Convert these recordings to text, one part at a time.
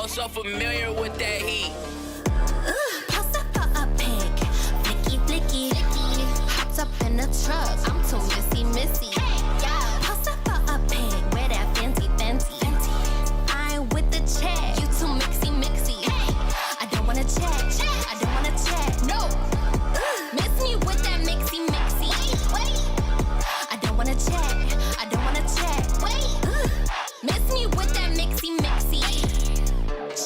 I'm so familiar with that heat. Post up for a pic, flicky, flicky, hopped up in the truck, I'm too missy. Yeah, post up for a pic, wear that fancy. I ain't with the check, you too mixy. I don't wanna check, no. Miss me with that mixy. Wait, I don't wanna check, wait. Miss me with that mixy.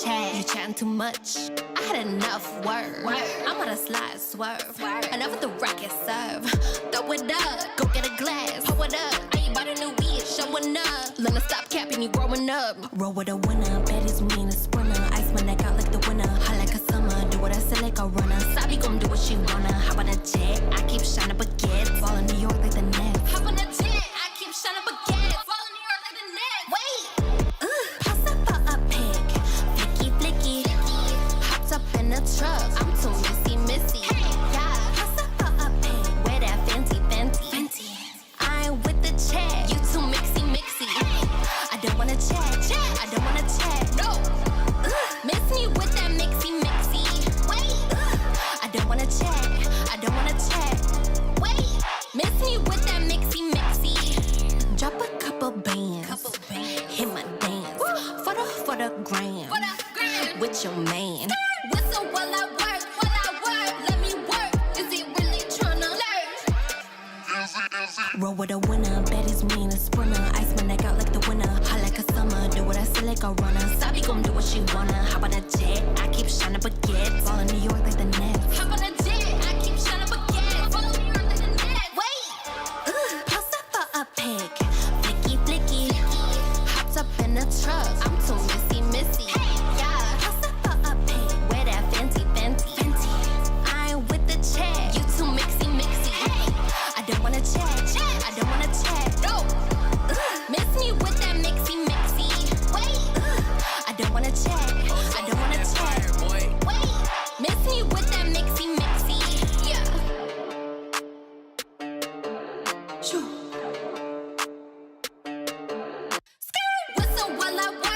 Chat, you chatting too much. I had enough word. I'm on a slide swerve. Enough with the rocket serve. Throw it up, go get a glass. Pour it up, I ain't bought a new weed. Showing up, learn to stop capping, you growing up. Roll with a winner, baddies mean a sprinter. Ice my neck out like the winner, hot like a summer. Do what I say like a runner. Sabi gon' do what she wanna. Hop on a jet, I keep shining baguettes. Ball in New York like the Nets. Hop on a jet, I keep shining baguettes. Ball in New York like the Nets. Wait, post up for a pic, flicky, hopped up in the truck, I'm too missy. Yeah, post up for a pic, wear that fancy. I ain't with the check, you too mixy. I don't wanna check, no. Miss me with that mixy. Wait, I don't wanna check, wait. Miss me with that mixy. Drop a couple bands, hit my dance, for the gram, with your man. Whistle while I work, let me work. Is he really tryna learn? Roll with a winner, baddies mean a sprinter. Ice my neck out like the winner, hot like a summer. Do what I say like a runner. Sabi gon' do what she wanna. Hop on a jet, I keep shining baguettes. Ball in New York like the Nets. Hop on a jet, I keep shining baguettes. Ball in New York like the Nets. Wait, post up for a pic, flicky, hopped up in the truck, I'm too missy. Yeah, post up for a pic, wear that fancy. I ain't with the check, you too mixy. I don't wanna check, no. Miss me with that mixy. Wait, I don't wanna check, wait. Miss me with that mixy. Yeah. Whistle while I work.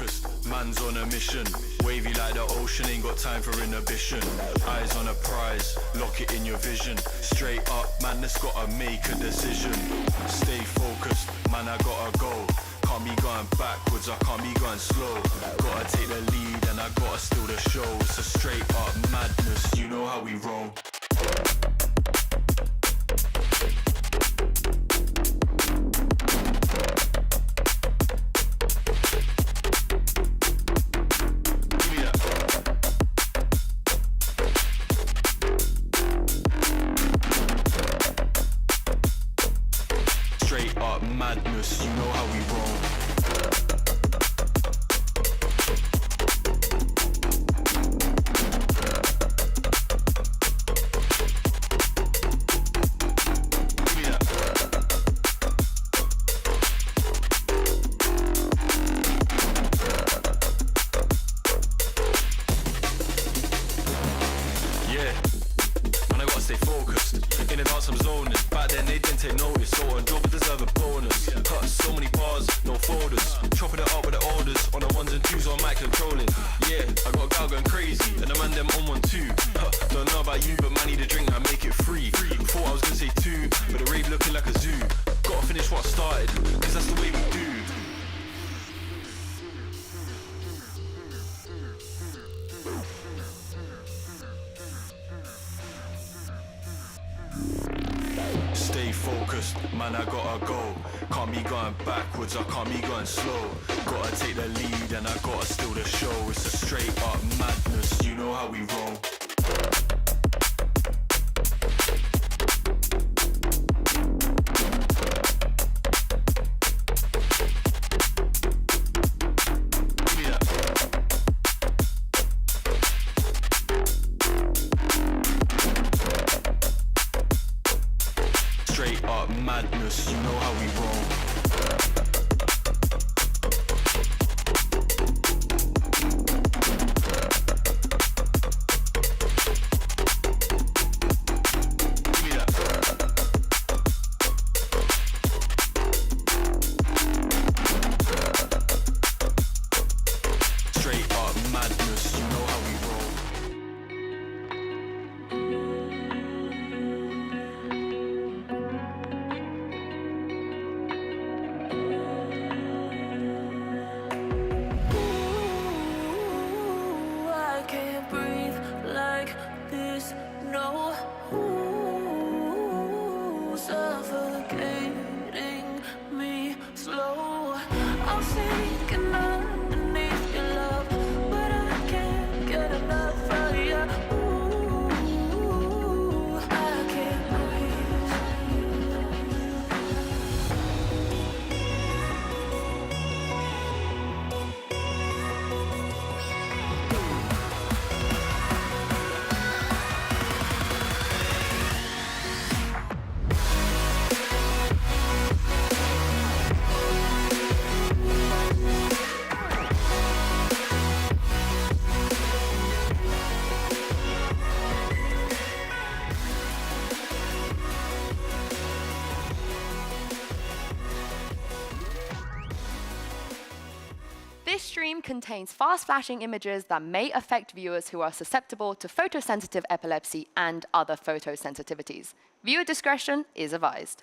focused, man's on a mission. Wavy like the ocean, ain't got time for inhibition. Eyes on a prize, lock it in your vision. Straight up, man, that's gotta make a decision. Stay focused, man, I gotta go. Can't be going backwards, I can't be going slow. Gotta take the lead and I gotta steal the show. It's a straight up madness, you know how we roll. Madness, you know how we roll. Yeah, man, I gotta stay focused. In the dance I'm zoning. Back then they didn't take notice, so on job deserve a bonus. Cut so many bars, no folders. Chopping it up with the orders. On the ones and twos on mic controlling. Yeah, I got a gal going crazy, and the man them on 1 2. Don't know about you, but man need a drink, I make it free. Thought I was gonna say 2, but the rave looking like a zoo. Gotta finish what I started, cause that's the way we do. Stay focused, man, I gotta go. Can't be going backwards, I can't be going slow. Gotta take the lead and I gotta steal the show. It's a straight up madness, you know how we roll. Straight up madness, you know how we roll. Straight up madness, you know how we roll. Suffocating me slow. I'm sinking underneath your love, but I can't get enough of you. Ooh, I can't breathe. This stream contains fast-flashing images that may affect viewers who are susceptible to photosensitive epilepsy and other photosensitivities. Viewer discretion is advised.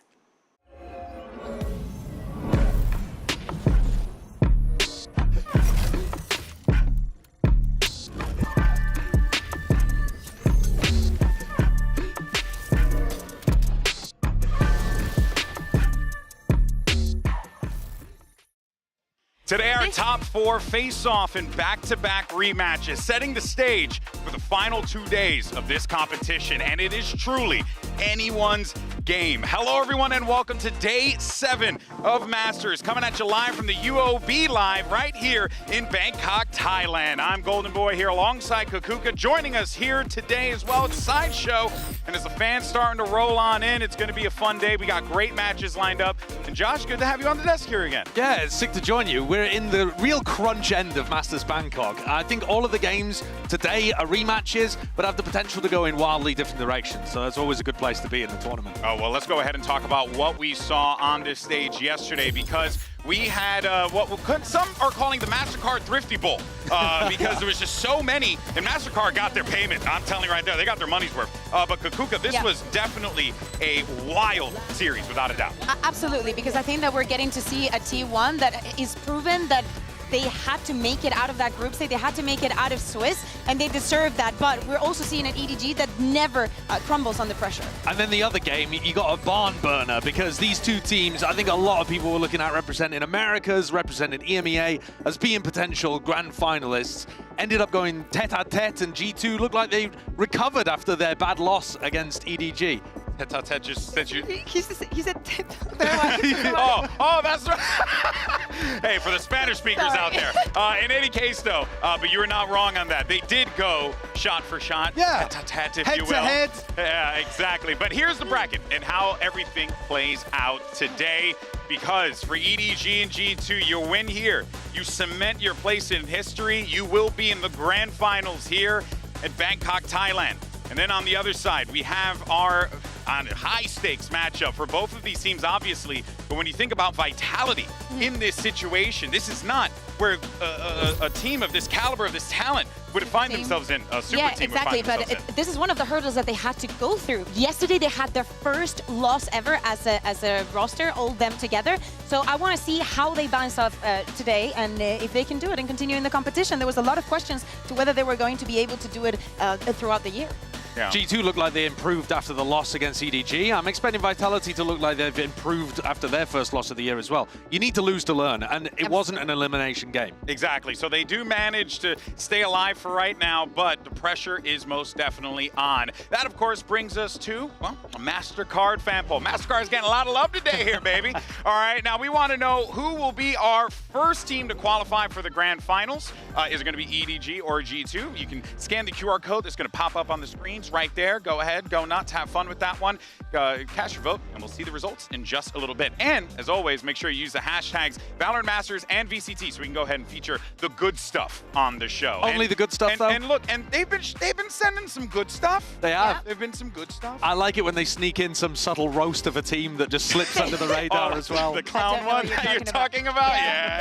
Today, our top 4 face-off in back-to-back rematches, setting the stage for the final 2 days of this competition, and it is truly anyone's game. Hello, everyone, and welcome to Day 7 of Masters, coming at you live from the UOB Live right here in Bangkok, Thailand. I'm Golden Boy here alongside Kukuka. Joining us here today as well, it's Sideshow, and as the fans starting to roll on in, it's going to be a fun day. We got great matches lined up. And Josh, good to have you on the desk here again. Yeah, it's sick to join you. We're in the real crunch end of Masters Bangkok. I think all of the games today are rematches, but have the potential to go in wildly different directions. So that's always a good place to be in the tournament. Oh, well, let's go ahead and talk about what we saw on this stage yesterday, because we had some are calling the MasterCard Thrifty Bowl because there was just so many, and MasterCard got their payment. I'm telling you right there, they got their money's worth. But Kakuka, this was definitely a wild series, without a doubt. Absolutely, because I think that we're getting to see a T1 that is proven that they had to make it out of that group stage. They had to make it out of Swiss, and they deserve that. But we're also seeing an EDG that never crumbles under pressure. And then the other game, you got a barn burner, because these two teams, I think a lot of people were looking at representing Americas, representing EMEA as being potential grand finalists. Ended up going tete-a-tete, and G2 looked like they recovered after their bad loss against EDG. Tete-a-tete just said you... He said oh, that's right. Hey, for the Spanish speakers out there. In any case, though, but you were not wrong on that. They did go shot for shot. Yeah. Tete-a-tete, if you will. Head to head. Yeah, exactly. But here's the bracket and how everything plays out today. Because for EDG and G2, you win here. You cement your place in history. You will be in the grand finals here at Bangkok, Thailand. And then on the other side, we have our high-stakes matchup for both of these teams, obviously. But when you think about vitality in this situation, this is not where a team of this caliber, of this talent, would find themselves in. A super team would find themselves in. This is one of the hurdles that they had to go through. Yesterday, they had their first loss ever as a roster, all them together. So I want to see how they bounce off today, and if they can do it and continue in the competition. There was a lot of questions to whether they were going to be able to do it throughout the year. Yeah. G2 looked like they improved after the loss against EDG. I'm expecting Vitality to look like they've improved after their first loss of the year as well. You need to lose to learn, and it wasn't an elimination game. Exactly. So they do manage to stay alive for right now, but the pressure is most definitely on. That, of course, brings us to, well, a MasterCard fan poll. MasterCard's getting a lot of love today here, baby. All right, now we want to know who will be our first team to qualify for the grand finals. Is it going to be EDG or G2? You can scan the QR code that's going to pop up on the screens right there. Go ahead, go nuts, have fun with that one. Cast your vote, and we'll see the results in just a little bit. And as always, make sure you use the hashtags VALORANT Masters and VCT so we can go ahead and feature the good stuff on the show. Only the good stuff, though. And look, and they've been sending some good stuff. They have. They've been some good stuff. I like it when they sneak in some subtle roast of a team that just slips under the radar as well. The clown one that you're talking about?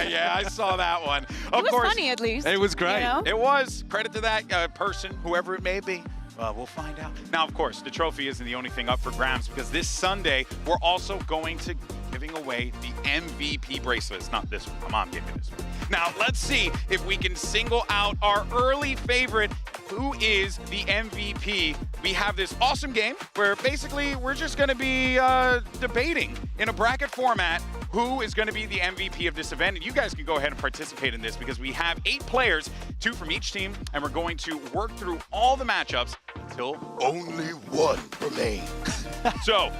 Yeah, I saw that one. Of It was course, funny, at least. It was great. You know? It was. Credit to that person, whoever it may be. We'll find out. Now, of course, the trophy isn't the only thing up for grabs, because this Sunday, we're also going to giving away the MVP bracelets. Not this one. Come on, give me this one. Now, let's see if we can single out our early favorite. Who is the MVP? We have this awesome game where basically we're just going to be debating in a bracket format who is going to be the MVP of this event. And you guys can go ahead and participate in this, because we have 8 players, 2 from each team, and we're going to work through all the matchups until only one remains. So,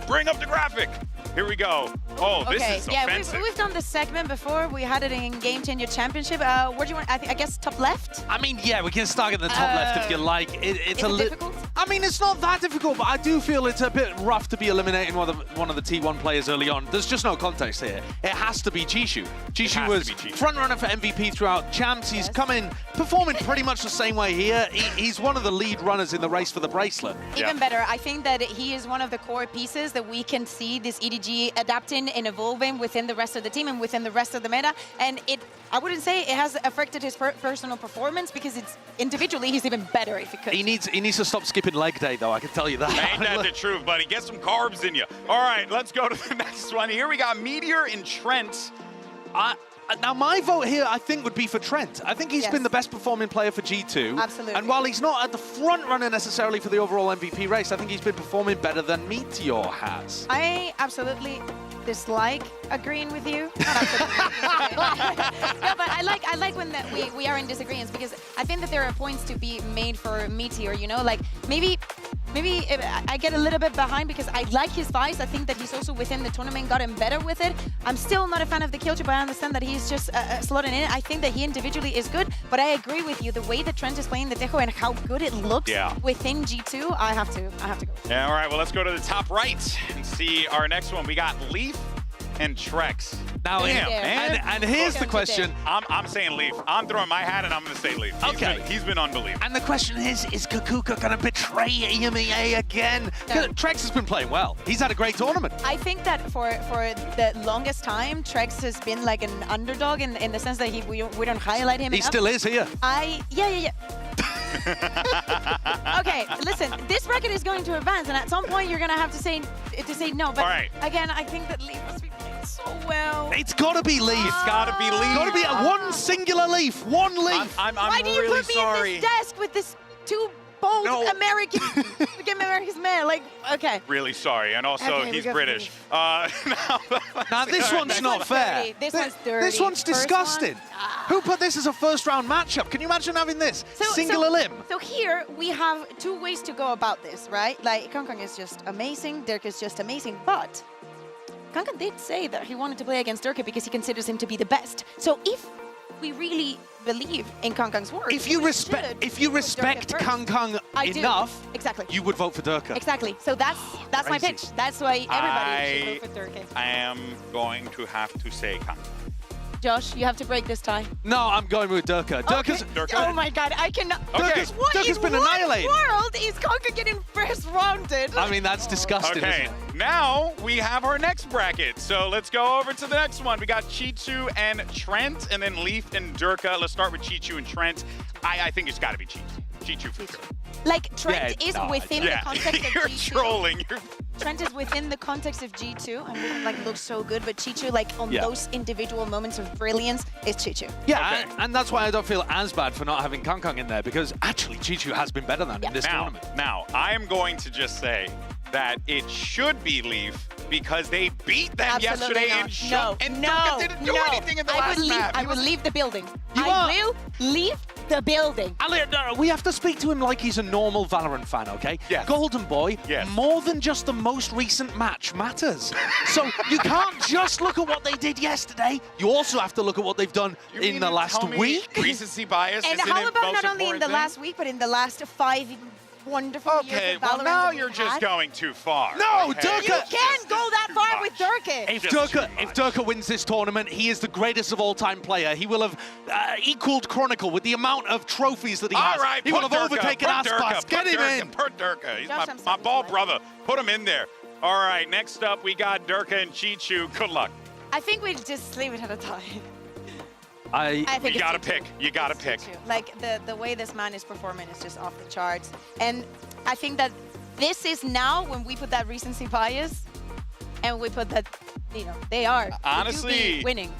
bring up the graphic. Here we go. Oh, this is offensive. We've done this segment before. We had it in Game Changer Championship. Where do you want? I guess top left. I mean, yeah, we can start at the top left if you like. It's is it difficult? I mean, it's not that difficult, but I do feel it's a bit rough to be eliminating one of the T1 players early on. There's just no context here. It has to be Jishu. Jishu was front runner for MVP throughout Champs. He's come in performing pretty much the same way here. He's one of the lead runners in the race for the bracelet. Even better, I think that he is one of the core pieces that we can see this EDG adapting and evolving within the rest of the team and within the rest of the meta. And I wouldn't say it has affected his personal performance, because it's individually he's even better if he could. He needs to stop skipping leg day, though, I can tell you that. Ain't that the truth, buddy? Get some carbs in you. All right, let's go to the next one. Here we got Meteor and Trent. Now, my vote here, I think, would be for Trent. I think he's been the best performing player for G2. Absolutely. And while he's not at the front runner necessarily for the overall MVP race, I think he's been performing better than Meteor has. I absolutely dislike agreeing with you. Not absolutely. No, but I like when we are in disagreements, because I think that there are points to be made for Meteor, you know? Like, maybe I get a little bit behind because I like his vibes. I think that he's also within the tournament gotten better with it. I'm still not a fan of the kill chip, but I understand that he's just slotting in. I think that he individually is good, but I agree with you. The way that Trent is playing the Tejo and how good it looks within G2, I have to go. Yeah, all right, well, let's go to the top right and see our next one. We got Leaf and Trex. Now, Damn, man. and here's the question. I'm saying Leaf. I'm throwing my hat and I'm going to say Leaf. He's been unbelievable. And the question is Kakuka going to betray EMEA again? Trex has been playing well. He's had a great tournament. I think that for the longest time, Trex has been like an underdog in the sense that we don't highlight him enough. He still is here. Yeah. Okay, listen, this bracket is going to advance, and at some point you're going to have to say no. But again, I think that Leaf has been playing so well. It's got to be Leaf. It's got to be Leaf. Got to be one singular Leaf. One Leaf. I'm Why do you really put me sorry. in this desk with this two bold American men? Like, okay. Really sorry, and also he's British. Now this one's not fair. This one's dirty. This one's disgusting. Who put this as a first-round matchup? Can you imagine having this? Singular limb. So here we have two ways to go about this, right? Like, Kong is just amazing, Dirk is just amazing, but Kong did say that he wanted to play against Dirk because he considers him to be the best. So if we really believe in Kong's work, if you respect Kong enough, exactly, you would vote for Dirk. Exactly. So that's my pitch. That's why everybody should vote for Dirk. I am going to have to say Kong. Josh, you have to break this tie. No, I'm going with Durka. Oh my God, I cannot. Okay. Durka's been annihilated. What world is Conker getting first rounded? I mean, that's disgusting. Okay, isn't it? now we have our next bracket. So let's go over to the next one. We got Chichu and Trent, and then Leaf and Durka. Let's start with Chichu and Trent. I think it's got to be Chichu. Chichu for sure. Like, Trent is within the context of You're G2. trolling. Trent is within the context of G2 and like looks so good, but Chichu, like on those individual moments of brilliance, is Chichu. Yeah, and that's why I don't feel as bad for not having Kong in there, because actually Chichu has been better than in this tournament. Now, I am going to just say that it should be Leaf because they beat them yesterday in show. And Durka didn't do anything in the last map. I will leave the building. You will leave the building. We have to speak to him like he's a normal Valorant fan, okay? Yes. Golden Boy, yes. More than just the most recent match matters. So you can't just look at what they did yesterday. You also have to look at what they've done in the last week. Recency bias And isn't how it about most not only in the important last week, but in the last 5 wonderful years Okay, of well Valorant now that you're we've just had? going too far. No, okay? Durka! You can't go that far with Durka. If Durka wins this tournament, he is the greatest of all-time player. He will have equaled Chronicle with the amount of trophies that he has. All right, he will have overtaken Aspas. Get him in. Put Durka. He's my ball brother. Put him in there. All right, next up we got Durka and Chichu. Good luck. I think we'll just leave it at a tie. I think you gotta it's pick. You gotta pick. Like the way this man is performing is just off the charts, and I think that this is now when we put that recency bias, and we put that, they are honestly winning.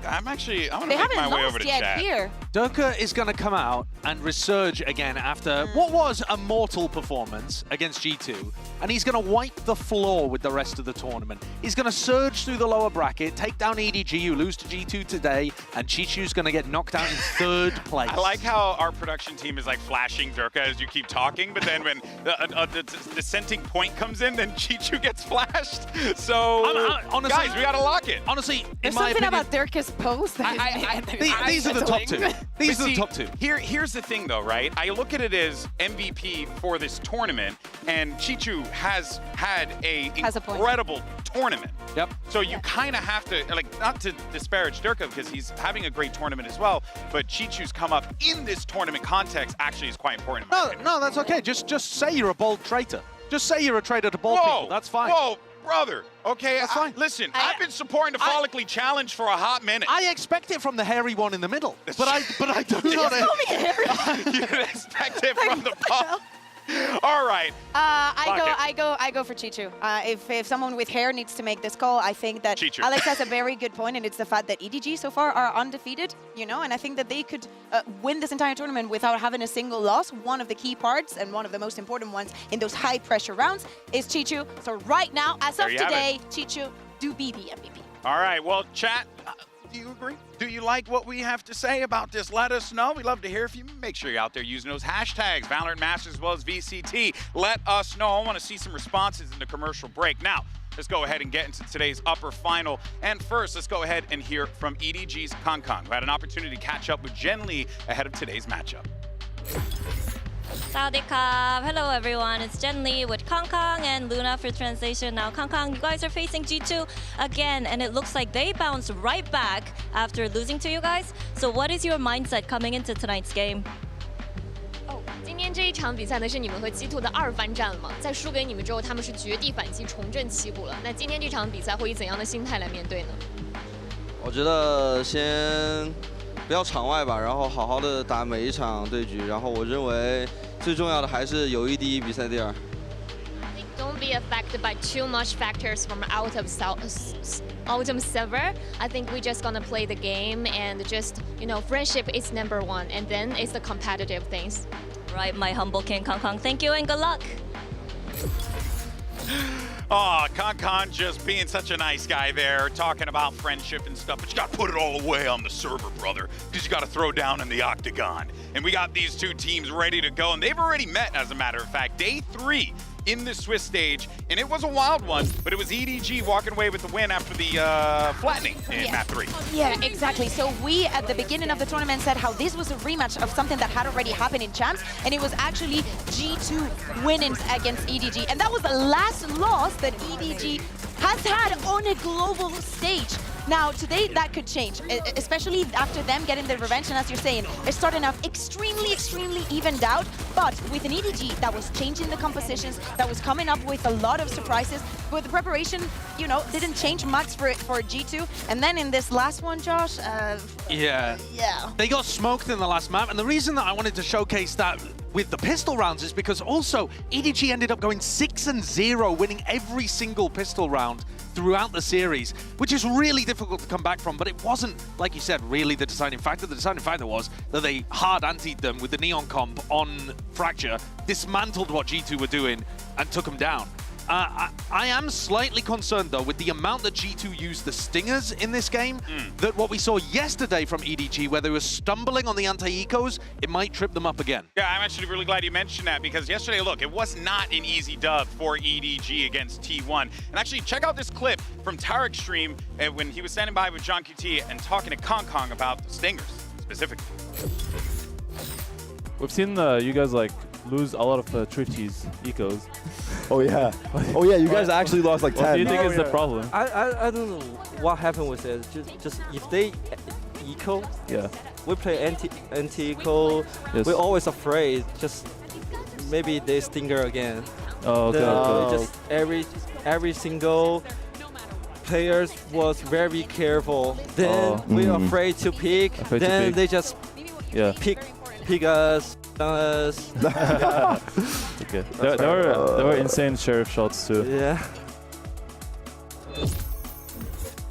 I'm gonna They make my way over haven't to lost yet chat. here. Durka is going to come out and resurge again after what was a mortal performance against G2, and he's going to wipe the floor with the rest of the tournament. He's going to surge through the lower bracket, take down EDG, who lose to G2 today, and Chichu's going to get knocked out in 3rd place. I like how our production team is like flashing Durka as you keep talking, but then when the dissenting point comes in, then Chichu gets flashed. So, honestly, guys, we gotta lock it. Honestly, There's in my something opinion, about Durka's post that these are the top two. These are the top two. Here's the thing, though, right? I look at it as MVP for this tournament, and Chichu has had an incredible tournament. Yep. So you kind of have to, not to disparage Durka because he's having a great tournament as well, but Chichu's come up in this tournament context actually is quite important. No, that's okay. Just say you're a bold traitor. Just say you're a traitor to bold people. That's fine. Whoa, brother. Okay, that's fine. Listen, I've been supporting the Follically Challenge for a hot minute. I expect it from the hairy one in the middle, but I do not. You expect it from the pop. All right. I go for Chichu. If someone with hair needs to make this call, I think that Chichu. Alex has a very good point, and it's the fact that EDG so far are undefeated, and I think that they could win this entire tournament without having a single loss. One of the key parts and one of the most important ones in those high pressure rounds is Chichu. So right now, as of today, Chichu do be the MVP. All right. Well, chat. Do you agree? Do you like what we have to say about this? Let us know. We'd love to hear from you. Make sure you're out there using those hashtags, Valorant Masters as well as VCT. Let us know. I want to see some responses in the commercial break. Now, let's go ahead and get into today's upper final. And first, let's go ahead and hear from EDG's Kong, who had an opportunity to catch up with Jen Lee ahead of today's matchup. Sawadee-ka. Hello everyone, it's Jen Lee with Kong Kong and Luna for translation. Now Kong Kong, you guys are facing G2 again, and it looks like they bounced right back after losing to you guys. So what is your mindset coming into tonight's game? 今天这一场比赛呢，是你们和G2的2番战了嘛？在输给你们之后，他们是绝地反击，重振旗鼓了。那今天这场比赛会以怎样的心态来面对呢？我觉得先不要场外吧，然后好好的打每一场对局。然后我认为最重要的还是友谊第一，比赛第二。Don't be affected by too much factors from out of server. I think we just gonna play the game and just, you know, friendship is number one, and then it's the competitive things. Right, my humble king Kong Kong. Thank you and good luck. Oh, Kong just being such a nice guy there, talking about friendship and stuff, but you got to put it all away on the server, brother, because you got to throw down in the octagon. And we got these two teams ready to go, and they've already met, as a matter of fact. Day 3 in the Swiss stage, and it was a wild one, but it was EDG walking away with the win after the flattening in map 3. Yeah, exactly. So we, at the beginning of the tournament, said how this was a rematch of something that had already happened in Champs, and it was actually G2 winning against EDG. And that was the last loss that EDG has had on a global stage. Now, today, that could change, especially after them getting their revenge. And as you're saying, it's starting off extremely evened out, but with an EDG that was changing the compositions, that was coming up with a lot of surprises. But the preparation, you know, didn't change much for G2. And then in this last one, Josh, yeah. They got smoked in the last map, and the reason that I wanted to showcase that with the pistol rounds is because also EDG ended up going 6-0, winning every single pistol round throughout the series, which is really difficult to come back from, but it wasn't, like you said, really the deciding factor. The deciding factor was that they hard antied them with the Neon comp on Fracture, dismantled what G2 were doing, and took them down. I am slightly concerned, though, with the amount that G2 used the Stingers in this game, that what we saw yesterday from EDG, where they were stumbling on the anti-ecos, it might trip them up again. Yeah, I'm actually really glad you mentioned that, because yesterday, look, it was not an easy dub for EDG against T1. And actually, check out this clip from Tarek's stream when he was standing by with John QT and talking to Kong Kong about the Stingers, specifically. We've seen you guys, like, lose a lot of Trifties, ecos. Oh yeah. Oh yeah, you guys actually lost like 10. What do you think is the problem? I don't know what happened with it. Just if they eco, we play anti-eco. Yes. We're always afraid. Just maybe they stinger again. Oh, okay. Just every single players was very careful. Then we're afraid to pick. Then they just pick us. Okay. There were insane sheriff shots too. Yeah.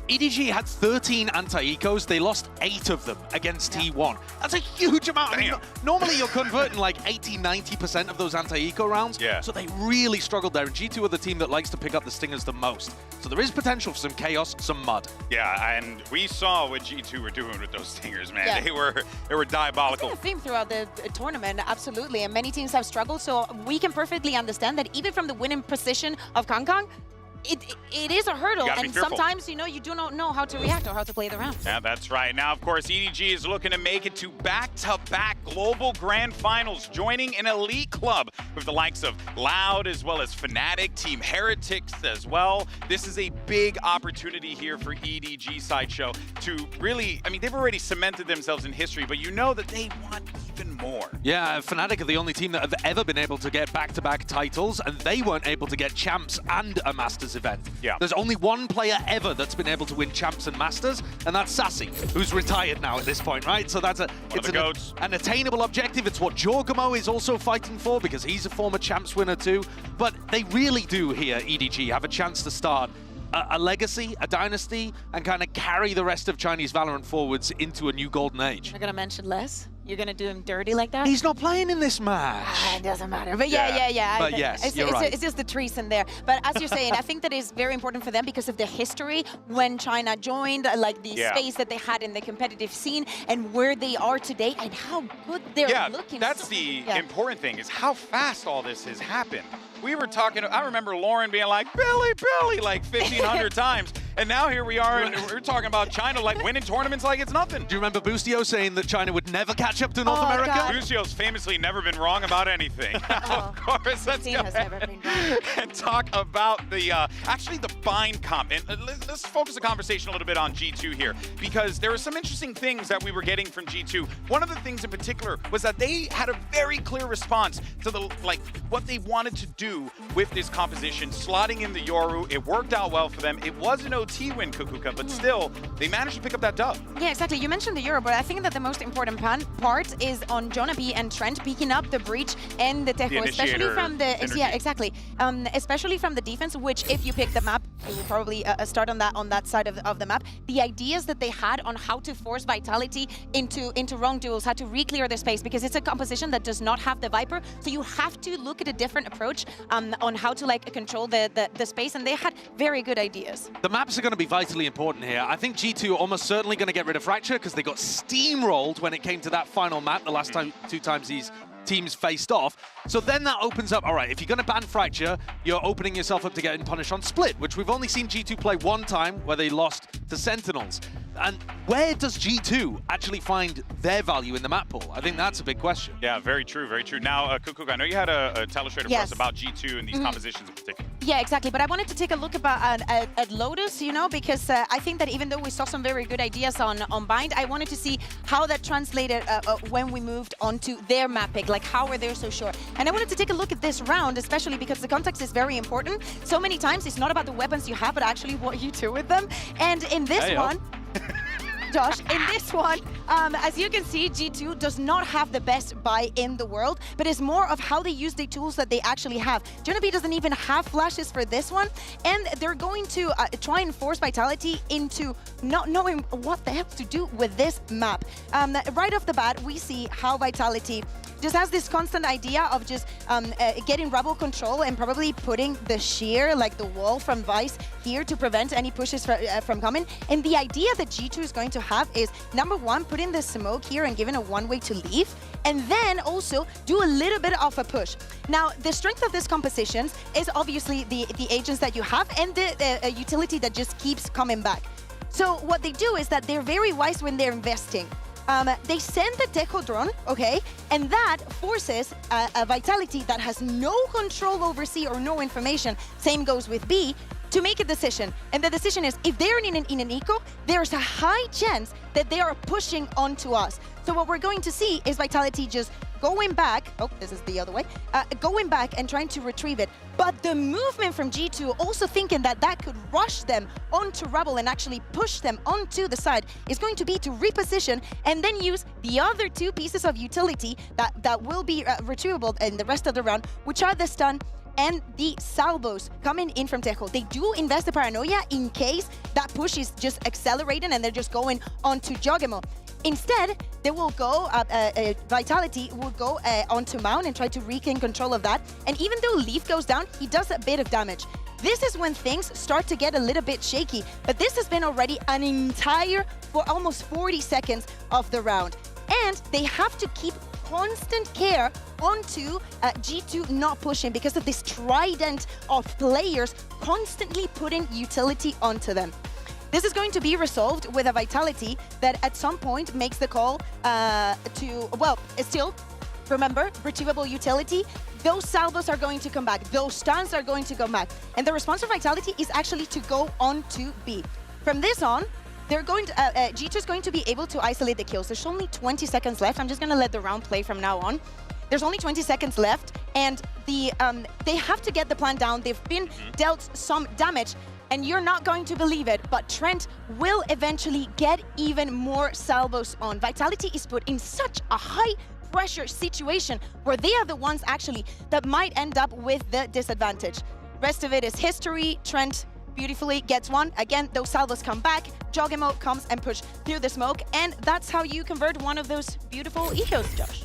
EDG had 13 anti-ecos. They lost 8 of them against T1. That's a huge amount. I mean, normally you're converting like 80-90% of those anti-eco rounds. Yeah. So they really struggled there. And G2 are the team that likes to pick up the Stingers the most. So there is potential for some chaos, some mud. Yeah, and we saw what G2 were doing with those Stingers, man. Yeah. They were diabolical. It's been a theme throughout the tournament, absolutely. And many teams have struggled. So we can perfectly understand that even from the winning position of Kong Kong, it is a hurdle, and sometimes, you know, you do not know how to react or how to play the round. Yeah, that's right. Now, of course, EDG is looking to make it to back-to-back global grand finals, joining an elite club with the likes of Loud as well as Fnatic, Team Heretics as well. This is a big opportunity here for EDG Sideshow to really, I mean, they've already cemented themselves in history, but you know that they want even more. Yeah, Fnatic are the only team that have ever been able to get back-to-back titles, and they weren't able to get Champs and a Masters event. Yeah. There's only one player ever that's been able to win Champs and Masters, and that's Sassy, who's retired now at this point, right? So that's an attainable objective. It's what Jorgamo is also fighting for, because he's a former Champs winner too. But they really do here, EDG, have a chance to start a legacy, a dynasty, and kind of carry the rest of Chinese Valorant forwards into a new golden age. I'm going to mention less. You're going to do him dirty like that? He's not playing in this match. It doesn't matter. But yeah. But yes, you're right. It's just the trees in there. But as you're saying, I think that is very important for them because of the history when China joined, like the space that they had in the competitive scene and where they are today and how good they're looking. That's the important thing, is how fast all this has happened. We were talking, I remember Lauren being like, Billy, like 1,500 times. And now here we are, and we're talking about China like winning tournaments like it's nothing. Do you remember Bustio saying that China would never catch up to North America? God. Bustio's famously never been wrong about anything. Of course, let's go and talk about the actually the bind comp. And let's focus the conversation a little bit on G2 here, because there were some interesting things that we were getting from G2. One of the things in particular was that they had a very clear response to the what they wanted to do with this composition, slotting in the Yoru. It worked out well for them. It was an OT win, Kukuka, but still, they managed to pick up that dub. Yeah, exactly. You mentioned the Euro, but I think that the most important part is on Jonah B and Trent picking up the breach and the Tejo, especially from the synergy. Especially from the defense. Which, if you pick the map, you will probably start on that side of the map. The ideas that they had on how to force Vitality into wrong duels, how to re-clear the space, because it's a composition that does not have the Viper, so you have to look at a different approach on how to control the space, and they had very good ideas. The maps are going to be vitally important here. I think G2 are almost certainly going to get rid of Fracture because they got steamrolled when it came to that final map the last two times these teams faced off. So then that opens up, all right, if you're going to ban Fracture, you're opening yourself up to getting punished on Split, which we've only seen G2 play one time where they lost to Sentinels. And where does G2 actually find their value in the map pool? I think that's a big question. Yeah, very true, very true. Now, Kukuka, I know you had a telestrator for us about G2 and these compositions in particular. Yeah, exactly. But I wanted to take a look at Lotus, you know, because I think that even though we saw some very good ideas on Bind, I wanted to see how that translated when we moved on to their map pick. Like, how were they so sure? And I wanted to take a look at this round, especially because the context is very important. So many times, it's not about the weapons you have, but actually what you do with them. And in this one... Josh, in this one, as you can see, G2 does not have the best buy in the world, but it's more of how they use the tools that they actually have. Jonah B doesn't even have flashes for this one, and they're going to try and force Vitality into not knowing what the heck to do with this map. Right off the bat, we see how Vitality just has this constant idea of just getting rebel control and probably putting the shear, like the wall from Vice here to prevent any pushes from coming. And the idea that G2 is going to have is, number one, put in the smoke here and giving a one-way to leave, and then also do a little bit of a push. Now, the strength of this composition is obviously the agents that you have and the utility that just keeps coming back. So what they do is that they're very wise when they're investing. They send the Tejo drone, okay, and that forces a Vitality that has no control over C or no information, same goes with B, to make a decision. And the decision is, if they're in an eco, there's a high chance that they are pushing onto us. So what we're going to see is Vitality just going back, oh, this is the other way, going back and trying to retrieve it. But the movement from G2, also thinking that that could rush them onto Rebel and actually push them onto the side, is going to be to reposition and then use the other two pieces of utility that will be retrievable in the rest of the round, which are the stun and the salvos coming in from Tejo. They do invest the paranoia in case that push is just accelerating and they're just going onto Jogemo. Instead, they will go, Vitality will go onto Mount and try to regain control of that. And even though Leaf goes down, he does a bit of damage. This is when things start to get a little bit shaky. But this has been already an entire, for almost 40 seconds of the round. And they have to keep constant care onto G2 not pushing because of this trident of players constantly putting utility onto them. This is going to be resolved with a Vitality that at some point makes the call to, well, still, remember, retrievable utility, those salvos are going to come back, those stuns are going to come back. And the response of Vitality is actually to go on to B. From this on, they're going to, G2 is going to be able to isolate the kills. There's only 20 seconds left. I'm just going to let the round play from now on. There's only 20 seconds left, and they have to get the plan down. They've been dealt some damage, and you're not going to believe it, but Trent will eventually get even more salvos on. Vitality is put in such a high pressure situation where they are the ones actually that might end up with the disadvantage. Rest of it is history. Trent beautifully gets one. Again, those salvos come back. Jogemo comes and push through the smoke, and that's how you convert one of those beautiful ecos, Josh.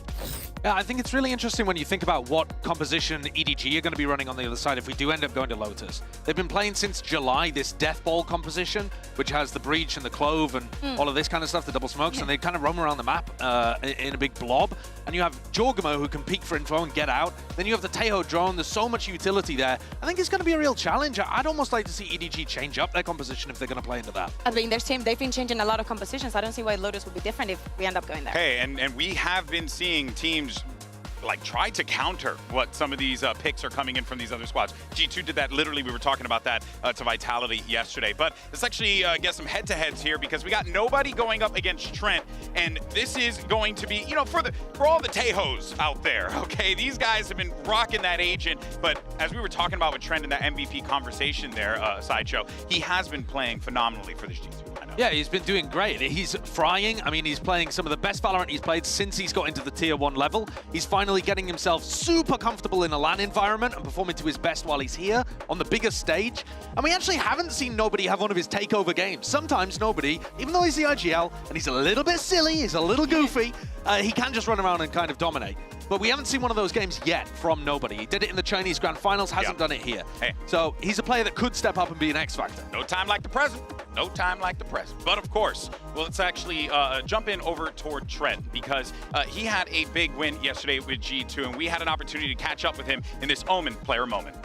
Yeah, I think it's really interesting when you think about what composition EDG are going to be running on the other side if we do end up going to Lotus. They've been playing since July this Death Ball composition, which has the Breach and the Clove and all of this kind of stuff, the double smokes, and they kind of roam around the map in a big blob. And you have Jorgamo who can peek for info and get out. Then you have the Tejo drone. There's so much utility there. I think it's going to be a real challenge. I'd almost like to see EDG change up their composition if they're going to play into that. I mean, they've been changing a lot of compositions. I don't see why Lotus would be different if we end up going there. Hey, and we have been seeing teams like try to counter what some of these picks are coming in from these other squads. G2 did that literally. We were talking about that to Vitality yesterday. But let's actually get some head-to-heads here because we got nobody going up against Trent, and this is going to be, you know, for all the Tejos out there. Okay, these guys have been rocking that agent, but as we were talking about with Trent in that MVP conversation there, Sideshow, he has been playing phenomenally for this G2 lineup. Yeah, he's been doing great. He's frying. I mean, he's playing some of the best Valorant he's played since he's got into the Tier 1 level. He's finally getting himself super comfortable in a LAN environment and performing to his best while he's here on the biggest stage. And we actually haven't seen nobody have one of his takeover games. Sometimes nobody, even though he's the IGL and he's a little bit silly, he's a little goofy, he can just run around and kind of dominate. But we haven't seen one of those games yet from nobody. He did it in the Chinese Grand Finals, hasn't done it here. Hey. So he's a player that could step up and be an X Factor. No time like the present. No time like the present. But of course, well, let's actually jump in over toward Trent because he had a big win yesterday with G2, and we had an opportunity to catch up with him in this Omen player moment.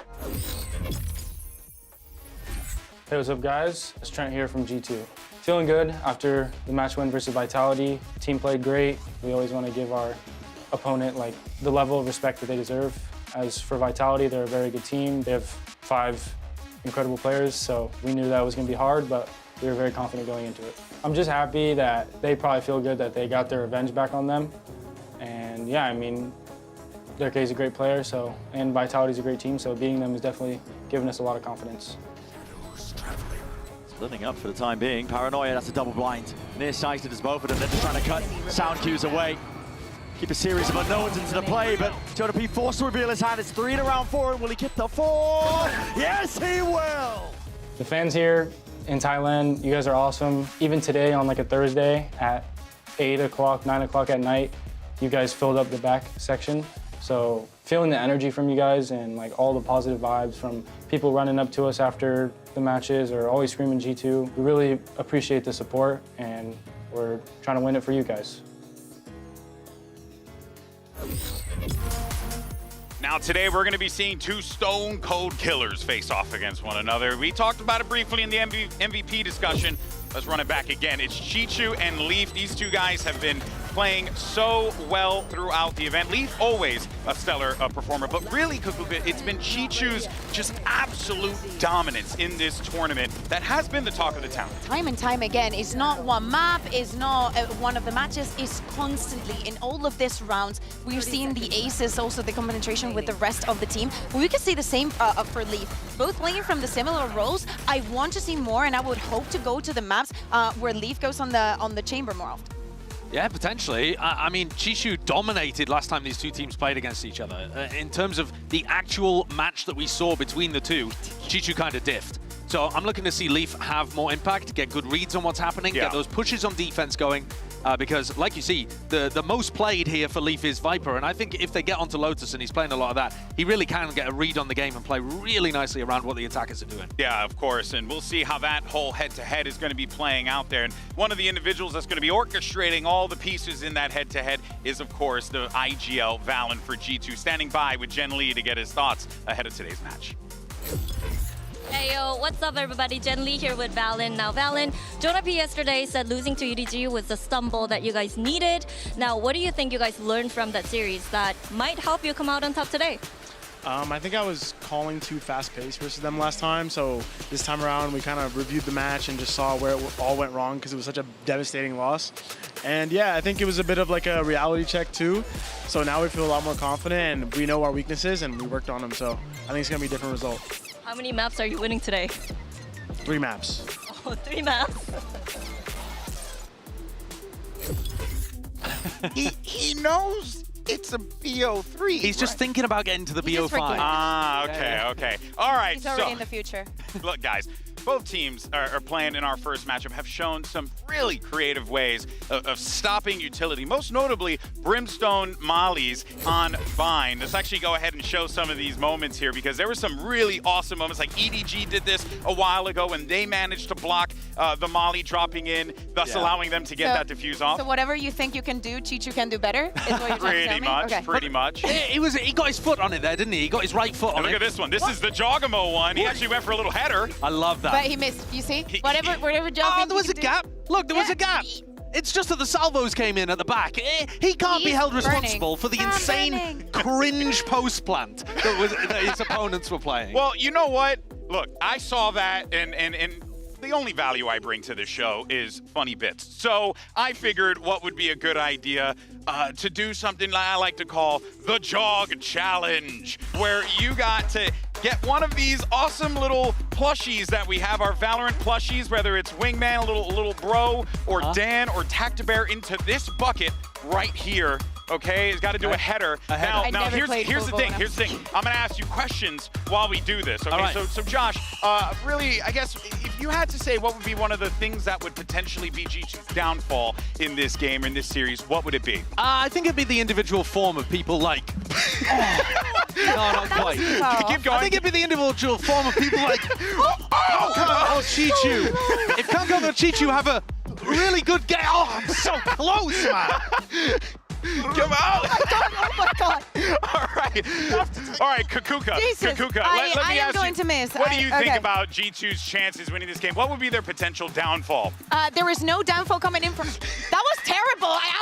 Hey, what's up, guys? It's Trent here from G2. Feeling good after the match win versus Vitality. Team played great. We always want to give our opponent like the level of respect that they deserve. As for Vitality, they're a very good team. They have 5 incredible players, so we knew that was going to be hard, but we were very confident going into it. I'm just happy that they probably feel good that they got their revenge back on them. And yeah, I mean, Derek is a great player, so, and Vitality's a great team, so beating them has definitely given us a lot of confidence. Splitting up for the time being. Paranoia, that's a double blind. Nearsighted as both of them. They're just trying to cut sound cues away. Keep a series of unknowns into the play, but JP forced to reveal his hand. It's 3 to round 4, and will he get the 4? Yes, he will! The fans here in Thailand, you guys are awesome. Even today on like a Thursday at 8 o'clock, 9 o'clock at night, you guys filled up the back section. So feeling the energy from you guys and like all the positive vibes from people running up to us after the matches or always screaming G2. We really appreciate the support, and we're trying to win it for you guys. Now today we're going to be seeing 2 stone cold killers face off against one another. We talked about it briefly in the MVP discussion. Let's run it back again. It's Chichu and Leaf. These 2 guys have been playing so well throughout the event. Leaf always a stellar performer, but really, Kukuka, it's been Chichu's just absolute dominance in this tournament that has been the talk of the town. Time and time again, it's not one map, it's not one of the matches, it's constantly in all of these rounds. We're seeing the aces, also the concentration with the rest of the team. We could see the same for Leaf. Both playing from the similar roles. I want to see more, and I would hope to go to the maps where Leaf goes on the chamber more often. Yeah, potentially. I mean, Chishu dominated last time these 2 teams played against each other. In terms of the actual match that we saw between the 2, Chishu kind of diffed. So I'm looking to see Leaf have more impact, get good reads on what's happening, get those pushes on defense going. Because, like you see, the most played here for Leaf is Viper, and I think if they get onto Lotus and he's playing a lot of that, he really can get a read on the game and play really nicely around what the attackers are doing. Yeah, of course, and we'll see how that whole head-to-head is going to be playing out there. And one of the individuals that's going to be orchestrating all the pieces in that head-to-head is, of course, the IGL Valen for G2, standing by with Jen Lee to get his thoughts ahead of today's match. Hey yo, what's up everybody? Jen Lee here with Valen. Now Valen, Jonah P yesterday said losing to EDG was the stumble that you guys needed. Now what do you think you guys learned from that series that might help you come out on top today? I think I was calling too fast-paced versus them last time, so this time around we kind of reviewed the match and just saw where it all went wrong because it was such a devastating loss. And yeah, I think it was a bit of like a reality check too. So now we feel a lot more confident and we know our weaknesses and we worked on them, so I think it's going to be a different result. How many maps are you winning today? 3 maps. Oh, 3 maps. he knows it's a BO3. He's just thinking about getting to the BO5. Ah, okay, okay. All right. He's already in the future. Look, guys, both teams are playing in our first matchup have shown some really creative ways of stopping utility, most notably Brimstone Mollies on Vine. Let's actually go ahead and show some of these moments here because there were some really awesome moments, like EDG did this a while ago when they managed to block the Molly dropping in, thus allowing them to get that diffuse off. So whatever you think you can do, Chichu can do better, is what you're trying to tell me? Pretty much. He got his foot on it there, didn't he? He got his right foot on it. Look at this one. This is the Jogamo one. He actually went for a little header. I love that. But he missed. You see? Whatever job. Oh, there was a gap. Look, there was a gap. It's just that the salvos came in at the back. He can't be held responsible for the insane cringe post plant that his opponents were playing. Well, you know what? Look, I saw that, and the only value I bring to this show is funny bits. So I figured what would be a good idea to do something I like to call the Jog Challenge, where you got to get one of these awesome little plushies that we have, our Valorant plushies, whether it's Wingman, a little bro, or Dan, or Tactibear, into this bucket right here. Okay, he's got to do a header. Now here's the thing. I'm gonna ask you questions while we do this. Okay, so Josh, really, I guess if you had to say what would be one of the things that would potentially be G2's downfall in this game, in this series, what would it be? I think it'd be the individual form of people like. No, not quite. Keep going. I think it'd be the individual form of people like Kangkong or Chichu. If Kangkong or Chichu have a really good game, I'm so close, man. Come out! Oh my god! All right, Kakuka. Jesus, Kakuka, let me ask you, what do you think about G2's chances winning this game? What would be their potential downfall? There is no downfall coming in from. That was terrible. How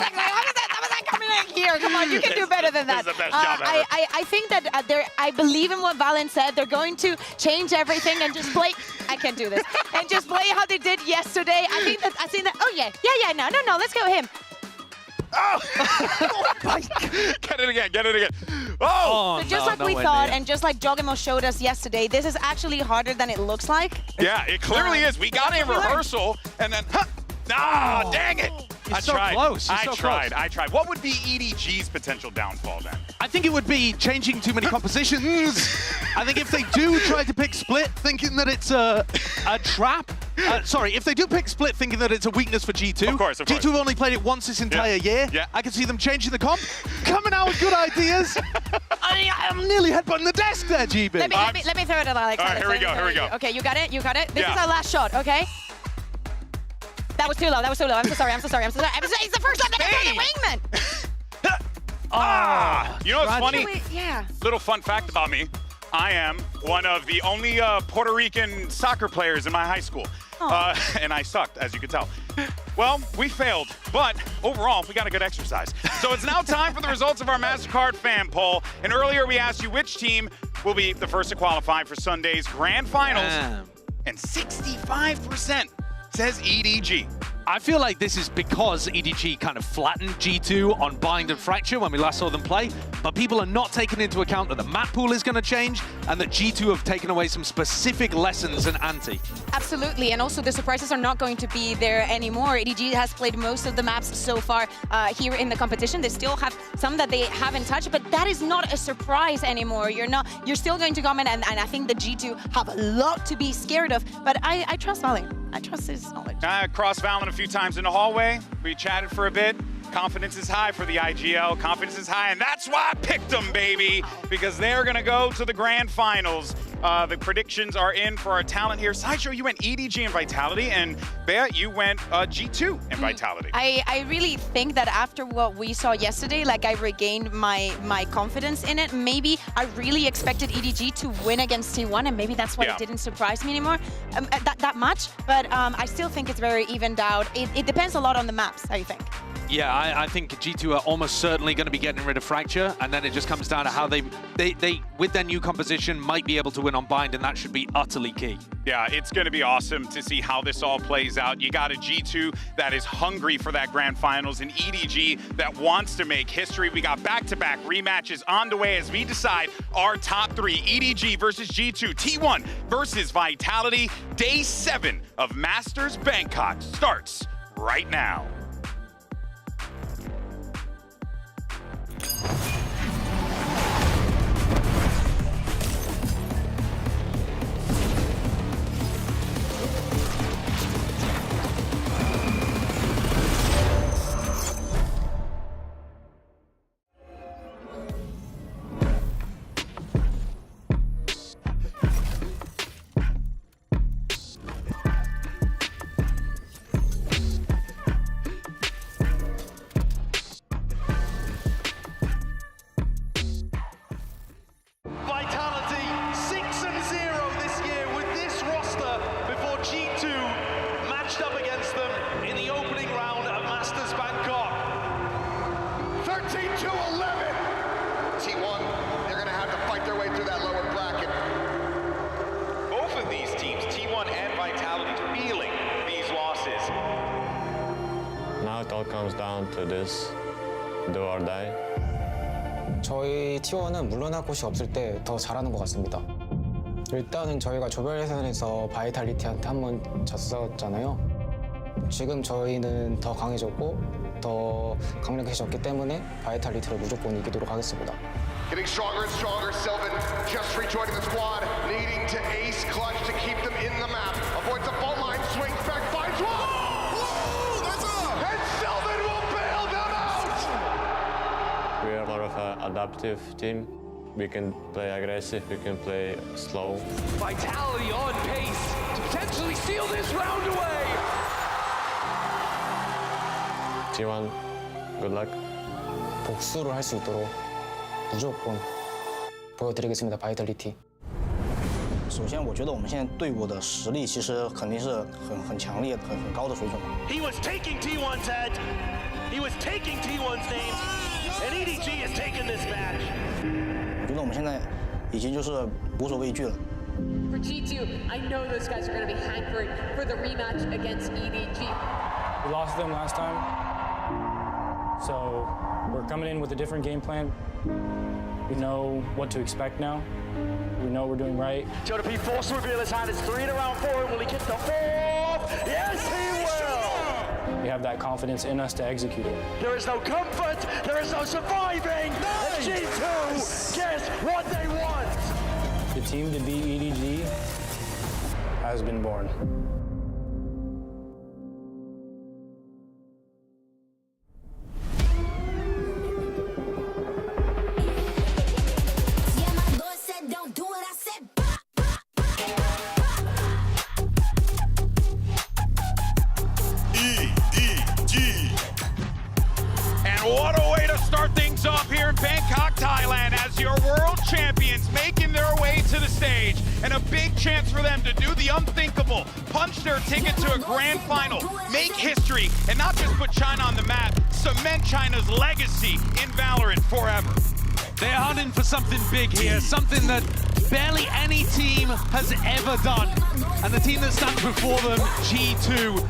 was that coming in here? Come on, you can do better than that. This is the best job ever. I think that I believe in what Valen said. They're going to change everything and just play. I can't do this. And just play how they did yesterday. I think that. Oh yeah. No. Let's go him. Oh! Get it again. Oh! So just like we thought, and just like Jogamo showed us yesterday, this is actually harder than it looks like. Yeah, it clearly is. We got in rehearsal, and then, dang it! You're so close. I tried. What would be EDG's potential downfall then? I think it would be changing too many compositions. I think if they do try to pick split, thinking that it's a trap. Sorry, if they do pick split, thinking that it's a weakness for G2. Of course. G2 have only played it once this entire year. Yeah. I can see them changing the comp, coming out with good ideas. I'm nearly headbutting the desk there, GB. Let me throw it at Alex. All right, here we go. Okay, you got it. This is our last shot. Okay. That was too low. I'm so sorry. It's the first time that I played Wingman. You know what's funny? Yeah. Little fun fact about me. I am one of the only Puerto Rican soccer players in my high school. And I sucked, as you can tell. Well, we failed, but overall, we got a good exercise. So it's now time for the results of our MasterCard fan poll. And earlier we asked you which team will be the first to qualify for Sunday's grand finals. And 65% says EDG. I feel like this is because EDG kind of flattened G2 on Bind and Fracture when we last saw them play, but people are not taking into account that the map pool is going to change and that G2 have taken away some specific lessons and ante. Absolutely, and also the surprises are not going to be there anymore. EDG has played most of the maps so far here in the competition. They still have some that they haven't touched, but that is not a surprise anymore. You're still going to come in, and I think the G2 have a lot to be scared of, but I trust Valen. I trust his knowledge. I crossed Valen a few times in the hallway. We chatted for a bit. Confidence is high for the IGL. Confidence is high, and that's why I picked them, baby, because they're going to go to the grand finals. The predictions are in for our talent here. Sideshow, you went EDG and Vitality, and Bea, you went G2 and Vitality. I really think that after what we saw yesterday, like I regained my confidence in it. Maybe I really expected EDG to win against T1, and maybe that's why it didn't surprise me anymore that much. But I still think it's very evened out. It depends a lot on the maps, how you think? Yeah, I think G2 are almost certainly going to be getting rid of Fracture, and then it just comes down to how they with their new composition, might be able to win on Bind, and that should be utterly key. Yeah, it's going to be awesome to see how this all plays out. You got a G2 that is hungry for that grand finals, and EDG that wants to make history. We got back-to-back rematches on the way as we decide our top three. EDG versus G2, T1 versus Vitality. Day 7 of Masters Bangkok starts right now. T2 11. T1, they're going to have to fight their way through that lower bracket. Both of these teams, T1 and Vitality, feeling these losses. Now it all comes down to this, do or die. 저희 T1은 물러날 곳이 없을 때 더 잘하는 것 같습니다. 일단은 저희가 조별 예선에서 바이탈리티한테 한 번 졌었잖아요. 지금 저희는 더 강해졌고 더 강력해졌기 때문에 바이탈리티를 무조건 이기도록 하겠습니다. Getting stronger and stronger, Sylvan just rejoining the squad, needing to ace clutch to keep them in the map. Avoids the fault line, swings back, finds one! Whoa, that's up! And Sylvan will bail them out! We are more of an adaptive team. We can play aggressive, we can play slow. Vitality on pace to potentially steal this round away! T1, good luck. 복수를 할 수 있도록 무조건 보여드리겠습니다, 바이탈리티.首先，我觉得我们现在队伍的实力其实肯定是很强烈、很高的水准。He was taking T1's head. He was taking T1's names. And EDG has taken this match. 我觉得我们现在已经就是无所畏惧了。 For G2, I know those guys are going to be hankering for the rematch against EDG. We lost them last time, so we're coming in with a different game plan. We know what to expect now. We know we're doing right. P forced to reveal his hand. It's 3 to round 4. Will he get the 4th? Yes, he will! We have that confidence in us to execute it. There is no comfort. There is no surviving. Nice. And G2 gets what they want. The team to beat EDG has been born. What a way to start things off here in Bangkok, Thailand, as your world champions making their way to the stage. And a big chance for them to do the unthinkable, punch their ticket to a grand final, make history, and not just put China on the map, cement China's legacy in Valorant forever. They're hunting for something big here, something that barely any team has ever done. And the team that stands before them, G2.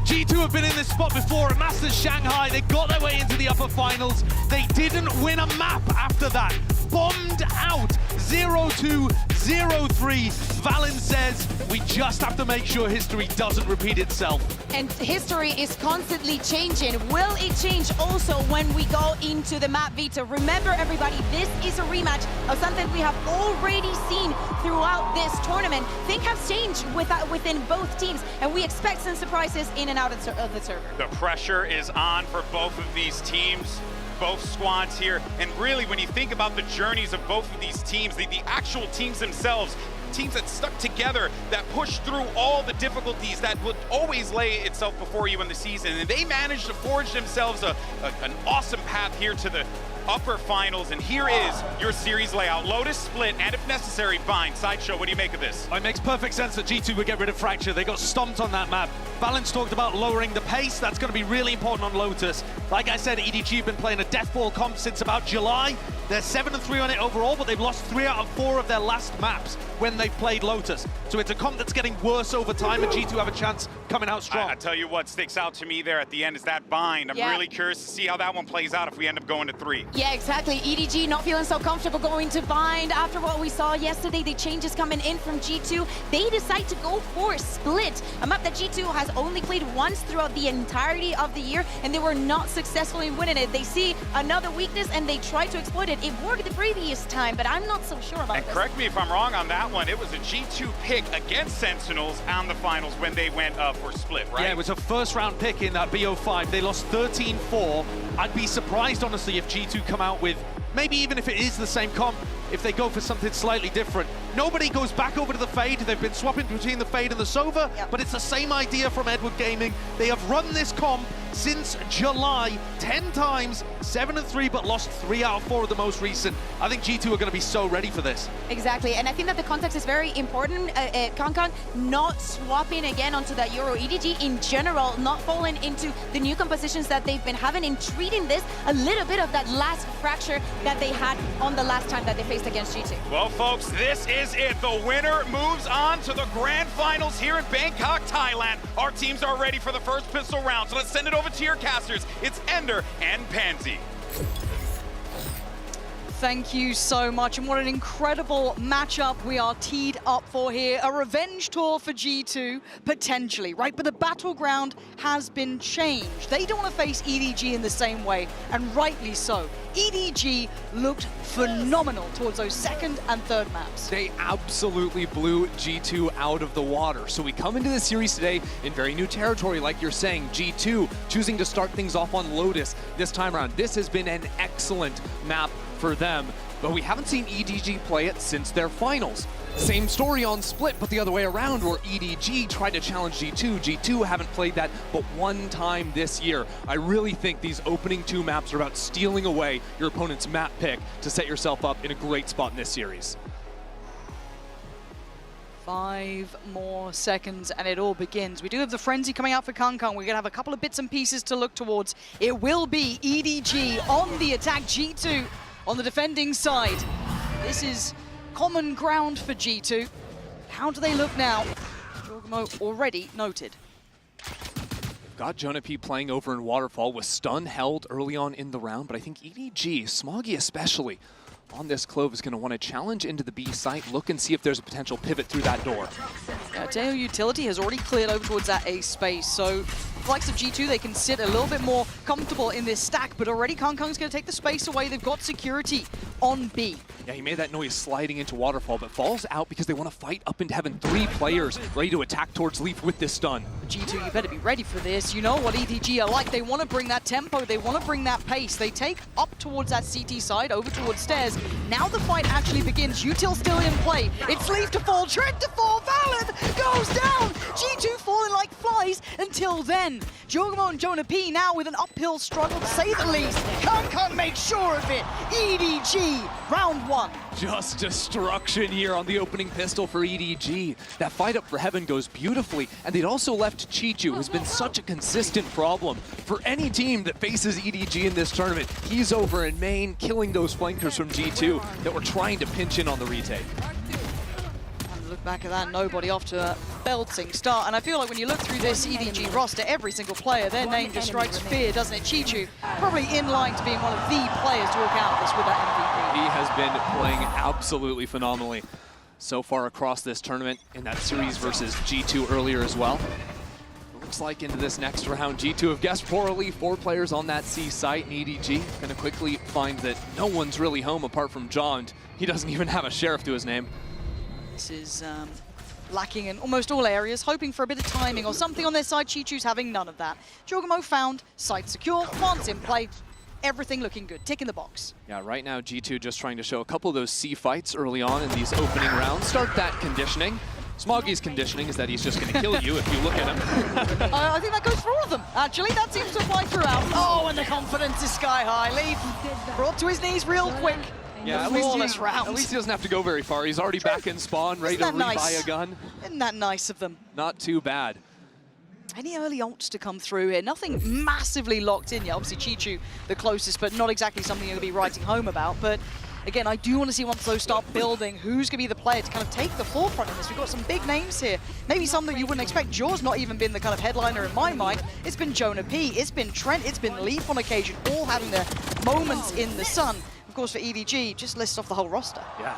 G2 have been in this spot before at Masters Shanghai. They got their way into the upper finals. They didn't win a map after that. Bombed out 0-2, 0-3. Valen says, we just have to make sure history doesn't repeat itself. And history is constantly changing. Will it change also when we go into the map Vita? Remember, everybody, this is a rematch of something we have already seen throughout this tournament. Things have changed within both teams, and we expect some surprises in and out of the server. The pressure is on for both of these teams, both squads here. And really, when you think about the journeys of both of these teams, the actual teams themselves, teams that stuck together, that pushed through all the difficulties that would always lay itself before you in the season. And they managed to forge themselves an awesome path here to the upper finals. And here is your series layout. Lotus, Split, and if necessary, Bind. Sideshow, what do you make of this? It makes perfect sense that G2 would get rid of Fracture. They got stomped on that map. Valence talked about lowering the pace. That's going to be really important on Lotus. Like I said, EDG have been playing a deathball comp since about July. They're 7-3 on it overall, but they've lost 3 out of 4 of their last maps when they've played Lotus. So it's a comp that's getting worse over time, and G2 have a chance coming out strong. I tell you what sticks out to me there at the end is that Bind. I'm really curious to see how that one plays out if we end up going to 3. Yeah, exactly. EDG not feeling so comfortable going to Bind. After what we saw yesterday, the changes coming in from G2, they decide to go for Split, a map that G2 has only played once throughout the entirety of the year, and they were not successful in winning it. They see another weakness, and they try to exploit it. It worked the previous time, but I'm not so sure about this. Correct me if I'm wrong on that one. It was a G2 pick against Sentinels on the finals when they went for Split, right? Yeah, it was a first-round pick in that BO5. They lost 13-4. I'd be surprised, honestly, if G2 come out with, maybe even if it is the same comp, if they go for something slightly different. Nobody goes back over to the Fade. They've been swapping between the Fade and the Sova, but it's the same idea from Edward Gaming. They have run this comp since July. 10 times, 7-3, but lost 3 out of 4 of the most recent. I think G2 are going to be so ready for this. Exactly, and I think that the context is very important. Kong not swapping again onto that Euro. EDG in general not falling into the new compositions that they've been having, and treating this a little bit of that last fracture that they had on the last time that they faced against G2. Well, folks, this is it. The winner moves on to the grand finals here in Bangkok, Thailand. Our teams are ready for the first pistol round, so let's send it over to your casters. It's Ender and Pansy. Thank you so much, and what an incredible matchup we are teed up for here. A revenge tour for G2, potentially, right? But the battleground has been changed. They don't want to face EDG in the same way, and rightly so. EDG looked phenomenal towards those second and third maps. They absolutely blew G2 out of the water. So we come into the series today in very new territory, like you're saying. G2 choosing to start things off on Lotus this time around. This has been an excellent map for them, but we haven't seen EDG play it since their finals. Same story on Split, but the other way around, where EDG tried to challenge G2. G2 haven't played that but one time this year. I really think these opening 2 maps are about stealing away your opponent's map pick to set yourself up in a great spot in this series. 5 more seconds and it all begins. We do have the frenzy coming out for Kong. We're going to have a couple of bits and pieces to look towards. It will be EDG on the attack, G2 on the defending side. This is common ground for G2. How do they look now? Jorgamo already noted. Got Jonah P playing over in Waterfall, with stun held early on in the round, but I think EDG, Smoggy especially, on this Clove is going to want to challenge into the B site, look and see if there's a potential pivot through that door. Yeah, Teo Utility has already cleared over towards that A space, so the likes of G2, they can sit a little bit more comfortable in this stack, but already Kong's going to take the space away. They've got security on B. Yeah, he made that noise sliding into Waterfall, but falls out because they want to fight up into heaven. 3 players ready to attack towards Leaf with this stun. G2, you better be ready for this. You know what EDG are like. They want to bring that tempo. They want to bring that pace. They take up towards that CT side, over towards stairs. Now the fight actually begins. Util still in play. It's Leaf to fall, Trent to fall, Valid goes down. G2 falling like flies until then. Jorgamo and Jonah P now with an uphill struggle, to say the least. Kong makes sure of it. EDG, round 1. Just destruction here on the opening pistol for EDG. That fight up for heaven goes beautifully, and they'd also left Chichu, who's been such a consistent problem for any team that faces EDG in this tournament. He's over in main, killing those flankers from G2 that were trying to pinch in on the retake. And look back at that, nobody off to a belting start. And I feel like when you look through this EDG roster, every single player, their name just strikes fear, doesn't it? Chichu, probably in line to being one of the players to walk out of this with that MVP. He has been playing absolutely phenomenally so far across this tournament, in that series versus G2 earlier as well. It looks like into this next round, G2 have guessed poorly. 4 players on that C site, and EDG going to quickly find that no one's really home apart from John. He doesn't even have a sheriff to his name. This is lacking in almost all areas, hoping for a bit of timing or something on their side. Chichu's having none of that. Jorgamo found, site secure, plants in play. Everything looking good, tick in the box. Yeah, right now G2 just trying to show a couple of those C fights early on in these opening rounds. Start that conditioning. Smoggy's conditioning is that he's just going to kill you if you look at him. I think that goes for all of them, actually. That seems to apply throughout. Oh, and the confidence is sky high. Leaf brought to his knees real quick. Yeah, at least he doesn't have to go very far. He's already back in spawn, ready to rebuy a gun. Isn't that nice of them? Not too bad. Any early ults to come through here? Nothing massively locked in yet. Obviously, Chichu the closest, but not exactly something you're going to be writing home about. But again, I do want to see once those start building, who's going to be the player to kind of take the forefront in this. We've got some big names here. Maybe some that you wouldn't expect. Jaws not even been the kind of headliner in my mind. It's been Jonah P, it's been Trent, it's been Leaf on occasion, all having their moments in the sun. Of course, for EDG, just lists off the whole roster. Yeah,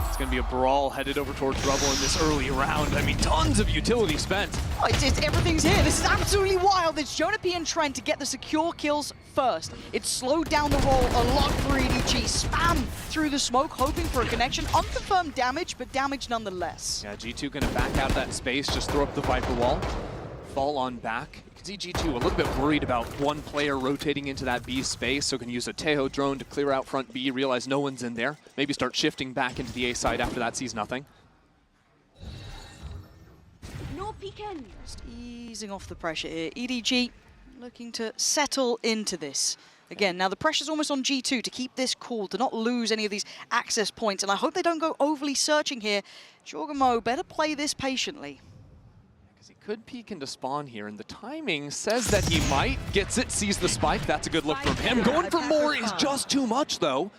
it's going to be a brawl headed over towards Rebel in this early round. I mean, tons of utility spent. Oh, everything's here. This is absolutely wild. It's Jonah P and Trent to get the secure kills first. It slowed down the roll a lot for EDG. Spam through the smoke, hoping for a connection. Unconfirmed damage, but damage nonetheless. Yeah, G2 going to back out that space, just throw up the Viper wall, fall on back. G2 a little bit worried about one player rotating into that B space, so can use a Tejo drone to clear out front B, realize no one's in there, maybe start shifting back into the A side after that, sees nothing. No peeking. Just easing off the pressure here. EDG Looking to settle into this. Again, now the pressure's almost on G2 to keep this cool, to not lose any of these access points, and I hope they don't go overly searching here. Jorgamo better play this patiently. Because he could peek into spawn here, and the timing says that he might. Gets it, sees the spike, that's a good look from him. Going for more is just too much, though.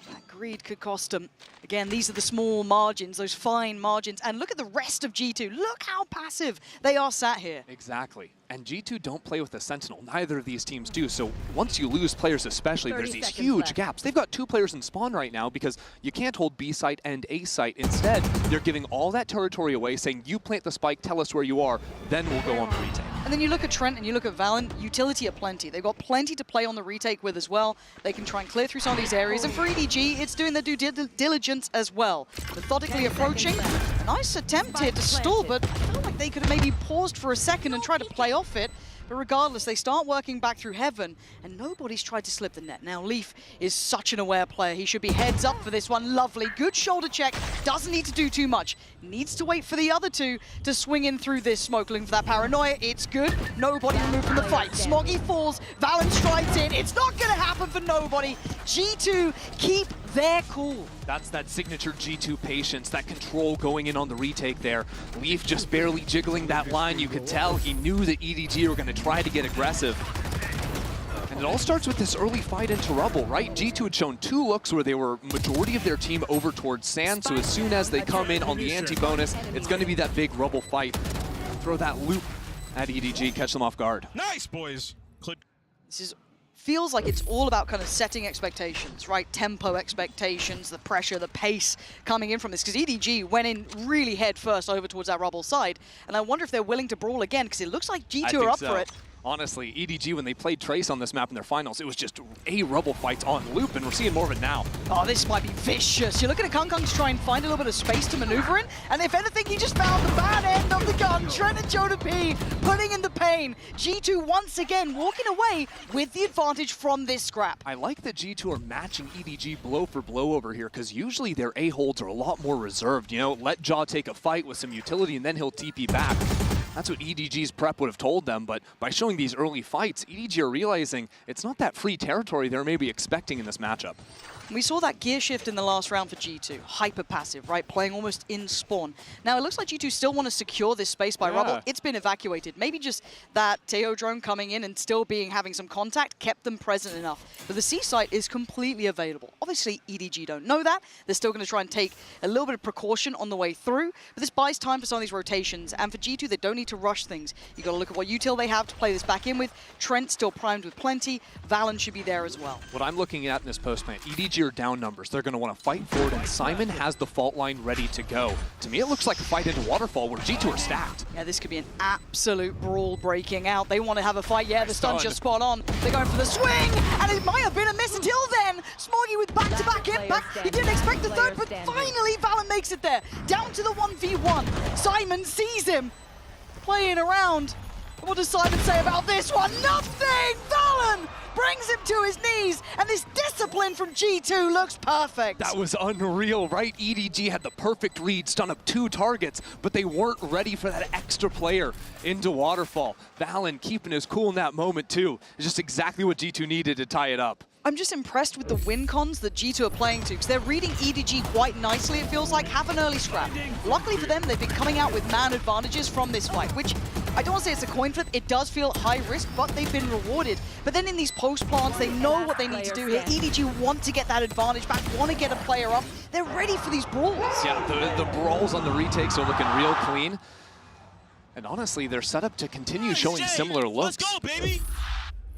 That greed could cost him. Again, these are the small margins, those fine margins, and look at the rest of G2. Look how passive they are sat here. Exactly. And G2 don't play with the Sentinel. Neither of these teams do. So once you lose players especially, there's these huge gaps. They've got 2 players in spawn right now because you can't hold B site and A site. Instead, they're giving all that territory away, saying you plant the spike, tell us where you are, then we'll go on the retake. And then you look at Trent and you look at Valen, utility at plenty. They've got plenty to play on the retake with as well. They can try and clear through some of these areas. And for EDG, it's doing their due diligence as well. Methodically approaching. A nice attempt here to stall, but I felt like they could have maybe paused for a second and tried to play off it. But regardless, they start working back through Heaven, and nobody's tried to slip the net. Now, Leaf is such an aware player. He should be heads up for this one. Lovely. Good shoulder check. Doesn't need to do too much. Needs to wait for the other 2 to swing in through this smoke. Looking for that paranoia. It's good. Nobody removed from the fight. Smoggy falls. Valen strikes in. It's not going to happen for nobody. G2 keep their cool. That's that signature G2 patience, that control going in on the retake there. Leaf just barely jiggling that line. You could tell he knew that EDG were going to try to get aggressive. And it all starts with this early fight into rubble, right? G2 had shown 2 looks where they were majority of their team over towards sand, so as soon as they come in on the anti-bonus, it's going to be that big rubble fight. Throw that loop at EDG, catch them off guard. Nice, boys. This feels like it's all about kind of setting expectations, right? Tempo expectations, the pressure, the pace coming in from this. Because EDG went in really head first over towards that rubble side. And I wonder if they're willing to brawl again, because it looks like G2 are up for it. Honestly, EDG, when they played Trace on this map in their finals, it was just a rubble fight on loop, and we're seeing more of it now. Oh, this might be vicious. You're looking at Kung to try and find a little bit of space to maneuver in, and if anything, he just found the bad end of the gun. Trent and Joda P putting in the pain. G2 once again walking away with the advantage from this scrap. I like that G2 are matching EDG blow for blow over here, because usually their A-holds are a lot more reserved. You know, let Jaw take a fight with some utility, and then he'll TP back. That's what EDG's prep would have told them, but by showing these early fights, EDG are realizing it's not that free territory they're maybe expecting in this matchup. We saw that gear shift in the last round for G2. Hyper passive, right? Playing almost in spawn. Now, it looks like G2 still want to secure this space by rubble. It's been evacuated. Maybe just that Teo drone coming in and still having some contact kept them present enough. But the C site is completely available. Obviously, EDG don't know that. They're still going to try and take a little bit of precaution on the way through. But this buys time for some of these rotations. And for G2, they don't need to rush things. You got to look at what util they have to play this back in with. Trent still primed with plenty. Valen should be there as well. What I'm looking at in this post-man, EDG are down numbers. They're going to want to fight forward, and Simon has the fault line ready to go. To me, it looks like a fight into Waterfall where G2 are stacked. Yeah, this could be an absolute brawl breaking out. They want to have a fight. Yeah, the stun's just spot on. They're going for the swing, and it might have been a miss until then. Smoggy with back-to-back impact. He didn't expect the third, but finally Valen makes it there. Down to the 1v1. Simon sees him playing around. What does Simon say about this one? Nothing! Valen brings him to his knees, and this discipline from G2 looks perfect. That was unreal, right? EDG had the perfect read, stun up 2 targets, but they weren't ready for that extra player into Waterfall. Valen keeping his cool in that moment, too. It's just exactly what G2 needed to tie it up. I'm just impressed with the win cons that G2 are playing to, because they're reading EDG quite nicely, it feels like. Have an early scrap. Luckily for them, they've been coming out with man advantages from this fight, which I don't want to say it's a coin flip. It does feel high risk, but they've been rewarded. But then in these post plants, they know what they need to do here. EDG want to get that advantage back, want to get a player up. They're ready for these brawls. Yeah, the brawls on the retakes are looking real clean. And honestly, they're set up to continue showing similar looks. Let's go, baby!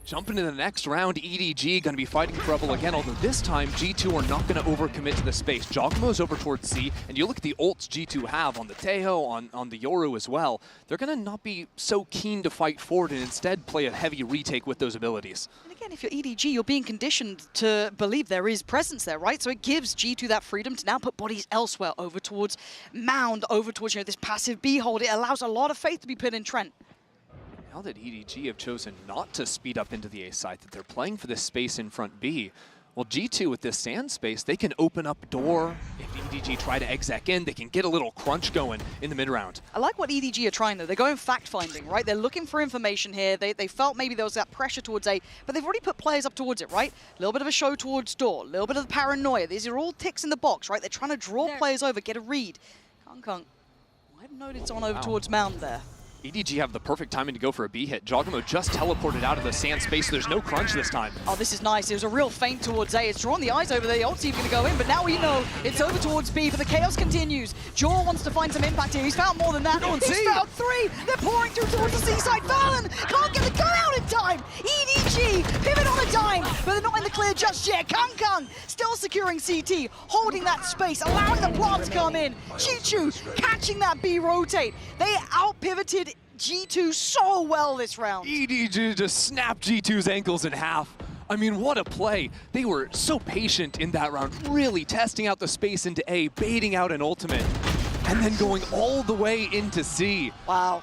Jumping into the next round, EDG going to be fighting for Rebel again, although this time G2 are not going to overcommit to the space. Jogmo's over towards C, and you look at the ults G2 have on the Teho, on the Yoru as well. They're going to not be so keen to fight forward and instead play a heavy retake with those abilities. And again, if you're EDG, you're being conditioned to believe there is presence there, right? So it gives G2 that freedom to now put bodies elsewhere, over towards Mound, over towards this passive B hold. It allows a lot of faith to be put in Trent. Now that EDG have chosen not to speed up into the A side, that they're playing for this space in front B, well, G2 with this sand space, they can open up door if EDG try to exec in, they can get a little crunch going in the mid-round. I like what EDG are trying, though. They're going fact-finding, right? They're looking for information here. They felt maybe there was that pressure towards A, but they've already put players up towards it, right? A little bit of a show towards door, a little bit of the paranoia. These are all ticks in the box, right? They're trying to draw players over, get a read. Kong might have noted it's on over towards Mound there. EDG have the perfect timing to go for a B hit. Jogamo just teleported out of the sand space. There's no crunch this time. Oh, this is nice. It was a real feint towards A. It's drawn the eyes over there. The ult's even going to go in, but now we know it's over towards B, but the chaos continues. Jaw wants to find some impact here. He's found more than that. He's found 3. They're pouring through towards the seaside. Valen can't get the gun out in time. EDG pivot on a dime, but they're not in the clear just yet. Kong still securing CT, holding that space, allowing the plant to come in. Chichu catching that B rotate. They out-pivoted G2 so well this round. EDG just snapped G2's ankles in half. I mean, what a play. They were so patient in that round, really testing out the space into A, baiting out an ultimate, and then going all the way into C. Wow.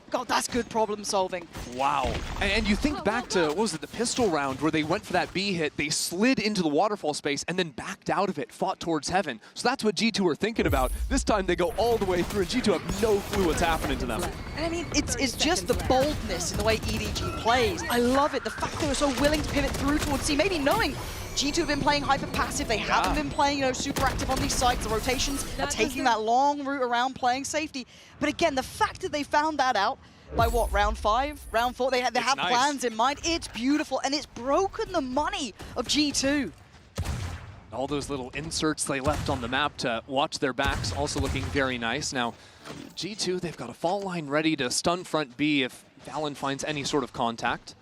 God, that's good problem solving. Wow. And you think back to, what was it, the pistol round where they went for that B hit, they slid into the waterfall space and then backed out of it, fought towards heaven. So that's what G2 are thinking about. This time they go all the way through and G2 have no clue what's happening to them. And I mean, it's just the boldness in the way EDG plays. I love it. The fact that they're so willing to pivot through towards C, maybe knowing G2 have been playing hyper-passive. They haven't been playing, super active on these sites. The rotations are taking that long route around playing safety. But again, the fact that they found that out by what, round 5, round 4? They have nice plans in mind. It's beautiful, and it's broken the money of G2. All those little inserts they left on the map to watch their backs also looking very nice. Now, G2, they've got a fault line ready to stun front B if Valen finds any sort of contact.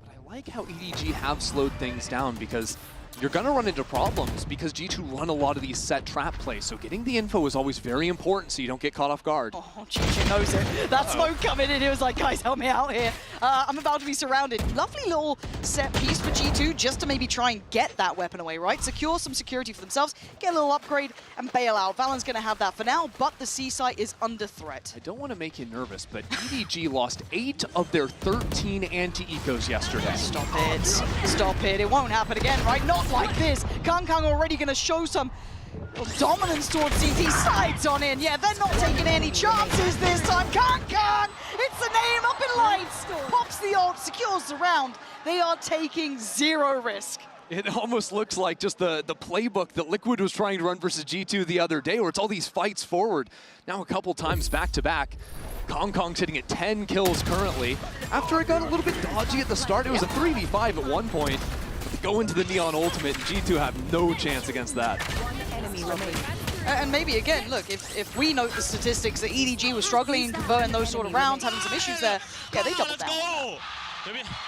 I like how EDG have slowed things down because you're going to run into problems because G2 run a lot of these set trap plays. So getting the info is always very important so you don't get caught off guard. Oh, G2 knows it. That smoke coming in, he was like, guys, help me out here. I'm about to be surrounded. Lovely little set piece for G2 just to maybe try and get that weapon away, right? Secure some security for themselves, get a little upgrade, and bail out. Valen's going to have that for now, but the C site is under threat. I don't want to make you nervous, but EDG lost 8 of their 13 anti-ecos yesterday. Stop it. Stop it. It won't happen again, right? Not like this. Kong already going to show some dominance towards CT. Sides on in. Yeah, they're not taking any chances this time. Kong! It's the name up in lights. Pops the ult, secures the round. They are taking 0 risk. It almost looks like just the playbook that Liquid was trying to run versus G2 the other day, where it's all these fights forward. Now a couple times back-to-back. Kong's sitting at 10 kills currently. After it got a little bit dodgy at the start, it was a 3v5 at one point. They go into the Neon Ultimate, and G2 have no chance against that. And maybe, again, look, if we note the statistics that EDG was struggling, converting those sort of rounds, having some issues there, yeah, they doubled down.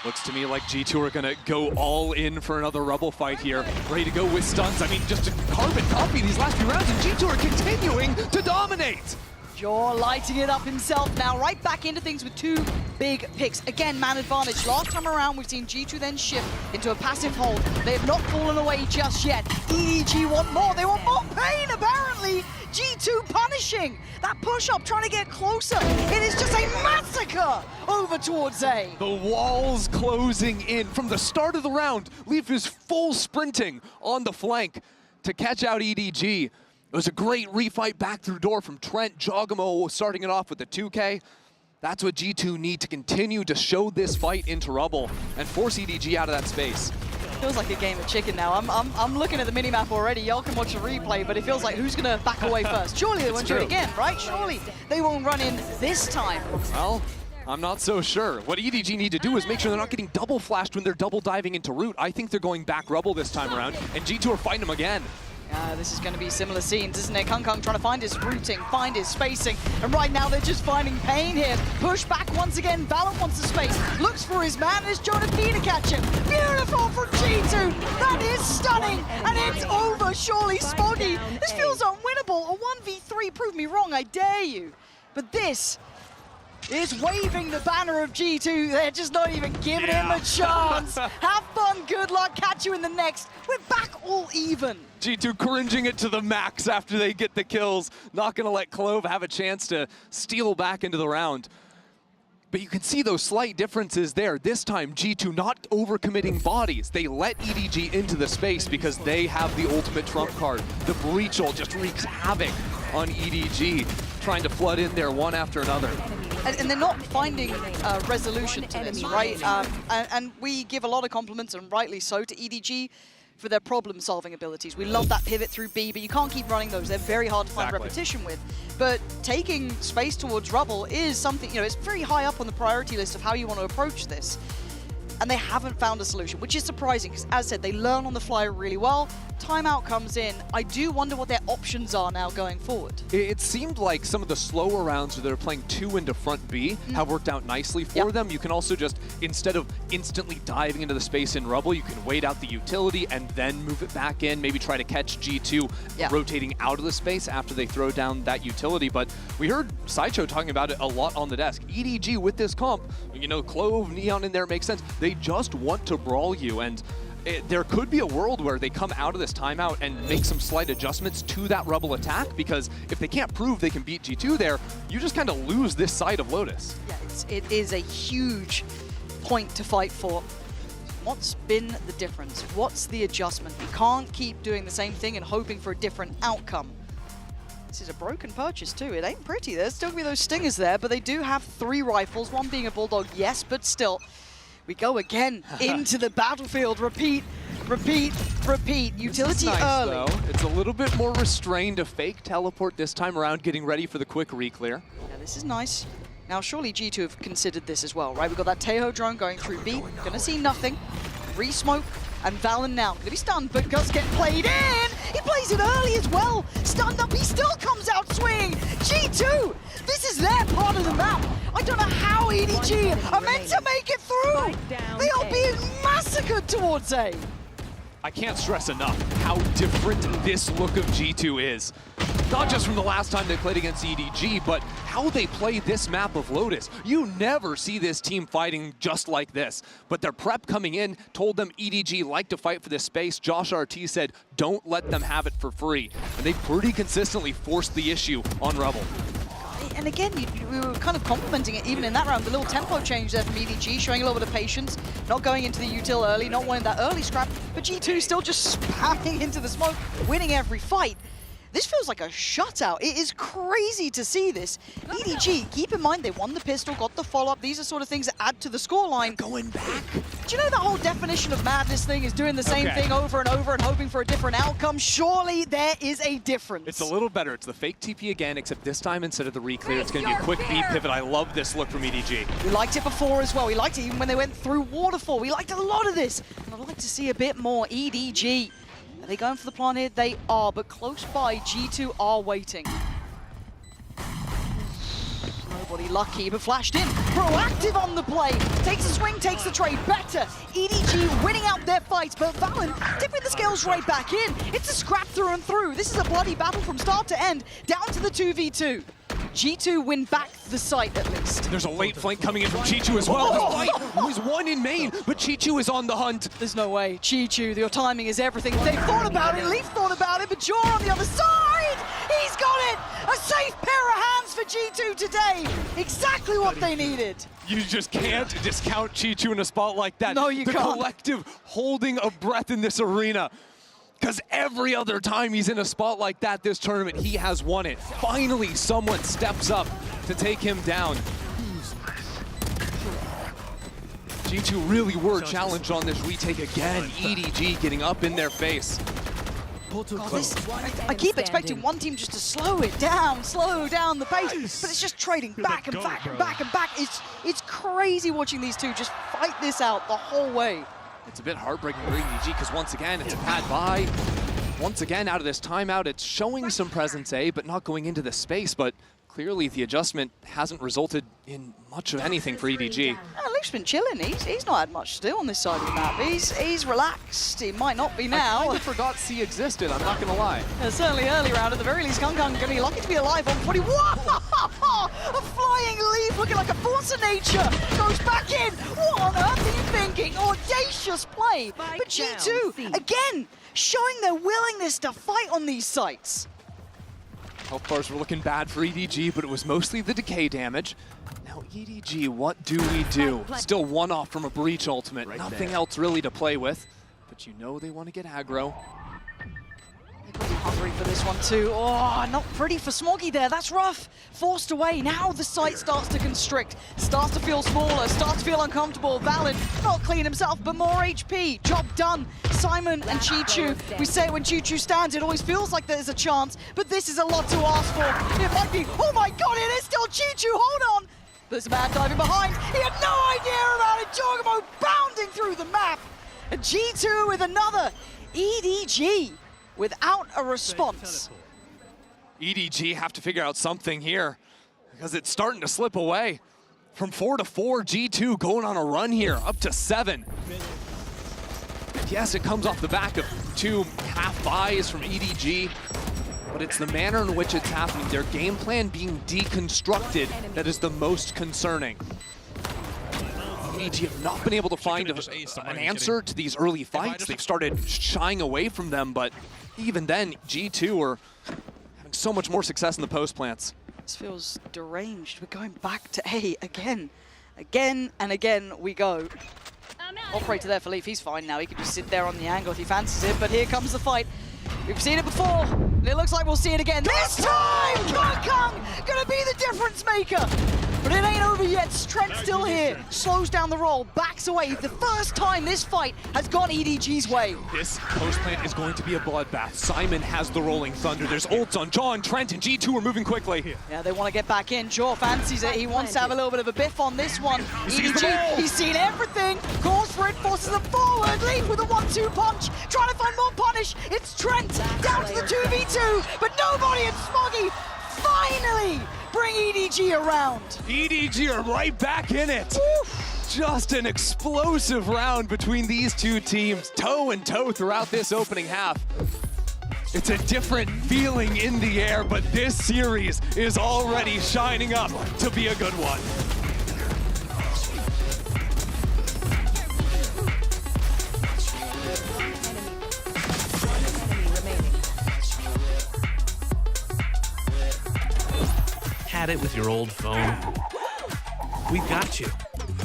Looks to me like G2 are gonna go all in for another Rebel fight here. Ready to go with stuns. I mean, just a carbon copy these last few rounds, and G2 are continuing to dominate. Jaw lighting it up himself now, right back into things with 2 big picks. Again, man advantage. Last time around, we've seen G2 then shift into a passive hold. They have not fallen away just yet. EDG want more. They want more pain, apparently. G2 punishing. That push-up, trying to get closer. It is just a massacre over towards A. The walls closing in. From the start of the round, Leaf is full sprinting on the flank to catch out EDG. It was a great refight back through door from Trent. Jogamo starting it off with the 2K. That's what G2 need to continue to show this fight into rubble and force EDG out of that space. Feels like a game of chicken now. I'm looking at the minimap already. Y'all can watch the replay, but it feels like who's going to back away first? Surely they won't do it again, right? Surely they won't run in this time. Well, I'm not so sure. What EDG need to do is make sure they're not getting double flashed when they're double diving into root. I think they're going back rubble this time around, and G2 are fighting them again. This is going to be similar scenes, isn't it? Kong trying to find his routing, find his spacing, and right now they're just finding pain here. Push back once again, Valorant wants the space, looks for his man, there's Jonah P to catch him. Beautiful from G2, that is stunning, and it's over, surely Spoggy. This feels unwinnable, a 1v3, prove me wrong, I dare you. But this is waving the banner of G2. They're just not even giving him a chance. Have fun, good luck, catch you in the next. We're back all even. G2 cringing it to the max after they get the kills. Not gonna let Clove have a chance to steal back into the round. But you can see those slight differences there. This time, G2 not overcommitting bodies. They let EDG into the space because they have the ultimate trump card. The breach ult just wreaks havoc on EDG, trying to flood in there one after another. And they're not finding resolution to this, right? And we give a lot of compliments, and rightly so, to EDG for their problem-solving abilities. We love that pivot through B, but you can't keep running those. They're very hard to find repetition with. But taking space towards rubble is something, it's very high up on the priority list of how you want to approach this. And they haven't found a solution, which is surprising, because as I said, they learn on the fly really well. Timeout comes in. I do wonder what their options are now going forward. It seemed like some of the slower rounds where they're playing 2 into front B have worked out nicely for them. You can also just, instead of instantly diving into the space in rubble, you can wait out the utility and then move it back in, maybe try to catch G2 rotating out of the space after they throw down that utility. But we heard Sideshow talking about it a lot on the desk. EDG with this comp, Clove, Neon in there makes sense. They just want to brawl you, and there could be a world where they come out of this timeout and make some slight adjustments to that rubble attack, because if they can't prove they can beat G2 there, you just kind of lose this side of Lotus. Yeah, it is a huge point to fight for. What's been the difference? What's the adjustment? You can't keep doing the same thing and hoping for a different outcome. This is a broken purchase too. It ain't pretty. There's still gonna be those stingers there, but they do have 3 rifles, one being a Bulldog, yes, but still. We go again into the battlefield. Repeat, repeat, repeat. Utility nice, early. Though. It's a little bit more restrained. A fake teleport this time around, getting ready for the quick re-clear. Yeah, this is nice. Now, surely G2 have considered this as well, right? We've got that Teho drone going through B. Gonna see nothing. Re-smoke. And Valen now gonna be stunned, but Gus get played in! He plays it early as well! Stunned up, he still comes out swinging! G2! This is their part of the map! I don't know how EDG are meant to make it through! They are being massacred towards A! I can't stress enough how different this look of G2 is. Not just from the last time they played against EDG, but how they play this map of Lotus. You never see this team fighting just like this. But their prep coming in told them EDG like to fight for this space. Josh RT said, don't let them have it for free. And they pretty consistently forced the issue on Rebel. And again, we were kind of complimenting it even in that round. The little tempo change there from EDG, showing a little bit of patience, not going into the util early, not wanting that early scrap, but G2 still just spamming into the smoke, winning every fight. This feels like a shutout. It is crazy to see this. EDG, keep in mind, they won the pistol, got the follow-up. These are sort of things that add to the scoreline. Going back. Do you know the whole definition of madness thing is doing the same thing over and over and hoping for a different outcome? Surely there is a difference. It's a little better. It's the fake TP again, except this time instead of the re-clear, it's going to be a quick B pivot. I love this look from EDG. We liked it before as well. We liked it even when they went through Waterfall. We liked a lot of this. And I'd like to see a bit more EDG. Are they going for the plan here? They are, but close by, G2 are waiting. Nobody lucky, but flashed in. Proactive on the play. Takes the swing, takes the trade. Better. EDG winning out their fights, but Valen tipping the scales right back in. It's a scrap through and through. This is a bloody battle from start to end, down to the 2v2. G2 win back the site at least. There's a late flank coming in from Chichu as well. The fight was won in main, but Chichu is on the hunt. There's no way. Chichu, your timing is everything. They thought about it, Leaf thought about it, but Jor on the other side! He's got it! A safe pair of hands for G2 today! Exactly what they needed. You just can't discount Chichu in a spot like that. No, you can't. The collective holding a breath in this arena. Because every other time he's in a spot like that this tournament, he has won it. Finally, someone steps up to take him down. G2 really were challenged on this retake again. EDG getting up in their face. I keep expecting one team just to slow down the pace, but it's just trading back and back and back and back. It's crazy watching these two just fight this out the whole way. It's a bit heartbreaking for EDG because once again, it's a pad buy. Once again, out of this timeout, it's showing some presence A, but not going into the space. But clearly, the adjustment hasn't resulted in much of anything for EDG. Luke's been chilling. He's not had much to do on this side of the map. He's relaxed. He might not be now. I kind of forgot C existed, I'm not going to lie. Certainly early round. At the very least, Kung going to be lucky to be alive on 40. Whoa! A flying leaf looking like a force of nature. Goes back in. What on earth are you thinking? Audacious play. But G2, again, showing their willingness to fight on these sites. Health bars were looking bad for EDG, but it was mostly the decay damage. Now Now, EDG, what do we do? Still one off from a Breach ultimate. Nothing else really to play with. But you know they want to get aggro. Hungry for this one too. Oh, not pretty for Smoggy there. That's rough. Forced away. Now the site starts to constrict. Starts to feel smaller. Starts to feel uncomfortable. Valid, not clean himself, but more HP. Job done. Simon and Chichu. We say when Chichu stands, it always feels like there's a chance, but this is a lot to ask for. It might be, oh my god, it is still Chichu. Hold on. There's a man diving behind. He had no idea about it. Jorgamo bounding through the map. And G2 with another. EDG. Without a response. EDG have to figure out something here because it's starting to slip away. From 4 to 4, G2 going on a run here, up to 7. Yes, it comes off the back of 2 half buys from EDG, but it's the manner in which it's happening, their game plan being deconstructed, that is the most concerning. EDG have not been able to find an answer to these early fights. They've started shying away from them, but even then, G2 are having so much more success in the post plants. This feels deranged. We're going back to A again. Again and again we go. Operator there for Leaf, he's fine now. He can just sit there on the angle if he fancies it, but here comes the fight. We've seen it before, and it looks like we'll see it again. This time, Kong gonna be the difference maker. But it ain't over yet. Trent still here. Slows down the roll, backs away. The first time this fight has gone EDG's way. This post plant is going to be a bloodbath. Simon has the rolling thunder. There's ults on Jaw and Trent, and G2 are moving quickly. Yeah, they want to get back in. Jaw fancies it. He wants to have a little bit of a biff on this one. EDG, he's seen everything. Calls for it, forces them forward. Leaf with a 1-2 punch. Trying to find more punish. It's Trent down to the 2v2, but nobody and Smoggy finally bring EDG around. EDG are right back in it. Oof. Just an explosive round between these two teams, toe and toe throughout this opening half. It's a different feeling in the air, but this series is already shining up to be a good one. Had it with your old phone? We've got you.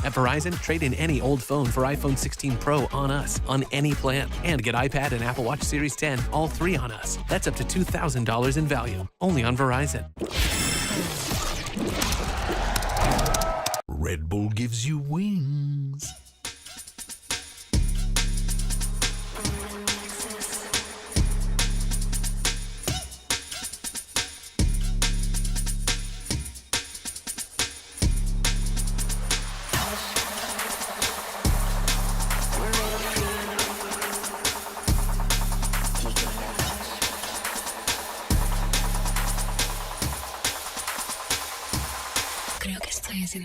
At Verizon, trade in any old phone for iPhone 16 Pro on us, on any plan. And get iPad and Apple Watch Series 10, all 3 on us. That's up to $2,000 in value, only on Verizon. Red Bull gives you wings. Creo que estoy en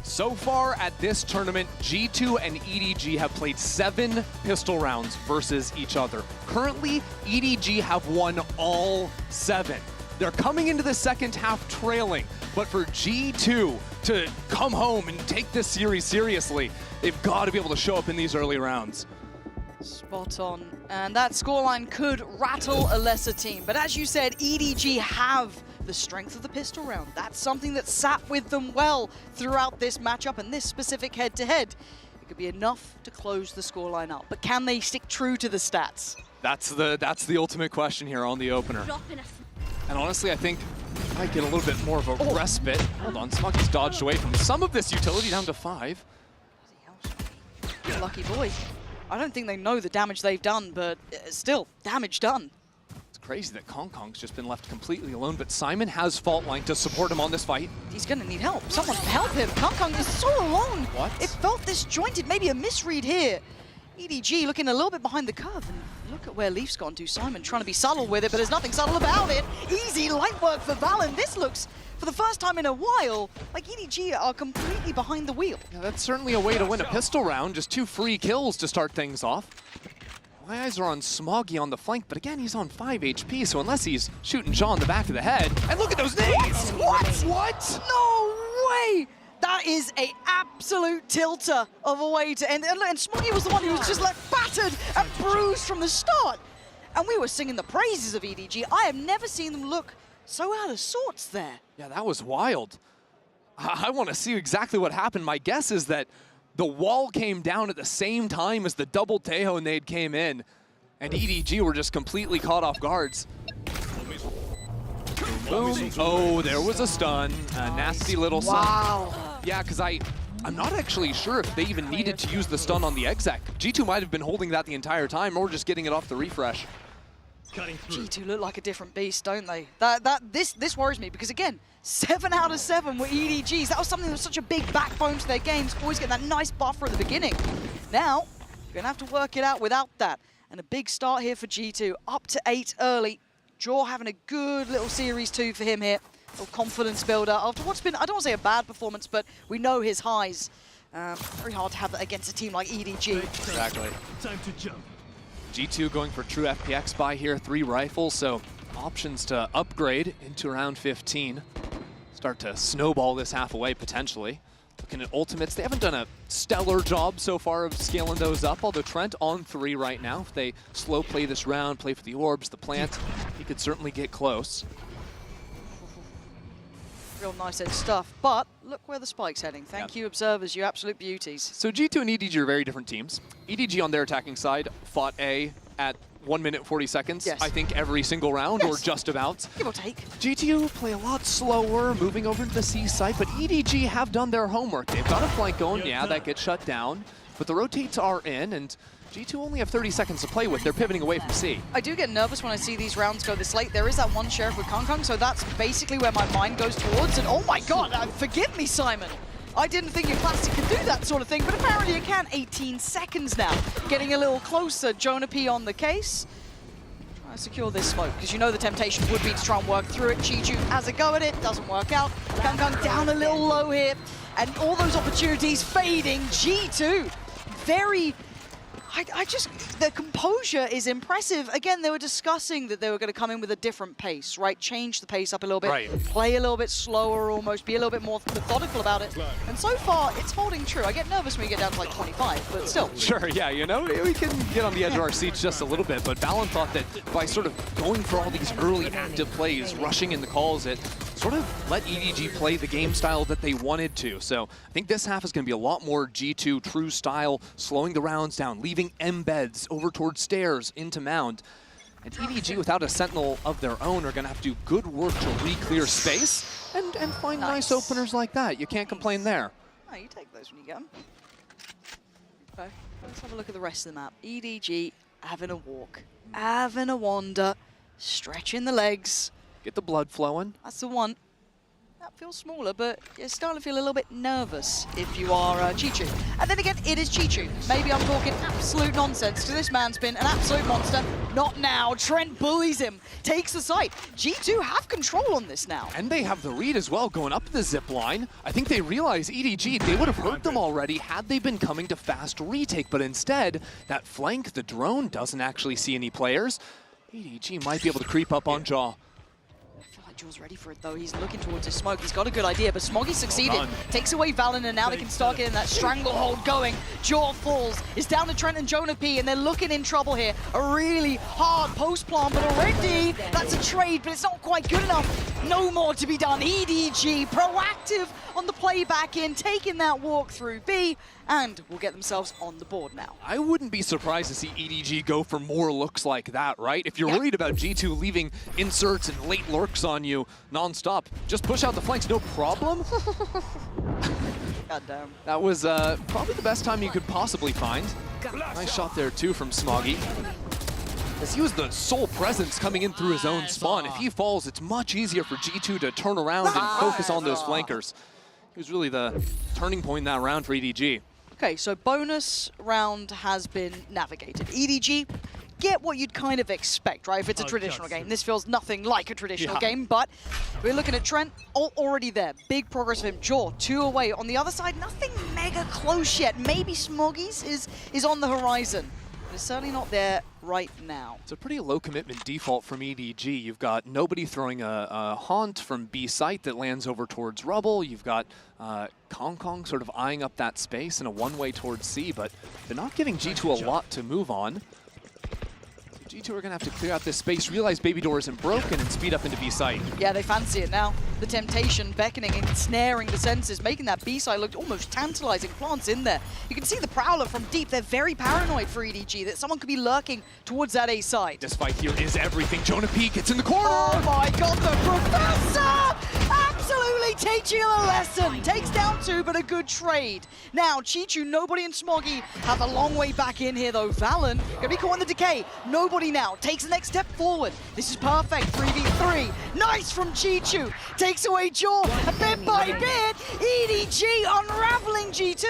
So far at this tournament, G2 and EDG have played 7 pistol rounds versus each other. Currently, EDG have won all 7. They're coming into the second half trailing, but for G2 to come home and take this series seriously, they've got to be able to show up in these early rounds. Spot on. And that scoreline could rattle a lesser team. But as you said, EDG have the strength of the pistol round. That's something that sat with them well throughout this matchup and this specific head-to-head. It could be enough to close the scoreline up. But can they stick true to the stats? That's the ultimate question here on the opener. And honestly, I think I might get a little bit more of a respite. Hold on, Smoggy's dodged away from some of this utility down to 5. Lucky boys. I don't think they know the damage they've done, but still, damage done. crazy that Kong Kong's just been left completely alone, but Simon has fault line to support him on this fight. He's gonna need help. Someone help him. Kong Kong is so alone. What? It felt disjointed, maybe a misread here. EDG looking a little bit behind the curve, and look at where Leaf's gone to. Simon trying to be subtle with it, but there's nothing subtle about it. Easy light work for Valen. This looks, for the first time in a while, like EDG are completely behind the wheel. Yeah, that's certainly a way to win a pistol round, just 2 free kills to start things off. My eyes are on Smoggy on the flank, but again, he's on 5 HP, so unless he's shooting Jaw in the back of the head, and look at those nades! What? No way! That is a absolute tilter of a way to end it. And Smoggy was the one who was just like battered and bruised from the start. And we were singing the praises of EDG. I have never seen them look so out of sorts there. Yeah, that was wild. I want to see exactly what happened. My guess is that the wall came down at the same time as the double Tejo nade came in, and EDG were just completely caught off guards. Boom. Oh, there was a stun. A nasty little stun. Wow. Yeah, because I'm not actually sure if they even needed to use the stun on the exec. G2 might have been holding that the entire time, or just getting it off the refresh. G2 look like a different beast, don't they? This worries me, because again, 7 out of 7 were EDGs. That was something that was such a big backbone to their games, always get that nice buffer at the beginning. Now, you're gonna have to work it out without that. And a big start here for G2, up to 8 early. Jaw having a good little series 2 for him here. A little confidence builder after what's been, I don't want to say a bad performance, but we know his highs. Very hard to have that against a team like EDG. Exactly. Time to jump. G2 going for true FPX buy here, 3 rifles, so options to upgrade into round 15. Start to snowball this half away, potentially. Looking at ultimates, they haven't done a stellar job so far of scaling those up, although Trent on 3 right now. If they slow play this round, play for the orbs, the plant, he could certainly get close. Real nice edge stuff, but look where the spike's heading. Thank you, observers, you absolute beauties. So G2 and EDG are very different teams. EDG on their attacking side fought A at 1 minute 40 seconds, Yes. I think every single round, Yes. or just about. Give or take. G2 play a lot slower, moving over to the C site, but EDG have done their homework. They've got a flank going, yeah, that gets shut down, but the rotates are in, and G2 only have 30 seconds to play with. They're pivoting away from C. I do get nervous when I see these rounds go this late. There is that one Sheriff with Kong Kong, so that's basically where my mind goes towards, and oh my god, forgive me, Simon. I didn't think your Classic could do that sort of thing, but apparently it can. 18 seconds now. Getting a little closer. Jonah P on the case. Try to secure this smoke, because you know the temptation would be to try and work through it. Chichu has a go at it, doesn't work out. Kong Kong down a little low here, and all those opportunities fading. G2, very... the composure is impressive. Again, they were discussing that they were going to come in with a different pace, right? Change the pace up a little bit, play a little bit slower almost, be a little bit more methodical about it. And so far, it's holding true. I get nervous when you get down to like 25, but still. Sure, yeah, you know, we can get on the edge of our seats just a little bit, but Valen thought that by sort of going for all these early active plays, rushing in the calls, it sort of let EDG play the game style that they wanted to. So I think this half is going to be a lot more G2 true style, slowing the rounds down, leaving embeds over towards stairs into mound. And EDG, without a sentinel of their own, are going to have to do good work to re-clear space and find nice openers like that. You can't complain there. No, you take those when you get them. Okay, let's have a look at the rest of the map. EDG having a walk, having a wander, stretching the legs. Get the blood flowing. That's the one. That feels smaller, but you're starting to feel a little bit nervous if you are Chichu. And then again, it is Chichu. Maybe I'm talking absolute nonsense, because this man's been an absolute monster. Not now. Trent bullies him, takes the site. G2 have control on this now. And they have the read as well, going up the zip line. I think they realize EDG, they would have hurt them already had they been coming to fast retake, but instead, that flank, the drone, doesn't actually see any players. EDG might be able to creep up on Jaw. Jaw's ready for it though. He's looking towards his smoke. He's got a good idea, but Smoggy succeeded. Takes away Valen, and now they can start getting that stranglehold going. Jaw falls. It's down to Trent and Jonah P, and they're looking in trouble here. A really hard post plant, but already that's a trade, but it's not quite good enough. No more to be done. EDG proactive on the play back in, taking that walk through B, and will get themselves on the board now. I wouldn't be surprised to see EDG go for more looks like that, right? If you're worried about G2 leaving inserts and late lurks on you non-stop, just push out the flanks, no problem. God damn. That was probably the best time you could possibly find. Nice shot there too from Smoggy. as he was the sole presence coming in through his own spawn. If he falls, it's much easier for G2 to turn around and focus on those flankers. He was really the turning point in that round for EDG. Okay, so bonus round has been navigated. EDG, get what you'd kind of expect, right? If it's a traditional game. This feels nothing like a traditional game, but we're looking at Trent, already there. Big progress of him. Jaw, 2 away. On the other side, nothing mega close yet. Maybe Smoggies is on the horizon. But it's certainly not there right now. It's a pretty low commitment default from EDG. You've got nobody throwing a haunt from B site that lands over towards rubble. You've got Kong sort of eyeing up that space in a one-way towards C, but they're not giving G2 a lot to move on. G2 are going to have to clear out this space, realize Baby Door isn't broken, and speed up into B site. Yeah, they fancy it now. The temptation beckoning and ensnaring the senses, making that B side look almost tantalizing. Plants in there. You can see the Prowler from deep. They're very paranoid for EDG that someone could be lurking towards that A side. This fight here is everything. Jonah P gets in the corner. Oh my God, the Professor! Absolutely teaching him a lesson. Takes down 2, but a good trade. Now, Chichu, nobody and Smoggy have a long way back in here, though. Valen gonna be caught in the decay. Nobody now takes the next step forward. This is perfect. 3v3. Nice from Chichu. Takes away Jaw. And bit by bit, EDG unraveling G2.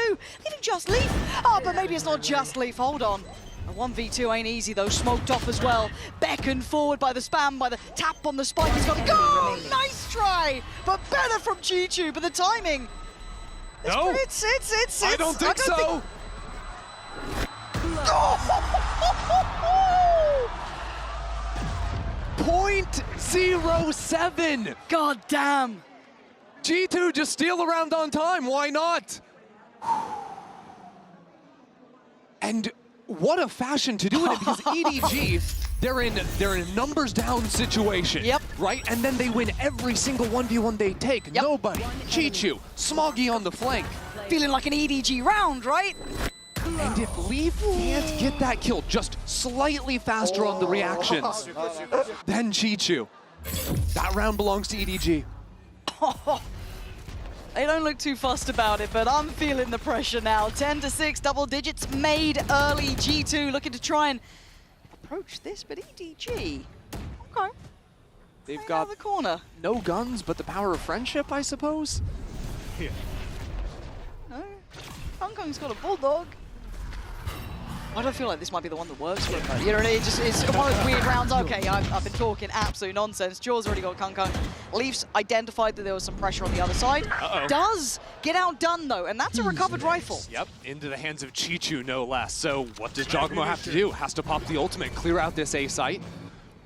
Leaving Just Leaf. Oh, but maybe it's not Just Leaf. Hold on. A 1v2 ain't easy though, smoked off as well. Beckoned forward by the spam, by the tap on the spike. He's got to go! Nice try! But better from Chichu, but the timing. No! It's I don't think so! .07! God damn! G2 just steal around on time, why not? And what a fashion to do it because EDG, they're in a numbers down situation. Yep. Right? And then they win every single 1v1 they take. Yep. Nobody. Chichu, Smoggy on the flank. Feeling like an EDG round, right? And if Leaf can't get that kill just slightly faster on the reactions, then Chichu. That round belongs to EDG. They don't look too fussed about it, but I'm feeling the pressure now. 10-6, double digits made early. G2 looking to try and approach this, but EDG, okay. They've got the corner. No guns, but the power of friendship, I suppose. Yeah. No, Hong Kong's got a bulldog. I don't feel like this might be the one that works for him. You know, it's one of those weird rounds. Okay, I've been talking absolute nonsense. Jaw's already got Kung Kung. Leafs identified that there was some pressure on the other side. Does get outdone though, and that's a recovered rifle. Yep, into the hands of Chichu, no less. So what does Jogamo have to do? Has to pop the ultimate, clear out this A site.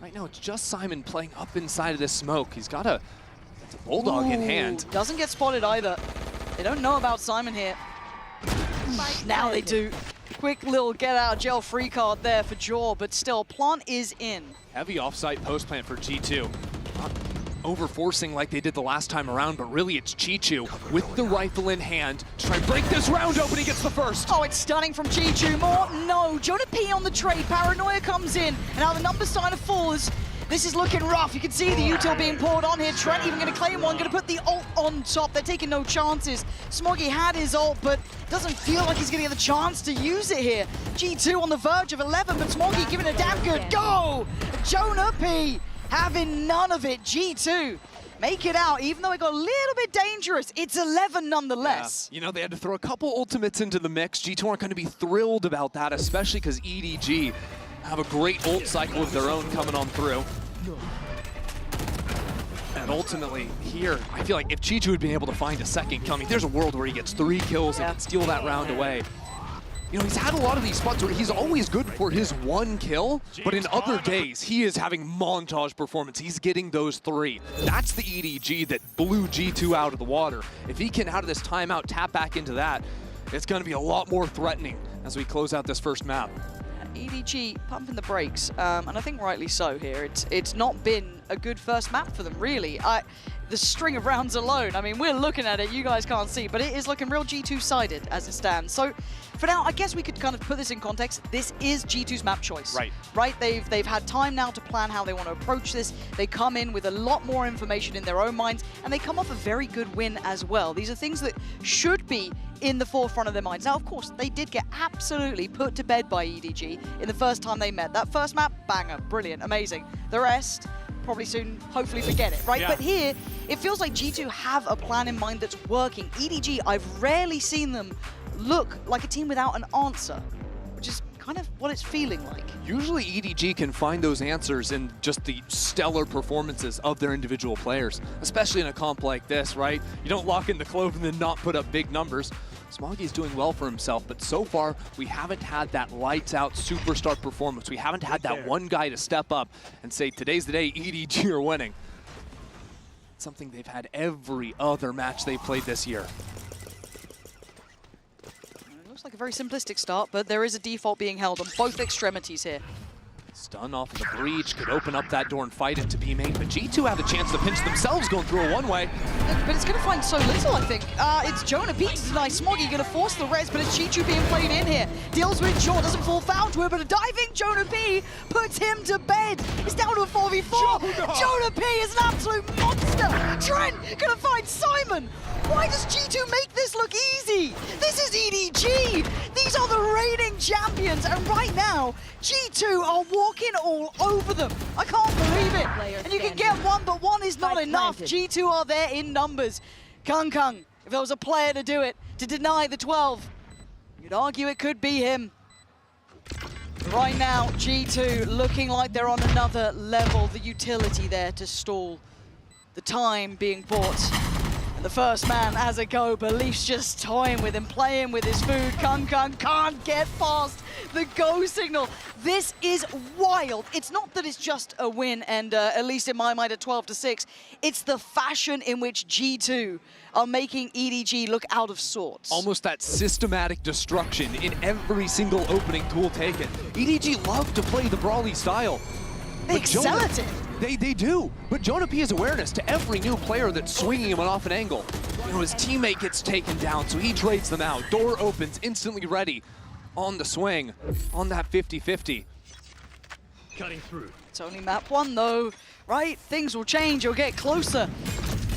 Right now, it's just Simon playing up inside of this smoke. He's got a bulldog in hand. Doesn't get spotted either. They don't know about Simon here. Now they do. Quick little get out of jail free card there for Jaw, but still, Plant is in. Heavy offsite post plant for G2. Not over-forcing like they did the last time around, but really it's Chichu with the rifle in hand to try and break this round open. He gets the first. Oh, it's stunning from Chichu. More? No. Jonah P on the trade. Paranoia comes in, and now the numbers starting to fall. This is looking rough. You can see the util being poured on here. Trent even going to claim one, going to put the ult on top. They're taking no chances. Smoggy had his ult, but doesn't feel like he's going to get the chance to use it here. G2 on the verge of 11, but Smoggy giving a damn good go. Jonah P having none of it. G2 make it out, even though it got a little bit dangerous. It's 11 nonetheless. Yeah. You know, they had to throw a couple ultimates into the mix. G2 aren't going to be thrilled about that, especially because EDG have a great ult cycle of their own coming on through. And ultimately, here, I feel like if Chichu had been able to find a second kill, I mean, there's a world where he gets 3 kills and can steal that round away. You know, he's had a lot of these spots where he's always good for his 1 kill, but in other days, he is having montage performance. He's getting those 3. That's the EDG that blew G2 out of the water. If he can, out of this timeout, tap back into that, it's going to be a lot more threatening as we close out this first map. EDG pumping the brakes, and I think rightly so here. It's not been a good first map for them, really. The string of rounds alone, I mean, we're looking at it, you guys can't see, but it is looking real G2-sided as it stands. So for now, I guess we could kind of put this in context. This is G2's map choice. Right? They've had time now to plan how they want to approach this. They come in with a lot more information in their own minds, and they come off a very good win as well. These are things that should be in the forefront of their minds. Now, of course, they did get absolutely put to bed by EDG in the first time they met. That first map, banger, brilliant, amazing. The rest, probably soon, hopefully forget it, right? Yeah. But here, it feels like G2 have a plan in mind that's working. EDG, I've rarely seen them look like a team without an answer, which is kind of what it's feeling like. Usually EDG can find those answers in just the stellar performances of their individual players, especially in a comp like this, right? You don't lock in the clove and then not put up big numbers. Smoggy's doing well for himself, but so far we haven't had that lights out superstar performance. We haven't had that one guy to step up and say, today's the day EDG are winning. It's something they've had every other match they played this year. Looks like a very simplistic start, but there is a default being held on both extremities here. Stun off of the breach, could open up that door and fight it to B main, but G2 have the chance to pinch themselves going through a one-way. But it's going to find so little, I think. It's Jonah P to deny Smoggy, going to force the res, but it's G2 being played in here. Deals with Jaw, doesn't fall foul to it, but a diving Jonah P puts him to bed. It's down to a 4v4. Jonah P is an absolute monster. Trent going to find Simon. Why does G2 make this look easy? This is EDG. These are the reigning champions, and right now, G2 are walking all over them. I can't believe it. And you can get one, but one is not enough. G2 are there in numbers. Kung, if there was a player to do it, to deny the 12, you'd argue it could be him. Right now, G2 looking like they're on another level. The utility there to stall. The time being bought. The first man has a go, but Leaf's just toying with him, playing with his food. Kung can't get past the go signal. This is wild. It's not that it's just a win, and at least in my mind at 12-6, it's the fashion in which G2 are making EDG look out of sorts. Almost that systematic destruction in every single opening tool taken. EDG love to play the brawly style. They excel at it. They do, but Jonah P has awareness to every new player that's swinging him off an angle. You know, his teammate gets taken down, so he trades them out. Door opens, instantly ready on the swing, on that 50-50. Cutting through. It's only map one though, right? Things will change, you'll get closer.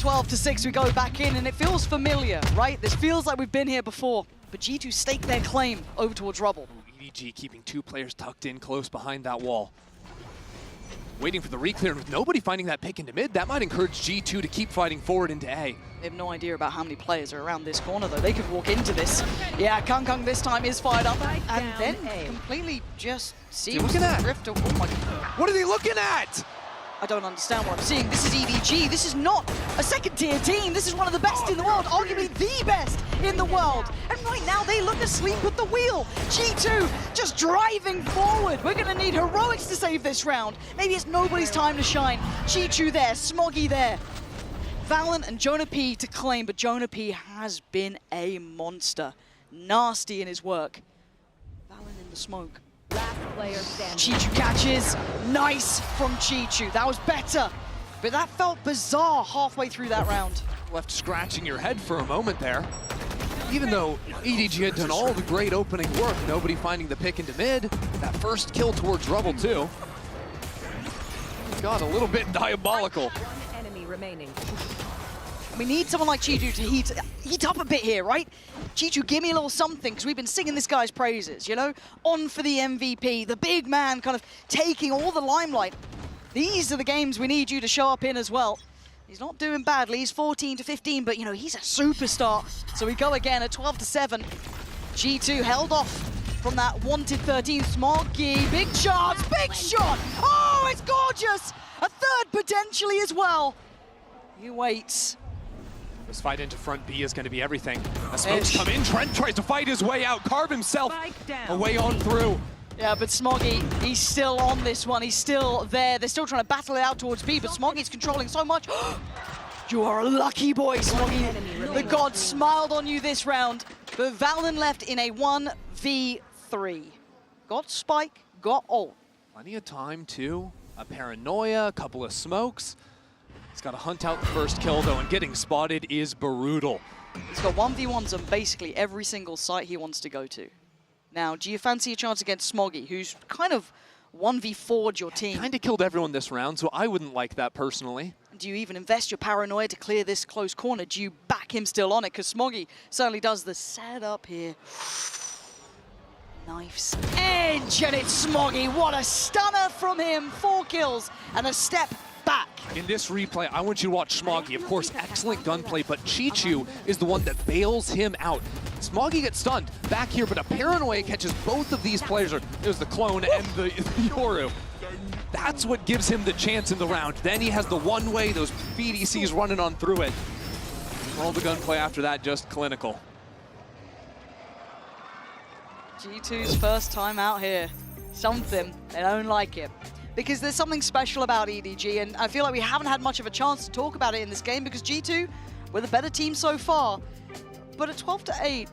12-6, we go back in, and it feels familiar, right? This feels like we've been here before, but G2 stake their claim over towards Rubble. EDG keeping two players tucked in close behind that wall. Waiting for the reclear, and with nobody finding that pick into mid, that might encourage G2 to keep fighting forward into A. They have no idea about how many players are around this corner, though. They could walk into this. Yeah, Kung this time is fired up, and then completely just seems to drift. Oh my God. What are they looking at? I don't understand what I'm seeing. This is EDG. This is not a second-tier team. This is one of the best in the world, arguably the best in the world. And right now, they look asleep at the wheel. G2 just driving forward. We're going to need heroics to save this round. Maybe it's nobody's time to shine. G2 there, Smoggy there. Valorant and Jonah P to claim, but Jonah P has been a monster. Nasty in his work. Valorant in the smoke. Chichu catches, nice from Chichu. That was better, but that felt bizarre halfway through that round. Left scratching your head for a moment there. Even though EDG had done all the great opening work, nobody finding the pick into mid, that first kill towards Rubble too. Got a little bit diabolical. One enemy remaining. We need someone like Chichu to heat up a bit here, right? Chichu, give me a little something, because we've been singing this guy's praises, you know? On for the MVP, the big man kind of taking all the limelight. These are the games we need you to show up in as well. He's not doing badly, he's 14-15, but you know, he's a superstar. So we go again at 12-7. G2 held off from that wanted 13. Smoggy, big chance, big shot! Oh, it's gorgeous! A third potentially as well. He waits. This fight into front B is going to be everything. As smokes come in, Trent tries to fight his way out, carve himself away on through. Yeah, but Smoggy, he's still on this one. He's still there. They're still trying to battle it out towards B, but Smoggy's controlling so much. You are a lucky boy, Smoggy. The gods smiled on you this round, but Valorant left in a 1v3. Got Spike, got ult. Plenty of time, too. A paranoia, a couple of smokes. He's got to hunt out the first kill, though, and getting spotted is brutal. He's got 1v1s on basically every single site he wants to go to. Now, do you fancy a chance against Smoggy, who's kind of 1v4'd your team? Kind of killed everyone this round, so I wouldn't like that personally. Do you even invest your paranoia to clear this close corner? Do you back him still on it? Because Smoggy certainly does the setup here. Knife's edge, and it's Smoggy. What a stunner from him. 4 kills and a step back. In this replay, I want you to watch Smoggy. Of course, excellent gunplay, but Chichu is the one that bails him out. Smoggy gets stunned back here, but a paranoia catches both of these players. There's the clone and the Yoru. That's what gives him the chance in the round. Then he has the one-way, those BDCs running on through it. All the gunplay after that, just clinical. G2's first time out here. Something, they don't like it. Because there's something special about EDG, and I feel like we haven't had much of a chance to talk about it in this game because G2 were the better team so far. But at 12-8,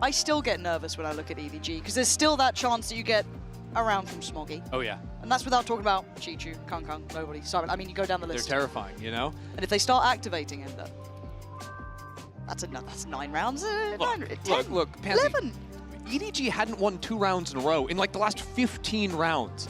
I still get nervous when I look at EDG because there's still that chance that you get a round from Smoggy. Oh, yeah. And that's without talking about Chichu, Kung, nobody. Sorry, I mean, you go down the list. They're terrifying, you know? And if they start activating him, then that's 9 rounds. Look, Pansy, 11. EDG hadn't won 2 rounds in a row in like the last 15 rounds.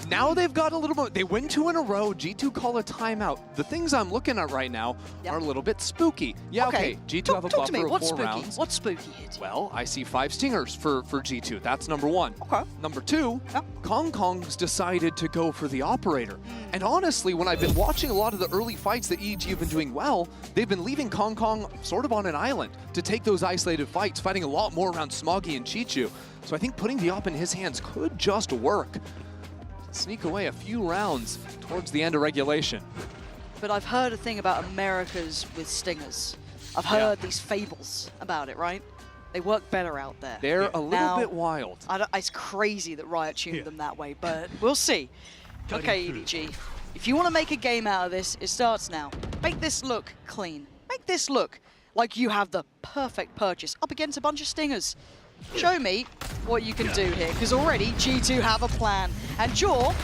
Now they've got a little bit, they win 2 in a row, G2 call a timeout. The things I'm looking at right now are a little bit spooky. Yeah, okay, G2 have a buffer of 4 rounds. What's spooky here? Well, I see 5 stingers for G2, that's number 1. Okay. Number 2, Kong's decided to go for the operator. And honestly, when I've been watching a lot of the early fights that EDG have been doing well, they've been leaving Kong sort of on an island to take those isolated fights, fighting a lot more around Smoggy and Chichu. So I think putting the op in his hands could just work. Sneak away a few rounds towards the end of regulation. But I've heard a thing about Americas with stingers. I've heard these fables about it, right? They work better out there. They're a little bit wild. It's crazy that Riot tuned them that way, but we'll see. Okay, EDG, if you want to make a game out of this, it starts now. Make this look clean. Make this look like you have the perfect purchase up against a bunch of stingers. Show me what you can do here, because already G2 have a plan. And Jaw,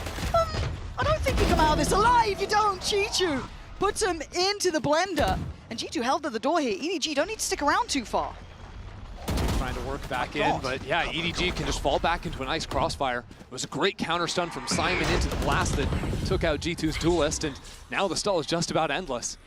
I don't think you come out of this alive, you don't, Chichu. Puts him into the blender. And G2 held to the door here. EDG don't need to stick around too far. Trying to work back in, but yeah, EDG can just fall back into a nice crossfire. It was a great counter stun from Simon into the blast that took out G2's duelist, and now the stall is just about endless.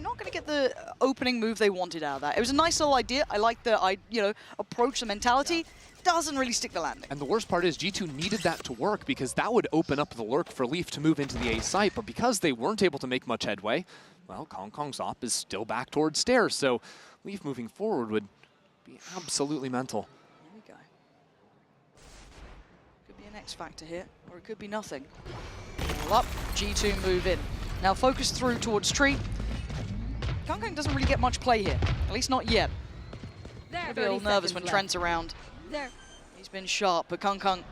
Not going to get the opening move they wanted out of that. It was a nice little idea. I like the approach, the mentality. Doesn't really stick the landing. And the worst part is G2 needed that to work because that would open up the lurk for Leaf to move into the A site. But because they weren't able to make much headway, well, Kong's op is still back towards stairs. So Leaf moving forward would be absolutely mental. Here we go. Could be an X factor here, or it could be nothing. Well, up, G2 move in. Now focus through towards tree. Kong doesn't really get much play here, at least not yet. He'll be a little nervous when Trent's around. He's been sharp, but Kong,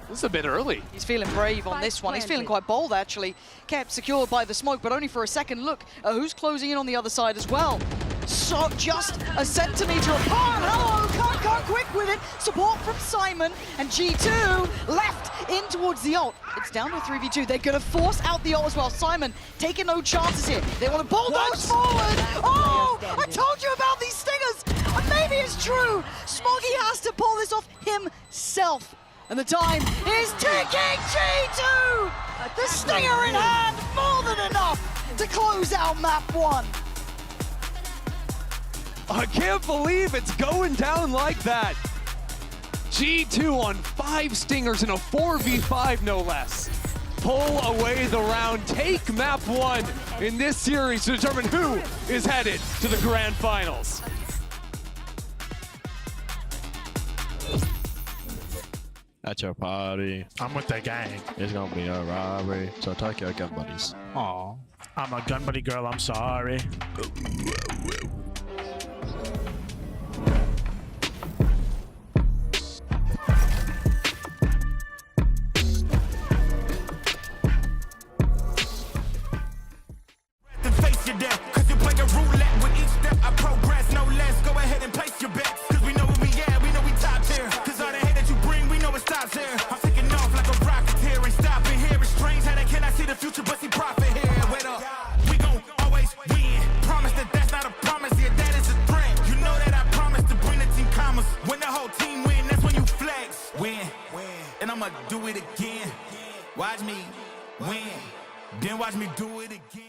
this is a bit early. He's feeling brave on this one. He's feeling quite bold, actually. Kept secured by the smoke, but only for a second. Look at who's closing in on the other side as well. So just a centimeter apart. Hello, Kong quick with it. Support from Simon, and G2 left in towards the ult. It's down to a 3v2. They're going to force out the ult as well. Simon taking no chances here. They want to bulldoze forward. Oh, I told you about these stingers. And maybe it's true. Smoggy has to pull this off himself. And the time is ticking. G2! The stinger in hand, more than enough to close out map 1. I can't believe it's going down like that. G2 on 5 stingers in a 4v5, no less. Pull away the round, take map 1 in this series to determine who is headed to the grand finals. At your party. I'm with the gang. It's gonna be a robbery, so talk your gun buddies. Aw, I'm a gun buddy girl, I'm sorry. And I'ma do it again. Watch me win. Then watch me do it again.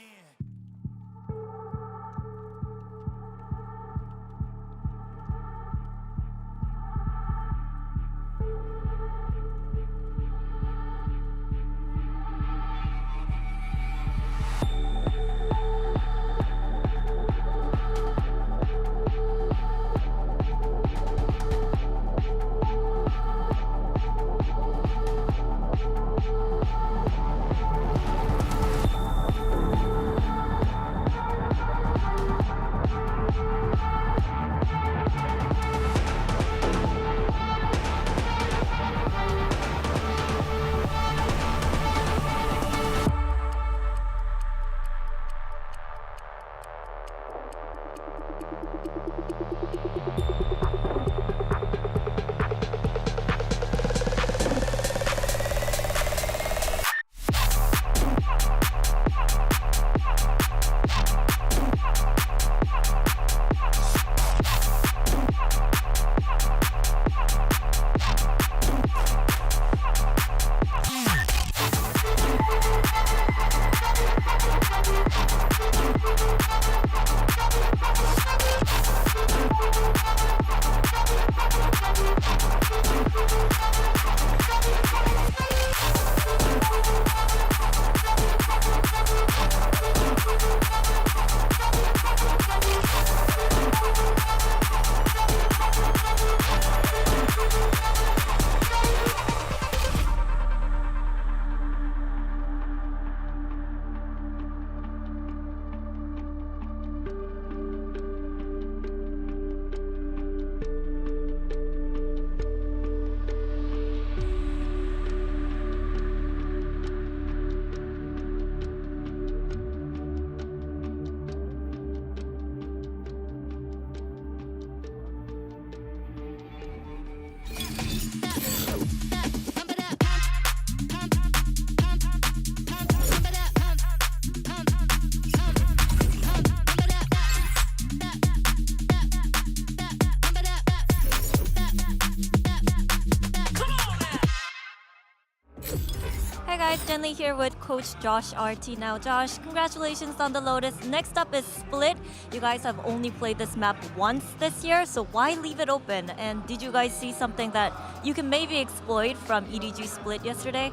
Hi guys, Jenny here with Coach Josh RT. Now Josh, congratulations on the Lotus. Next up is Split. You guys have only played this map once this year, so why leave it open? And did you guys see something that you can maybe exploit from EDG Split yesterday?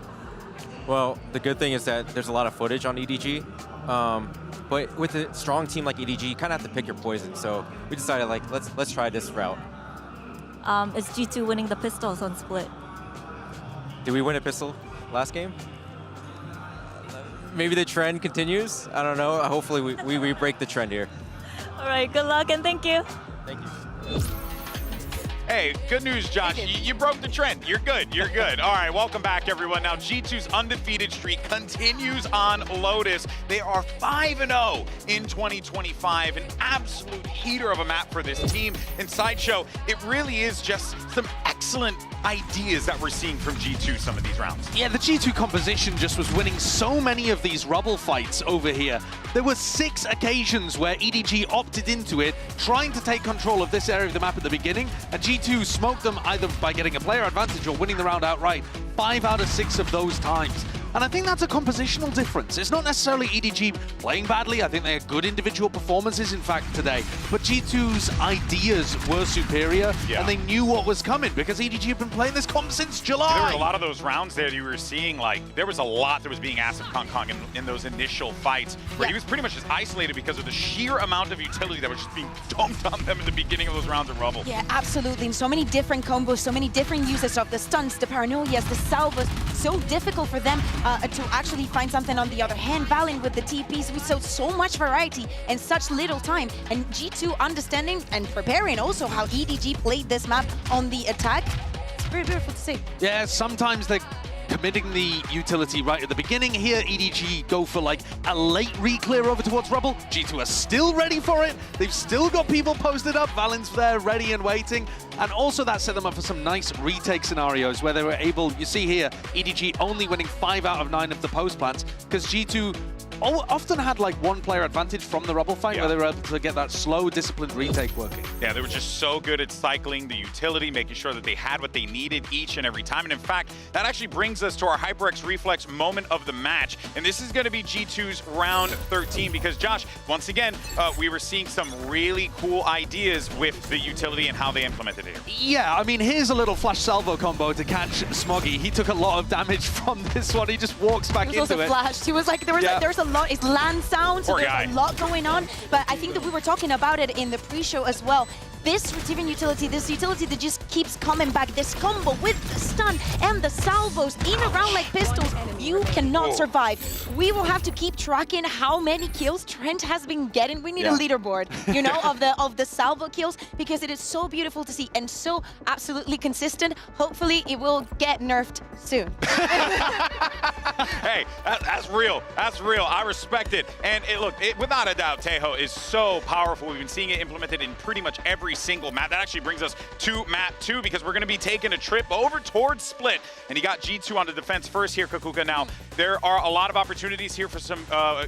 Well, the good thing is that there's a lot of footage on EDG. But with a strong team like EDG, you kind of have to pick your poison. So we decided, like, let's try this route. Is G2 winning the pistols on Split? Did we win a pistol last game? Maybe the trend continues. I don't know. Hopefully we break the trend here. All right, good luck and thank you. Thank you. Hey, good news, Josh. You broke the trend. You're good. You're good. All right, welcome back, everyone. Now, G2's undefeated streak continues on Lotus. They are 5-0 in 2025. An absolute heater of a map for this team. And Sideshow, it really is just some excellent ideas that we're seeing from G2 some of these rounds. Yeah, the G2 composition just was winning so many of these rubble fights over here. There were 6 occasions where EDG opted into it, trying to take control of this area of the map at the beginning, and G2 smoked them either by getting a player advantage or winning the round outright. 5 out of 6 of those times. And I think that's a compositional difference. It's not necessarily EDG playing badly. I think they had good individual performances, in fact, today. But G2's ideas were superior, and they knew what was coming because EDG had been playing this comp since July. There were a lot of those rounds there you were seeing, like, there was a lot that was being asked of Kong in those initial fights, where he was pretty much just isolated because of the sheer amount of utility that was just being dumped on them at the beginning of those rounds of Rubble. Yeah, absolutely. And so many different combos, so many different uses of the stunts, the paranoias, the salvos. So difficult for them to actually find something on the other hand. Valen with the TPs, we saw so much variety in such little time. And G2 understanding and preparing also how EDG played this map on the attack. It's very beautiful to see. Yeah, sometimes they're committing the utility right at the beginning. Here, EDG go for like a late re-clear over towards Rubble. G2 are still ready for it. They've still got people posted up. Valen's there, ready and waiting. And also that set them up for some nice retake scenarios where they were able, you see here, EDG only winning 5 out of 9 of the post plants because G2 often had like one player advantage from the Rubble fight, where they were able to get that slow, disciplined retake working. Yeah, they were just so good at cycling the utility, making sure that they had what they needed each and every time. And in fact, that actually brings us to our HyperX Reflex moment of the match. And this is going to be G2's round 13 because, Josh, once again, we were seeing some really cool ideas with the utility and how they implemented it here. Yeah, I mean, here's a little flash salvo combo to catch Smoggy. He took a lot of damage from this one. He just walks back into it. He was also flashed. He was like, there's a lot, it's land sound, so there's a lot going on. But I think that we were talking about it in the pre-show as well. This Retrieving utility, this utility that just keeps coming back, this combo with the stun and the salvos in a round like pistols, you cannot survive. We will have to keep tracking how many kills Trent has been getting. We need a leaderboard, you know, of the salvo kills, because it is so beautiful to see and so absolutely consistent. Hopefully it will get nerfed soon. Hey, that's real. That's real. I respect it. And look, without a doubt, Taeho is so powerful. We've been seeing it implemented in pretty much every single map. That actually brings us to map 2 because we're going to be taking a trip over towards Split. And he got G2 on the defense first here, Kakuka. Now, there are a lot of opportunities here for some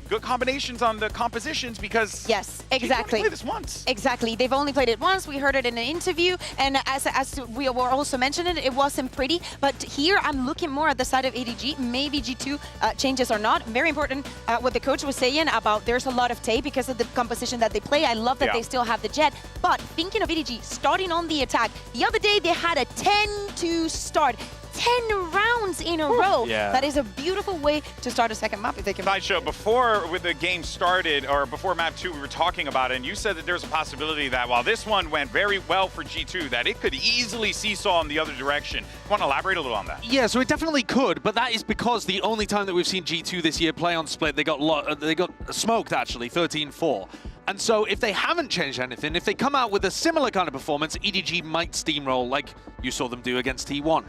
good combinations on the compositions because yes, exactly. G2 played this once. Exactly. They've only played it once. We heard it in an interview. And as we were also mentioning, it wasn't pretty. But here, I'm looking more at the side of ADG. Maybe G2 changes or not. Very important what the coach was saying about there's a lot of tape because of the composition that they play. I love that they still have the jet. But thinking of ADG starting on the attack, the other day they had a 10-2 start. 10 rounds in a row. Yeah. That is a beautiful way to start a second map if they can. Sideshow, before the game started, or before map 2, we were talking about it, and you said that there's a possibility that while this one went very well for G2, that it could easily seesaw in the other direction. Want to elaborate a little on that? Yeah, so it definitely could, but that is because the only time that we've seen G2 this year play on Split, they got smoked actually, 13-4. And so if they haven't changed anything, if they come out with a similar kind of performance, EDG might steamroll like you saw them do against T1.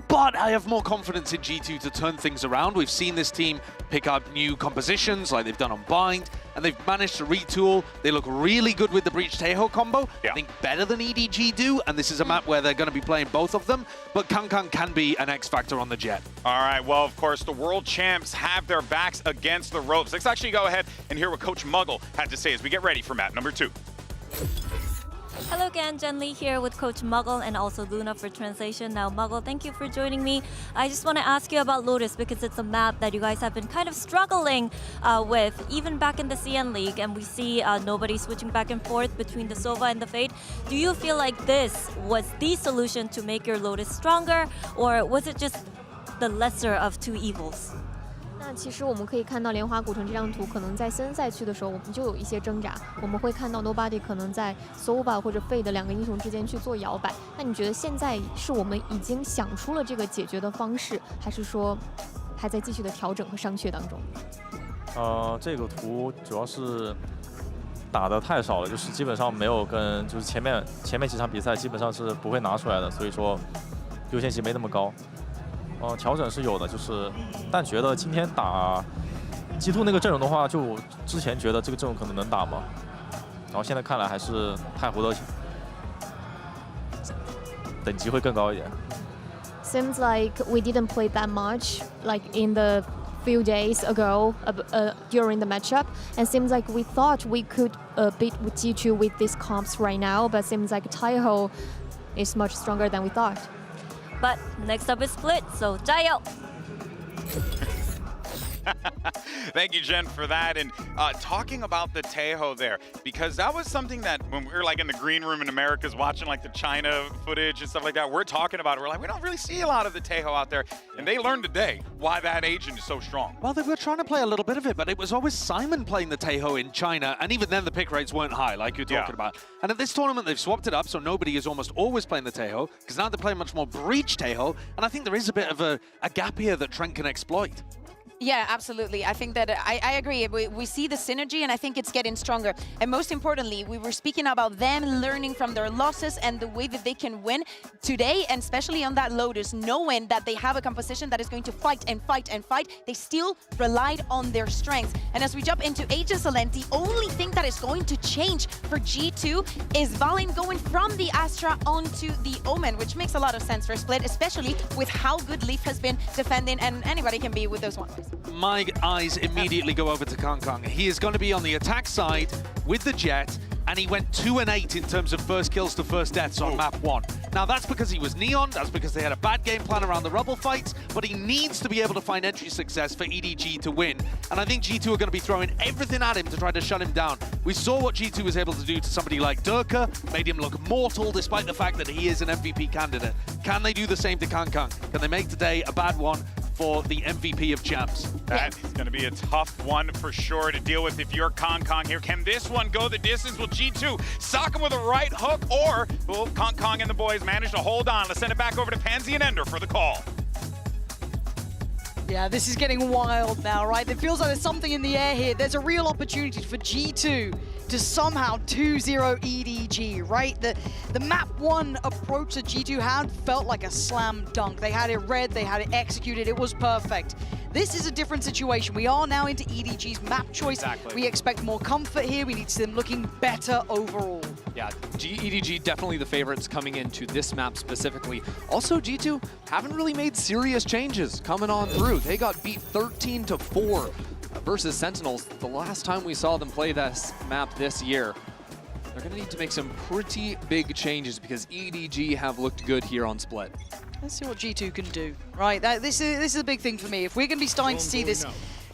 But I have more confidence in G2 to turn things around. We've seen this team pick up new compositions like they've done on Bind, and they've managed to retool. They look really good with the Breach Taeho combo. I think better than EDG do, and this is a map where they're going to be playing both of them, but Kangkang can be an X factor on the jet. All right, well, of course, the world champs have their backs against the ropes. Let's actually go ahead and hear what Coach Muggle had to say as we get ready for map number 2. Hello again, Jen Lee here with Coach Muggle and also Luna for translation. Now, Muggle, thank you for joining me. I just want to ask you about Lotus because it's a map that you guys have been kind of struggling with, even back in the CN League, and we see nobody switching back and forth between the Sova and the Fade. Do you feel like this was the solution to make your Lotus stronger, or was it just the lesser of two evils? 那其实我们可以看到莲花古城这张图，可能在森赛区的时候，我们就有一些挣扎。我们会看到 Nobody 可能在 Sova 或者 Fade 两个英雄之间去做摇摆。那你觉得现在是我们已经想出了这个解决的方式，还是说还在继续的调整和商榷当中？这个图主要是打得太少了，就是基本上没有跟就是前面几场比赛基本上是不会拿出来的，所以说优先级没那么高。调整是有的，就是但觉得今天打G2那个阵容的话，就之前觉得这个阵容可能能打嘛，然后现在看来还是太湖的等级会更高一点。Seems like we didn't play that much, like in the few days ago during the matchup, and seems like we thought we could beat G2 with these comps right now, but seems like Taeho is much stronger than we thought. But next up is Split, so 加油! Thank you, Jen, for that. And talking about the Taeho there, because that was something that when we were like in the green room in Americas watching like the China footage and stuff like that, we're talking about it. We're like, we don't really see a lot of the Taeho out there. And they learned today why that agent is so strong. Well, they were trying to play a little bit of it, but it was always Simon playing the Taeho in China. And even then, the pick rates weren't high, like you're talking about. And at this tournament, they've swapped it up, so nobody is almost always playing the Taeho, because now they're playing much more Breach Taeho. And I think there is a bit of a gap here that Trent can exploit. Yeah, absolutely. I think that I agree. We see the synergy, and I think it's getting stronger. And most importantly, we were speaking about them learning from their losses and the way that they can win today, and especially on that Lotus, knowing that they have a composition that is going to fight and fight and fight. They still relied on their strengths. And as we jump into HSLN, the only thing that is going to change for G2 is Valen going from the Astra onto the Omen, which makes a lot of sense for Split, especially with how good Leaf has been defending, and anybody can be with those ones. My eyes immediately go over to Kong Kong. He is going to be on the attack side with the Jet, and he went 2 and 8 in terms of first kills to first deaths on map 1. Now that's because he was Neon, that's because they had a bad game plan around the Rubble fights, but he needs to be able to find entry success for EDG to win. And I think G2 are going to be throwing everything at him to try to shut him down. We saw what G2 was able to do to somebody like Durka, made him look mortal despite the fact that he is an MVP candidate. Can they do the same to Kong Kong? Can they make today a bad one for the MVP of champs? That is going to be a tough one for sure to deal with if you're Kong Kong here. Can this one go the distance? Will G2 sock him with a right hook, or will Kong Kong and the boys manage to hold on? Let's send it back over to Pansy and Ender for the call. Yeah, this is getting wild now, right? It feels like there's something in the air here. There's a real opportunity for G2 to somehow 2-0 EDG, right? The map 1 approach that G2 had felt like a slam dunk. They had it read, they had it executed, it was perfect. This is a different situation. We are now into EDG's map choice. Exactly. We expect more comfort here. We need to see them looking better overall. Yeah, EDG definitely the favorites coming into this map specifically. Also, G2 haven't really made serious changes coming on through. They got beat 13-4 versus Sentinels the last time we saw them play this map this year. They're going to need to make some pretty big changes because EDG have looked good here on Split. Let's see what G2 can do. Right, this is a big thing for me. If we're going to be starting to see this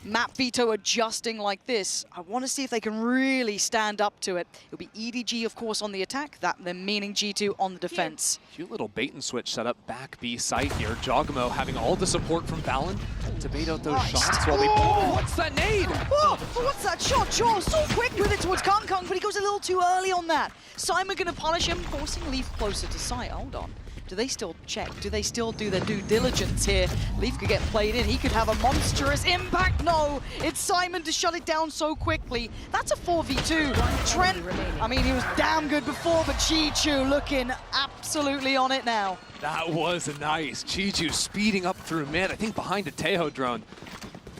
map veto adjusting like this, I want to see if they can really stand up to it. It'll be EDG, of course, on the attack, that then meaning G2 on the defense. Cute little bait and switch set up back B site here. Jogamo having all the support from Valen to bait out those shots while they... Oh, what's that nade? Oh, what's that shot? Jaw so quick with it towards Kong Kong, but he goes a little too early on that. Simon going to punish him, forcing Leaf closer to site. Hold on. Do they still check? Do they still do their due diligence here? Leaf could get played in. He could have a monstrous impact. No, it's Simon to shut it down so quickly. That's a 4v2. Trent, I mean, he was damn good before, but Chi-Chu looking absolutely on it now. That was nice. Chi-Chu speeding up through mid, I think behind a Tejo drone.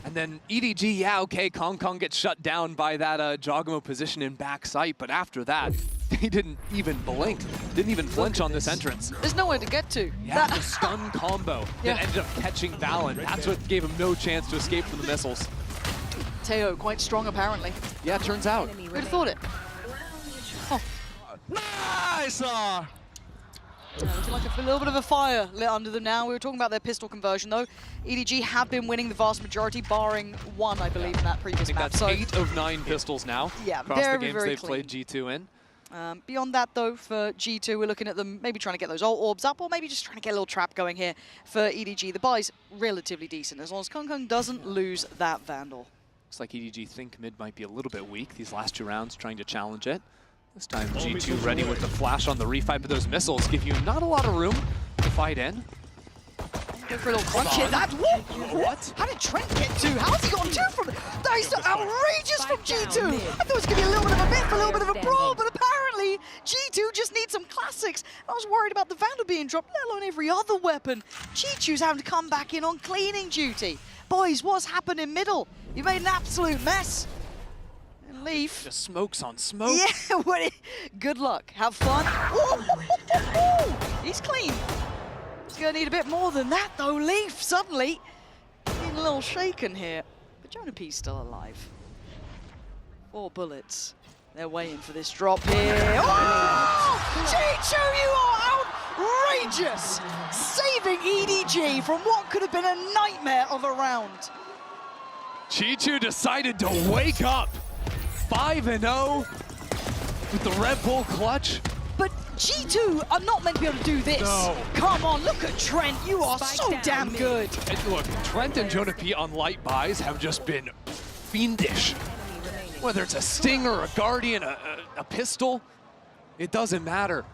And then EDG, yeah, okay, Kong Kong gets shut down by that Jogamo position in back sight, but after that, he didn't even blink, didn't even flinch on this entrance. There's nowhere to get to. Yeah, the stun combo that ended up catching Valen. That's what gave him no chance to escape from the missiles. Teo quite strong, apparently. Yeah, turns out. Who'd have thought it? Oh. Nice! Looking like a little bit of a fire lit under them now. We were talking about their pistol conversion, though. EDG have been winning the vast majority, barring one, I believe, in that previous map. That's 8 of 9 pistols now across the games they've played G2 in. Beyond that, though, for G2, we're looking at them maybe trying to get those ult orbs up, or maybe just trying to get a little trap going here for EDG. The buy's relatively decent, as long as Kong Kong doesn't lose that Vandal. Looks like EDG think mid might be a little bit weak these last 2 rounds, trying to challenge it. This time G2 ready with the flash on the refight, but those missiles give you not a lot of room to fight in. Go for a little crunch hit. That, what? How did Trent get 2? How's he got 2 from it? That is so outrageous from G2. I thought it was going to be a little bit of a myth, a little bit of a brawl, but apparently G2 just needs some classics. I was worried about the Vandal being dropped, let alone every other weapon. G2's having to come back in on cleaning duty. Boys, what's happening middle? You made an absolute mess. Leaf. Just smokes on smoke. Yeah, good luck. Have fun. He's clean. He's going to need a bit more than that, though. Leaf, suddenly, getting a little shaken here. But Jonah P's still alive. 4 bullets. They're waiting for this drop here. Oh! Chi-Chu, you are outrageous! Saving EDG from what could have been a nightmare of a round. Chi-Chu decided to wake up. 5-0 with the Red Bull clutch. But G2 are not meant to be able to do this. No. Come on, look at Trent. You are so damn good. And look, Trent and Jonah P on light buys have just been fiendish. Whether it's a Sting or a Guardian, a pistol, it doesn't matter.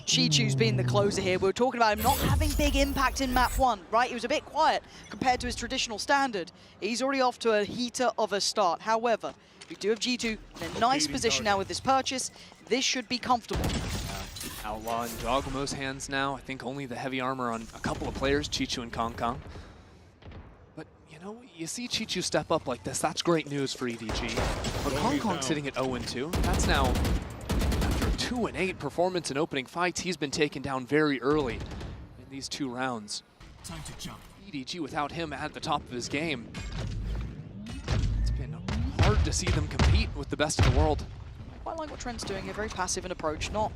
Chi-Chu's been the closer here. We were talking about him not having big impact in map 1, right? He was a bit quiet compared to his traditional standard. He's already off to a heater of a start. However, we do have G2 in a nice position now with this purchase. This should be comfortable. Outlaw in Jogamo's hands now. I think only the heavy armor on a couple of players, Chi-Chu and Kong Kong. But, you know, you see Chi-Chu step up like this, that's great news for EDG. But Kong Kong sitting at 0-2, that's now, after a 2-8 performance in opening fights, he's been taken down very early in these 2 rounds. Time to jump. EDG without him at the top of his game. to see them compete with the best in the world. Quite like what Trent's doing, a very passive an approach, not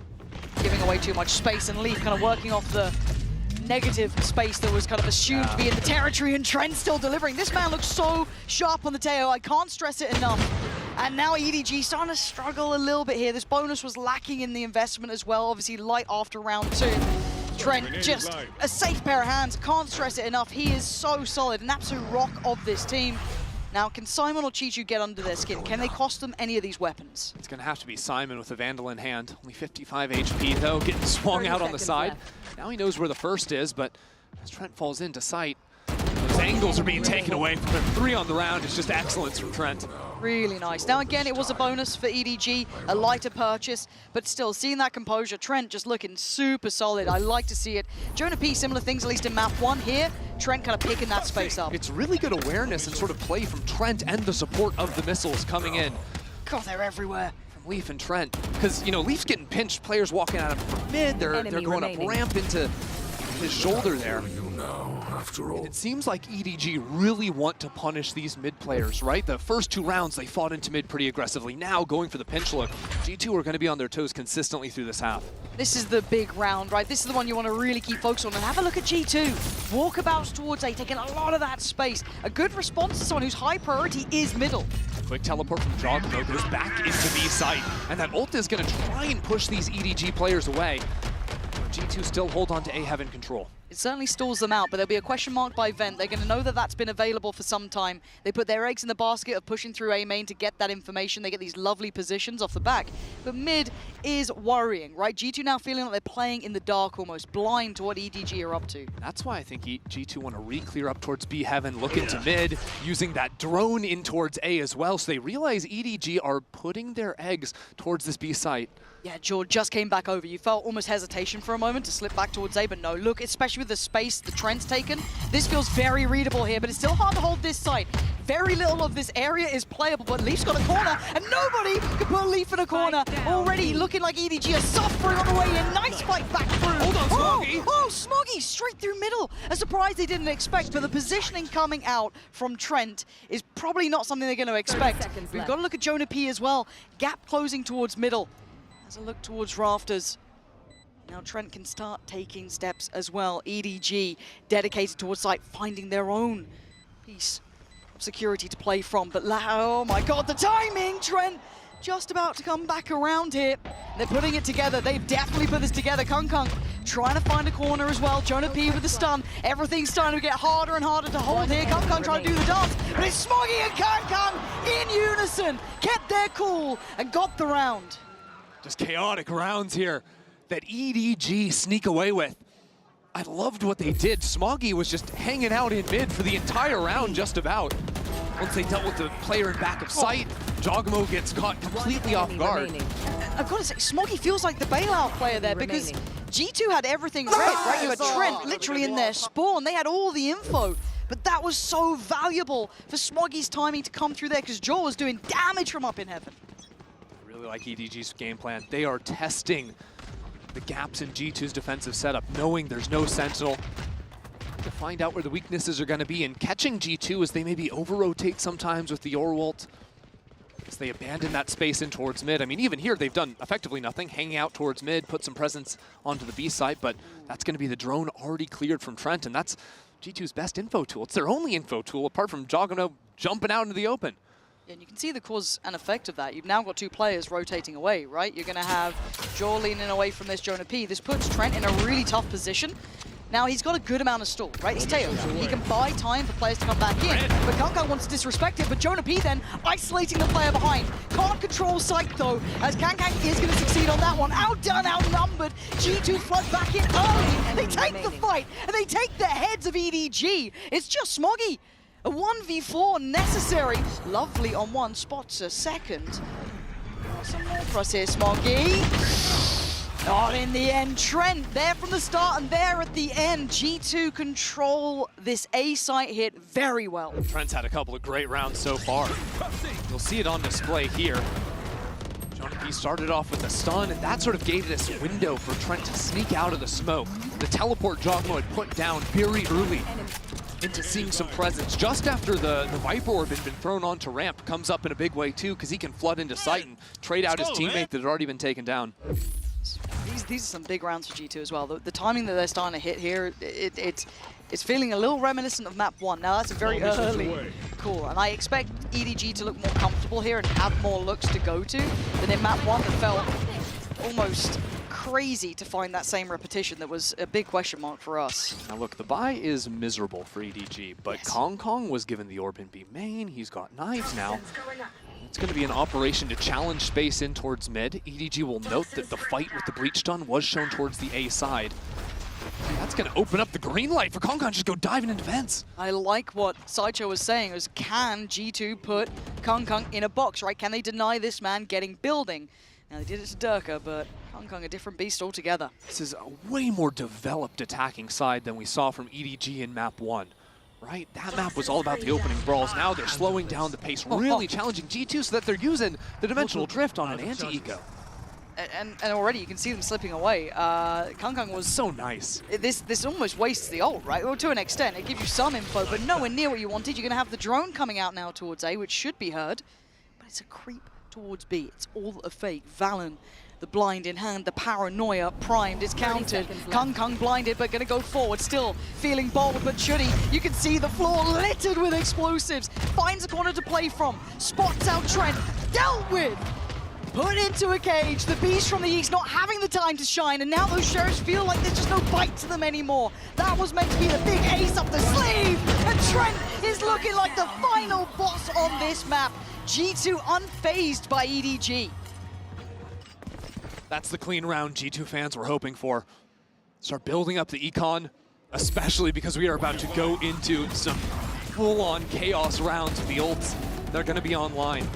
giving away too much space, and Leaf kind of working off the negative space that was kind of assumed to be in the territory, and Trent still delivering. This man looks so sharp on the tail, I can't stress it enough. And now EDG starting to struggle a little bit here. This bonus was lacking in the investment as well, obviously light after round 2. Trent, just a safe pair of hands, can't stress it enough. He is so solid, an absolute rock of this team. Now, can Simon or Chichu get under their skin? Can they cost them any of these weapons? It's going to have to be Simon with a Vandal in hand. Only 55 HP, though, getting swung out on the side. Now he knows where the first is, but as Trent falls into sight, those angles are being taken away from him. 3 on the round is just excellence from Trent. Really nice. Now, again, it was a bonus for EDG, a lighter purchase, but still, seeing that composure, Trent just looking super solid. I like to see it. Jonah P, similar things, at least in map 1 here. Trent kind of picking that space up. It's really good awareness and sort of play from Trent and the support of the missiles coming in. God, they're everywhere. From Leaf and Trent. Because, you know, Leaf's getting pinched, players walking at him from mid, they're going up ramp into his shoulder there. And it seems like EDG really want to punish these mid players, right? The first 2 rounds, they fought into mid pretty aggressively. Now, going for the pinch look, G2 are going to be on their toes consistently through this half. This is the big round, right? This is the one you want to really keep focused on. And have a look at G2. Walkabouts towards A, taking a lot of that space. A good response to someone whose high priority is middle. Quick teleport from Jogno goes back into B site. And that ult is going to try and push these EDG players away. G2 still hold on to A Heaven control. It certainly stalls them out, but there'll be a question mark by Vent. They're going to know that that's been available for some time. They put their eggs in the basket of pushing through A main to get that information. They get these lovely positions off the back. But mid is worrying, right? G2 now feeling like they're playing in the dark, almost blind to what EDG are up to. That's why I think G2 want to re-clear up towards B Heaven, look into mid, using that drone in towards A as well. So they realize EDG are putting their eggs towards this B site. Yeah, George just came back over. You felt almost hesitation for a moment to slip back towards A, but no, look, especially with the space the Trent's taken, this feels very readable here, but it's still hard to hold this site. Very little of this area is playable, but Leaf's got a corner, and nobody can put Leaf in a corner. Already looking like EDG are suffering on the way in. Nice fight back through. Hold on, Smoggy. Oh, Smoggy, straight through middle. A surprise they didn't expect, but the positioning coming out from Trent is probably not something they're going to expect. We've got to look at Jonah P as well. Gap closing towards middle. As a look towards rafters. Now Trent can start taking steps as well. EDG dedicated towards site, finding their own piece of security to play from. But oh my God, the timing! Trent just about to come back around here. They're putting it together. They've definitely put this together. Kung trying to find a corner as well. Jonah P with the stun. Everything's starting to get harder and harder to hold here. Kung trying to do the dance. But it's Smoggy and Kung in unison. Kept their cool and got the round. Just chaotic rounds here that EDG sneak away with. I loved what they did. Smoggy was just hanging out in mid for the entire round, just about. Once they dealt with the player in back of sight, Jogmo gets caught completely off guard. I've got to say, Smoggy feels like the bailout player there because G2 had everything red, right? You had Trent literally in their spawn. They had all the info. But that was so valuable for Smoggy's timing to come through there because Joel was doing damage from up in heaven. Really like EDG's game plan. They are testing the gaps in G2's defensive setup, knowing there's no Sentinel, to find out where the weaknesses are going to be, and catching G2 as they maybe over-rotate sometimes with the Orwalt, as they abandon that space in towards mid. I mean, even here, they've done effectively nothing, hanging out towards mid, put some presence onto the B site, but that's going to be the drone already cleared from Trent, and that's G2's best info tool. It's their only info tool, apart from Jogno jumping out into the open. And you can see the cause and effect of that. You've now got 2 players rotating away, right? You're going to have Joel leaning away from this Jonah P. This puts Trent in a really tough position. Now, he's got a good amount of stall, right? It's Teo. He can buy time for players to come back in. But Kung wants to disrespect it, but Jonah P then isolating the player behind. Can't control sight, though, as Kang is going to succeed on that one. Outdone, outnumbered. G2 flood back in early. They take the fight, and they take the heads of EDG. It's just Smoggy. A 1v4 necessary. Lovely on one, spots a second. Some more for us here, Smoggy. Not in the end. Trent there from the start and there at the end. G2 control this A site hit very well. Trent's had a couple of great rounds so far. You'll see it on display here. Jonah P started off with a stun, and that sort of gave this window for Trent to sneak out of the smoke. The teleport Jogmo had put down very early into seeing some presence just after the Viper Orb had been thrown onto ramp. Comes up in a big way too, because he can flood into sight and trade out his teammate that had already been taken down. These are some big rounds for G2 as well. The timing that they're starting to hit here, it's feeling a little reminiscent of map 1. Now that's a very early call, and I expect EDG to look more comfortable here and have more looks to go to than in map 1 that felt almost crazy to find that same repetition that was a big question mark for us. Now look, the buy is miserable for EDG, but Kong was given the orb in B main. He's got knives now. It's going to be an operation to challenge space in towards mid. EDG will note that the fight with the breach stun was shown towards the A side. That's going to open up the green light for Kong just go diving into vents. I like what Sideshow was saying, was can G2 put Kong in a box, right? Can they deny this man getting building? Now they did it to Durka, but Kong a different beast altogether. This is a way more developed attacking side than we saw from EDG in map 1. Right? That map was all about the opening brawls. Now they're slowing down the pace, really challenging G2 so that they're using the dimensional drift on an anti-eco. And already you can see them slipping away. Kong was so nice. This almost wastes the ult, right? Well, to an extent, it gives you some info, but nowhere near what you wanted. You're going to have the drone coming out now towards A, which should be heard, but it's a creep towards B. It's all a fake. Valen, the blind in hand, the paranoia primed, is countered. Kong blinded, but going to go forward, still feeling bold, but Chudi, you can see the floor littered with explosives. Finds a corner to play from, spots out Trent, dealt with. Put into a cage, the beast from the east not having the time to shine, and now those sheriffs feel like there's just no bite to them anymore. That was meant to be the big ace up the sleeve, and Trent is looking like the final boss on this map. G2 unfazed by EDG. That's the clean round G2 fans were hoping for. Start building up the econ, especially because we are about to go into some full-on chaos rounds with the ults. They're going to be online.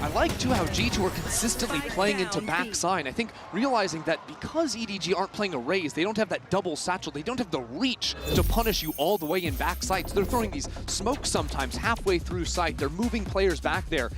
I like, too, how G2 are consistently playing into backside. I think realizing that because EDG aren't playing a raise, they don't have that double satchel, they don't have the reach to punish you all the way in backside. So they're throwing these smokes sometimes halfway through sight. They're moving players back there.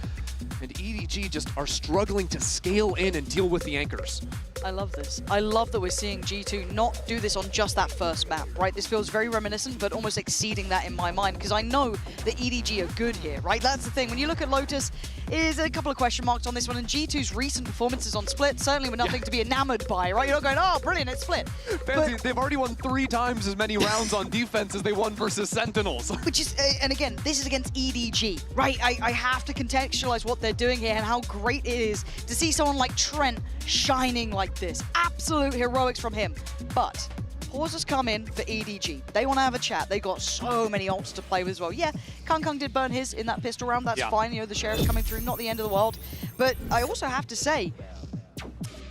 And EDG just are struggling to scale in and deal with the anchors. I love this. I love that we're seeing G2 not do this on just that first map, right? This feels very reminiscent, but almost exceeding that in my mind, because I know that EDG are good here, right? That's the thing. When you look at Lotus, is a couple of question marks on this one, and G2's recent performances on Split certainly were nothing to be enamored by, right? You're not going, oh, brilliant, it's Split. Fancy, they've already won 3 times as many rounds on defense as they won versus Sentinels. Which is, and again, this is against EDG, right? I have to contextualize what they're doing here and how great it is to see someone like Trent shining like this. Absolute heroics from him. But pauses come in for EDG. They want to have a chat. They got so many ults to play with as well. Yeah, Kong did burn his in that pistol round. That's fine. You know, the sheriff's coming through, not the end of the world. But I also have to say,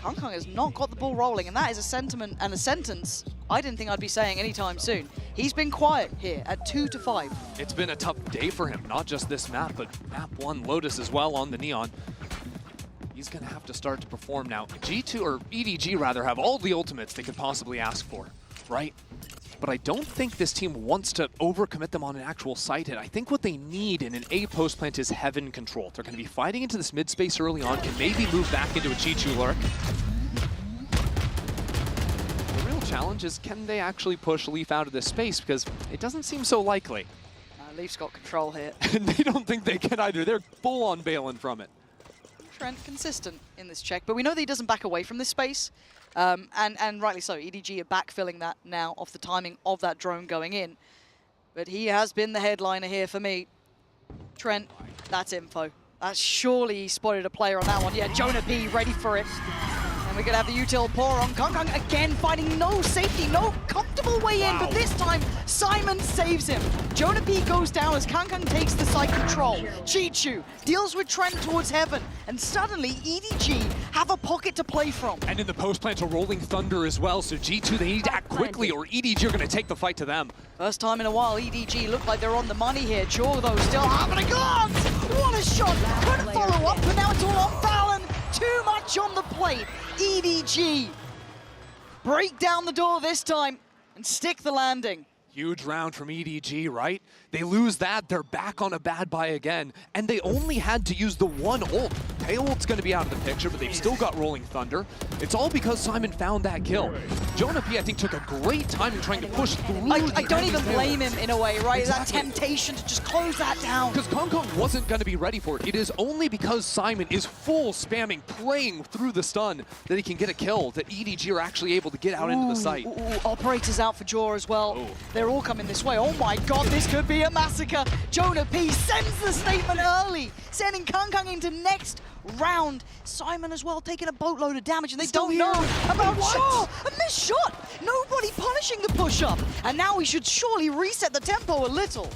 Kong has not got the ball rolling, and that is a sentiment and a sentence I didn't think I'd be saying anytime soon. He's been quiet here at 2-5. It's been a tough day for him, not just this map, but map 1 Lotus as well on the Neon. He's going to have to start to perform now. G2, or EDG rather, have all the ultimates they could possibly ask for, right? But I don't think this team wants to overcommit them on an actual site hit. I think what they need in an A post plant is heaven control. They're going to be fighting into this mid space early on, can maybe move back into a Chi-Chu lurk. The real challenge is, can they actually push Leaf out of this space? Because it doesn't seem so likely. Leaf's got control here. And they don't think they can either. They're full on bailing from it. Trent consistent in this check, but we know that he doesn't back away from this space, and rightly so. EDG are backfilling that now off the timing of that drone going in, but he has been the headliner here for me. Trent, that's info. That's surely he spotted a player on that one. Yeah, Jonah P ready for it. And we're gonna have the util pour on Kong again, finding no safety, no comfortable way in, but this time Simon saves him. Jonah P goes down as Kong takes the side control. Chi-Chu deals with Trent towards heaven, and suddenly EDG have a pocket to play from. And in the post plant, a rolling thunder as well, so G2, they need to act quickly or EDG are gonna take the fight to them. First time in a while, EDG look like they're on the money here. Jaw, though, still having a glance! What a shot! Couldn't follow up, but now it's all on Valen. Too much on the plate. EDG break down the door this time and stick the landing. Huge round from EDG, right? They lose that, they're back on a bad buy again, and they only had to use the one ult. Tailwolf's going to be out of the picture, but they've still got Rolling Thunder. It's all because Simon found that kill. Jonah P, I think, took a great time in trying to push through. I don't even blame him in a way, right? Exactly. That temptation to just close that down. Because Kong Kong wasn't going to be ready for it. It is only because Simon is full spamming, playing through the stun, that he can get a kill, that EDG are actually able to get out into the site. Operators out for Jaw as well. They're all coming this way. Oh my god, this could be a massacre. Jonah P sends the statement early, sending Kong Kong into next round. Simon as well taking a boatload of damage, and they don't know about Jaw. A missed shot. Nobody punishing the push-up. And now we should surely reset the tempo a little.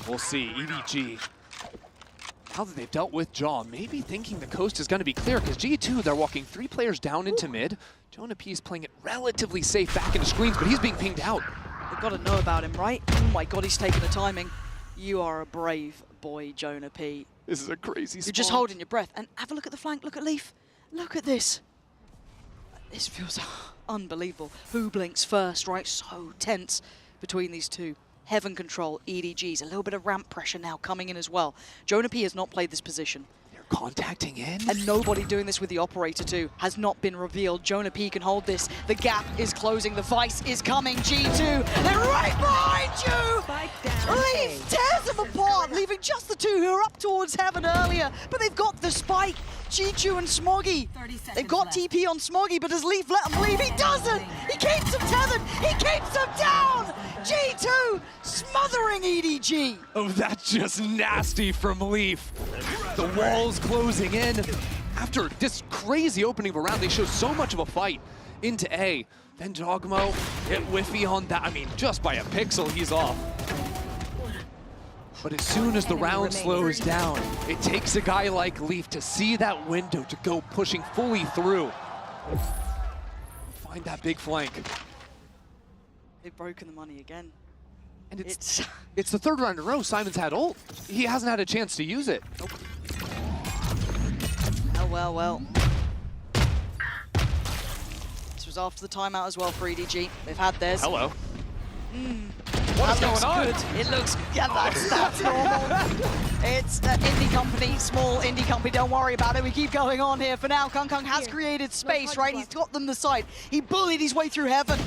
We'll see. EDG, now that they've dealt with Jaw, maybe thinking the coast is going to be clear, because G2, they're walking 3 players down into mid. Jonah P is playing it relatively safe back into screens, but he's being pinged out. They've got to know about him, right? Oh my god, he's taking the timing. You are a brave boy, Jonah P. This is a crazy spot. You're just holding your breath. And have a look at the flank. Look at Leaf. Look at this. This feels unbelievable. Who blinks first, right? So tense between these two. Heaven control, EDGs. A little bit of ramp pressure now coming in as well. Jonah P has not played this position. Contacting in. And nobody doing this with the operator too has not been revealed. Jonah P can hold this. The gap is closing. The Vice is coming. G2, they're right behind you! Leaf tears them apart, leaving just the 2 who are up towards Heaven earlier. But they've got the spike. G2 and Smoggy. They've got TP on Smoggy, but does Leaf let him leave? He doesn't! He keeps him tethered! He keeps him down! G2 smothering EDG. Oh, that's just nasty from Leaf. The walls closing in. After this crazy opening of a round, they show so much of a fight into A. Then Dogmo hit whiffy on that. I mean, just by a pixel, he's off. But as soon as the round slows down, it takes a guy like Leaf to see that window to go pushing fully through. Find that big flank. They've broken the money again. And it's the 3rd round in a row Simon's had ult. He hasn't had a chance to use it. Nope. Well. This was after the timeout as well for EDG. They've had theirs. Hello. What is going on? Good. It looks, yeah, that's normal. It's an indie company, small indie company, don't worry about it. We keep going on here. For now, Kong Kong has created space, right? He's got them the side. He bullied his way through Heaven.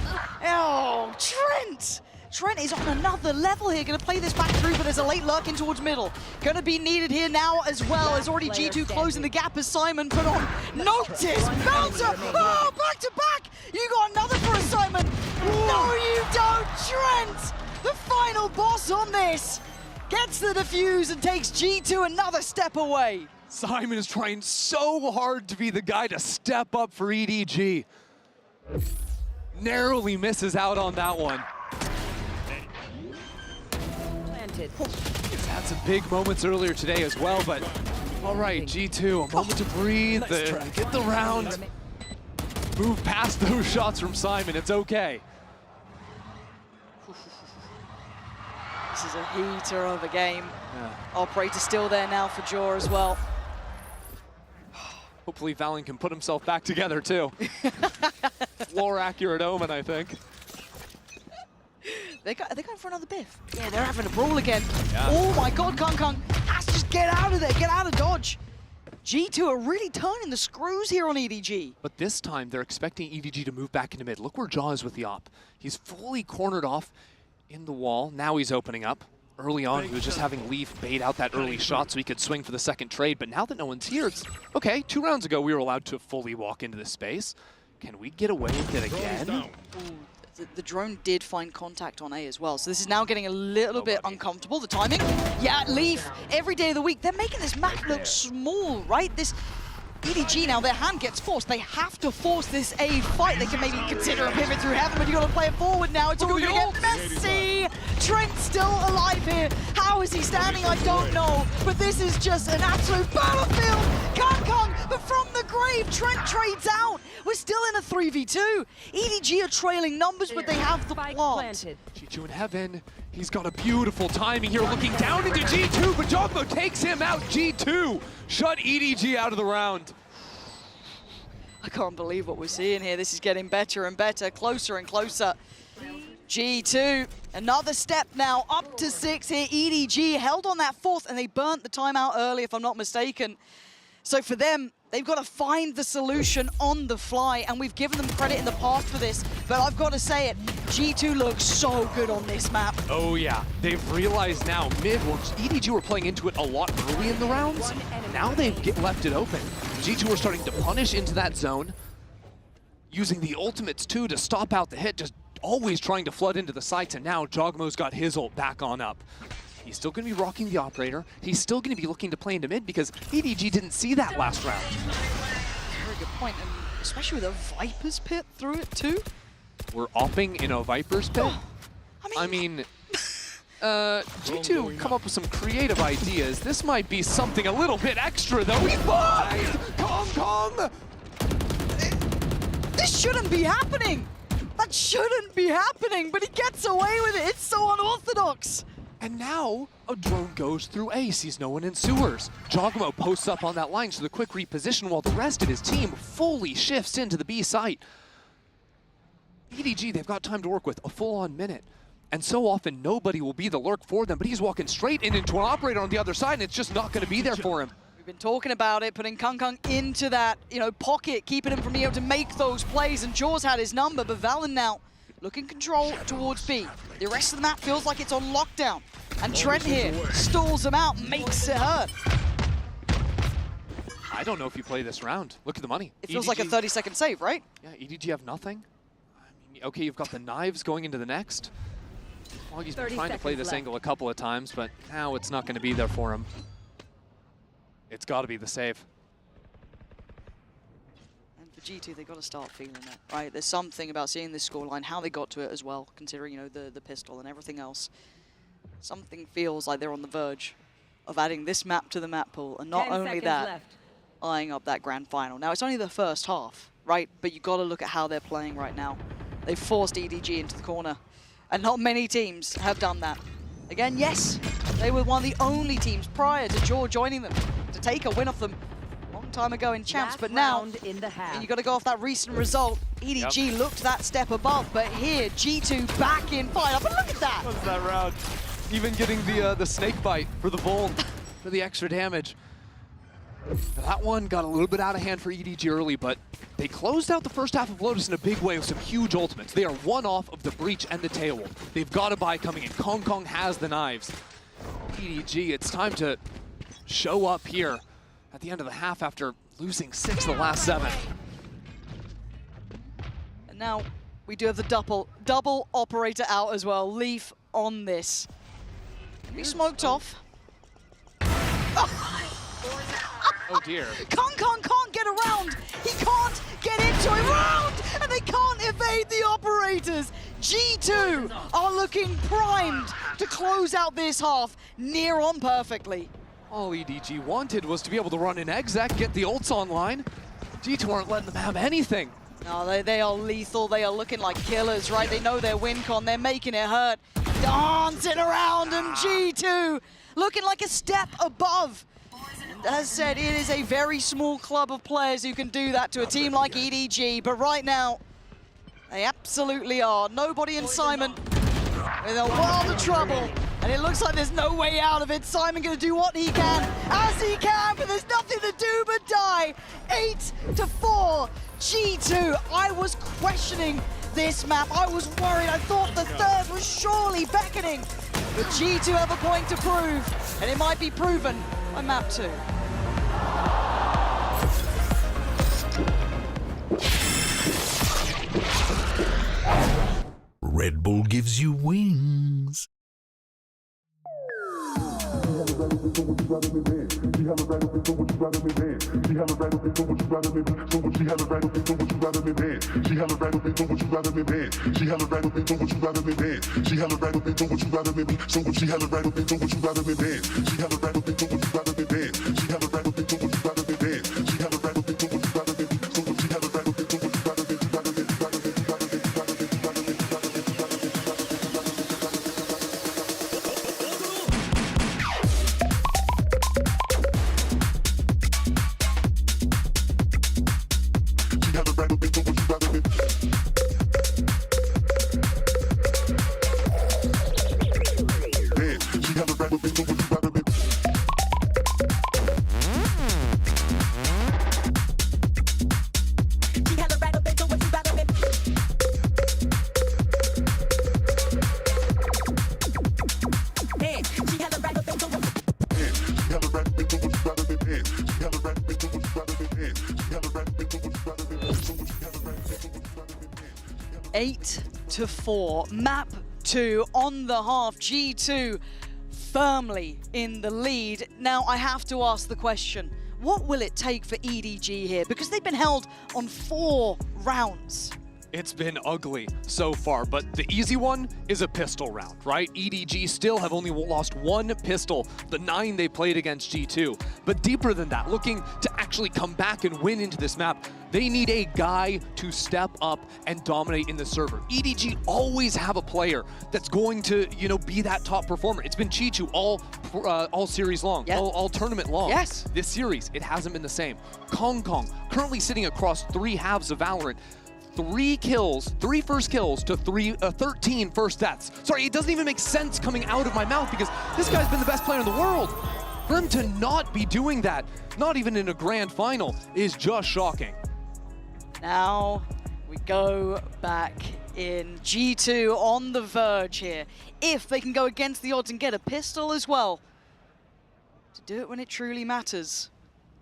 Oh, Trent! Trent is on another level here, going to play this back through, but there's a late lurk in towards middle. Going to be needed here now as well, as already G2 closing the gap as Simon put on notice. Bouncer! Oh, back to back! You got another for a Simon. No, you don't, Trent! The final boss on this gets the defuse and takes G2 another step away. Simon is trying so hard to be the guy to step up for EDG. Narrowly misses out on that one. He's had some big moments earlier today as well, but all right, G2, a moment to breathe, get the round, move past those shots from Simon, it's okay. This is a heater of a game. Operator still there now for Jaw as well. Hopefully Valen can put himself back together too. Floor accurate Omen, I think. Are they going for another biff? Yeah, they're having a brawl again. Yeah. Oh my god, Kong Kong has to just get out of there, get out of dodge. G2 are really turning the screws here on EDG. But this time, they're expecting EDG to move back into mid. Look where Jaw is with the op. He's fully cornered off in the wall. Now he's opening up. Early on, he was just having Leaf bait out that early shot so he could swing for the second trade. But now that no one's here, it's okay. 2 rounds ago, we were allowed to fully walk into this space. Can we get away with it again? The drone did find contact on A as well, so this is now getting a little bit uncomfortable. The timing, yeah, Leaf, every day of the week. They're making this map look small, right? This EDG now, their hand gets forced. They have to force this A fight. They can maybe consider a pivot through Heaven, but you got to play it forward now. It's all going to get messy. Trent still alive here. How is he standing? I don't know, but this is just an absolute battlefield. Kong Kong, but from the grave, Trent trades out. We're still in a 3v2. EDG are trailing numbers, but they have the plant. G2 in Heaven. He's got a beautiful timing here, looking down into G2, but Jogmo takes him out. G2 shut EDG out of the round. I can't believe what we're seeing here. This is getting better and better, closer and closer. G2, another step now, up to 6 here. EDG held on that 4th, and they burnt the timeout early, if I'm not mistaken. So for them, they've got to find the solution on the fly, and we've given them credit in the past for this, but I've got to say it, G2 looks so good on this map. Oh yeah, they've realized now well, EDG were playing into it a lot early in the rounds. Now they've left it open. G2 are starting to punish into that zone, using the ultimates too to stop out the hit, just always trying to flood into the sites, and now Jogmo's got his ult back on up. He's still going to be rocking the operator. He's still going to be looking to play into mid because EDG didn't see that last round. Very good point, and especially with a Viper's Pit through it too. We're opping in a Viper's Pit? I mean, G2 come up with some creative ideas. This might be something a little bit extra though. We find Kong! This shouldn't be happening! That shouldn't be happening, but he gets away with it. It's so unorthodox. And now a drone goes through A, sees no one in sewers. Jogmo posts up on that line, so the quick reposition while the rest of his team fully shifts into the B site. EDG, they've got time to work with, a full-on minute. And so often nobody will be the lurk for them, but he's walking straight into an operator on the other side, and it's just not going to be there for him. We've been talking about it, putting Kong into that, pocket, keeping him from being able to make those plays, and Jaws had his number, but Valen now looking control towards B. The rest of the map feels like it's on lockdown. And Trent here stalls him out, makes it hurt. I don't know if you play this round. Look at the money. It feels like a 30-second save, right? Yeah, EDG have nothing. I mean, okay, you've got the knives going into the next. Foggy's been trying to play this angle a couple of times, but now it's not going to be there for him. It's got to be the save. And for G2, they've got to start feeling it, right? There's something about seeing this scoreline, how they got to it as well, considering, the pistol and everything else. Something feels like they're on the verge of adding this map to the map pool, and not only that, eyeing up that grand final. Now, it's only the first half, right? But you've got to look at how they're playing right now. They've forced EDG into the corner, and not many teams have done that. Again, yes, they were one of the only teams prior to Jaw joining them to take a win off them a long time ago in Champs, but now you got to go off that recent result. EDG looked that step above, but here, G2 back in fight up, and look at that! What's that round? Even getting the snake bite for the Volt for the extra damage. That one got a little bit out of hand for EDG early, but they closed out the first half of Lotus in a big way with some huge ultimates. They are one off of the Breach and the Tailwolf. They've got a buy coming in. Kong has the knives. EDG, it's time to show up here at the end of the half after losing 6 of the last 7. And now we do have the double operator out as well. Leaf on this. He smoked off. Oh dear. Kong can't get around. He can't get into a round, and they can't evade the operators. G2 are looking primed to close out this half near on perfectly. All EDG wanted was to be able to run an exec, get the ults online. G2 aren't letting them have anything. No, they are lethal. They are looking like killers, right? They know their win con. They're making it hurt. Dancing around, and G2 looking like a step above. And as said, it is a very small club of players who can do that to a team like EDG, but right now, they absolutely are. Nobody in Simon with a world of trouble, and it looks like there's no way out of it. Simon gonna do what he can, as he can, but there's nothing to do but die. 8-4, G2. I was questioning this map. I was worried. I thought the third was surely beckoning. But G2 have a point to prove, and it might be proven by map 2. Red Bull gives you wings. 8-4. Map 2 on the half. G2 firmly in the lead. Now I have to ask the question, what will it take for EDG here? Because they've been held on 4 rounds. It's been ugly so far, but the easy one is a pistol round, right? EDG still have only lost 1 pistol, the 9 they played against G2. But deeper than that, looking to actually come back and win into this map, they need a guy to step up and dominate in the server. EDG always have a player that's going to, you know, be that top performer. It's been Chichu all series long, all tournament long. Yes. This series, it hasn't been the same. Kong currently sitting across 3 halves of Valorant. 3 first kills to 13 first deaths. Sorry, it doesn't even make sense coming out of my mouth because this guy's been the best player in the world. For him to not be doing that, not even in a grand final, is just shocking. Now we go back in. G2 on the verge here. If they can go against the odds and get a pistol as well, to do it when it truly matters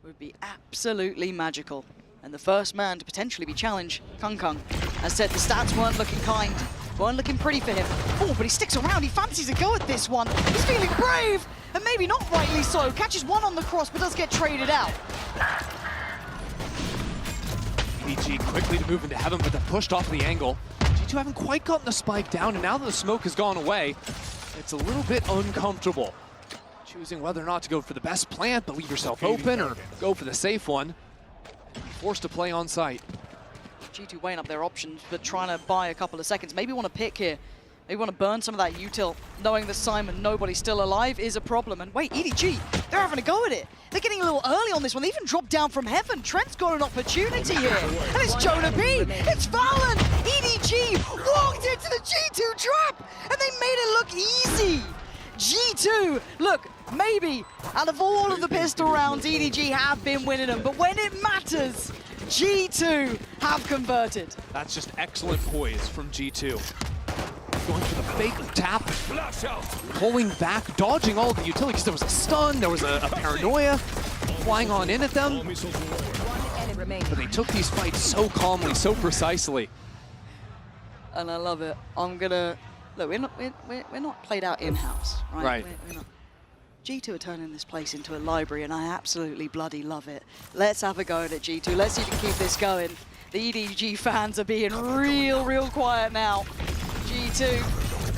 would be absolutely magical. And the first man to potentially be challenged, Kong. As said, the stats weren't looking kind, weren't looking pretty for him. Oh, but he sticks around, he fancies a go at this one. He's feeling brave, and maybe not rightly so. Catches one on the cross, but does get traded out. EDG quickly to move into heaven, but they're pushed off the angle. G2 haven't quite gotten the spike down, and now that the smoke has gone away, it's a little bit uncomfortable. Choosing whether or not to go for the best plant, but leave yourself open, or go for the safe one. Forced to play on site. G2 weighing up their options, but trying to buy a couple of seconds. Maybe want to pick here. Maybe want to burn some of that util, knowing that Simon, nobody's still alive, is a problem. And wait, EDG, they're having a go at it. They're getting a little early on this one. They even dropped down from heaven. Trent's got an opportunity here. And it's Jonah B. It's Valen. EDG walked into the G2 trap, and they made it look easy. G2, look, maybe out of all of the pistol rounds, EDG have been winning them, but when it matters, G2 have converted. That's just excellent poise from G2. Going for the fake tap, pulling back, dodging all the utility, because there was a stun, there was a paranoia, flying on in at them. But they took these fights so calmly, so precisely. And I love it. I'm gonna, look, we're not played out in-house, right? Right. We're not. G2 are turning this place into a library, and I absolutely bloody love it. Let's have a go at it, G2. Let's see if we can keep this going. The EDG fans are being real quiet now. G2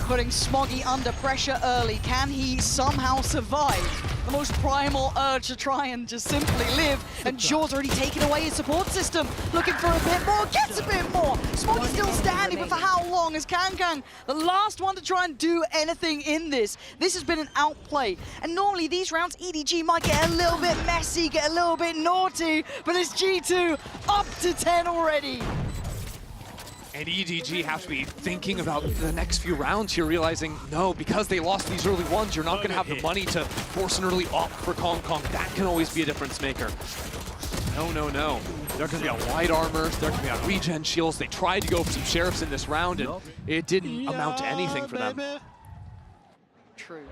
putting Smoggy under pressure early. Can he somehow survive the most primal urge to try and just simply live? And Jaw's already taken away his support system. Looking for a bit more, gets a bit more. Smoggy's still standing, but for how long is Kang, the last one to try and do anything in this? This has been an outplay. And normally these rounds, EDG might get a little bit messy, get a little bit naughty, but it's G2 up to 10 already. And EDG have to be thinking about the next few rounds here, realizing, no, because they lost these early ones, you're not going to have the money to force an early op for Kong. That can always be a difference maker. No. They're going to be on white armors, they're going to be on regen shields. They tried to go for some sheriffs in this round, and it didn't amount to anything for them. True.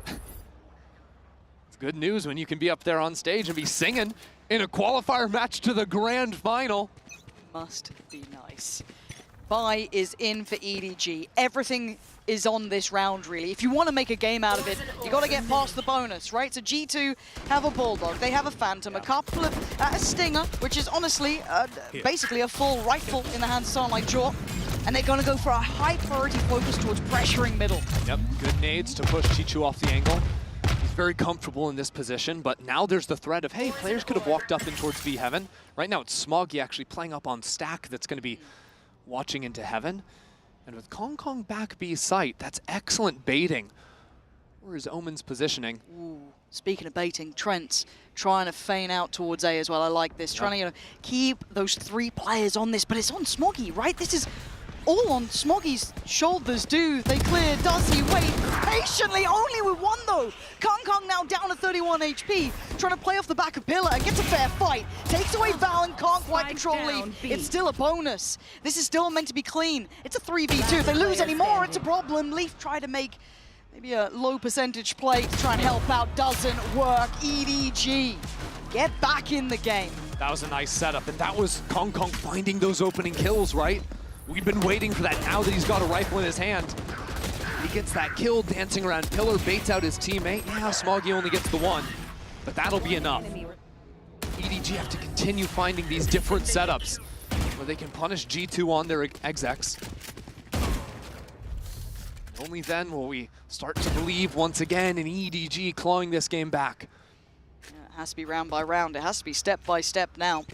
It's good news when you can be up there on stage and be singing in a qualifier match to the grand final. Must be nice. Bye is in for EDG. Everything is on this round, really. If you want to make a game out of it, you got to get past the bonus, right? So G2 have a Bulldog, they have a Phantom, a couple of a Stinger, which is honestly basically a full rifle in the hands of someone like Jaw. And they're going to go for a high priority focus towards pressuring middle. Yep, good nades to push Chichu off the angle. He's very comfortable in this position, but now there's the threat of, hey, players could have walked up in towards V Heaven. Right now it's Smoggy actually playing up on Stack that's going to be watching into Heaven. And with Kong back B site, that's excellent baiting. Where is Omen's positioning? Ooh, speaking of baiting, Trent's trying to feign out towards A as well. I like this. Trying to, you know, keep those 3 players on this, but it's on Smoggy, right? This is all on Smoggy's shoulders. Do they clear? Does he wait patiently? Only with 1 though. Kong now down to 31 HP, trying to play off the back of Pillar and gets a fair fight. Takes away Val and can't quite control Leaf. It's still a bonus. This is still meant to be clean. It's a 3v2. If they lose any more, it's a problem. Leaf try to make maybe a low percentage play to try and help out. Doesn't work. EDG, get back in the game. That was a nice setup, and that was Kong finding those opening kills, right? We've been waiting for that now that he's got a rifle in his hand. He gets that kill, dancing around Pillar, baits out his teammate. Yeah, Smoggy only gets the one, but that'll be enough. EDG have to continue finding these different setups where they can punish G2 on their execs. Only then will we start to believe once again in EDG clawing this game back. Yeah, it has to be round by round. It has to be step by step now.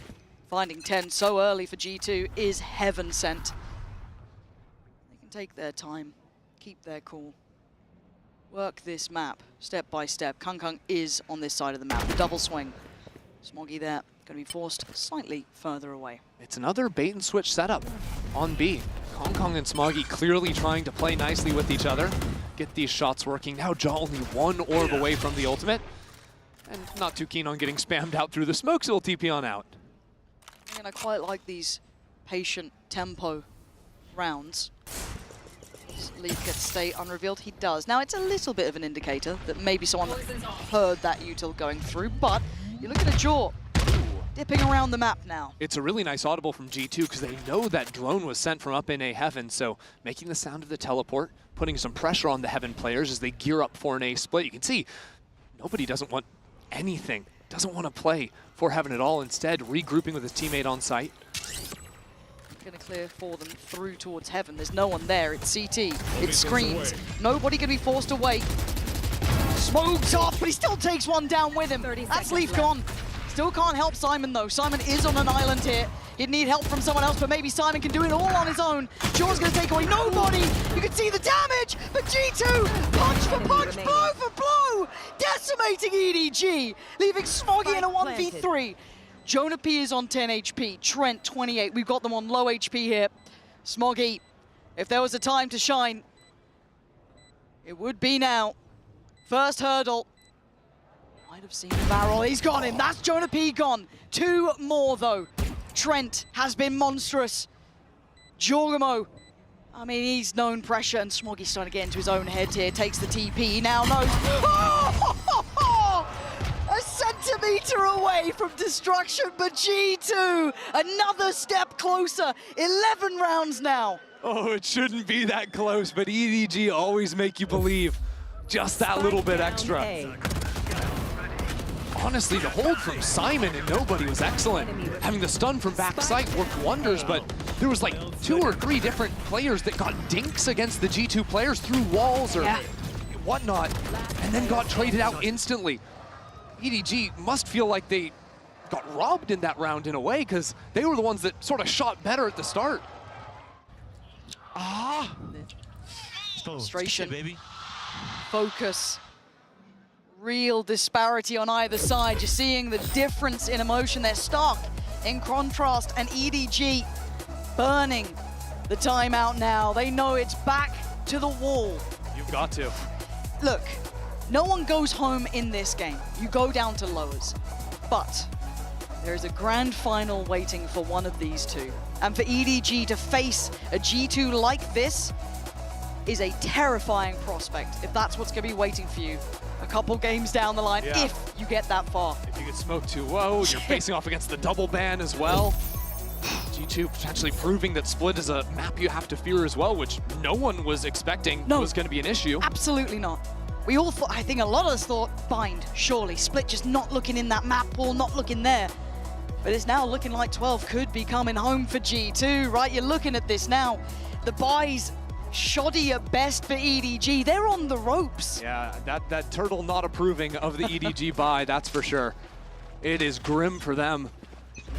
Finding 10 so early for G2 is heaven sent. They can take their time, keep their cool, work this map step by step. Kung is on this side of the map. The double swing. Smoggy there, going to be forced slightly further away. It's another bait and switch setup on B. Kung and Smoggy clearly trying to play nicely with each other, get these shots working. Now Jaw only one orb away from the ultimate, and not too keen on getting spammed out through the smoke, so he'll TP on out. And I quite like these patient tempo rounds. Does Leaf get to stay unrevealed? He does. Now it's a little bit of an indicator that maybe someone heard that util going through, but you're looking at Jaw dipping around the map now. It's a really nice audible from G2 because they know that drone was sent from up in A heaven, so making the sound of the teleport, putting some pressure on the heaven players as they gear up for an A split. You can see nobody doesn't want anything, doesn't want to play for heaven at all. Instead, regrouping with his teammate on site. Going to clear for them through towards heaven. There's no one there. It's CT. It screens. Nobody going to be forced away. Smokes off, but he still takes one down with him. That's Leaf gone. Still can't help Simon though. Simon is on an island here. He'd need help from someone else, but maybe Simon can do it all on his own. Jaw's gonna take away nobody. You can see the damage, but G2, punch for punch, blow for blow, decimating EDG, leaving Smoggy in a 1v3. Jonah P is on 10 HP, Trent 28. We've got them on low HP here. Smoggy, if there was a time to shine, it would be now. First hurdle. Might have seen the barrel. He's got him. That's Jonah P gone. Two more though. Trent has been monstrous. Jorgamo, I mean, he's known pressure, and Smoggy's starting to get into his own head here. Takes the TP. He now knows. Oh! A centimeter away from destruction, but G2 another step closer. 11 rounds now. Oh, it shouldn't be that close, but EDG always make you believe just that little bit extra. Honestly, the hold from Simon and nobody was excellent. Having the stun from backside worked wonders, but there was like 2 or 3 different players that got dinks against the G2 players through walls or whatnot, and then got traded out instantly. EDG must feel like they got robbed in that round in a way, because they were the ones that sort of shot better at the start. Frustration, focus. Real disparity on either side. You're seeing the difference in emotion. They're stark in contrast, and EDG burning the timeout now. They know it's back to the wall. You've got to. Look, no one goes home in this game. You go down to lowers. But there is a grand final waiting for one of these two. And for EDG to face a G2 like this is a terrifying prospect, if that's what's going to be waiting for you a couple games down the line, if you get that far. If you get smoked too low, you're facing off against the double ban as well. G2 potentially proving that Split is a map you have to fear as well, which no one was expecting was going to be an issue. Absolutely not. We all thought, I think a lot of us thought, Bind, surely. Split just not looking in that map pool, not looking there. But it's now looking like 12 could be coming home for G2, right? You're looking at this now. The buys shoddy at best for EDG. They're on the ropes. Yeah, that turtle not approving of the EDG buy, that's for sure. It is grim for them.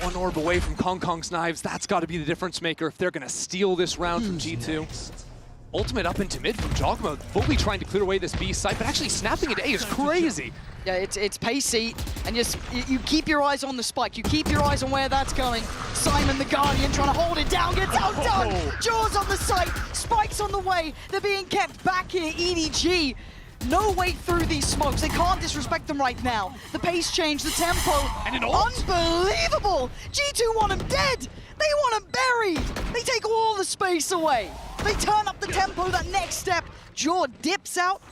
One orb away from Kong's knives. That's got to be the difference maker if they're going to steal this round from G2. Ultimate up into mid from Jogma, fully trying to clear away this B site, but actually snapping it A is crazy. Yeah, it's pacey, and you keep your eyes on the spike. You keep your eyes on where that's going. Simon the Guardian trying to hold it down, gets outdone. Jaws on the site, spikes on the way. They're being kept back here. EDG, no way through these smokes. They can't disrespect them right now. The pace change, the tempo, and an ult. Unbelievable. G2 want him dead. They want him buried. They take all the space away. They turn up the tempo, that next step. Jaw dips out.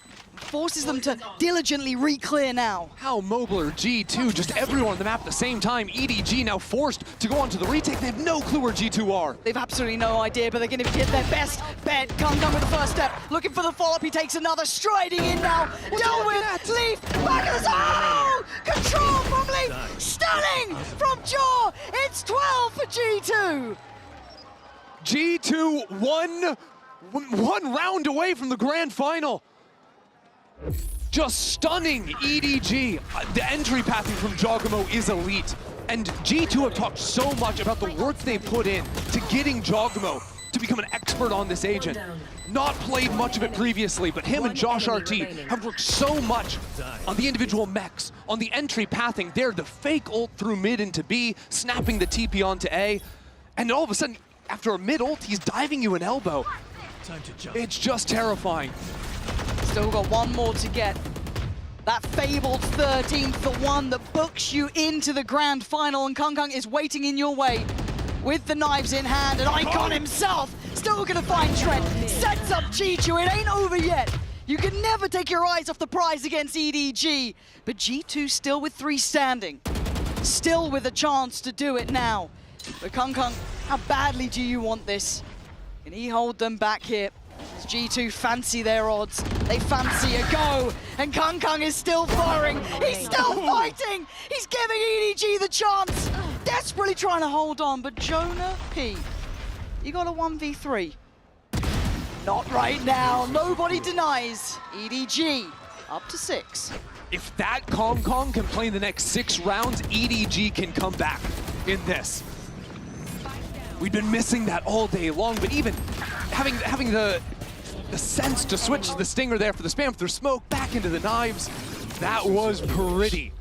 forces them to diligently re-clear now. How mobile are G2? Just everyone on the map at the same time. EDG now forced to go onto the retake. They have no clue where G2 are. They've absolutely no idea, but they're going to get their best bet. Kangkang with the first step, looking for the follow-up. He takes another, striding in now. Dealt with, Leaf, back of the zone! Control from Leaf, stunning from Jaw. It's 12 for G2. G2 one round away from the grand final. Just stunning EDG. The entry pathing from Giacomo is elite. And G2 have talked so much about the work they put in to getting Giacomo to become an expert on this agent. Not played much of it previously, but him and Josh RT have worked so much on the individual mechs, on the entry pathing there, the fake ult through mid into B, snapping the TP onto A, and all of a sudden, after a mid ult, he's diving you an elbow. It's just terrifying. Still got one more to get. That fabled 13th, the one that books you into the grand final, and Kangkang is waiting in your way with the knives in hand, and Icon himself still gonna find Trent, sets up G2, it ain't over yet. You can never take your eyes off the prize against EDG, but G2 still with 3 standing, still with a chance to do it now. But Kangkang, how badly do you want this? Can he hold them back here? Does G2 fancy their odds? They fancy a go, and Kangkang is still firing. He's still fighting. He's giving EDG the chance. Desperately trying to hold on, but Jonah P, you got a 1v3. Not right now. Nobody denies. EDG up to 6. If that Kangkang can play the next 6 rounds, EDG can come back in this. We've been missing that all day long, but even having the sense to switch the Stinger there for the spam through smoke back into the knives, that was pretty.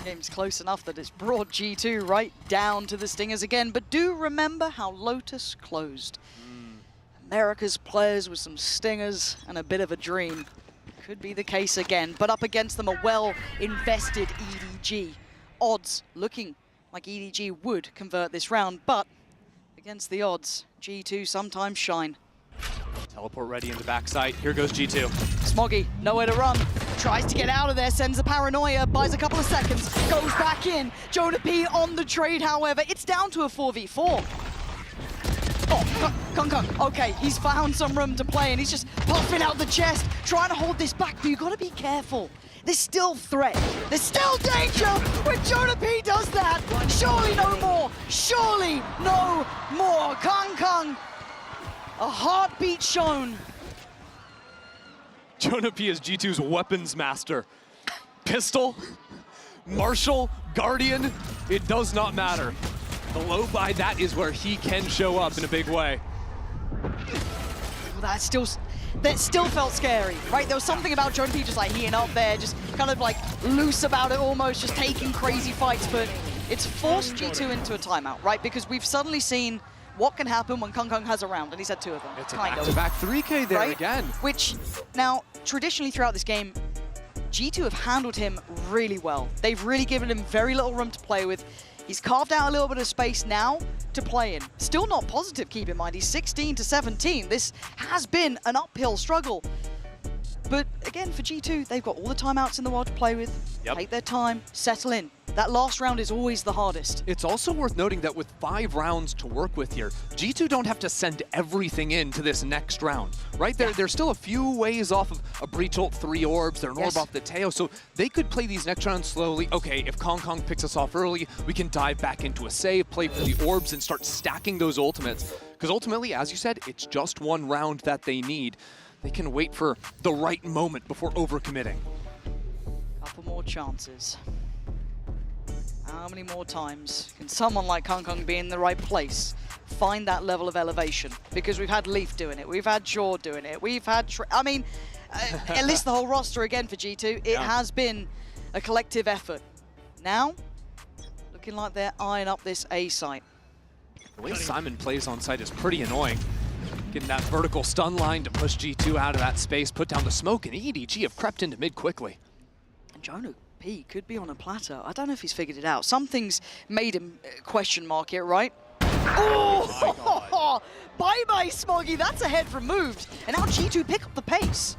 Game's close enough that it's brought G2 right down to the Stingers again, but do remember how Lotus closed. America's players with some Stingers and a bit of a dream. Could be the case again, but up against them a well-invested EDG. Odds looking like EDG would convert this round, but against the odds, G2 sometimes shine. Teleport ready in the backside. Here goes G2. Smoggy, nowhere to run. Tries to get out of there, sends a paranoia, buys a couple of seconds, goes back in. Jonah P on the trade, however. It's down to a 4v4. Oh, Kangkang, okay, he's found some room to play and he's just puffing out the chest, trying to hold this back, but you gotta be careful. There's still threat. There's still danger when Jonah P does that. Surely no more. Surely no more. Kangkang, a heartbeat shown. Jonah P is G2's weapons master. Pistol, Marshall, Guardian, it does not matter. The low buy, that is where he can show up in a big way. That still felt scary, right? There was something about Jonah P just like heating up there, just kind of like loose about it almost, just taking crazy fights, but it's forced G2 into a timeout, right? Because we've suddenly seen what can happen when Kangkang has a round, and he's had 2 of them. It's a back-to-back 3K there again. Which, now, traditionally throughout this game, G2 have handled him really well. They've really given him very little room to play with. He's carved out a little bit of space now to play in. Still not positive, keep in mind. He's 16 to 17. This has been an uphill struggle. But again, for G2, they've got all the timeouts in the world to play with. Yep. Take their time, settle in. That last round is always the hardest. It's also worth noting that with 5 rounds to work with here, G2 don't have to send everything into this next round, right? They're still a few ways off of a breach ult, 3 orbs, they're an orb off the Teo, so they could play these next rounds slowly. Okay, if Kangkang picks us off early, we can dive back into a save, play for the orbs, and start stacking those ultimates. Because ultimately, as you said, it's just 1 round that they need. They can wait for the right moment before overcommitting. Couple more chances. How many more times can someone like Kangkang be in the right place, find that level of elevation? Because we've had Leaf doing it, we've had Jaw doing it, we've had... at least the whole roster again for G2, it has been a collective effort. Now, looking like they're eyeing up this A site. The way Simon plays on site is pretty annoying. Getting that vertical stun line to push G2 out of that space, put down the smoke, and EDG have crept into mid quickly. And Jonah P could be on a plateau. I don't know if he's figured it out. Something's made him question mark it, right? Oh, bye-bye, Smoggy. That's a head removed. And now G2 pick up the pace.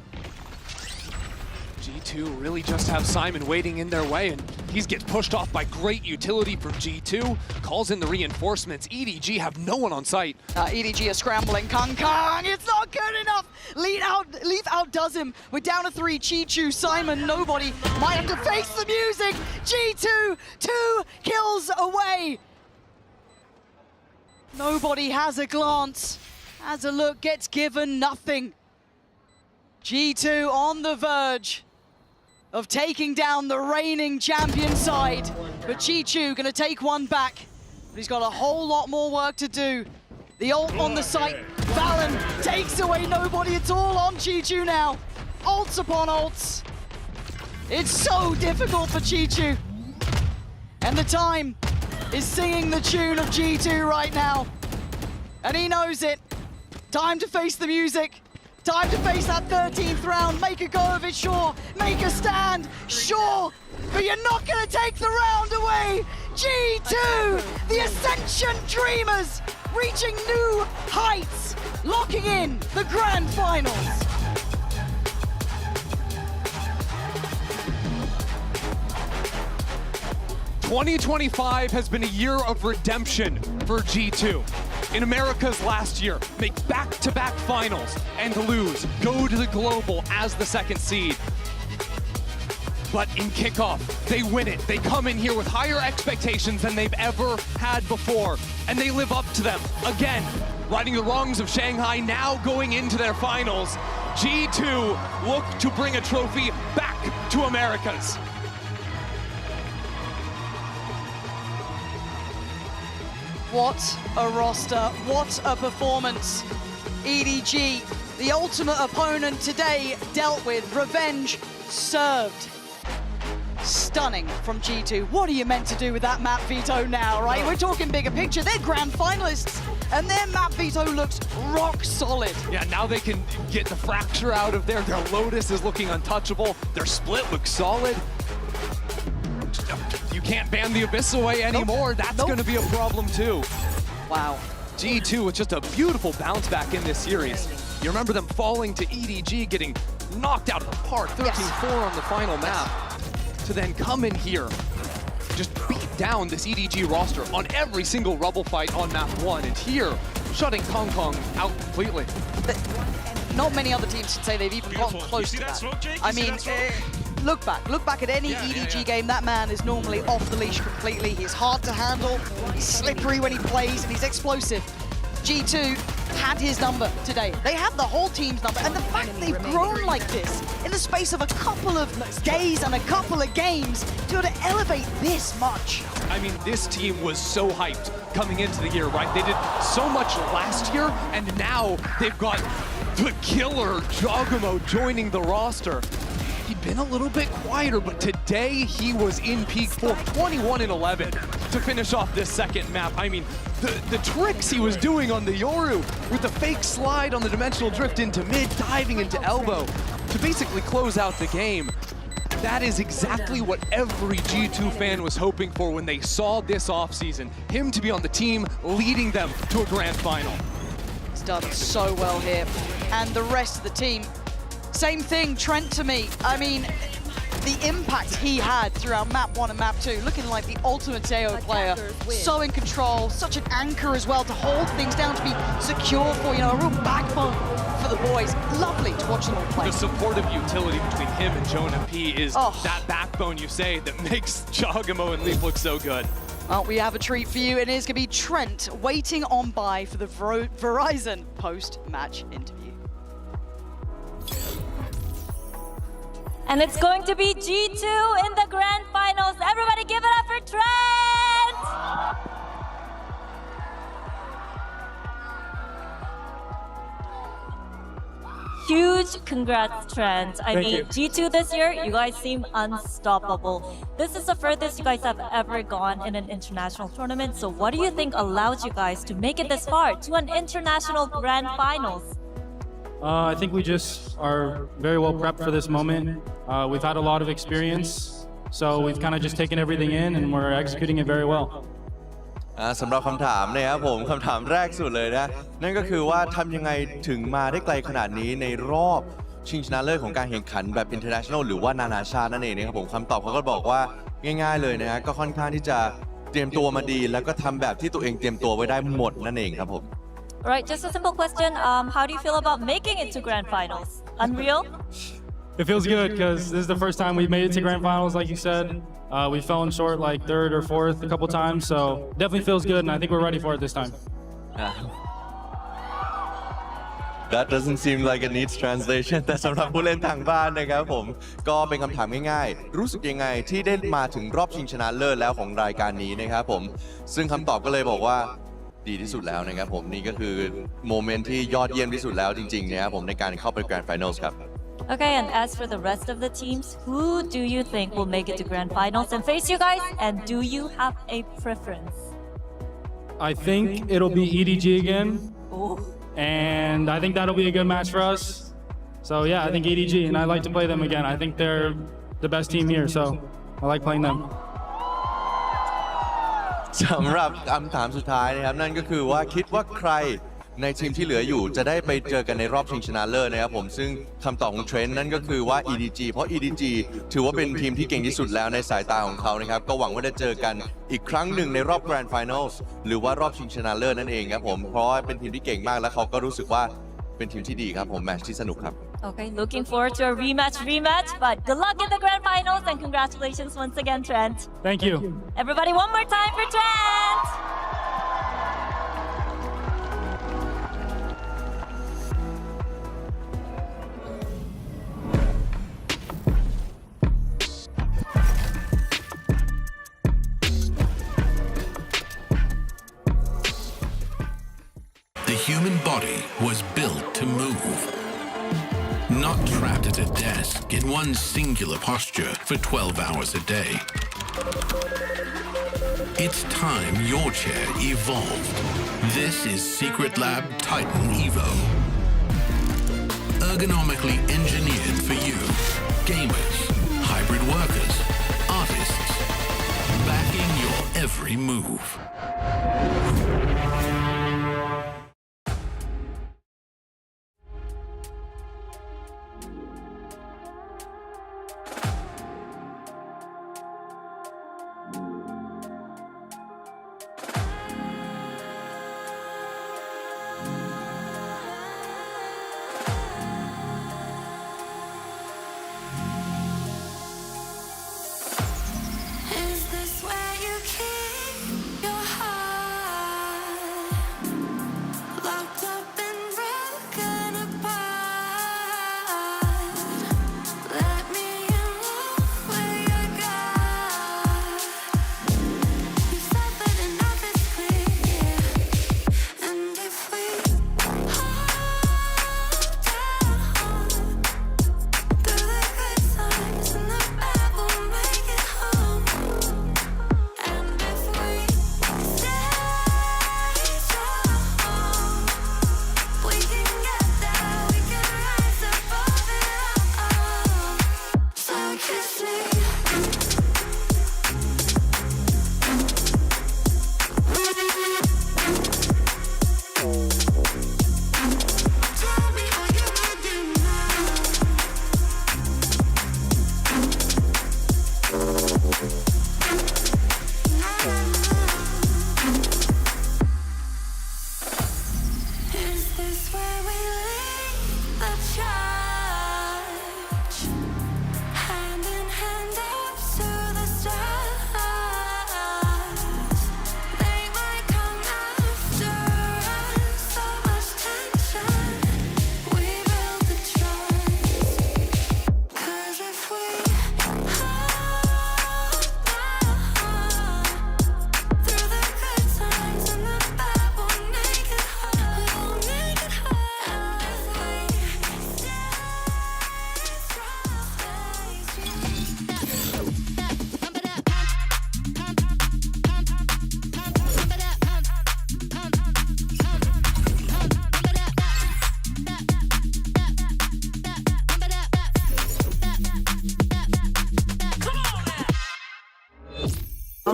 G2 really just have Simon waiting in their way, and he gets pushed off by great utility from G2. Calls in the reinforcements. EDG have no one on site. EDG is scrambling. Kang, it's not good enough. Leaf outdoes him. We're down to 3. Chi-Chu, Simon, nobody. Might have to face the music. G2, 2 kills away. Nobody has a glance, has a look, gets given nothing. G2 on the verge of taking down the reigning champion side. But Chi-Chu gonna take one back. But he's got a whole lot more work to do. The ult on the site. Valen takes away nobody. It's all on Chi-Chu now. Ults upon ults. It's so difficult for Chi-Chu. And the time is singing the tune of G2 right now. And he knows it. Time to face the music. Time to face that 13th round. Make a go of it, sure. Make a stand, sure. But you're not gonna take the round away. G2, the Ascension Dreamers, reaching new heights, locking in the grand finals. '2025 has been a year of redemption for G2. In America's last year, make back-to-back finals and lose, go to the global as the second seed. But in kickoff, they win it. They come in here with higher expectations than they've ever had before, and they live up to them. Again, righting the wrongs of Shanghai, now going into their finals. G2 look to bring a trophy back to Americas. What a roster, what a performance. EDG, the ultimate opponent today, dealt with, revenge served. Stunning from G2. What are you meant to do with that map veto now, right? We're talking bigger picture. They're grand finalists, and their map veto looks rock solid. Yeah, now they can get the fracture out of there. Their Lotus is looking untouchable. Their split looks solid. You can't ban the Abyss away anymore. That's going to be a problem too. Wow. G2 with just a beautiful bounce back in this series. You remember them falling to EDG, getting knocked out of the park, 13-4 on the final map, to then come in here, just beat down this EDG roster on every single rubble fight on map 1, and here, shutting Kong Kong out completely. Not many other teams should say they've even gotten close to that. I mean, look back at any EDG game. That man is normally off the leash completely. He's hard to handle, he's slippery when he plays, and he's explosive. G2 had his number today. They have the whole team's number, and the fact they've grown like this in the space of a couple of days and a couple of games to be able to elevate this much. I mean, this team was so hyped coming into the year, right? They did so much last year, and now they've got the killer Jogamo joining the roster. He'd been a little bit quieter, but today he was in peak form, 21-11 to finish off this second map. I mean, the tricks he was doing on the Yoru with the fake slide on the dimensional drift into mid, diving into elbow to basically close out the game. That is exactly what every G2 fan was hoping for when they saw this offseason. Him to be on the team, leading them to a grand final. He's done so well here. And the rest of the team, same thing, Trent to me. I mean, the impact he had throughout map 1 and map 2, looking like the ultimate Teo player. So in control, such an anchor as well to hold things down, to be secure for, you know, a real backbone for the boys. Lovely to watch them all play. The supportive utility between him and Jonah P is that backbone, you say, that makes Jogamo and Leaf look so good. Well, we have a treat for you. It is going to be Trent waiting on by for the Verizon post-match interview. And it's going to be G2 in the grand finals. Everybody give it up for Trent! Huge congrats, Trent. I mean, G2 this year, you guys seem unstoppable. This is the furthest you guys have ever gone in an international tournament. So what do you think allowed you guys to make it this far to an international grand finals? I think we just are very well prepped for this moment. We've had a lot of experience, so we've kind of just taken everything in and we're executing it very well. สำหรับคำถามนะครับผมคำถามแรกสุดเลยนะนั่นก็คือว่าทำยังไงถึงมาได้ไกลขนาดนี้ในรอบชิงชนะเลิศของการแข่งขันแบบ international หรือว่านานาชาตินั่นเองนะครับผมคำตอบเขาก็บอกว่าง่ายๆเลยนะฮะก็ค่อนข้างที่จะเตรียมตัวมาดีแล้วก็ทำแบบที่ตัวเองเตรียมตัวไว้ได้หมดนั่นเองครับผม Alright, just a simple question. How do you feel about making it to grand finals? Unreal? It feels good because this is the first time we've made it to grand finals, like you said. We fell in short like third or fourth a couple times, so definitely feels good, and I think we're ready for it this time. That doesn't seem like it needs translation แต่สำหรับผู้เล่นทางบ้านนะครับผมก็เป็นคำถามง่ายๆรู้สึกยังไงที่ได้มาถึงรอบชิงชนะเลิศแล้วของรายการนี้นะครับผมซึ่งคำตอบก็เลยบอกว่าดีที่สุดแล้วนะครับผมนี่ก็คือโมเมนต์ที่ยอดเยี่ยมที่สุดแล้วจริงๆนะครับผมในการเข้าไป Grand Finals ครับ Okay, and as for the rest of the teams, who do you think will make it to grand finals and face you guys? And do you have a preference? I think it'll be EDG again. Oh. And I think that'll be a good match for us. So yeah, I think EDG, and I'd like to play them again. I think they're the best team here, so I like playing them. สำหรับคำถามสุดท้ายนะครับนั่นก็คือว่าคิดว่าใครในทีมที่เหลืออยู่จะได้ไปเจอกันในรอบชิงชนะเลิศนะครับผมซึ่งคำตอบของเทรนด์นั่นก็คือว่า EDG เพราะ EDG ถือว่าเป็นทีมที่เก่งที่สุดแล้วในสายตาของเขานะครับก็หวังว่าจะเจอกันอีกครั้งหนึ่งในรอบ Grand Finals หรือว่ารอบชิงชนะเลิศนั่นเองครับผมเพราะว่าเป็นทีมที่เก่งมากและเขาก็รู้สึกว่าเป็นทีมที่ดีครับผมแมตช์ที่สนุกครับ Okay, looking forward to a rematch, but good luck in the grand finals and congratulations once again, Trent. Thank you. Everybody, one more time for Trent! The human body was built to move. Not trapped at a desk in one singular posture for 12 hours a day. It's time your chair evolved. This is Secret Lab Titan Evo. Ergonomically engineered for you, gamers, hybrid workers, artists, backing your every move.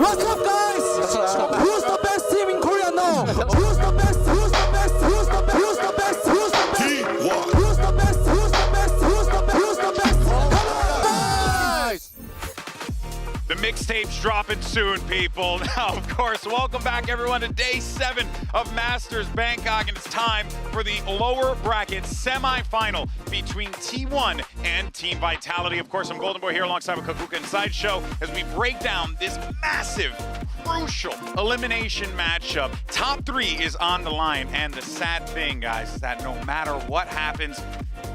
What's up, guys? Who's the best team mixtapes dropping soon, people. Now, of course, welcome back, everyone, to day 7 of Masters Bangkok, and it's time for the lower bracket semi-final between T1 and Team Vitality. Of course, I'm Golden Boy here alongside with Kakuka and Sideshow as we break down this massive, crucial elimination matchup. Top 3 is on the line, and the sad thing, guys, is that no matter what happens,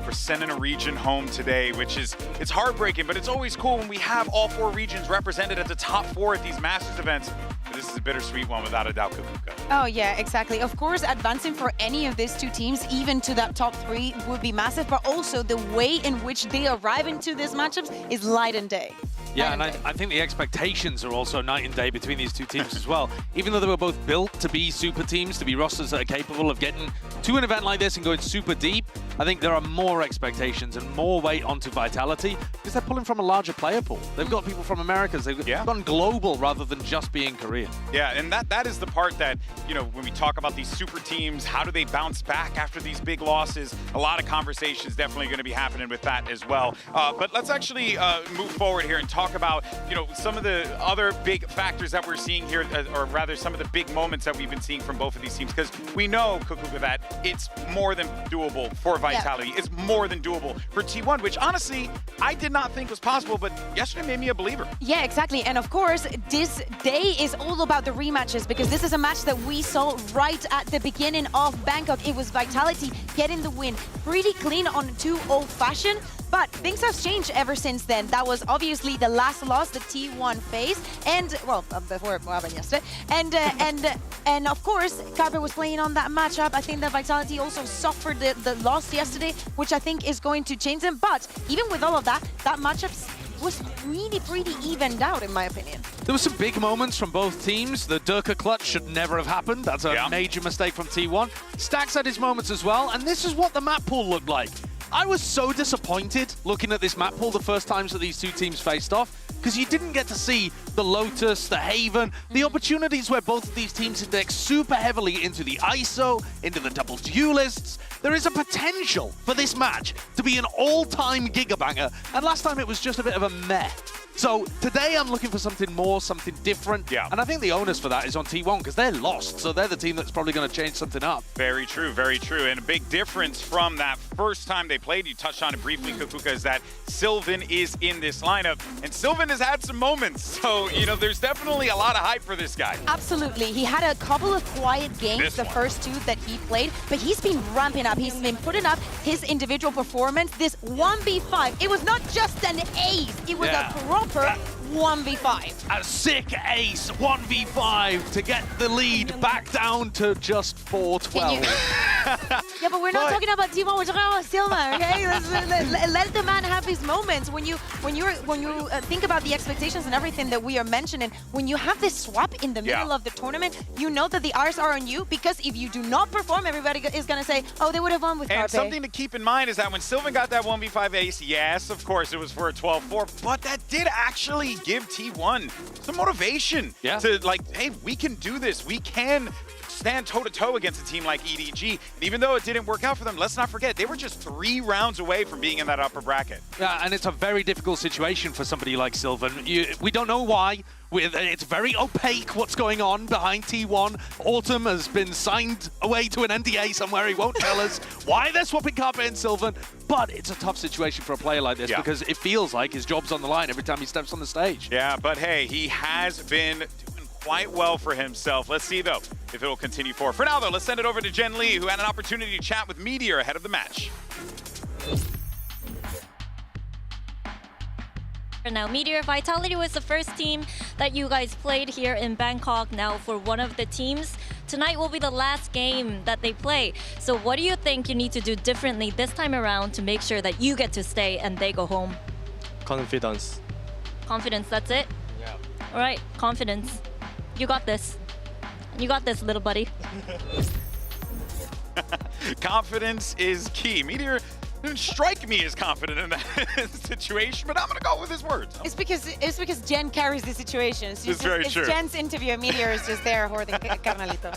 we're sending a region home today, which is, it's heartbreaking, but it's always cool when we have all 4 regions represented at the top 4 at these Masters events. But this is a bittersweet one without a doubt, Kakuka. Oh yeah, exactly. Of course, advancing for any of these 2 teams, even to that top 3, would be massive, but also the way in which they arrive into these matchups is light and day. Yeah, and I think the expectations are also night and day between these 2 teams as well. Even though they were both built to be super teams, to be rosters that are capable of getting to an event like this and going super deep, I think there are more expectations and more weight onto Vitality because they're pulling from a larger player pool. They've got people from Americas. They've gone global rather than just being Korean. Yeah, and that is the part that, you know, when we talk about these super teams, how do they bounce back after these big losses? A lot of conversations definitely going to be happening with that as well. But let's actually move forward here and talk about, you know, some of the other big factors that we're seeing here, or rather some of the big moments that we've been seeing from both of these teams, because we know, Kakuka, that it's more than doable for Vitality. It's more than doable for T1, which honestly, I did not think was possible, but yesterday made me a believer. Yeah, exactly. And of course, this day is all about the rematches, because this is a match that we saw right at the beginning of Bangkok. It was Vitality getting the win pretty clean on 2-0 fashion. But things have changed ever since then. That was obviously the last loss that T1 faced, and well, before what happened yesterday. And of course, Carpe was playing on that matchup. I think that Vitality also suffered the loss yesterday, which I think is going to change them. But even with all of that, that matchup was really pretty evened out, in my opinion. There were some big moments from both teams. The Durka clutch should never have happened. That's a major mistake from T1. Stax had his moments as well, and this is what the map pool looked like. I was so disappointed looking at this map pool the first times that these 2 teams faced off, because you didn't get to see the Lotus, the Haven, the opportunities where both of these teams index super heavily into the ISO, into the double duelists. There is a potential for this match to be an all-time gigabanger, and last time it was just a bit of a meh. So today I'm looking for something more, something different. Yeah. And I think the onus for that is on T1 because they're lost. So they're the team that's probably going to change something up. Very true, very true. And a big difference from that first time they played, you touched on it briefly, Kakuka, is that Sylvan is in this lineup. And Sylvan has had some moments. So, you know, there's definitely a lot of hype for this guy. Absolutely. He had a couple of quiet games, the first 2 that he played, but he's been ramping up. He's been putting up his individual performance. This 1v5, it was not just an ace. It was a proper 1v5. A sick ace 1v5 to get the lead back down to just 4-12. Yeah, but we're not talking about T1. We're talking about Silva. Okay, let the man have his moments. When you think about the expectations and everything that we are mentioning, when you have this swap in the middle of the tournament, you know that the eyes are on you, because if you do not perform, everybody is going to say, oh, they would have won with Carpe. And something to keep in mind is that when Sylvan got that 1v5 ace, yes, of course, it was for a 12-4, but that did actually give T1 some motivation to, like, hey, we can do this. We can stand toe-to-toe against a team like EDG. And even though it didn't work out for them, let's not forget, they were just 3 rounds away from being in that upper bracket. Yeah, and it's a very difficult situation for somebody like Sylvan. We don't know why. It's very opaque what's going on behind T1. Autumn has been signed away to an NDA somewhere. He won't tell us why they're swapping Carpe and Sylvan. But it's a tough situation for a player like this because it feels like his job's on the line every time he steps on the stage. Yeah, but hey, he has been doing quite well for himself. Let's see, though, if it will continue forward. For now, though, let's send it over to Jen Lee, who had an opportunity to chat with Meteor ahead of the match. Now, Meteor, Vitality was the first team that you guys played here in Bangkok. Now, for one of the teams, tonight will be the last game that they play. So what do you think you need to do differently this time around to make sure that you get to stay and they go home? Confidence. Confidence, that's it? Yeah. All right, confidence. You got this. You got this, little buddy. Confidence is key. Meteor didn't strike me as confident in that situation, but I'm going to go with his words. It's because Jen carries the situation. It's very true. It's Jen's interview, and Meteor is just there hoarding carnalito.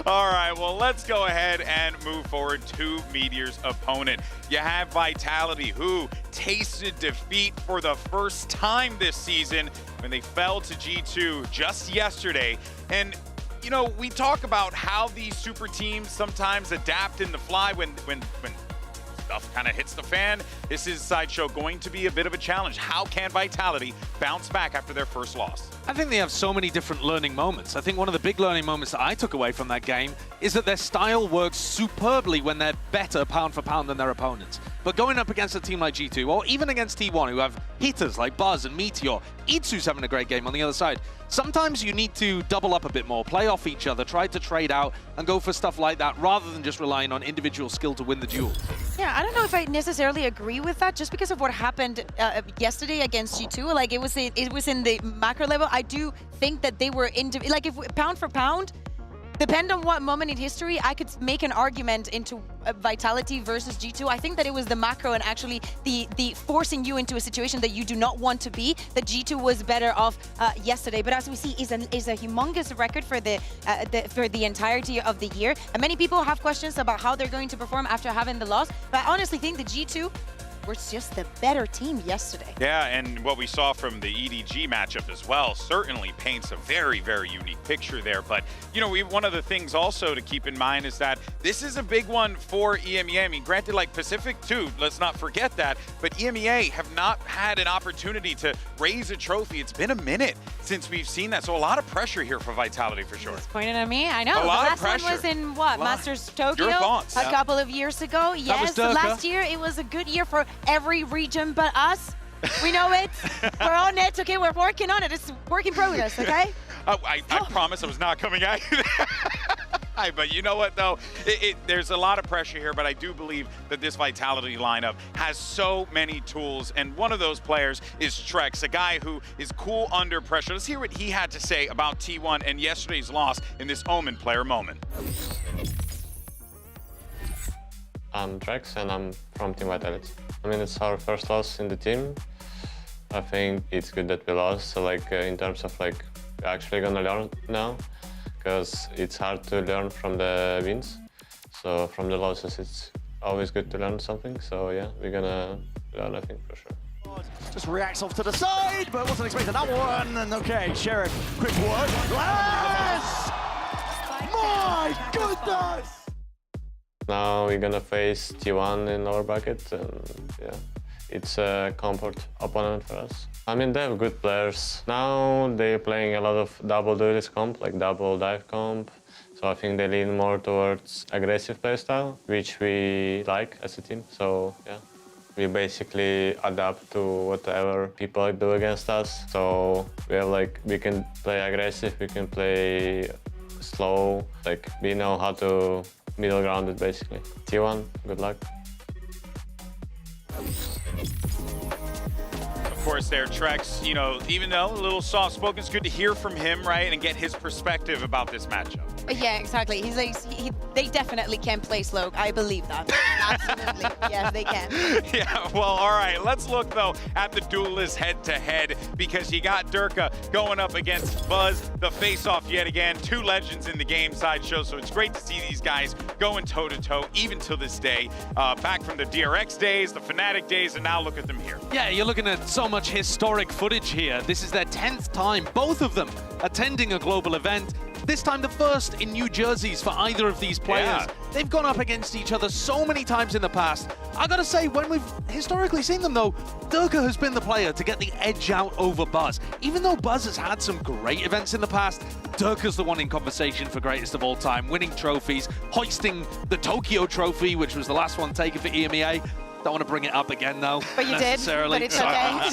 All right, well, let's go ahead and move forward to Meteor's opponent. You have Vitality, who tasted defeat for the first time this season when they fell to G2 just yesterday. And, you know, we talk about how these super teams sometimes adapt in the fly when stuff kind of hits the fan. This is Sideshow going to be a bit of a challenge. How can Vitality bounce back after their first loss? I think they have so many different learning moments. I think one of the big learning moments that I took away from that game is that their style works superbly when they're better pound for pound than their opponents. But going up against a team like G2, or even against T1, who have hitters like Buzz and Meteor, Itsu's having a great game on the other side. Sometimes you need to double up a bit more, play off each other, try to trade out, and go for stuff like that, rather than just relying on individual skill to win the duel. Yeah, I don't know if I necessarily agree with that, just because of what happened yesterday against G2. Like, it was in the macro level. I do think that they were like, if pound for pound, depend on what moment in history, I could make an argument into Vitality versus G2. I think that it was the macro and actually the forcing you into a situation that you do not want to be, that G2 was better off yesterday. But as we see, is a humongous record for the entirety of the year. And many people have questions about how they're going to perform after having the loss. But I honestly think the G2 were just the better team yesterday. Yeah, and what we saw from the EDG matchup as well certainly paints a very, very unique picture there. But, you know, one of the things also to keep in mind is that this is a big one for EMEA. I mean, granted, like Pacific too, let's not forget that, but EMEA have not had an opportunity to raise a trophy. It's been a minute since we've seen that, so a lot of pressure here for Vitality for sure. Pointing at me, I know. A lot the of last one was in what, Masters Tokyo? Your thoughts? A couple of years ago. Yes, last year it was a good year for every region but us. We know it. We're on it. Okay, we're working on it. It's work in progress, okay? I promise I was not coming at you there. But you know what, though? There's a lot of pressure here, but I do believe that this Vitality lineup has so many tools, and one of those players is Trex, a guy who is cool under pressure. Let's hear what he had to say about T1 and yesterday's loss in this Omen player moment. I'm Trex and I'm from Team Vitality. I mean, it's our first loss in the team. I think it's good that we lost. So like in terms of like, we're actually gonna learn now, because it's hard to learn from the wins. So from the losses, it's always good to learn something. So yeah, we're gonna learn, I think, for sure. Just reacts off to the side, but wasn't expecting that one. And okay, Sheriff, quick work. Yes! My goodness! Now we're gonna face T1 in our bracket, and yeah, it's a comfort opponent for us. I mean, they have good players. Now they're playing a lot of double duelist comp, like double dive comp. So I think they lean more towards aggressive playstyle, which we like as a team. So yeah, we basically adapt to whatever people do against us. So we have like, we can play aggressive, we can play slow, like we know how to middle ground it basically. T1, good luck. Of course, there, Trex, you know, even though a little soft-spoken, it's good to hear from him, right, and get his perspective about this matchup. Yeah, exactly. He's like, they definitely can play slow. I believe that. Absolutely. Yes, they can. Yeah, well, all right. Let's look, though, at the duelist head-to-head, because you got Durka going up against Buzz, the face-off yet again. Two legends in the game, Sideshow, so it's great to see these guys going toe-to-toe, even to this day. Back from the DRX days, the Fnatic days, and now look at them here. Yeah, you're looking at so much historic footage here. This is their 10th time, both of them, attending a global event. This time the first in New Jersey's for either of these players. Yeah. They've gone up against each other so many times in the past. I gotta say, when we've historically seen them though, Durka has been the player to get the edge out over Buzz. Even though Buzz has had some great events in the past, Durka's the one in conversation for greatest of all time, winning trophies, hoisting the Tokyo trophy, which was the last one taken for EMEA. Don't want to bring it up again, though. But you did, but it's okay.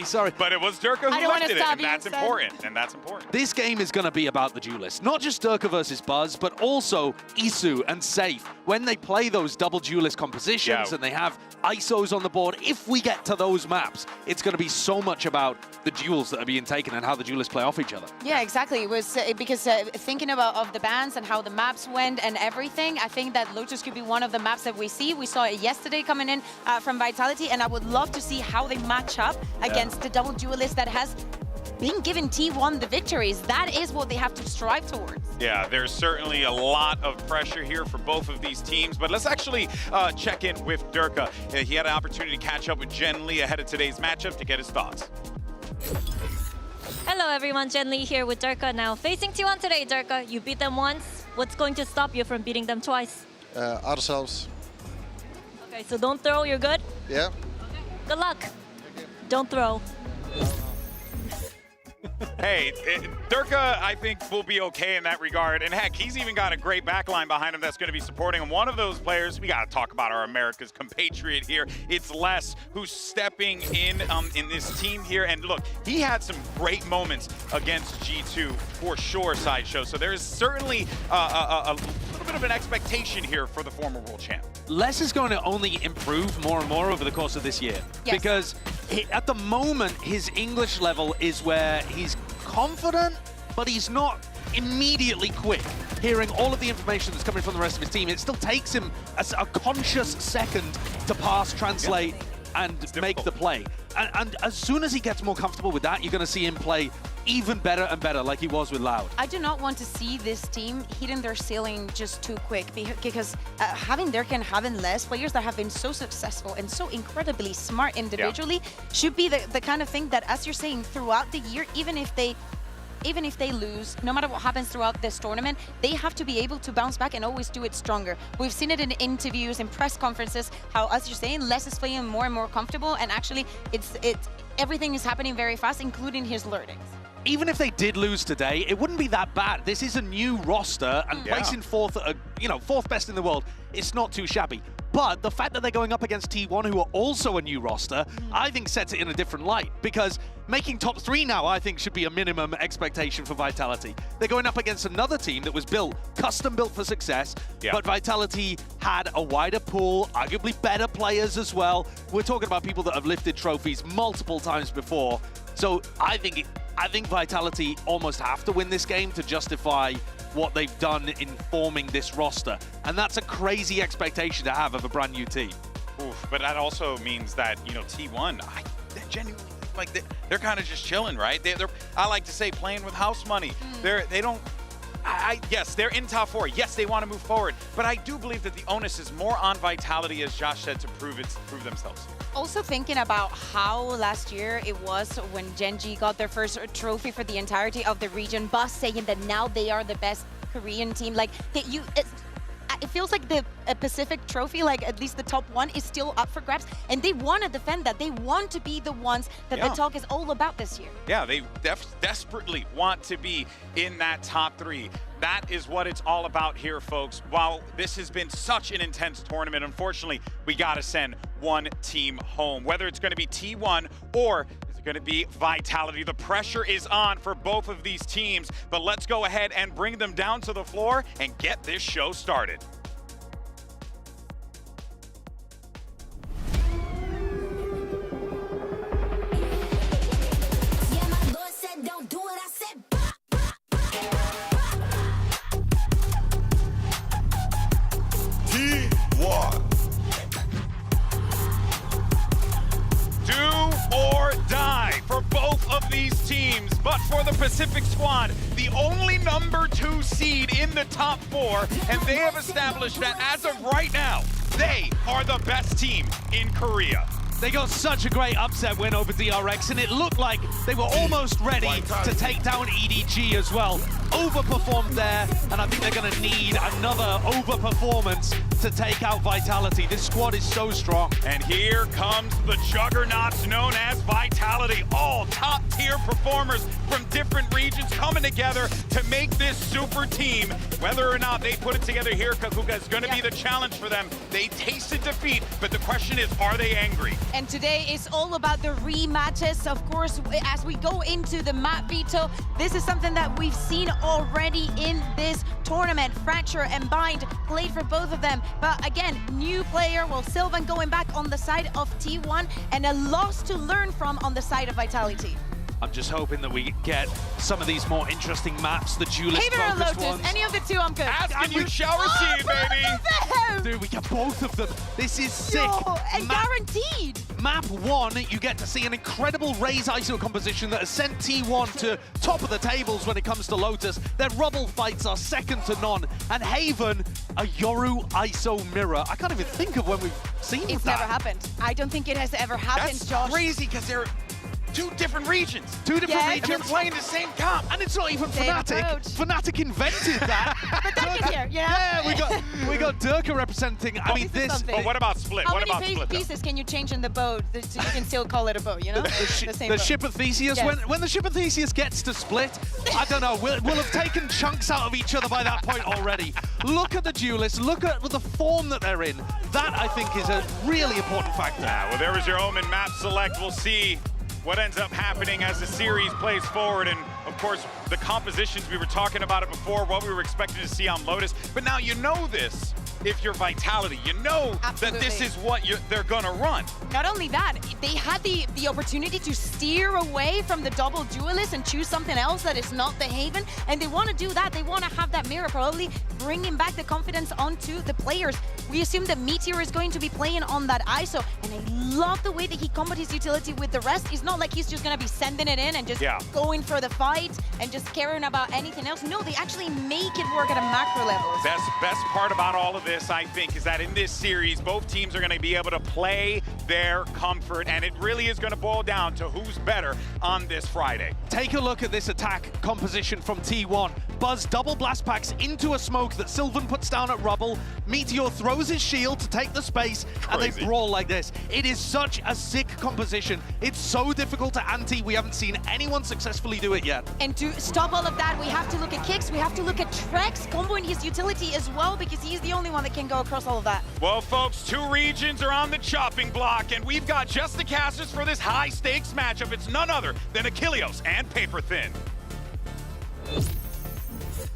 Sorry. But it was Durka who lifted it, and that's important, This game is going to be about the duelists. Not just Durka versus Buzz, but also Isu and Safe. When they play those double duelist compositions and they have ISOs on the board, if we get to those maps, it's going to be so much about the duels that are being taken and how the duelists play off each other. Yeah, exactly. It was because thinking of the bans and how the maps went and everything, I think that Lotus could be one of the maps that we see. We saw it yesterday coming in from Vitality, and I would love to see how they match up against the double duelist that has being given T1 the victories. That is what they have to strive towards. Yeah, there's certainly a lot of pressure here for both of these teams, but let's actually check in with Durka. He had an opportunity to catch up with Jen Lee ahead of today's matchup to get his thoughts. Hello everyone, Jen Lee here with Durka now. Facing T1 today, Durka, you beat them once. What's going to stop you from beating them twice? Ourselves. Okay, so don't throw, you're good? Yeah. Good luck. Don't throw. Hey, Durka, I think, will be okay in that regard. And heck, he's even got a great backline behind him that's going to be supporting him. One of those players, we got to talk about our America's compatriot here. It's Les, who's stepping in this team here. And look, he had some great moments against G2 for sure, Sideshow. So there is certainly a little bit of an expectation here for the former world champ. Les is going to only improve more and more over the course of this year. Yes. Because at the moment, his English level is where he's confident, but he's not immediately quick. Hearing all of the information that's coming from the rest of his team, it still takes him a conscious second to pass, translate, and make the play. And as soon as he gets more comfortable with that, you're going to see him play even better and better, like he was with Loud. I do not want to see this team hitting their ceiling just too quick, because having Durka and having Les, players that have been so successful and so incredibly smart individually, should be the kind of thing that, as you're saying, throughout the year, even if they lose, no matter what happens throughout this tournament, they have to be able to bounce back and always do it stronger. We've seen it in interviews, in press conferences, how, as you're saying, Les is playing more and more comfortable, and actually everything is happening very fast, including his learnings. Even if they did lose today, it wouldn't be that bad. This is a new roster, and placing fourth, fourth best in the world, it's not too shabby. But the fact that they're going up against T1, who are also a new roster, I think sets it in a different light. Because making top 3 now, I think, should be a minimum expectation for Vitality. They're going up against another team that was custom built for success, but Vitality had a wider pool, arguably better players as well. We're talking about people that have lifted trophies multiple times before. So I think Vitality almost have to win this game to justify what they've done in forming this roster. And that's a crazy expectation to have of a brand new team. Oof, but that also means that, T1, they're genuinely, like, they're kind of just chilling, right? They're, I like to say, playing with house money. They don't, yes, they're in top 4. Yes, they want to move forward. But I do believe that the onus is more on Vitality, as Josh said, to prove themselves. Also thinking about how last year it was when Gen.G got their first trophy for the entirety of the region, Bus saying that now they are the best Korean team. Like, it feels like the Pacific trophy, like at least the top 1, is still up for grabs, and they want to defend that. They want to be the ones that the talk is all about this year. Yeah, they desperately want to be in that top 3. That is what it's all about here, folks. While this has been such an intense tournament, unfortunately, we got to send one team home. Whether it's going to be T1 or is it going to be Vitality, the pressure is on for both of these teams. But let's go ahead and bring them down to the floor and get this show started. Teams, but for the Pacific squad, the only number 2 seed in the top 4, and they have established that as of right now, they are the best team in Korea. They got such a great upset win over DRX, and it looked like they were almost ready to take down EDG as well. Overperformed there, and I think they're going to need another overperformance to take out Vitality. This squad is so strong. And here comes the juggernauts known as Vitality. All top-tier performers from different regions coming together to make this super team. Whether or not they put it together here, Kakuga, is going to be the challenge for them. They tasted defeat, but the question is, are they angry? And today is all about the rematches. Of course, as we go into the map veto, this is something that we've seen already in this tournament. Fracture and Bind played for both of them. But again, new player, well, Sylvan going back on the side of T1, and a loss to learn from on the side of Vitality. I'm just hoping that we get some of these more interesting maps, the Haven or duelist-focused Lotus, ones. any of the two, I'm good. Asking you shower scene, baby. Dude, we get both of them. This is sick. No, and guaranteed. Map 1, you get to see an incredible Raze ISO composition that has sent T1 to top of the tables when it comes to Lotus. Their Rubble fights are second to none. And Haven, a Yoru ISO mirror. I can't even think of when we've seen that. It's never happened. I don't think it has ever happened, That's Josh. crazy because they're two different regions. Two different Yeah, regions. They're playing the same comp. And it's not even Same Fnatic. approach. Fnatic invented that. But Dirk is here, yeah. Yeah, we got Durka representing. I mean, this. But what about Split? How What many about Split? though? pieces can you change in the bow so you can still call it a bow, you know? The ship of Theseus, Yes. when the ship of Theseus gets to Split, I don't know, we'll have taken chunks out of each other by that point already. Look at the duelists, look at the form that they're in. That, I think, is a really important factor. Yeah, well, there was your Omen map select. We'll see what ends up happening as the series plays forward. And, of course, the compositions, we were talking about it before, what we were expecting to see on Lotus. But now you know this. If you're Vitality, you know Absolutely. that this is what they're gonna run. Not only that, they had the opportunity to steer away from the double duelist and choose something else that is not the Haven, and they want to do that. They want to have that mirror, probably bringing back the confidence onto the players. We assume that Meteor is going to be playing on that ISO, and I love the way that he combos his utility with the rest. It's not like he's just going to be sending it in and just going for the fight and just caring about anything else. No, they actually make it work at a macro level. Best part about all of this, I think, is that in this series, both teams are going to be able to play their comfort, and it really is going to boil down to who's better on this Friday. Take a look at this attack composition from T1. Buzz double blast packs into a smoke that Sylvan puts down at Rubble. Meteor throws his shield to take the space, and they brawl like this. It is such a sick composition. It's so difficult to anti. We haven't seen anyone successfully do it yet. And to stop all of that, we have to look at Kicks, we have to look at Trex comboing his utility as well, because he's the only one that can go across all of that. Well, folks, two regions are on the chopping block, and we've got just the casters for this high-stakes matchup. It's none other than Achilleos and Paper Thin.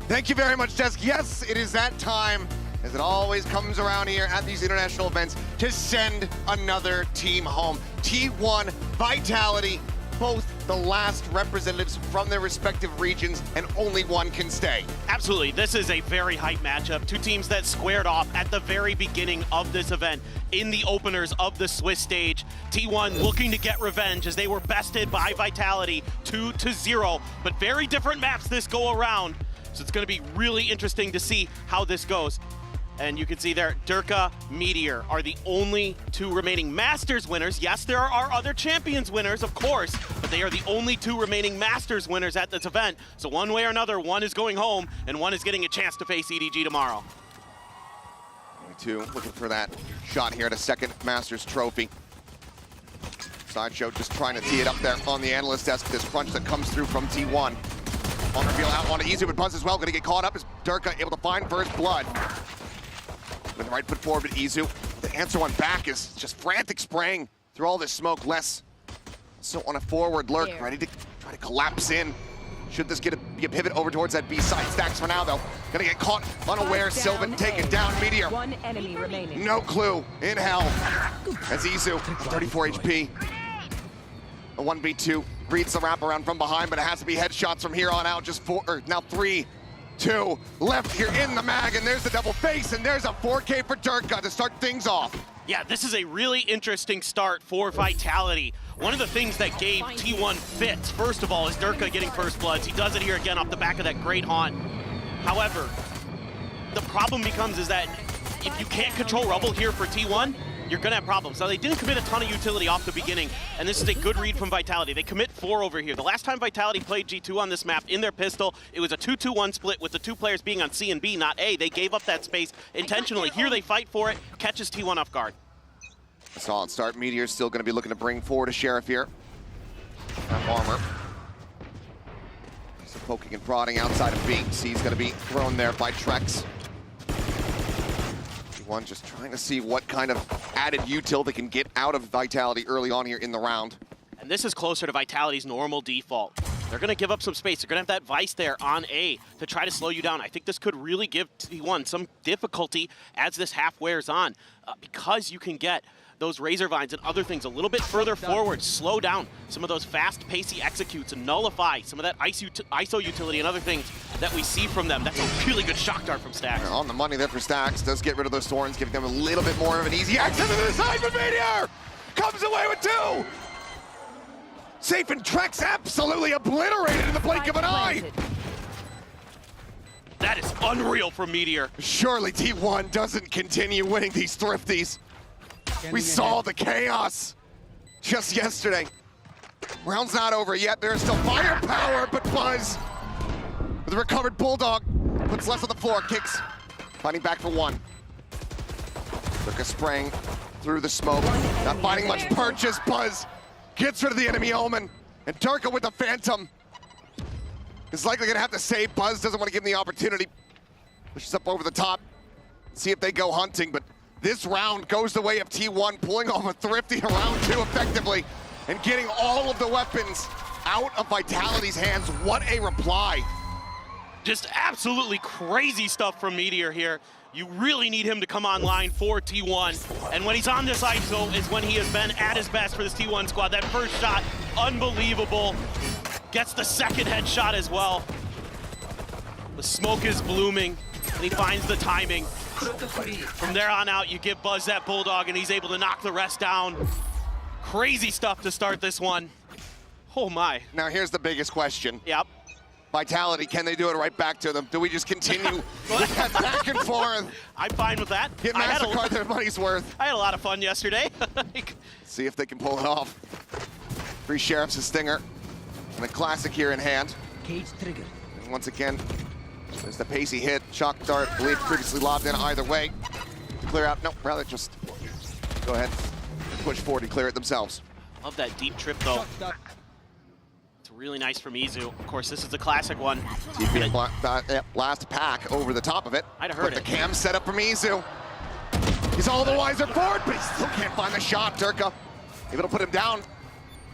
Thank you very much, Desk. Yes, it is that time, as it always comes around here at these international events, to send another team home. T1, Vitality, both the last representatives from their respective regions, and only one can stay. Absolutely, this is a very hype matchup. Two teams that squared off at the very beginning of this event in the openers of the Swiss stage. T1 looking to get revenge as they were bested by Vitality 2-0, but very different maps this go around. So it's going to be really interesting to see how this goes. And you can see there, Durka, Meteor are the only two remaining Masters winners. Yes, there are other Champions winners, of course, but they are the only two remaining Masters winners at this event. So one way or another, one is going home, and one is getting a chance to face EDG tomorrow. Two looking for that shot here at a second Masters trophy. Sideshow just trying to tee it up there on the analyst desk. This crunch that comes through from T1. On reveal out on Izu, but Buzz as well. Going to get caught up as Durka able to find first blood. With the right foot forward, but Izu, the answer one back is just frantic spraying through all this smoke. Less so on a forward lurk, ready to try to collapse in. Should this be a pivot over towards that B side? Stacks for now, though. Gonna get caught unaware. Sylvan taken down. Meteor. One enemy remaining. No clue. In hell. As Izu, 34 HP. A 1v2 reads the wraparound from behind, but it has to be headshots from here on out. Just now 3, 2 left here in the mag, and there's the double face, and there's a 4K for Durka to start things off. Yeah, this is a really interesting start for Vitality. One of the things that gave T1 fits, first of all, is Durka getting first bloods. He does it here again off the back of that great haunt. However, the problem becomes is that if you can't control Rubble here for T1, you're gonna have problems. Now, they didn't commit a ton of utility off the beginning, and this is a good read from Vitality. They commit 4 over here. The last time Vitality played G2 on this map in their pistol, it was a 2-2-1 split with the two players being on C and B, not A. They gave up that space intentionally. Here they fight for it, catches T1 off guard. A solid start. Meteor's still going to be looking to bring forward a Sheriff here. Armor. So poking and prodding outside of B. C's going to be thrown there by Trex. T1 just trying to see what kind of added util they can get out of Vitality early on here in the round. And this is closer to Vitality's normal default. They're going to give up some space. They're going to have that Vice there on A to try to slow you down. I think this could really give T1 some difficulty as this half wears on because you can get those razor vines and other things a little bit further forward, slow down some of those fast, pacey executes and nullify some of that ISO utility and other things that we see from them. That's a really good shock dart from Stax. On the money there for Stax. Does get rid of those thorns, giving them a little bit more of an easy access to the side, but Meteor comes away with 2. Safe and Trex absolutely obliterated in the blink of an eye. That is unreal from Meteor. Surely T1 doesn't continue winning these thrifties. We saw the chaos just yesterday. Round's not over yet. There's still firepower, but Buzz, with a recovered Bulldog, puts less on the floor. Kicks, fighting back for 1. Durka spraying through the smoke. Not finding much purchase. Buzz gets rid of the enemy Omen. And Durka with the Phantom is likely gonna have to save. Buzz doesn't want to give him the opportunity. Pushes up over the top. See if they go hunting, but this round goes the way of T1, pulling off a thrifty in round 2 effectively and getting all of the weapons out of Vitality's hands. What a reply. Just absolutely crazy stuff from Meteor here. You really need him to come online for T1. And when he's on this ISO is when he has been at his best for this T1 squad. That first shot, unbelievable. Gets the second headshot as well. The smoke is blooming, and he finds the timing. From there on out, you give Buzz that Bulldog, and he's able to knock the rest down. Crazy stuff to start this one. Oh my. Now here's the biggest question. Yep. Vitality, can they do it right back to them? Do we just continue with that back and forth? I'm fine with that. Get MasterCard their money's worth. I had a lot of fun yesterday. See if they can pull it off. 3 Sheriffs, a Stinger, and a Classic here in hand. Cage trigger. And once again, there's the pacey hit. Shock dart, I believe previously lobbed in either way. Clear out, no, rather just go ahead, push forward and clear it themselves. Love that deep trip though. It's really nice from Izu. Of course, this is the classic one. Last pack over the top of it. I'd have heard the cam set up from Izu. He's all the wiser for it, but he still can't find the shot. Durka able to put him down.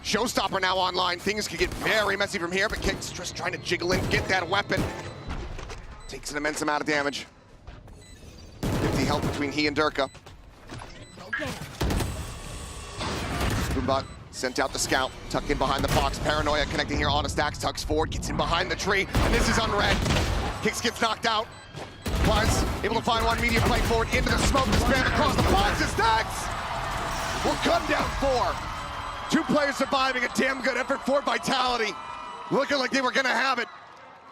Showstopper now online. Things could get very messy from here, but Kicks just trying to jiggle in, get that weapon. Takes an immense amount of damage. 50 health between he and Durka. Boombot sent out the scout, tucked in behind the box. Paranoia connecting here on a Stax, tucks forward, gets in behind the tree, and this is unread. Kicks gets knocked out. Buzz able to find 1 Meteor play forward into the smoke, spam across the box, and Stax will come down 4. 2 players surviving, a damn good effort for Vitality. Looking like they were gonna have it.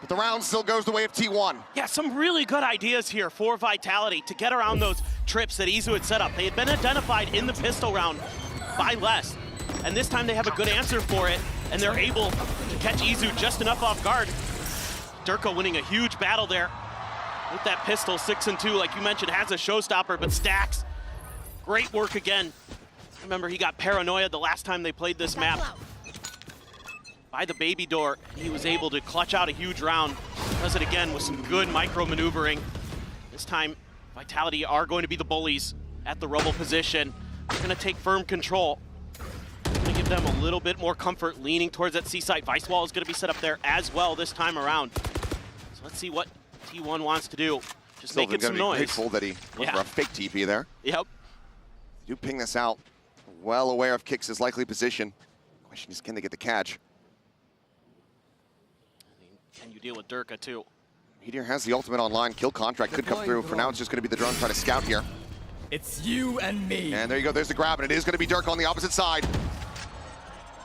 But the round still goes the way of T1. Yeah, some really good ideas here for Vitality to get around those trips that Izu had set up. They had been identified in the pistol round by Les, and this time they have a good answer for it, and they're able to catch Izu just enough off guard. Durka winning a huge battle there with that pistol, 6 and 2, like you mentioned, has a showstopper, but Stax, great work again. Remember, he got Paranoia the last time they played this map. By the baby door, he was able to clutch out a huge round. Does it again with some good micro maneuvering. This time, Vitality are going to be the bullies at the rubble position. They're gonna take firm control. Gonna give them a little bit more comfort leaning towards that C site. Vice wall is gonna be set up there as well this time around. So let's see what T1 wants to do. Just Still making some noise. Grateful that he went for a fake TP there. Yep. Do ping this out. Well aware of Kicks' likely position. Question is, can they get the catch? Can you deal with Durka too? Meteor has the ultimate online. Kill contract could come through. For now, it's just going to be the drone trying to scout here. It's you and me. And there you go. There's the grab, and it is going to be Durka on the opposite side.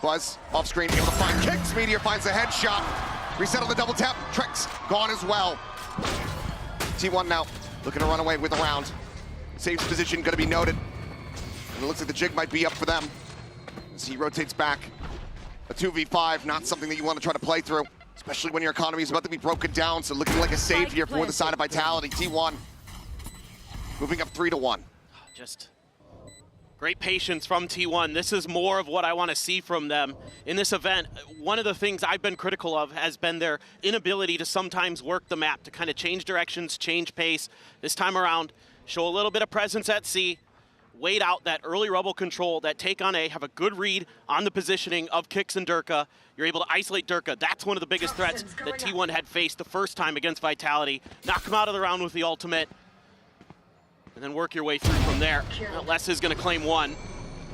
Buzz off screen, able to find Kicks. Meteor finds the headshot. Reset on the double tap. Trex gone as well. T1 now looking to run away with the round. Saves position going to be noted. And it looks like the jig might be up for them as he rotates back. A 2v5, not something that you want to try to play through, especially when your economy is about to be broken down. So looking like a save here for the side of Vitality. T1 moving up 3-1. Just great patience from T1. This is more of what I want to see from them in this event. One of the things I've been critical of has been their inability to sometimes work the map, to kind of change directions, change pace. This time around, show a little bit of presence at C, wait out that early rubble control, that take on A, have a good read on the positioning of Kicks and Durka. You're able to isolate Durka. That's one of the biggest threats that T1 had faced the first time against Vitality. Knock him out of the round with the ultimate, and then work your way through from there. Les is going to claim 1.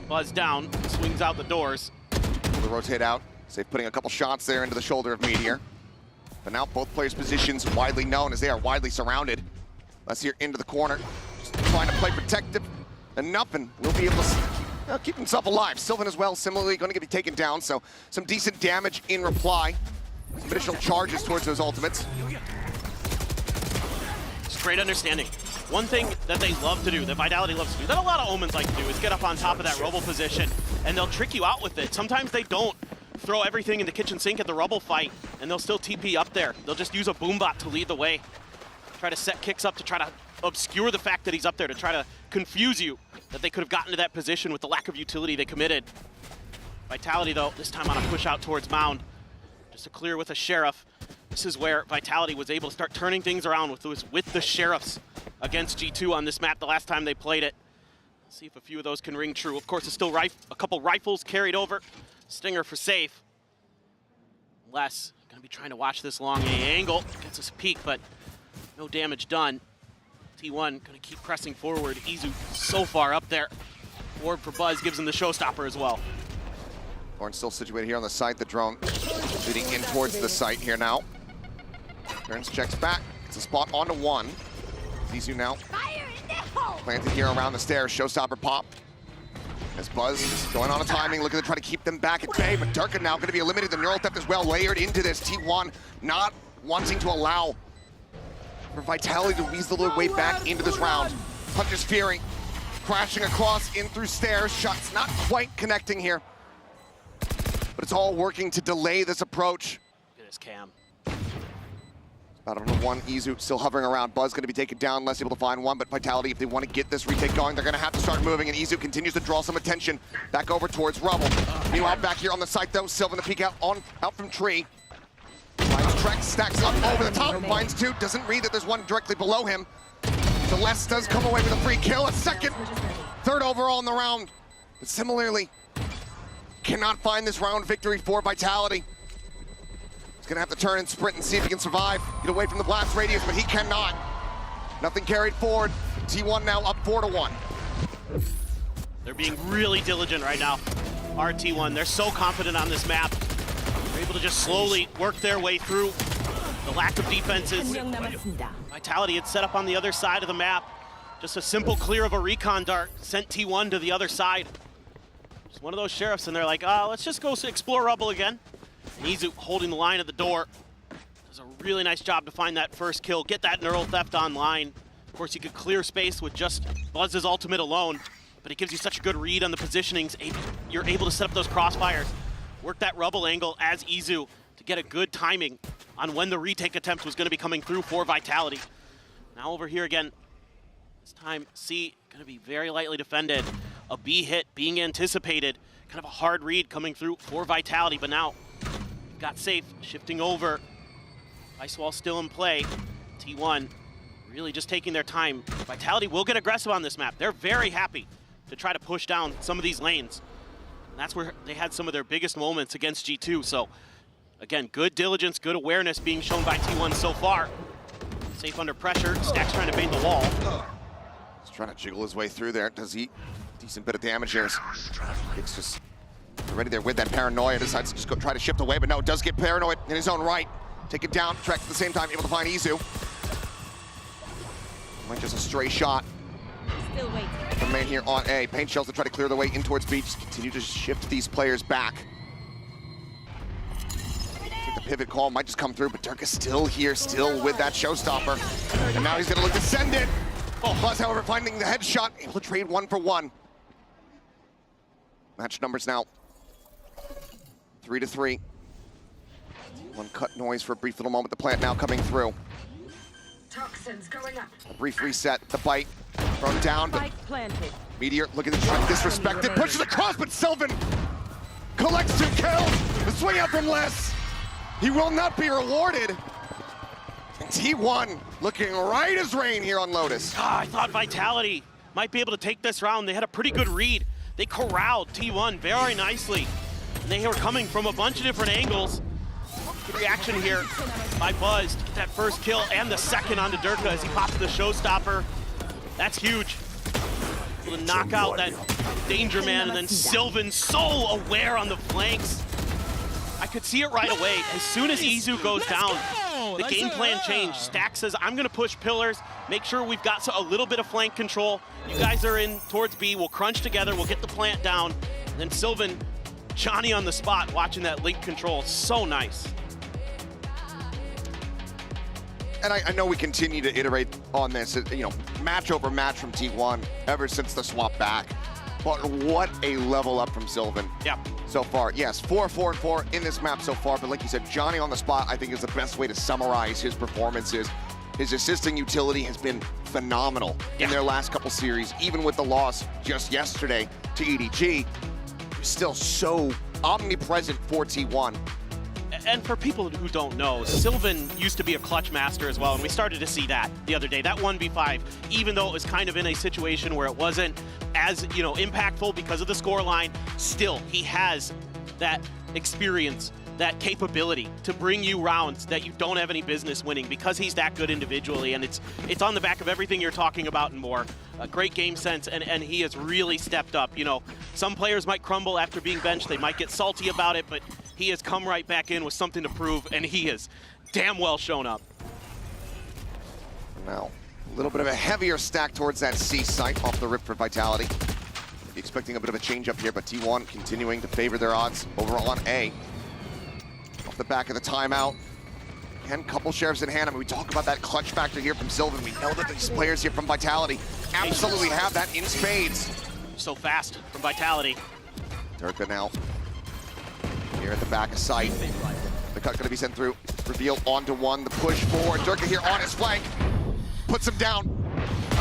Buzz down, swings out the doors. Able to rotate out. Safe putting a couple shots there into the shoulder of Meteor. But now both players' positions widely known as they are widely surrounded. Let's hear into the corner. Just trying to play protective enough, and we'll be able to keep himself alive. Sylvan as well, similarly going to get taken down, so some decent damage in reply. Some additional charges towards those ultimates. Just great understanding. One thing that they love to do, that Vitality loves to do, that a lot of Omens like to do, is get up on top of that rubble position, and they'll trick you out with it. Sometimes they don't throw everything in the kitchen sink at the rubble fight, and they'll still TP up there. They'll just use a boombot to lead the way. Try to set kicks up to try to obscure the fact that he's up there, to try to confuse you that they could have gotten to that position with the lack of utility they committed. Vitality, though, this time on a push out towards Mound. Just to clear with a Sheriff. This is where Vitality was able to start turning things around with the Sheriffs against G2 on this map the last time they played it. Let's see if a few of those can ring true. Of course, it's still a couple rifles carried over. Stinger for safe. Les gonna be trying to watch this long A angle. Gets us a peek, but no damage done. T1 gonna keep pressing forward. Izu so far up there. Orb for Buzz gives him the showstopper as well. Thorn still situated here on the site. The drone leading in towards the site here now. Turns, checks back. It's a spot onto one. Izu now planted here around the stairs. Showstopper pop. As Buzz is going on a timing, looking to try to keep them back at bay, but Durka now going to be eliminated. The neural theft as well layered into this. T1 not wanting to allow for Vitality to weasel their way back into this round. Hunter's Fury crashing across in through stairs. Shots not quite connecting here, but it's all working to delay this approach. Look at this cam. Battle number one, Izu still hovering around. Buzz going to be taken down, less able to find one, but Vitality, if they want to get this retake going, they're going to have to start moving, and Izu continues to draw some attention back over towards Rubble. Meanwhile, back here on the site, though, Sylvan to peek out from Tree. Finds Trek, stacks up over the top, finds two, doesn't read that there's one directly below him. Celeste does come away with a free kill, a second, third overall in the round. But similarly, cannot find this round victory for Vitality. He's gonna have to turn and sprint and see if he can survive, get away from the blast radius, but he cannot. Nothing carried forward. T1 now up 4-1. They're being really diligent right now. RT1, they're so confident on this map. They're able to just slowly work their way through the lack of defenses. Vitality had set up on the other side of the map. Just a simple clear of a recon dart sent T1 to the other side. Just one of those Sheriffs, and they're like, let's just go explore Rubble again. Izu holding the line at the door. Does a really nice job to find that first kill, get that neural theft online. Of course, you could clear space with just Buzz's ultimate alone, but it gives you such a good read on the positionings. You're able to set up those crossfires, work that Rubble angle as Izu to get a good timing on when the retake attempt was going to be coming through for Vitality. Now over here again, this time C going to be very lightly defended. A B hit being anticipated, kind of a hard read coming through for Vitality, but now got safe, shifting over. Ice wall still in play. T1 really just taking their time. Vitality will get aggressive on this map. They're very happy to try to push down some of these lanes. And that's where they had some of their biggest moments against G2. So again, good diligence, good awareness being shown by T1 so far. Safe under pressure. Stack's trying to bait the wall. He's trying to jiggle his way through there. Does he? Decent bit of damage here. It's just already there with that paranoia. Decides to just go try to shift away, but no, does get paranoid in his own right. Take it down. Trek at the same time, able to find Izu. Might just a stray shot. Still waiting. Remain here on A. Paint shells to try to clear the way in towards B. Just continue to shift these players back. I think the pivot call might just come through, but Durka's still here, still with that showstopper. And now he's gonna look to send it. Buzz, however, finding the headshot, able to trade 1-for-1. Match numbers now 3-3. One cut noise for a brief little moment. The plant now coming through. Toxins going up. A brief reset. The bite thrown down, but Meteor looking to try to disrespect it. Pushes across, but Sylvan collects 2 kills. The swing out from Les. He will not be rewarded. And T1 looking right as rain here on Lotus. I thought Vitality might be able to take this round. They had a pretty good read. They corralled T1 very nicely. And they were coming from a bunch of different angles. Good reaction here by Buzz to get that first kill and the second onto Durka as he pops the showstopper. That's huge. able to knock out that Danger Man, and then Sylvan so aware on the flanks. I could see it right away. As soon as Izu goes down, the game plan changed. Stack says, I'm going to push pillars, make sure we've got a little bit of flank control. You guys are in towards B. We'll crunch together. We'll get the plant down. And then Sylvan, Johnny on the spot, watching that link control. So nice. And I know we continue to iterate on this, you know, match over match from T1 ever since the swap back. But what a level up from Sylvan so far. Yes, 4-4-4 in this map so far, but like you said, Johnny on the spot, I think is the best way to summarize his performances. His assisting utility has been phenomenal in their last couple series, even with the loss just yesterday to EDG. He's still so omnipresent for T1. And for people who don't know, Sylvan used to be a clutch master as well, and we started to see that the other day. That 1v5, even though it was kind of in a situation where it wasn't as, you know, impactful because of the scoreline, still, he has that experience, that capability to bring you rounds that you don't have any business winning because he's that good individually, and it's on the back of everything you're talking about and more. A great game sense, and he has really stepped up. You know, some players might crumble after being benched, they might get salty about it, but he has come right back in with something to prove, and he has damn well shown up. Now, a little bit of a heavier stack towards that C site off the rip for Vitality. Expecting a bit of a change up here, but T1 continuing to favor their odds over on A. Off the back of the timeout. Again, couple sheriffs in hand. I mean, we talk about that clutch factor here from Sylvan. We know that these players here from Vitality absolutely have that in spades. So fast from Vitality. Durka now here at the back of sight. The cut gonna be sent through. Reveal onto one, the push forward. Durka here on his flank. Puts him down.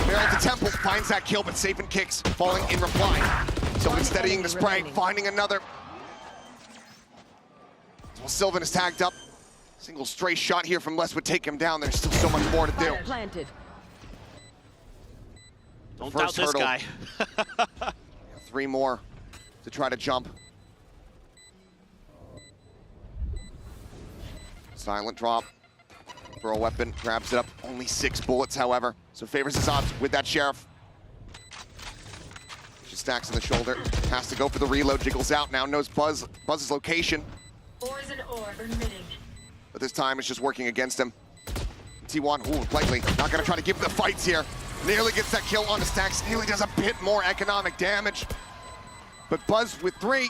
Barrel to Temple, finds that kill, but safe and kicks, falling in reply. Sylvan steadying the spray, finding another. Well, Sylvan is tagged up. Single stray shot here from Les would take him down. There's still so much more to do. Don't doubt this guy. 3 more to try to jump. Silent drop for a weapon, grabs it up. Only 6 bullets, however. So favors his odds with that Sheriff. She stacks in the shoulder, has to go for the reload, jiggles out, now knows Buzz's location. But this time it's just working against him. T1, ooh, likely not gonna try to give the fights here. Nearly gets that kill on the stacks, nearly does a bit more economic damage. But Buzz with 3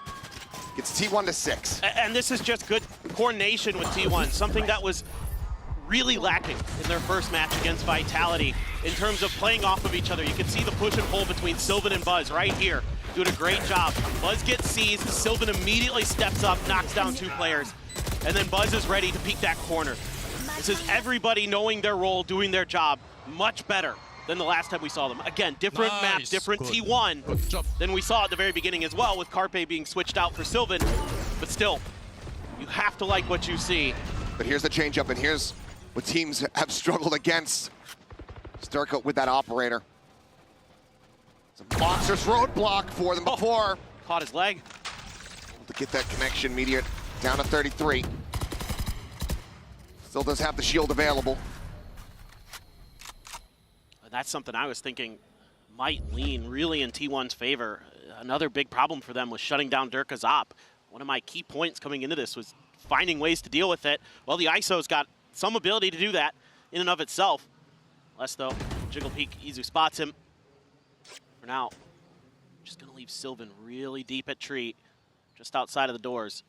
gets T1 to 6. And this is just good coordination with T1, something that was really lacking in their first match against Vitality in terms of playing off of each other. You can see the push and pull between Sylvan and Buzz right here, doing a great job. Buzz gets seized, Sylvan immediately steps up, knocks down 2 players, and then Buzz is ready to peek that corner. This is everybody knowing their role, doing their job much better than the last time we saw them. Again, different map, different T1 than we saw at the very beginning as well, with Carpe being switched out for Sylvan. But still, you have to like what you see. But here's the changeup, and here's what teams have struggled against. Durka with that operator. It's a monstrous roadblock for them before. Caught his leg. Able to get that connection, Meteor down to 33. Still does have the shield available. And that's something I was thinking might lean really in T1's favor. Another big problem for them was shutting down Durka's op. One of my key points coming into this was finding ways to deal with it. Well, the ISO's got some ability to do that in and of itself. Less though, Jiggle Peek, Izu spots him. For now, just gonna leave Sylvan really deep at tree, just outside of the doors.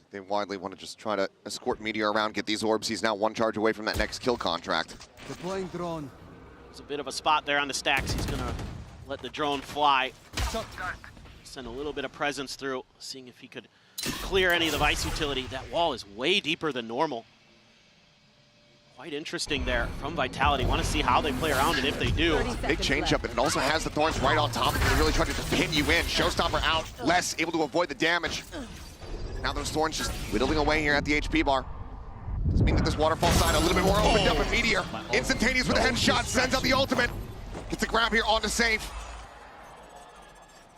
They widely want to just try to escort Meteor around, get these orbs. He's now 1 charge away from that next kill contract. Deploying drone. There's a bit of a spot there on the stacks. He's gonna let the drone fly. Send a little bit of presence through, seeing if he could clear any of the Vice utility. That wall is way deeper than normal. Quite interesting there from Vitality. Want to see how they play around it if they do. Big changeup, and it also has the thorns right on top of it. They really trying to pin you in. Showstopper out, Les able to avoid the damage. Now those thorns just whittling away here at the HP bar. Does mean that this waterfall side a little bit more opened up, and Meteor instantaneous with a headshot, sends out the ultimate. Gets the grab here on the safe.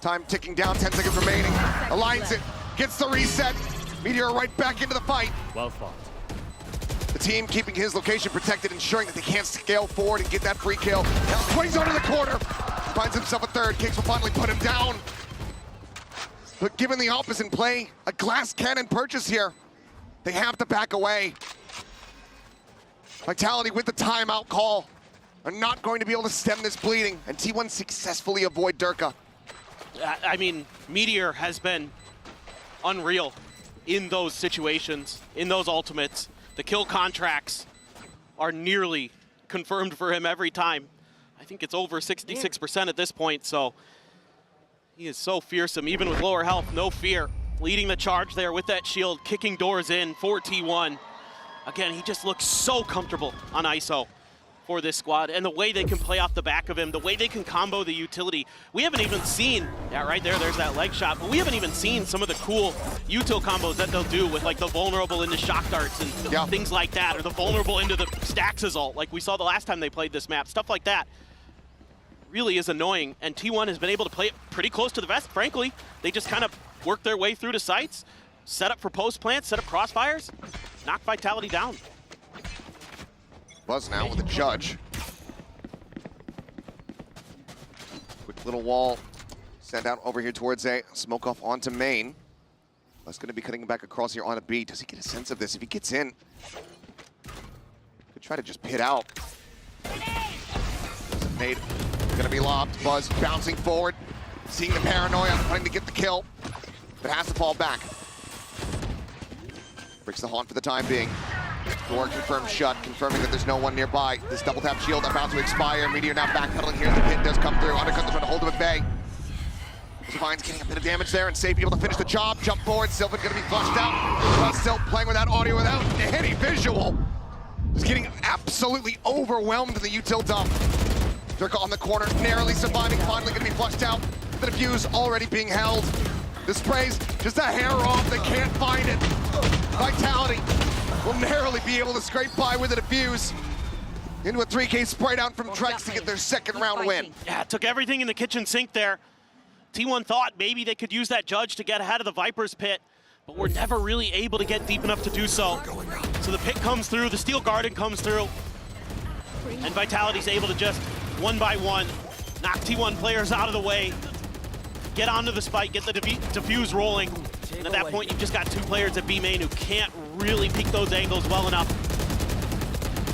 Time ticking down, 10 seconds remaining. Aligns it, gets the reset. Meteor right back into the fight. Well fought. The team keeping his location protected, ensuring that they can't scale forward and get that free kill. Now swings onto the corner. finds himself a third. Kicks will finally put him down. But given the opposite play, a glass cannon purchase here, they have to back away. Vitality with the timeout call are not going to be able to stem this bleeding, and T1 successfully avoid Durka. I mean, Meteor has been unreal in those situations, in those ultimates. The kill contracts are nearly confirmed for him every time. I think it's over 66% at this point, so he is so fearsome, even with lower health, no fear. Leading the charge there with that shield, kicking doors in for T1. Again, he just looks so comfortable on ISO for this squad, and the way they can play off the back of him, the way they can combo the utility. We haven't even seen, yeah, right there's that leg shot, but we haven't even seen some of the cool util combos that they'll do with like the vulnerable into shock darts and things like that, or the vulnerable into the Stax's ult, like we saw the last time they played this map, stuff like that. Really is annoying, and T1 has been able to play it pretty close to the vest, frankly. They just kind of work their way through to sites, set up for post plants, set up crossfires, knock Vitality down. Buzz now with a judge. Quick little wall, send out over here towards A, smoke off onto main. Buzz gonna be cutting back across here on a B. Does he get a sense of this? If he gets in, could try to just pit out. Made. Gonna be lobbed. Buzz bouncing forward, seeing the paranoia, wanting to get the kill, but has to fall back. Breaks the haunt for the time being. Door confirmed shut, confirming that there's no one nearby. This double tap shield about to expire. Meteor now backpedaling here. The pit does come through. Undercut trying to hold him at bay. Divine's getting a bit of damage there, and Safe able to finish the job. Jump forward. Sylvan gonna be flushed out. Buzz still playing without audio, without any visual. Just getting absolutely overwhelmed in the util dump. Durka on the corner, narrowly surviving, finally gonna be flushed out. The defuse already being held. The spray's just a hair off, they can't find it. Vitality will narrowly be able to scrape by with a defuse. Into a 3K spray down from Trex to get their second round win. Yeah, took everything in the kitchen sink there. T1 thought maybe they could use that judge to get ahead of the Viper's pit, but were never really able to get deep enough to do so. So the pit comes through, the Steel Garden comes through, and Vitality's able to just one by one knock T1 players out of the way, get onto the spike, get the defuse rolling, and at that point you've just got two players at B main who can't really peek those angles well enough.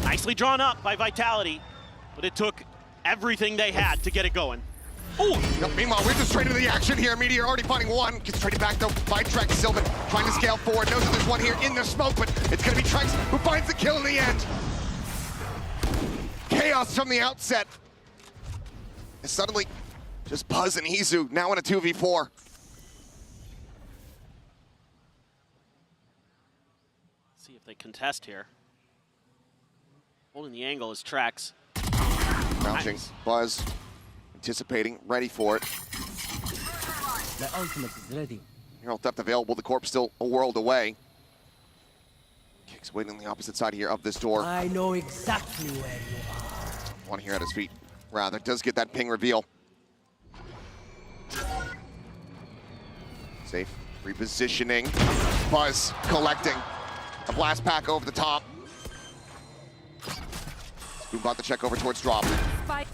Nicely drawn up by Vitality, but it took everything they had to get it going. Ooh. Meanwhile, we're just straight into the action here. Meteor already finding one. Gets traded back though by Trex. Sylvan trying to scale forward. Knows that there's one here in the smoke, but it's going to be Trex who finds the kill in the end. Chaos from the outset. And suddenly, just Buzz and Izu now in a 2v4. See if they contest here. Holding the angle is Trex. Crouching, Buzz, anticipating, ready for it. The ultimate is ready. Hero theft available, the corpse still a world away. Kicks waiting on the opposite side here of this door. I know exactly where you are. One here at his feet. Rather, does get that ping reveal. Safe, repositioning. Buzz collecting. A blast pack over the top. Boombot the check over towards drop.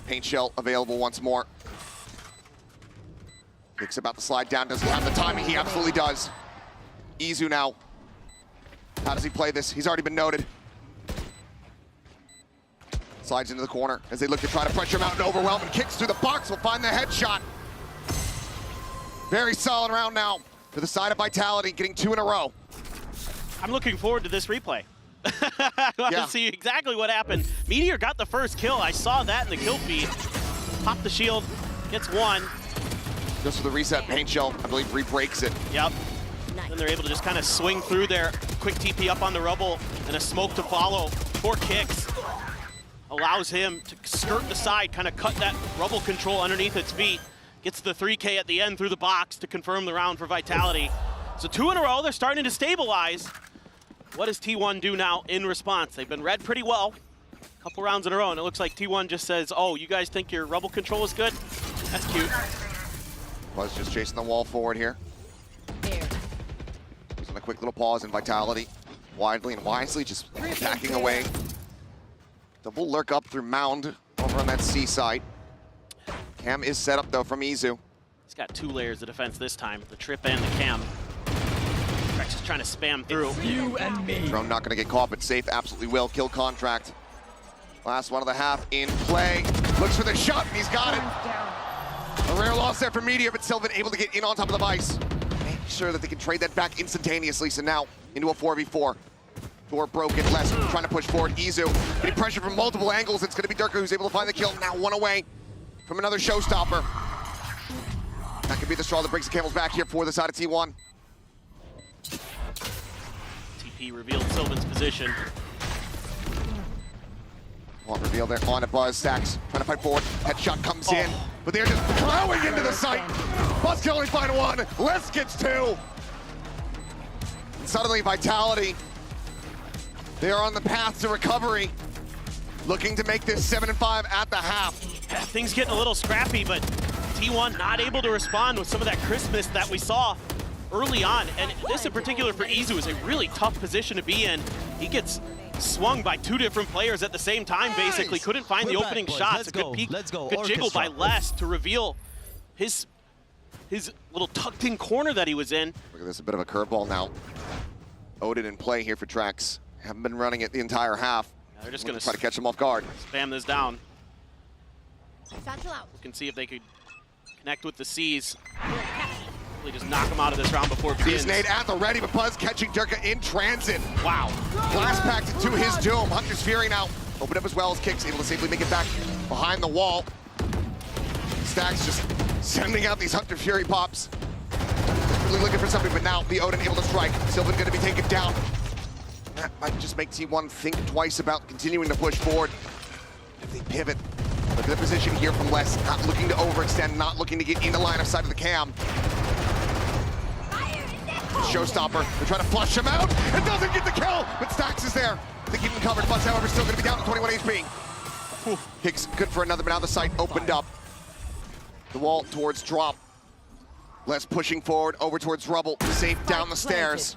Paint shell available once more. Thinks about the slide down. Does he have the timing? He absolutely does. Izu now. How does he play this? He's already been noted. Slides into the corner as they look to try to pressure him out and overwhelm, and kicks through the box. Will find the headshot. Very solid round now for the side of Vitality, getting 2 in a row. I'm looking forward to this replay. I want to see exactly what happened. Meteor got the first kill. I saw that in the kill feed. Popped the shield, gets one. Just for the reset, paint shell, I believe, re-breaks it. Yep. Then they're able to just kind of swing through there. Quick TP up on the rubble and a smoke to follow. 4 kicks. Allows him to skirt the side, kind of cut that rubble control underneath its feet. Gets the 3K at the end through the box to confirm the round for Vitality. So 2 in a row, they're starting to stabilize. What does T1 do now in response? They've been read pretty well. A couple rounds in a row, and it looks like T1 just says, oh, you guys think your rubble control is good? That's cute. Buzz just chasing the wall forward here. Just on a quick little pause in Vitality. Widely and wisely just backing away. Double lurk up through Mound over on that C side. Cam is set up though from Izu. He's got 2 layers of defense this time, the trip and the cam. Rex is trying to spam through. You and me. Drone not gonna get caught, but Safe absolutely will. Kill contract. Last one of the half in play. Looks for the shot, and he's got it. A rare loss there for Meteor, but Sylvan able to get in on top of the vice. Make sure that they can trade that back instantaneously. So now into a 4v4. Door broken, Les trying to push forward. Izu getting pressure from multiple angles. It's gonna be Durka who's able to find the kill. Now 1 away from another showstopper. That could be the straw that brings the Camels back here for the side of T1. TP revealed Sylvan's position. Won't reveal there on a Buzz. Stacks trying to fight forward. Headshot comes in, but they're just plowing into the site. Buzz can only find 1. Les gets 2. And suddenly Vitality, they are on the path to recovery, looking to make this 7-5 at the half. Yeah, things getting a little scrappy, but T1 not able to respond with some of that crispness that we saw early on. And this in particular for Izu is a really tough position to be in. He gets swung by 2 different players at the same time, basically. Couldn't find the opening shots. A good peek, good jiggle by Les to reveal his little tucked in corner that he was in. Look at this, a bit of a curveball now. Odin in play here for Trax. Haven't been running it the entire half. Yeah, they're just gonna try to catch him off guard. Spam this down. We can see if they could connect with the C's. Really just knock him out of this round before it begins. C's nade at the ready, but Buzz catching Durka in transit. Wow. Blast packed to his doom. Hunter's Fury now. Open up as well as Kicks, able to safely make it back behind the wall. Stacks just sending out these Hunter Fury pops. Really looking for something, but now the Odin able to strike. Sylvan gonna be taken down. That might just make T1 think twice about continuing to push forward. If they pivot, look at the position here from Les. Not looking to overextend, not looking to get into line of sight of the cam. Showstopper, they're trying to flush him out. It doesn't get the kill, but Stacks is there. They keep him covered. Buzz, however, still gonna be down to 21 HP. Kicks good for another, but now the site opened up. The wall towards drop. Les pushing forward over towards rubble. Safe down the stairs.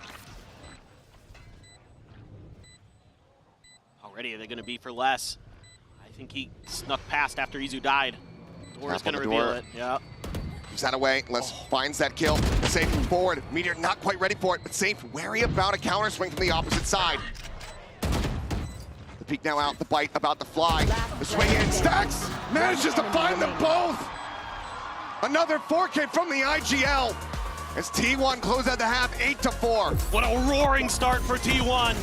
How ready are they going to be for Les? I think he snuck past after Izu died. Door is going to reveal it. Yeah. Moves that away. Les finds that kill. Safe forward. Meteor not quite ready for it, but Safe wary about a counter swing from the opposite side. The peek now out. The bite about to fly. The swing in. Stacks manages to find them both. Another 4K from the IGL as T1 close out the half 8-4. What a roaring start for T1.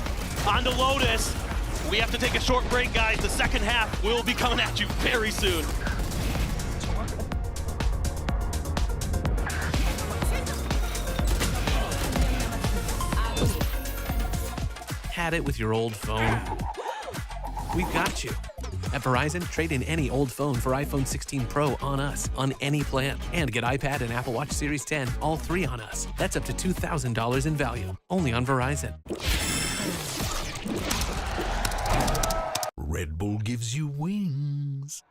On to Lotus. We have to take a short break, guys. The second half will be coming at you very soon. Had it with your old phone? We've got you. At Verizon, trade in any old phone for iPhone 16 Pro on us, on any plan. And get iPad and Apple Watch Series 10, all 3 on us. That's up to $2,000 in value, only on Verizon. Red Bull gives you wings.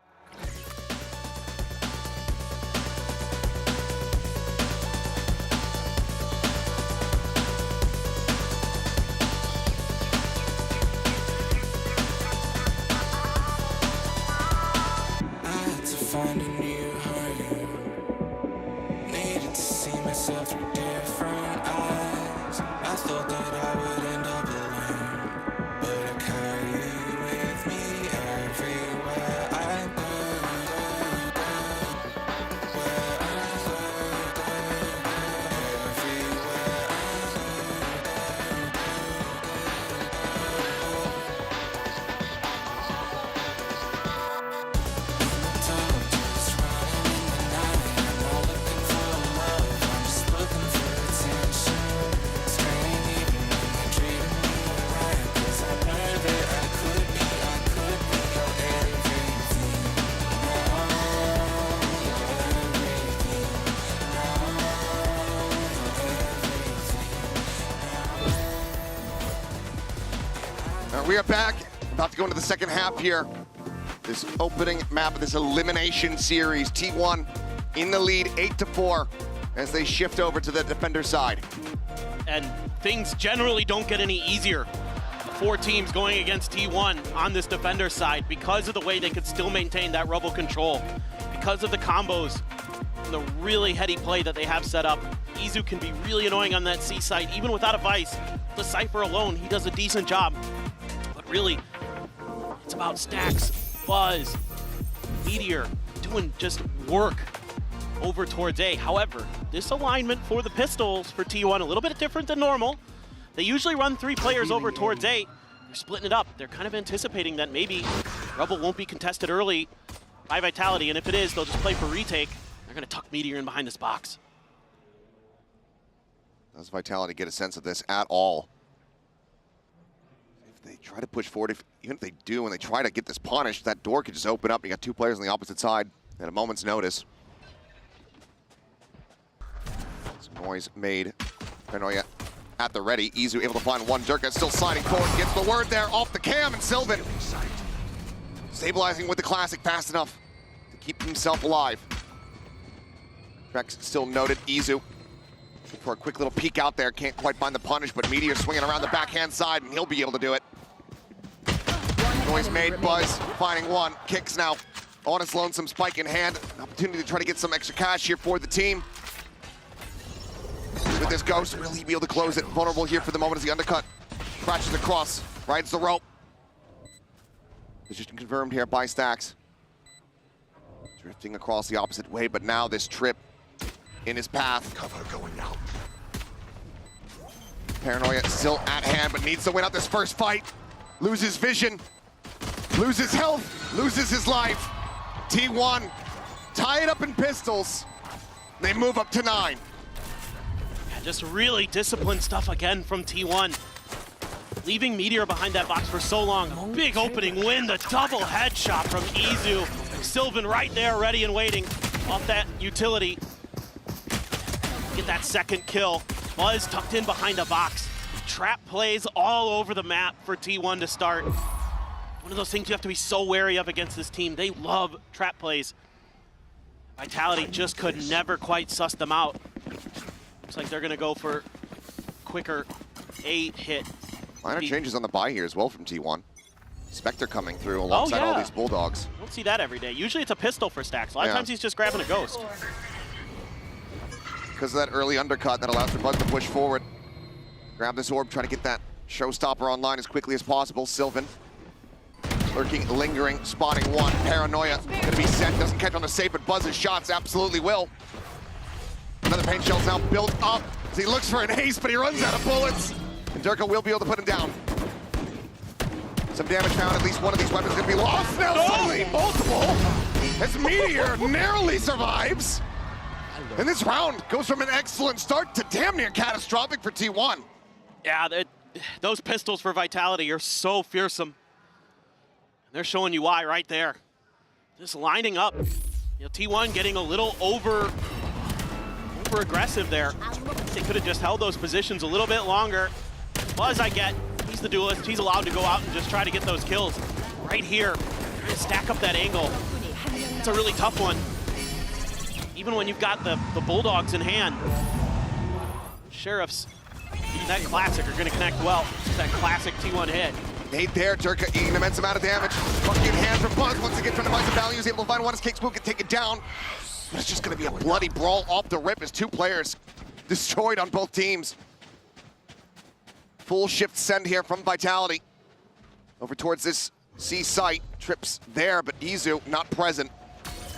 Find a new home. Needed to see myself through different eyes. I thought that I would end up alone, but I carry you with me everywhere I go. Where I go, everywhere I We are back, about to go into the second half here. This opening map of this elimination series. T1 in the lead, 8-4, as they shift over to the defender side. And things generally don't get any easier. 4 teams going against T1 on this defender side because of the way they could still maintain that rubble control. because of the combos and the really heady play that they have set up. Izu can be really annoying on that C site, even without a Vice. The Cypher alone, he does a decent job. But really, it's about Stacks, Buzz, Meteor, doing just work over towards A. However, this alignment for the Pistols for T1, a little bit different than normal. They usually run 3 players over towards A. They're splitting it up. They're kind of anticipating that maybe Rebel won't be contested early by Vitality, and if it is, they'll just play for retake. They're going to tuck Meteor in behind this box. Does Vitality get a sense of this at all? If they try to push forward, even if they do, and they try to get this punished, that door could just open up. You got 2 players on the opposite side at a moment's notice. Some noise made. Paranoia at the ready. Izu able to find one. Durka still sliding forward. Gets the word there off the cam, and Sylvan stabilizing with the classic fast enough to keep himself alive. Rex still noted. Izu for a quick little peek out there. Can't quite find the punish, but Meteor swinging around the backhand side, and he'll be able to do it. Noise made. Buzz finding one. Kicks now on his lonesome, spike in hand. An opportunity to try to get some extra cash here for the team. With this Ghost, will he be able to close it? Vulnerable here for the moment as the undercut crashes across, rides the rope. Position confirmed here by Stacks. Drifting across the opposite way, but now this trip in his path. Cover going out. Paranoia still at hand, but needs to win out this first fight. Loses vision, loses health, loses his life. T1 tie it up in pistols. They move up to 9. Just really disciplined stuff again from T1. Leaving Meteor behind that box for so long. Big opening win, the double headshot from Izu. Sylvan right there, ready and waiting off that utility. Get that second kill. Buzz tucked in behind a box. Trap plays all over the map for T1 to start. One of those things you have to be so wary of against this team. They love trap plays. Vitality just could never quite suss them out. Looks like they're going to go for quicker A hit. Minor changes on the buy here as well from T1. Spectre coming through alongside all these Bulldogs. Don't see that every day. Usually it's a pistol for Stacks. A lot of times he's just grabbing a Ghost. Because of that early undercut that allows for Buzz to push forward. Grab this orb, try to get that showstopper online as quickly as possible. Sylvan lurking, lingering, spotting one. Paranoia gonna be set, doesn't catch on the safe, but Buzz's shots absolutely will. Another paint shell's now built up as he looks for an ace, but he runs out of bullets. And Durka will be able to put him down. Some damage found, at least one of these weapons gonna be lost. Now suddenly multiple, as Meteor narrowly survives. And this round goes from an excellent start to damn near catastrophic for T1. Yeah, those pistols for Vitality are so fearsome. They're showing you why right there. Just lining up. You know, T1 getting a little over aggressive there. They could have just held those positions a little bit longer. Buzz, I get, he's the duelist. He's allowed to go out and just try to get those kills. Right here, trying to stack up that angle. It's a really tough one. Even when you've got the Bulldogs in hand. Sheriffs, that classic are gonna connect well. It's that classic T1 hit. Made there, Durka eating an immense amount of damage. Fucking in hand from Buzz once again trying to buy some value. He's able to find one as Kickspook can take it down. But it's just gonna be a bloody brawl off the rip as 2 players destroyed on both teams. Full shift send here from Vitality. Over towards this C site. Trips there, but Izu not present.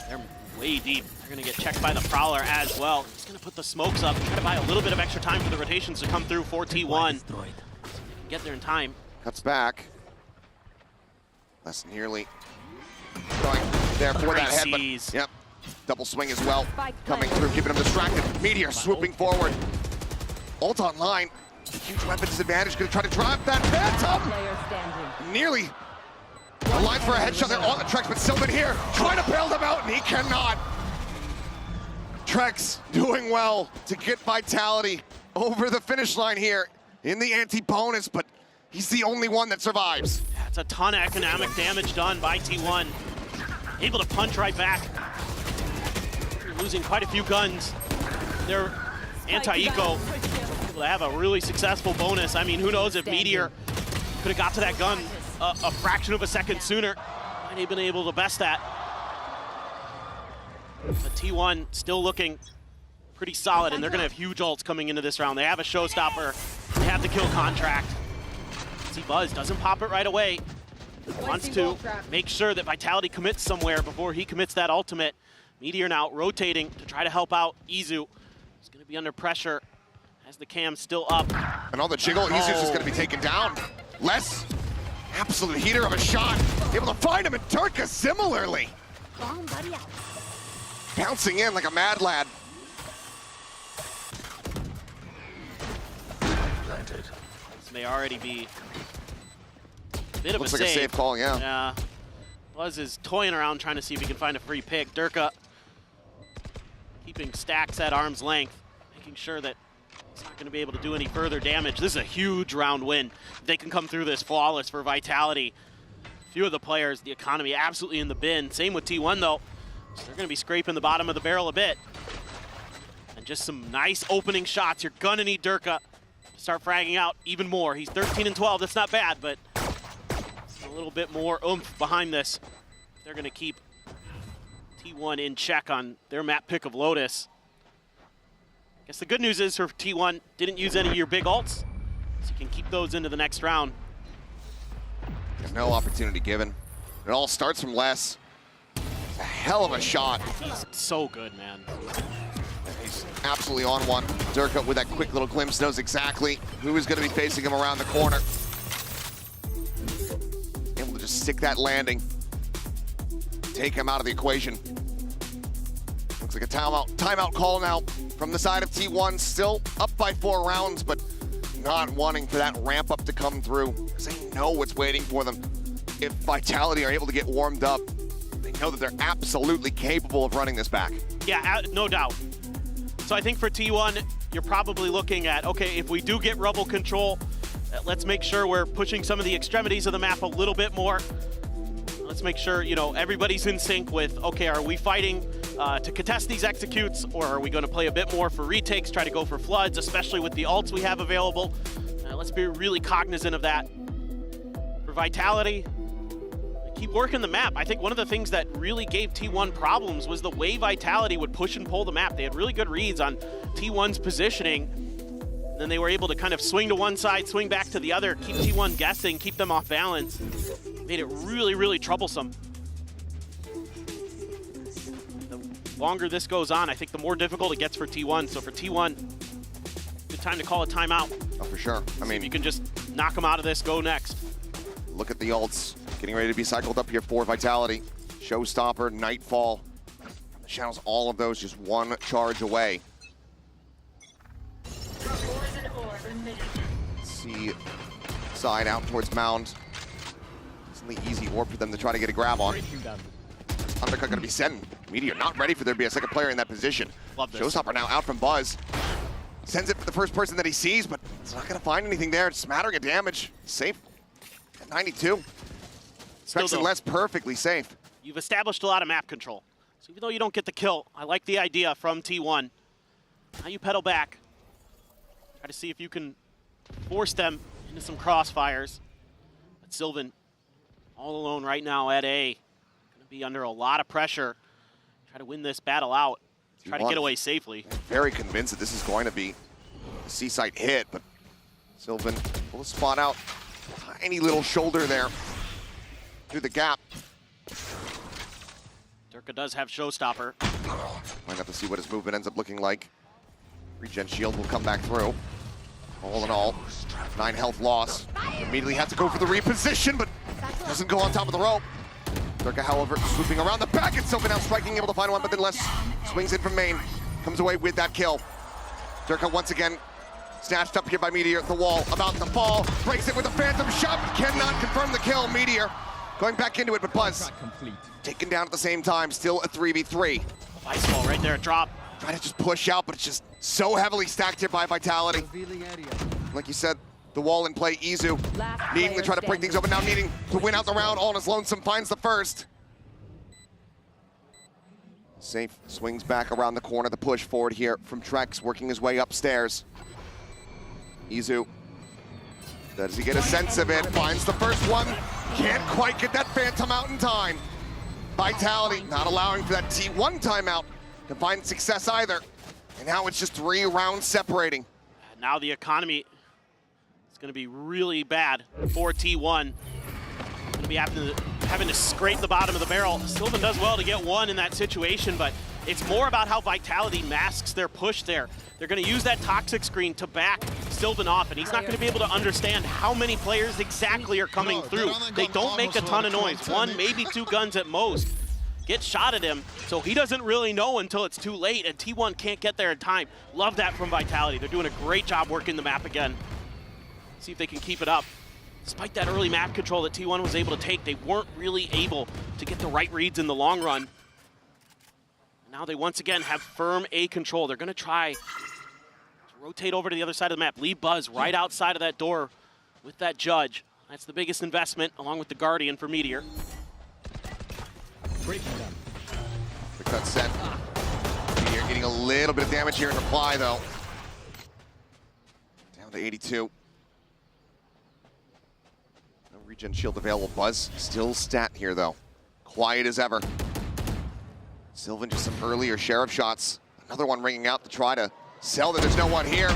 They're way deep. They're gonna get checked by the Prowler as well. He's gonna put the smokes up, try to buy a little bit of extra time for the rotations to come through for T1. Get there in time. Cuts back. That's nearly going there for that head, but yep. Double swing as well. Coming through, keeping him distracted. Meteor swooping forward. Ult online. Huge weapon disadvantage. Gonna try to drive that Phantom. Nearly aligned for a headshot there on the Trex, but Sylvan here trying to bail them out, and he cannot. Trex doing well to get Vitality over the finish line here in the anti-bonus, but he's the only one that survives. That's a ton of economic damage done by T1. Able to punch right back. Losing quite a few guns. They're anti-eco. Able to have a really successful bonus. I mean, who knows if Meteor could have got to that gun a fraction of a second sooner. Might have been able to best that. But T1 still looking pretty solid, and they're going to have huge ults coming into this round. They have a showstopper. They have the kill contract. See Buzz doesn't pop it right away. Wants to make sure that Vitality commits somewhere before he commits that ultimate. Meteor now rotating to try to help out Izu. He's going to be under pressure as the cam's still up. And on the jiggle, Izu's just going to be taken down. Less absolute heater of a shot. Able to find him, and Durka similarly. Bouncing in like a mad lad. This may already be a bit Looks of a like save. a safe call, yeah. Yeah. Buzz is toying around trying to see if he can find a free pick. Durka keeping stacks at arm's length, making sure that he's not going to be able to do any further damage. This is a huge round win. They can come through this flawless for Vitality. A few of the players, the economy absolutely in the bin. Same with T1 though. So they're going to be scraping the bottom of the barrel a bit. And just some nice opening shots. You're going to need Durka to start fragging out even more. He's 13 and 12. That's not bad, but a little bit more oomph behind this. They're going to keep T1 in check on their map pick of Lotus. I guess the good news is for T1, didn't use any of your big ults, so you can keep those into the next round. There's no opportunity given. It all starts from Les. It's a hell of a shot. He's so good, man. He's absolutely on one. Durka with that quick little glimpse knows exactly who is going to be facing him around the corner. Able to just stick that landing. Take him out of the equation. Looks like a timeout call now from the side of T1. Still up by 4 rounds, but not wanting for that ramp up to come through, because they know what's waiting for them. If Vitality are able to get warmed up, they know that they're absolutely capable of running this back. Yeah, no doubt. So I think for T1, you're probably looking at, okay, if we do get rubble control, let's make sure we're pushing some of the extremities of the map a little bit more. Let's make sure, you know, everybody's in sync with, okay, are we fighting to contest these executes, or are we going to play a bit more for retakes, try to go for floods, especially with the ults we have available? Let's be really cognizant of that. For Vitality, keep working the map. I think one of the things that really gave T1 problems was the way Vitality would push and pull the map. They had really good reads on T1's positioning. Then they were able to kind of swing to one side, swing back to the other, keep T1 guessing, keep them off balance. Made it really, really troublesome. The longer this goes on, I think the more difficult it gets for T1. So for T1, good time to call a timeout. Oh, for sure. I mean, you can just knock them out of this, go next. Look at the ults getting ready to be cycled up here for Vitality. Showstopper, Nightfall. The Shadows, all of those just one charge away. See, side out towards Mound. It's an easy orb for them to try to get a grab on. Undercut gonna be sent. Meteor not ready for there to be a second player in that position. Love this. Showstopper now out from Buzz. Sends it for the first person that he sees, but it's not gonna find anything there. It's smattering of damage. Safe at 92. Specs and less perfectly safe. You've established a lot of map control. So even though you don't get the kill, I like the idea from T1. Now you pedal back. Try to see if you can force them into some crossfires. But Sylvan all alone right now at A. Gonna be under a lot of pressure. Try to win this battle out. Try to get away safely. Very convinced that this is going to be a C-site hit, but Sylvan will spot out. Tiny little shoulder there through the gap. Durka does have Showstopper. Might have to see what his movement ends up looking like. Regen shield will come back through. All in all, 9 health loss. Immediately had to go for the reposition, but doesn't go on top of the rope. Durka, however, swooping around the back, and Sylvan now striking, able to find one, but then Les swings in from main. Comes away with that kill. Durka once again snatched up here by Meteor at the wall, about to fall. Breaks it with a phantom shot, but cannot confirm the kill. Meteor going back into it, but Buzz taken down at the same time, still a 3v3. Ice ball right there, drop. Trying to just push out, but it's just so heavily stacked here by Vitality. Like you said, the wall in play, Izu needing to try to break things open, now needing to win out the round all on his lonesome, finds the first. Safe swings back around the corner, the push forward here from Trex, working his way upstairs. Izu, does he get a sense of it? Finds the first one, can't quite get that Phantom out in time. Vitality not allowing for that T1 timeout to find success either. And now it's just 3 rounds separating. Now the economy is going to be really bad for T1. Going to be having to scrape the bottom of the barrel. Sylvan does well to get 1 in that situation, but it's more about how Vitality masks their push there. They're going to use that toxic screen to back Sylvan off, and he's not going to be able to understand how many players exactly are coming through. They don't make a ton of noise. 1, maybe 2 guns at most. Get shot at him, so he doesn't really know until it's too late, and T1 can't get there in time. Love that from Vitality. They're doing a great job working the map again. See if they can keep it up. Despite that early map control that T1 was able to take, they weren't really able to get the right reads in the long run. Now they once again have firm A control. They're gonna try to rotate over to the other side of the map. Leave Buzz right outside of that door with that Judge. That's the biggest investment, along with the Guardian for Meteor. The cut set. Meteor getting a little bit of damage here in reply, though. Down to 82. No regen shield available. Buzz still stat here, though. Quiet as ever. Sylvan just some earlier Sheriff shots. Another one ringing out to try to sell that there's no one here.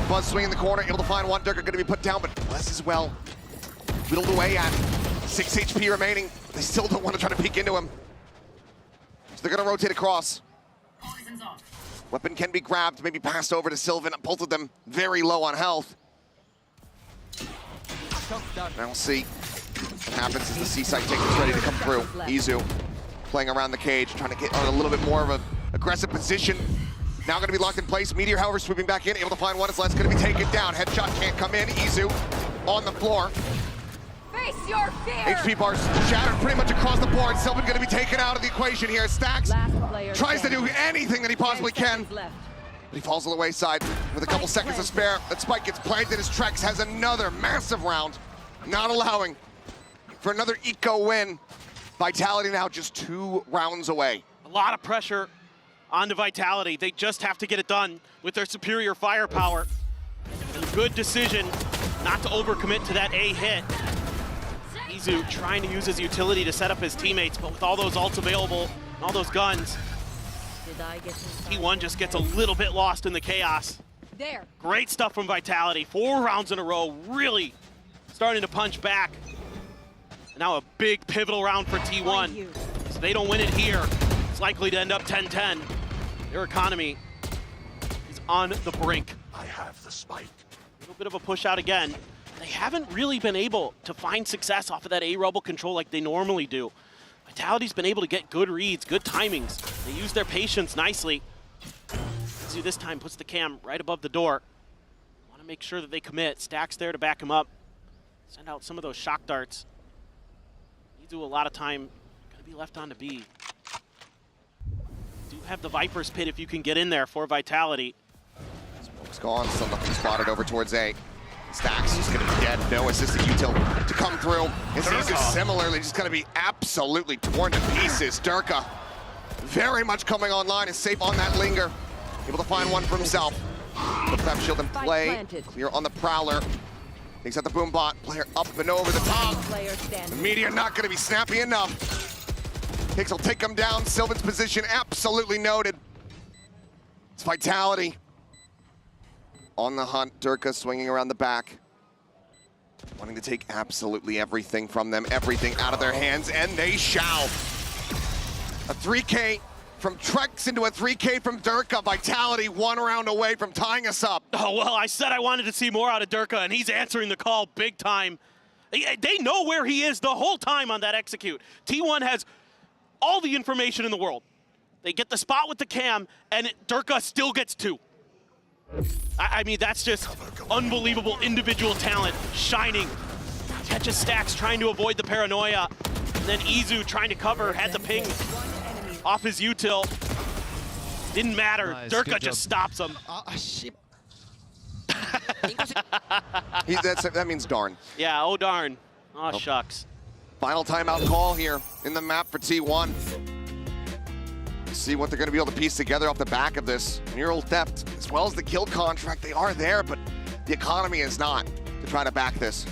Buzz swinging the corner, able to find one. Durka going to be put down, but Bless as well. Whittled away at 6 HP remaining. They still don't want to try to peek into him. So they're going to rotate across. Weapon can be grabbed, maybe passed over to Sylvan. Both of them very low on health. Now we'll see what happens as the Seaside tank is ready to come through. Izu playing around the cage, trying to get on a little bit more of an aggressive position. Now going to be locked in place. Meteor, however, swooping back in, able to find one. It's less going to be taken down. Headshot can't come in. Izu on the floor. Face your fear. HP bars shattered pretty much across the board. Sylvan going to be taken out of the equation here. Stacks tries to do anything that he possibly can. But he falls on the wayside with a couple seconds to spare. That spike gets planted as Trex has another massive round, not allowing for another eco win. Vitality now just 2 rounds away. A lot of pressure onto Vitality. They just have to get it done with their superior firepower. And a good decision not to overcommit to that A hit. Izu trying to use his utility to set up his teammates, but with all those ults available and all those guns, T1 just gets a little bit lost in the chaos. There. Great stuff from Vitality. 4 rounds in a row, really starting to punch back. Now a big pivotal round for T1. So they don't win it here. It's likely to end up 10-10. Their economy is on the brink. I have the spike. A little bit of a push out again. They haven't really been able to find success off of that A-Rebel control like they normally do. Vitality's been able to get good reads, good timings. They use their patience nicely. Izu this time puts the cam right above the door. Want to make sure that they commit. Stacks there to back him up. Send out some of those shock darts. Izu a lot of time going to be left on to B. Do have the Viper's Pit if you can get in there for Vitality. Smoke's gone, still nothing spotted over towards A. Stacks just going to be dead. No assistant util to come through. And Izu similarly just going to be absolutely torn to pieces. Durka very much coming online, is safe on that linger. Able to find one for himself. The Clef shield in play. Clear on the Prowler. Takes out the boom bot. Player up and over the top. The Meteor not going to be snappy enough. Hicks will take him down. Sylvan's position absolutely noted. It's Vitality on the hunt. Durka swinging around the back, wanting to take absolutely everything from them, everything out of their hands, and they shall. A 3K from Trex into a 3K from Durka. Vitality 1 round away from tying us up. Oh, well, I said I wanted to see more out of Durka, and he's answering the call big time. They know where he is the whole time on that execute. T1 has all the information in the world. They get the spot with the cam, and Durka still gets 2. I mean, that's just unbelievable individual talent shining. Catches Stacks trying to avoid the paranoia. And then Izu trying to cover, had the ping off his util. Didn't matter. Nice, Durka just stops him. That means darn. Yeah, oh darn. Oh, shucks. Final timeout call here in the map for T1. See what they're going to be able to piece together off the back of this. Neural theft, as well as the kill contract, they are there, but the economy is not to try to back this.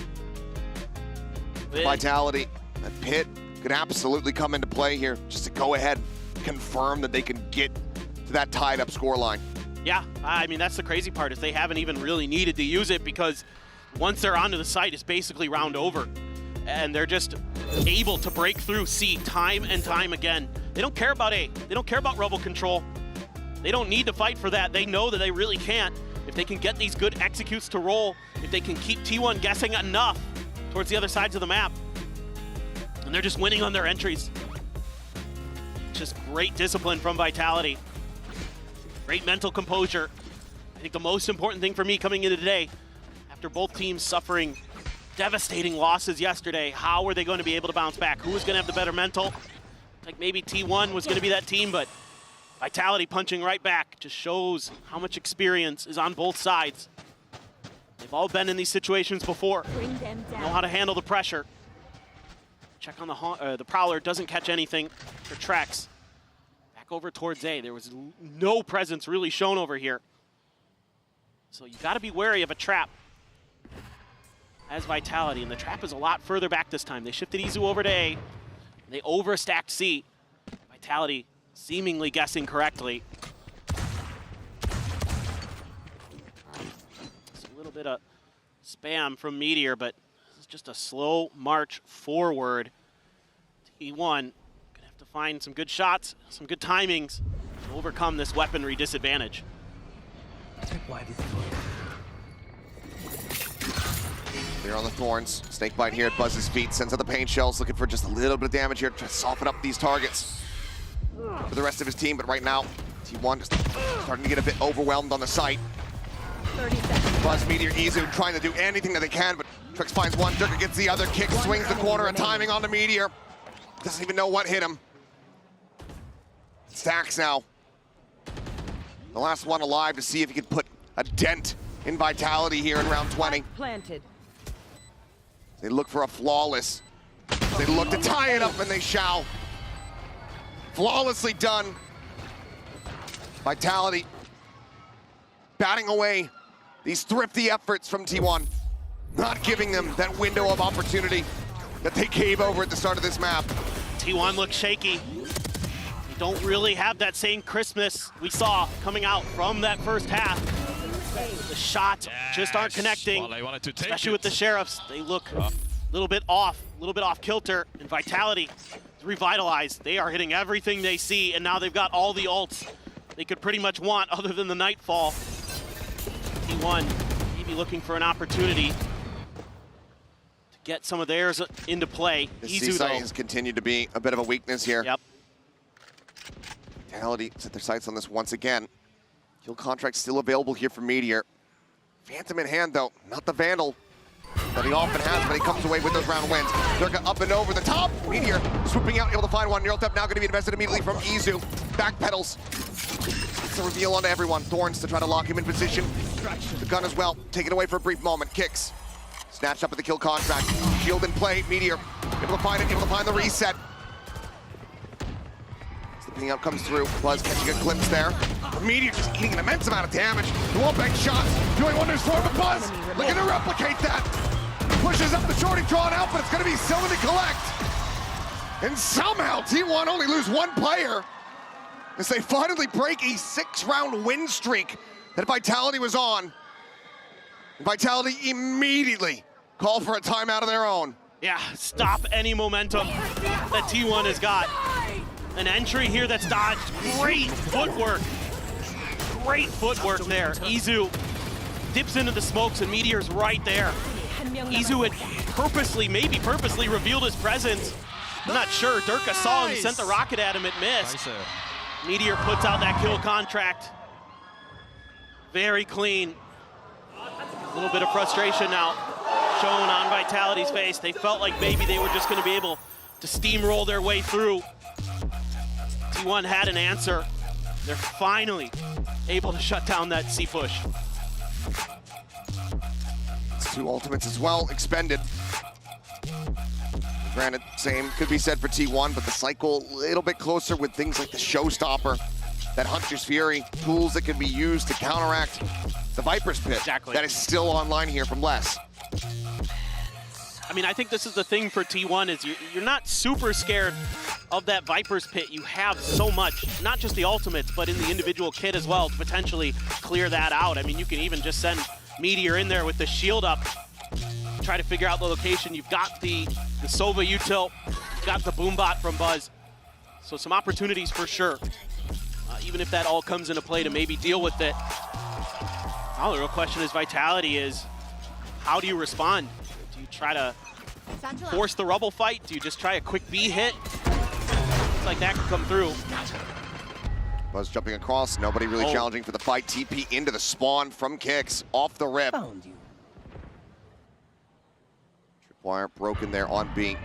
Vitality, a pit could absolutely come into play here just to go ahead, confirm that they can get to that tied up scoreline. Yeah, I mean, that's the crazy part is they haven't even really needed to use it because once they're onto the site, it's basically round over. And they're just able to break through C time and time again. They don't care about A. They don't care about rebel control. They don't need to fight for that. They know that they really can't. If they can get these good executes to roll, if they can keep T1 guessing enough towards the other sides of the map, and they're just winning on their entries. Just great discipline from Vitality. Great mental composure. I think the most important thing for me coming into today, after both teams suffering devastating losses yesterday, how were they going to be able to bounce back? Who was going to have the better mental? Like maybe T1 was going to be that team, but Vitality punching right back just shows how much experience is on both sides. They've all been in these situations before. Know how to handle the pressure. Check on the Prowler, doesn't catch anything for Trex. Back over towards A. There was no presence really shown over here. So you got to be wary of a trap as Vitality, and the trap is a lot further back this time. They shifted Izu over to A. They overstacked C. Vitality seemingly guessing correctly. It's a little bit of spam from Meteor, but it's just a slow march forward. T1 gonna have to find some good shots, some good timings to overcome this weaponry disadvantage. They're on the Thorns. Snakebite here at Buzz's feet. Sends out the paint shells, looking for just a little bit of damage here to soften up these targets for the rest of his team. But right now, T1 just starting to get a bit overwhelmed on the site. 30 seconds. Buzz, Meteor, Izu trying to do anything that they can, but Trix finds one. Durka gets the other. Kick, swings the corner, and timing on the Meteor. Doesn't even know what hit him. Stacks now. The last one alive to see if he can put a dent in Vitality here in round 20. Planted. They look for a flawless. They look to tie it up, and they shall. Flawlessly done. Vitality batting away these thrifty efforts from T1, not giving them that window of opportunity that they gave over at the start of this map. T1 looks shaky. They don't really have that same crispness we saw coming out from that first half. The shots just aren't connecting, especially with the Sheriffs. They look a little bit off kilter, and Vitality is revitalized. They are hitting everything they see, and now they've got all the ults they could pretty much want other than the Nightfall. T1 maybe looking for an opportunity to get some of theirs into play. The C-site has continued to be a bit of a weakness here. Yep. Vitality set their sights on this once again. Kill contract still available here for Meteor. Phantom in hand though, not the Vandal that he often has, but he comes away with those round wins. Durka up and over the top. Meteor swooping out, able to find one. Neural Theft now going to be invested immediately from Izu. Backpedals. It's a reveal onto everyone. Thorns to try to lock him in position. The gun as well, taken away for a brief moment. Kicks. Snatched up at the kill contract. Shield in play. Meteor able to find it, able to find the reset. As the ping out comes through, Buzz catching a glimpse there. Meteor just eating an immense amount of damage. The wall bank shots, doing wonders for the Buzz. Looking to replicate that. Pushes up the shorty, drawn out, but it's going to be Sylvan to collect. And somehow T1 only lose one player as they finally break a 6-round win streak that Vitality was on. Vitality immediately call for a timeout of their own. Yeah, stop any momentum that T1 has got. An entry here that's dodged. Great footwork. Great footwork there. Izu dips into the smokes and Meteor's right there. Izu had maybe purposely revealed his presence. I'm not sure. Durka saw him, sent the rocket at him, it missed. Meteor puts out that kill contract. Very clean. A little bit of frustration now shown on Vitality's face. They felt like maybe they were just going to be able to steamroll their way through. T1 had an answer. They're finally able to shut down that C push. It's 2 ultimates as well expended. Granted, same could be said for T1, but the cycle a little bit closer with things like the Showstopper, that Hunter's Fury, tools that can be used to counteract the Viper's Pit. Exactly. That is still online here from Les. I mean, I think this is the thing for T1 is you're not super scared of that Viper's Pit. You have so much, not just the ultimates, but in the individual kit as well to potentially clear that out. I mean, you can even just send Meteor in there with the shield up, try to figure out the location. You've got the Sova util, you've got the Boombot from Buzz. So some opportunities for sure, even if that all comes into play to maybe deal with it. Now the real question is Vitality is, how do you respond? Do you try to force the rubble fight? Do you just try a quick B hit? Looks like that could come through. Buzz jumping across, nobody really challenging for the fight. TP into the spawn from Kicks, off the rip. Tripwire broken there on B.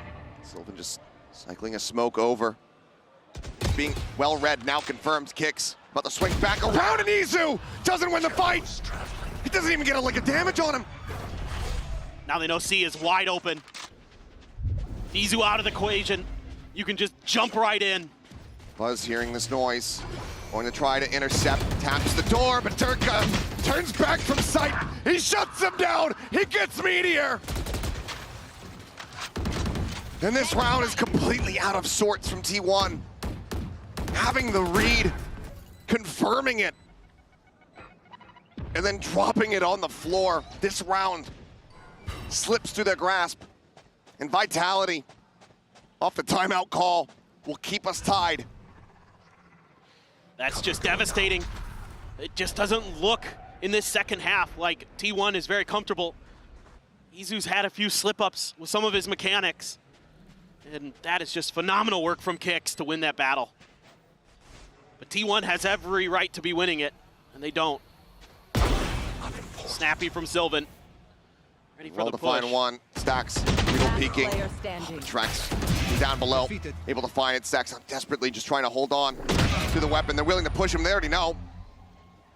Sylvan just cycling a smoke over. Being well read, now confirmed. Kicks, about to swing back around, and Izu doesn't win the fight. He doesn't even get a lick of damage on him. Now they know C is wide open. Izu out of the equation. You can just jump right in. Buzz hearing this noise, going to try to intercept, taps the door, but Durka turns back from sight. He shuts him down. He gets Meteor. And this round is completely out of sorts from T1. Having the read, confirming it, and then dropping it on the floor. This round slips through their grasp, and Vitality, off the timeout call, will keep us tied. That's just devastating. It just doesn't look in this second half like T1 is very comfortable. Izu's had a few slip-ups with some of his mechanics, and that is just phenomenal work from Kicks to win that battle. But T1 has every right to be winning it, and they don't. Snappy from Sylvan. Ready for the push. Well-defined one. Stacks, middle peeking. Tracks down below. Able to find it. Stacks desperately just trying to hold on to the weapon. They're willing to push him. They already know.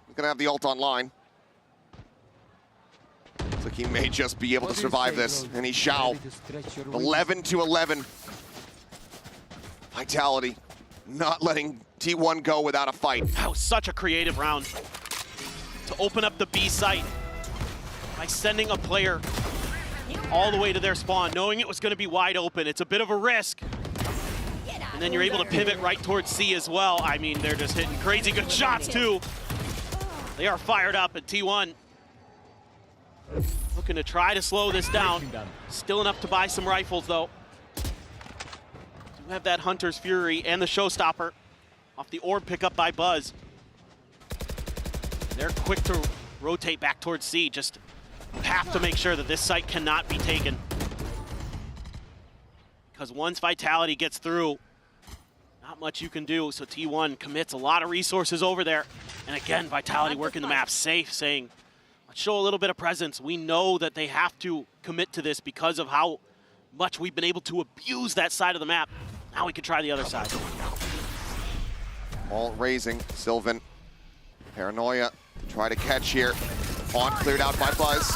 He's going to have the ult online. Looks like he may just be able to survive this, and he shall. 11-11. Vitality not letting T1 go without a fight. That was such a creative round to open up the B site by sending a player all the way to their spawn, knowing it was going to be wide open. It's a bit of a risk. And then you're able to pivot right towards C as well. I mean, they're just hitting crazy good shots too. They are fired up at T1. Looking to try to slow this down. Still enough to buy some rifles though. Do have that Hunter's Fury and the Showstopper off the orb pickup by Buzz. They're quick to rotate back towards C. Just have to make sure that this site cannot be taken. Because once Vitality gets through, not much you can do. So T1 commits a lot of resources over there. And again, Vitality working the map safe, saying, let's show a little bit of presence. We know that they have to commit to this because of how much we've been able to abuse that side of the map. Now we can try the other side. All raising, Sylvan. Paranoia to try to catch here. Fawn cleared out by Buzz.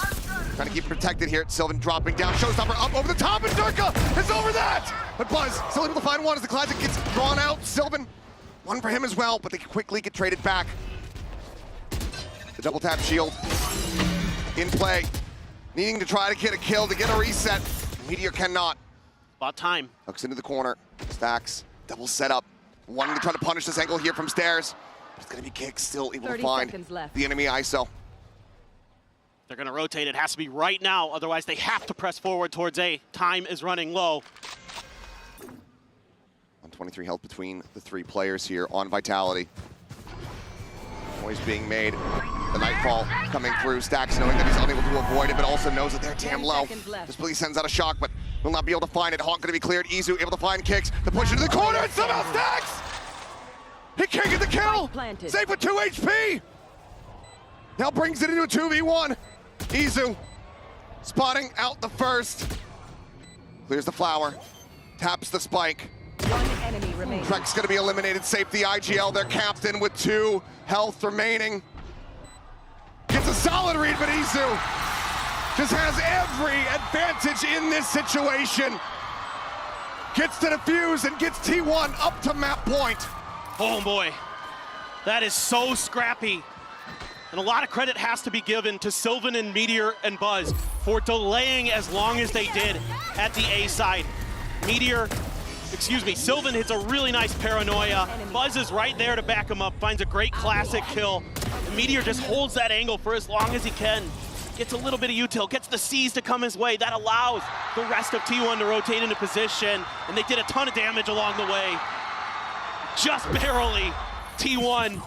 Trying to keep protected here. Sylvan dropping down. Showstopper up over the top, and Durka is over that! But Buzz still able to find one as the Classic gets drawn out. Sylvan, one for him as well, but they quickly get traded back. The double tap shield in play. Needing to try to get a kill to get a reset. Meteor cannot. About time. Hooks into the corner. Stacks. Double setup. Wanting to try to punish this angle here from stairs. But it's going to be Kicks still able to find the enemy ISO. They're going to rotate. It has to be right now. Otherwise, they have to press forward towards A. Time is running low. 123 health between the three players here on Vitality. Noise being made. The Nightfall coming through. Stacks knowing that he's unable to avoid it, but also knows that they're damn low. This Billy sends out a shock, but will not be able to find it. Hawk going to be cleared. Izu able to find Kicks. The push into the corner, and somehow Stacks! He can't get the kill! Safe with 2 HP! Now brings it into a 2v1. Izu spotting out the first. Clears the flower. Taps the spike. Trek's going to be eliminated. Safe the IGL, their captain, with 2 health remaining. Gets a solid read, but Izu just has every advantage in this situation. Gets to defuse and gets T1 up to map point. Oh boy, that is so scrappy And a lot of credit has to be given to Sylvan and Meteor and Buzz for delaying as long as they did at the A side. Sylvan hits a really nice paranoia. Buzz is right there to back him up, finds a great classic kill. And Meteor just holds that angle for as long as he can. Gets a little bit of util, gets the C's to come his way. That allows the rest of T1 to rotate into position, and they did a ton of damage along the way. Just barely, T1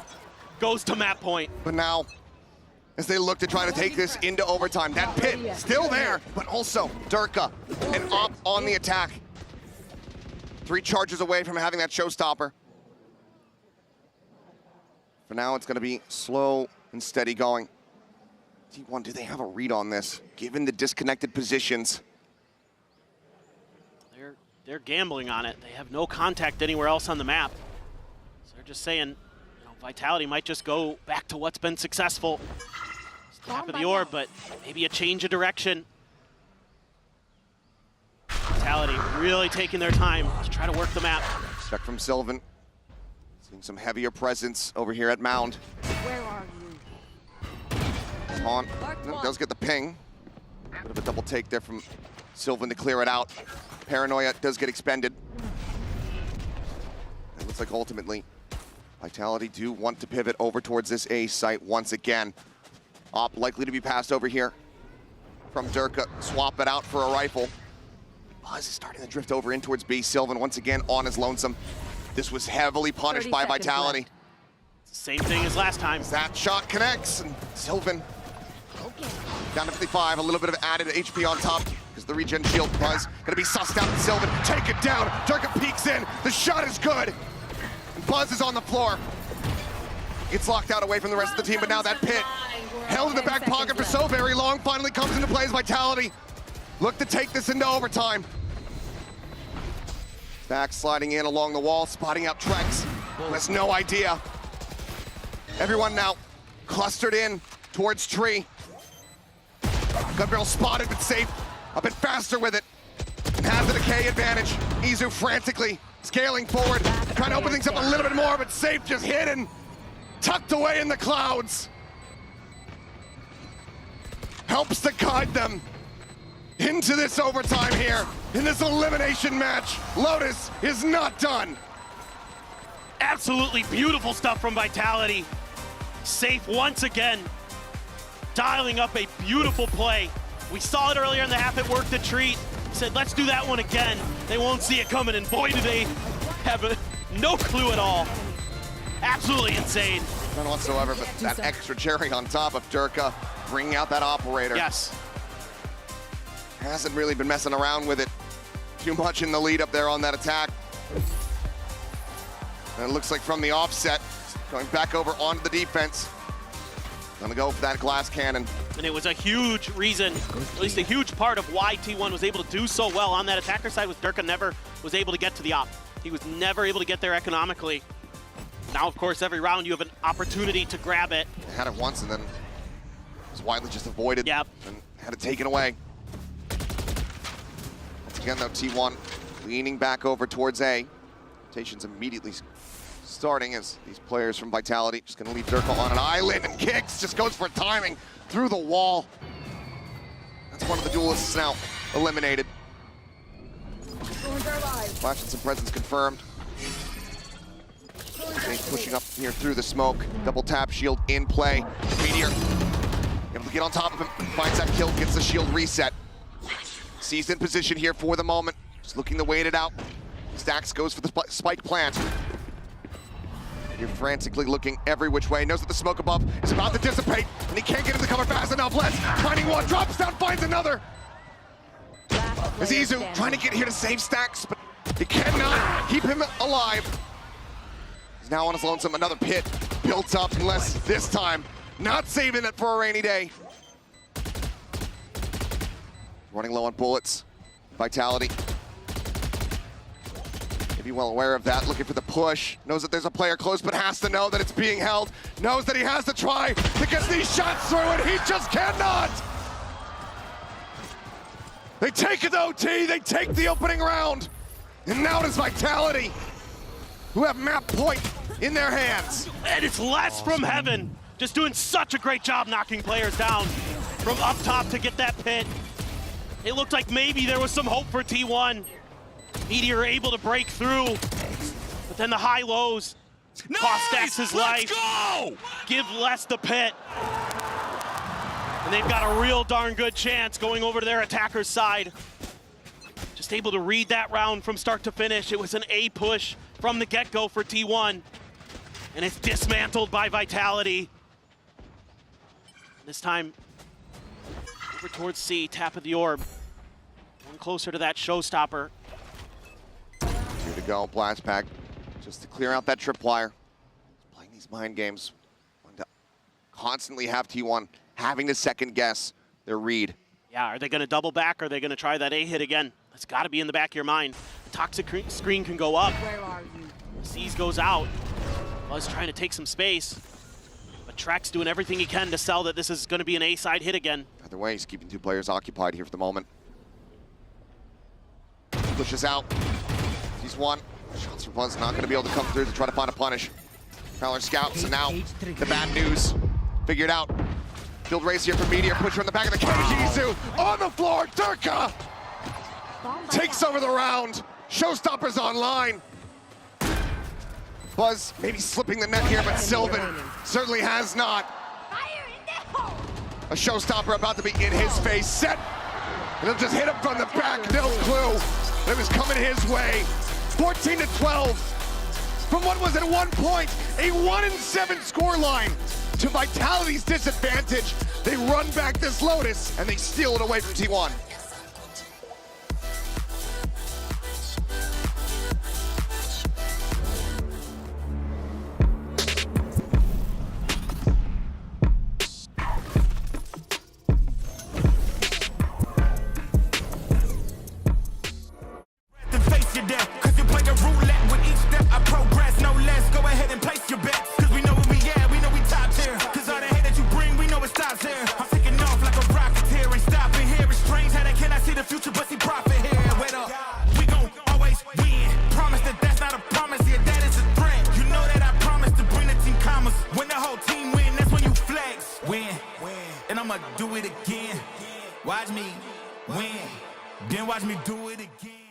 goes to map point. But now, as they look to try to take this into overtime, that pit still there, but also Durka and Op on the attack. 3 charges away from having that showstopper. For now, it's going to be slow and steady going. T1, do they have a read on this, given the disconnected positions? They're gambling on it. They have no contact anywhere else on the map. So they're just saying, Vitality might just go back to what's been successful. It's top of the orb, but maybe a change of direction. Vitality really taking their time to try to work the map. Check from Sylvan. Seeing some heavier presence over here at Mound. Where are you? On, does get the ping. Bit of a double take there from Sylvan to clear it out. Paranoia does get expended. It looks like ultimately Vitality do want to pivot over towards this A site once again. Op likely to be passed over here from Durka. Swap it out for a rifle. Buzz is starting to drift over in towards B. Sylvan once again on his lonesome. This was heavily punished by Vitality. Same thing as last time. That shot connects, and Sylvan down to 55, a little bit of added HP on top because the regen shield. Buzz gonna be sussed out. Sylvan take it down. Durka peeks in. The shot is good. And Buzz is on the floor. Gets locked out away from the rest of the team, but now that pit held in the back pocket for so very long finally comes into play as Vitality look to take this into overtime. Back sliding in along the wall, spotting out Trex, who has no idea. Everyone now clustered in towards tree. Gun barrel spotted, but safe. A bit faster with it. And has the decay advantage. Izu frantically scaling forward, trying to open things up a little bit more, but safe just hidden, tucked away in the clouds. Helps to guide them into this overtime here, in this elimination match. Lotus is not done. Absolutely beautiful stuff from Vitality. Safe once again, dialing up a beautiful play. We saw it earlier in the half, it worked a treat. Said, let's do that one again. They won't see it coming, and boy, do they have no clue at all. Absolutely insane. None whatsoever, but that extra cherry on top of Durka, bringing out that operator. Yes. Hasn't really been messing around with it too much in the lead up there on that attack. And it looks like from the offset, going back over onto the defense. Gonna go for that glass cannon. And it was a huge reason, at least a huge part of why T1 was able to do so well on that attacker side. Was Durka never was able to get to the op. He was never able to get there economically. Now, of course, every round you have an opportunity to grab it. Had it once and then was widely just avoided. Yep. And had it taken away. Once again, though, T1 leaning back over towards A. Rotations immediately starting as these players from Vitality just gonna leave Durka on an island, and kicks, just goes for timing through the wall. That's one of the duelists now eliminated. Flash and some presence confirmed. He's pushing up here through the smoke. Double tap, shield in play. Meteor able to get on top of him, finds that kill, gets the shield reset. Seized in position here for the moment, just looking to wait it out. Stacks goes for the spike plant. You're frantically looking every which way, knows that the smoke above is about to dissipate, and he can't get into cover fast enough. Les finding one, drops down, finds another. As Izu trying to get here to save Stacks, but he cannot keep him alive. He's now on his lonesome, another pit built up, Les this time not saving it for a rainy day. Running low on bullets, Vitality. Be well aware of that, looking for the push. Knows that there's a player close, but has to know that it's being held. Knows that he has to try to get these shots through, and he just cannot! They take it to OT, they take the opening round. And now it is Vitality, who have map point in their hands. And it's Les from heaven just doing such a great job knocking players down from up top to get that pit. It looked like maybe there was some hope for T1. Meteor able to break through, but then the high-lows cost X his life. Give Les the pit. And they've got a real darn good chance going over to their attacker's side. Just able to read that round from start to finish. It was an A push from the get-go for T1. And it's dismantled by Vitality. This time, over towards C, tap of the orb. One closer to that showstopper. Here to go, Blast Pack, just to clear out that tripwire. Playing these mind games. Want to constantly have T1 having to second guess their read. Yeah, are they gonna double back? Or are they gonna try that A hit again? That's gotta be in the back of your mind. The toxic screen can go up. Where are you? C's goes out. Buzz trying to take some space. But Trex doing everything he can to sell that this is gonna be an A side hit again. Either way, he's keeping two players occupied here for the moment. Pushes out. He's one. Shots for Buzz not gonna be able to come through to try to find a punish. Prowler scouts, and now the bad news. Figured out. Field race here for Meteor. Pusher in the back of the cage. Izu on the floor. Durka takes over the round. Showstoppers online. Buzz maybe slipping the net here, but Sylvan certainly has not. A showstopper about to be in his face. Set. And he'll just hit him from the back. No clue. It was coming his way. 14-12. From what was at one point a 1-7 scoreline to Vitality's disadvantage. They run back this Lotus and they steal it away from T1. And I'ma do it again. Watch me win, then watch me do it again.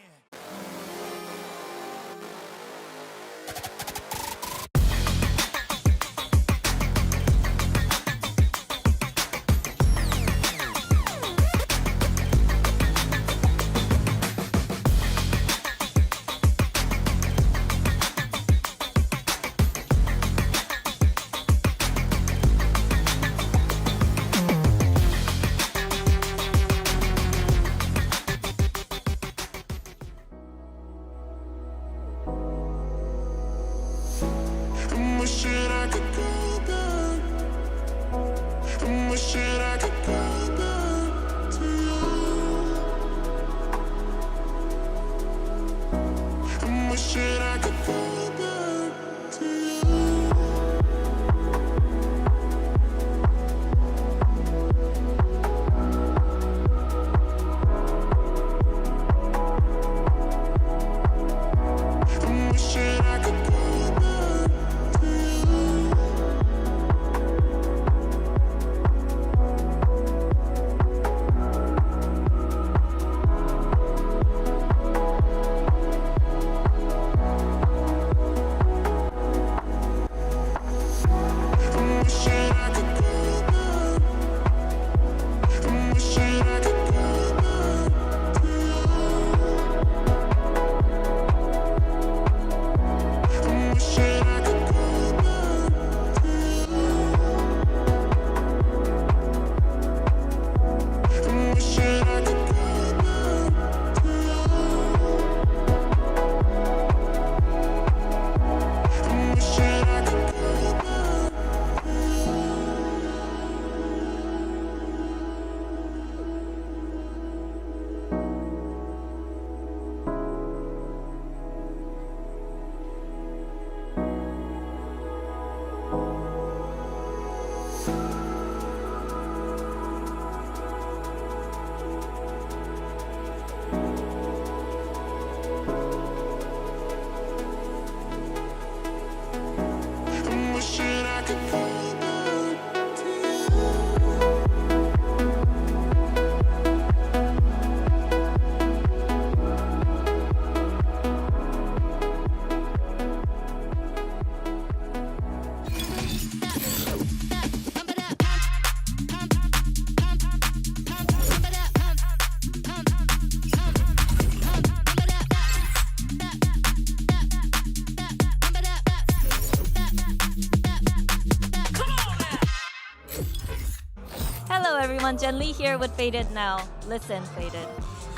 Kong, Jen Lee here with Faded now. Listen, Faded.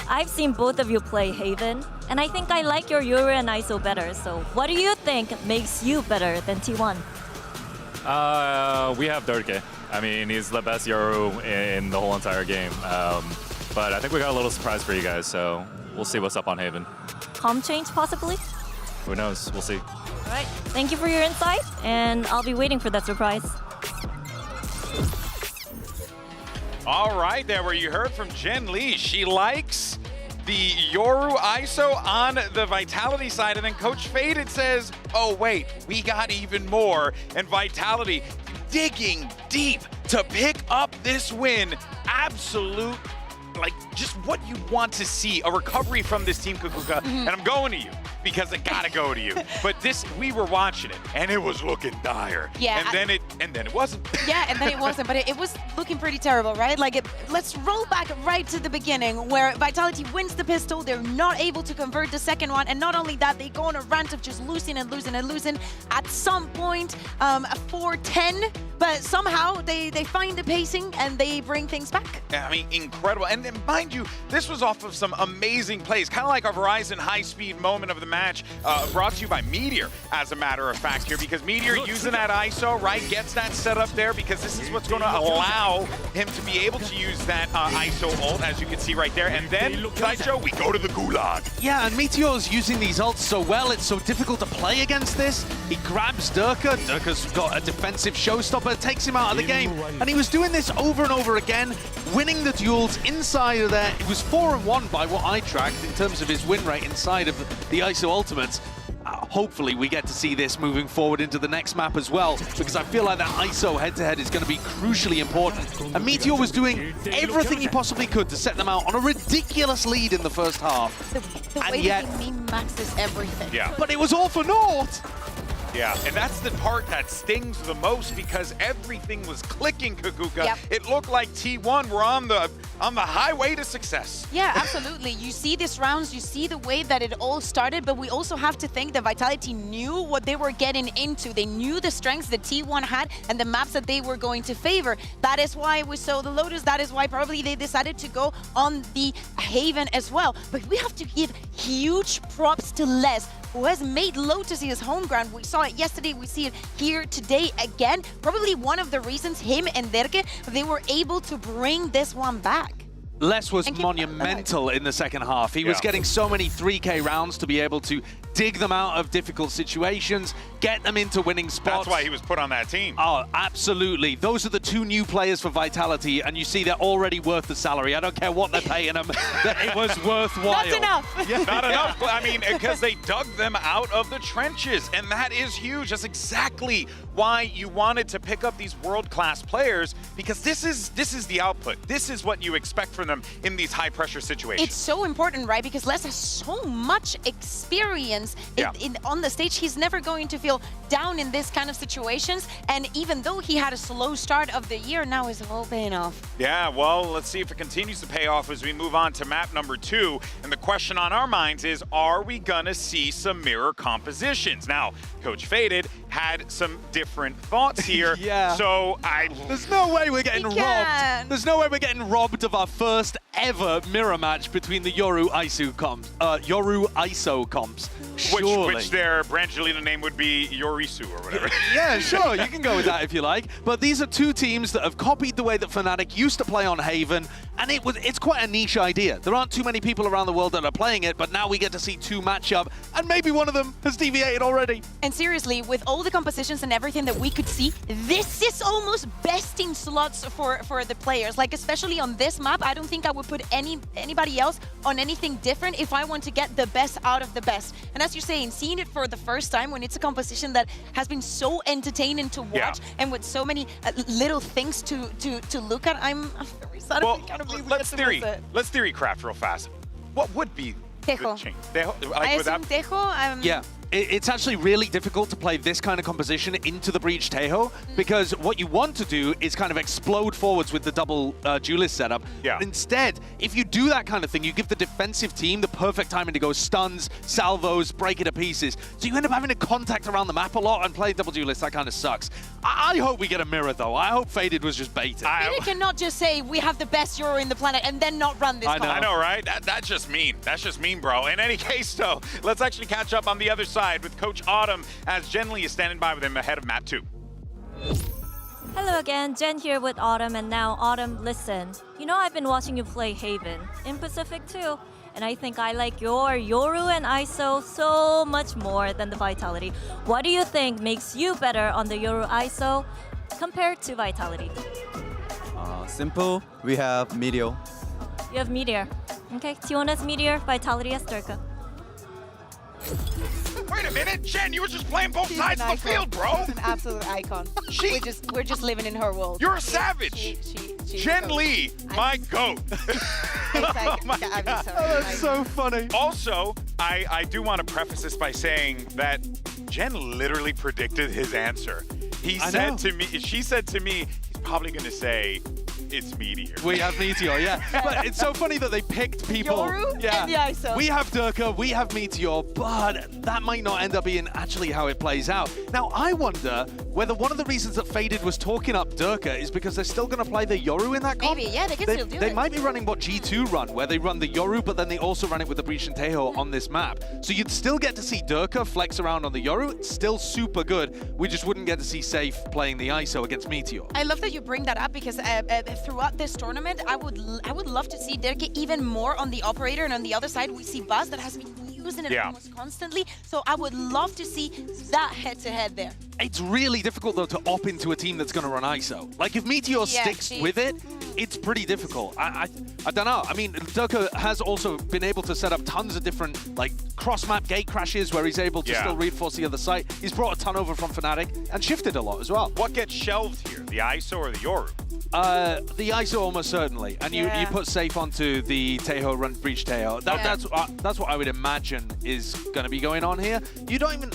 I've seen both of you play Haven, and I think I like your Yoru and ISO better. So what do you think makes you better than T1? We have Dirk. I mean, he's the best Yoru in the whole entire game. But I think we got a little surprise for you guys, so we'll see what's up on Haven. Comp change, possibly? Who knows? We'll see. All right. Thank you for your insight, and I'll be waiting for that surprise. All right, there where you heard from Jen Lee. She likes the Yoru ISO on the Vitality side, and then Coach Faded says, oh wait, we got even more. And Vitality digging deep to pick up this win. Absolute, like, just what you want to see, a recovery from this team, Kukuka. And I'm going to you, because I gotta go to you. But this, we were watching it, and it was looking dire. Yeah. And then it wasn't. Yeah, and then it wasn't, but it was looking pretty terrible, right? Like, let's roll back right to the beginning, where Vitality wins the pistol. They're not able to convert the second one, and not only that, they go on a rant of just losing and losing and losing. At some point, a 4-10, but somehow they find the pacing and they bring things back. I mean, incredible. And mind you, this was off of some amazing plays, kind of like our Verizon high-speed moment of the match, brought to you by Meteor, as a matter of fact here, because Meteor using that ISO, right, gets that set up there, because this is what's going to allow him to be able to use that ISO ult, as you can see right there. And then, Sideshow, we go to the Gulag. Yeah, and Meteor's using these ults so well, it's so difficult to play against this. He grabs Durka. Durka's got a defensive showstopper, takes him out of the game. And he was doing this over and over again, winning the duels inside of there. It was 4-1 by what I tracked in terms of his win rate inside of the ISO Ultimates. Hopefully we get to see this moving forward into the next map as well, because I feel like that ISO head-to-head is going to be crucially important. And Meteor was doing everything he possibly could to set them out on a ridiculous lead in the first half. The way that he min-maxes everything. Yeah. But it was all for naught! Yeah, and that's the part that stings the most, because everything was clicking, Kukuka. Yep. It looked like T1 were on the highway to success. Yeah, absolutely. You see these rounds, you see the way that it all started, but we also have to think that Vitality knew what they were getting into. They knew the strengths that T1 had and the maps that they were going to favor. That is why we saw the Lotus. That is why probably they decided to go on the Haven as well. But we have to give huge props to Les, who has made Lotus his home ground. We saw it yesterday, we see it here today again. Probably one of the reasons him and Derke, they were able to bring this one back. Les was monumental in the second half. He was getting so many 3K rounds to be able to dig them out of difficult situations, get them into winning spots. That's why he was put on that team. Oh, absolutely. Those are the two new players for Vitality, and you see they're already worth the salary. I don't care what they're paying them, that it was worthwhile. Not enough. Yeah, not enough. I mean, because they dug them out of the trenches, and that is huge. That's exactly why you wanted to pick up these world-class players, because this is the output. This is what you expect from them in these high-pressure situations. It's so important, right? Because Les has so much experience on the stage. He's never going to feel down in this kind of situations. And even though he had a slow start of the year, now it's all paying off. Yeah, well, let's see if it continues to pay off as we move on to map number 2. And the question on our minds is, are we gonna see some mirror compositions? Now, Coach Faded had some different thoughts here. So there's no way we're getting robbed. There's no way we're getting robbed of our first ever mirror match between the Yoru ISO comps. Which their Brangelina name would be Yorisu or whatever. Yeah, sure, you can go with that if you like. But these are two teams that have copied the way that Fnatic used to play on Haven, and it's quite a niche idea. There aren't too many people around the world that are playing it, but now we get to see two match up, and maybe one of them has deviated already. And seriously, with all the compositions and everything that we could see, this is almost besting slots for the players. Like, especially on this map, I don't think I would put anybody else on anything different if I want to get the best out of the best. And as you're saying, seeing it for the first time when it's a composition that has been so entertaining to watch and with so many little things to look at, I'm very sad. Well, let's theory craft real fast. What would be the change? I assume Tejo. Yeah. it's actually really difficult to play this kind of composition into the Breach Taeho, because what you want to do is kind of explode forwards with the double duelist setup. Yeah. Instead, if you do that kind of thing, you give the defensive team the perfect timing to go stuns, salvos, break it to pieces. So you end up having to contact around the map a lot, and play double duelist, that kind of sucks. I hope we get a mirror, though. I hope Faded was just baited. Faded cannot just say, we have the best Euro in the planet, and then not run this I know, right? That's just mean. That's just mean, bro. In any case, though, let's actually catch up on the other side with Coach Autumn, as Jen Lee is standing by with him ahead of map 2. Hello again, Jen here with Autumn, and now Autumn, listen. You know I've been watching you play Haven, in Pacific too, and I think I like your Yoru and ISO so much more than the Vitality. What do you think makes you better on the Yoru ISO compared to Vitality? Simple, we have Meteor. You have Meteor. Okay, Tiona's Meteor, Vitality as Durka. Wait a minute, Jen, you were just playing both sides of the field, bro. She's an absolute icon. We're just living in her world. You're a savage. Jen Lee, my goat. That's so funny. Also, I do want to preface this by saying that Jen literally predicted his answer. She said to me, he's probably going to say, it's Meteor. We have Meteor, yeah. But it's so funny that they picked people. Yoru and the ISO. We have Durka, we have Meteor, but that might not end up being actually how it plays out. Now, I wonder whether one of the reasons that Faded was talking up Durka is because they're still going to play the Yoru in that comp. Maybe, yeah, they can still do it. They might be running what G2 run, where they run the Yoru, but then they also run it with the Breach and Taeho on this map. So you'd still get to see Durka flex around on the Yoru. It's still super good. We just wouldn't get to see Safe playing the ISO against Meteor. I love that you bring that up, because throughout this tournament, I would love to see Durka even more on the operator, and on the other side we see Buzz that has been using it almost constantly. So I would love to see that head-to-head there. It's really difficult, though, to op into a team that's going to run ISO. Like, if Meteor sticks with it, it's pretty difficult. I don't know. I mean, Durka has also been able to set up tons of different, like, cross-map gate crashes where he's able to still reinforce the other site. He's brought a ton over from Fnatic and shifted a lot as well. What gets shelved here, the ISO or the Yoru? The ISO almost certainly, and you put Safe onto the Taeho run Breach Taeho. That's what I would imagine is going to be going on here. You don't even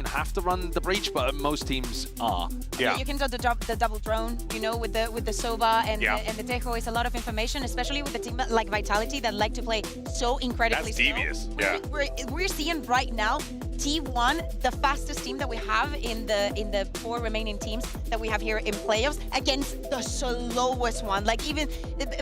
have to run the Breach, but most teams are. Yeah, you can do the double drone, you know, with the Sova and the Taeho is a lot of information, especially with a team like Vitality that like to play so incredibly slow. That's devious. We're seeing right now T1, the fastest team that we have in the 4 remaining teams that we have here in playoffs, against the slowest one. Like, even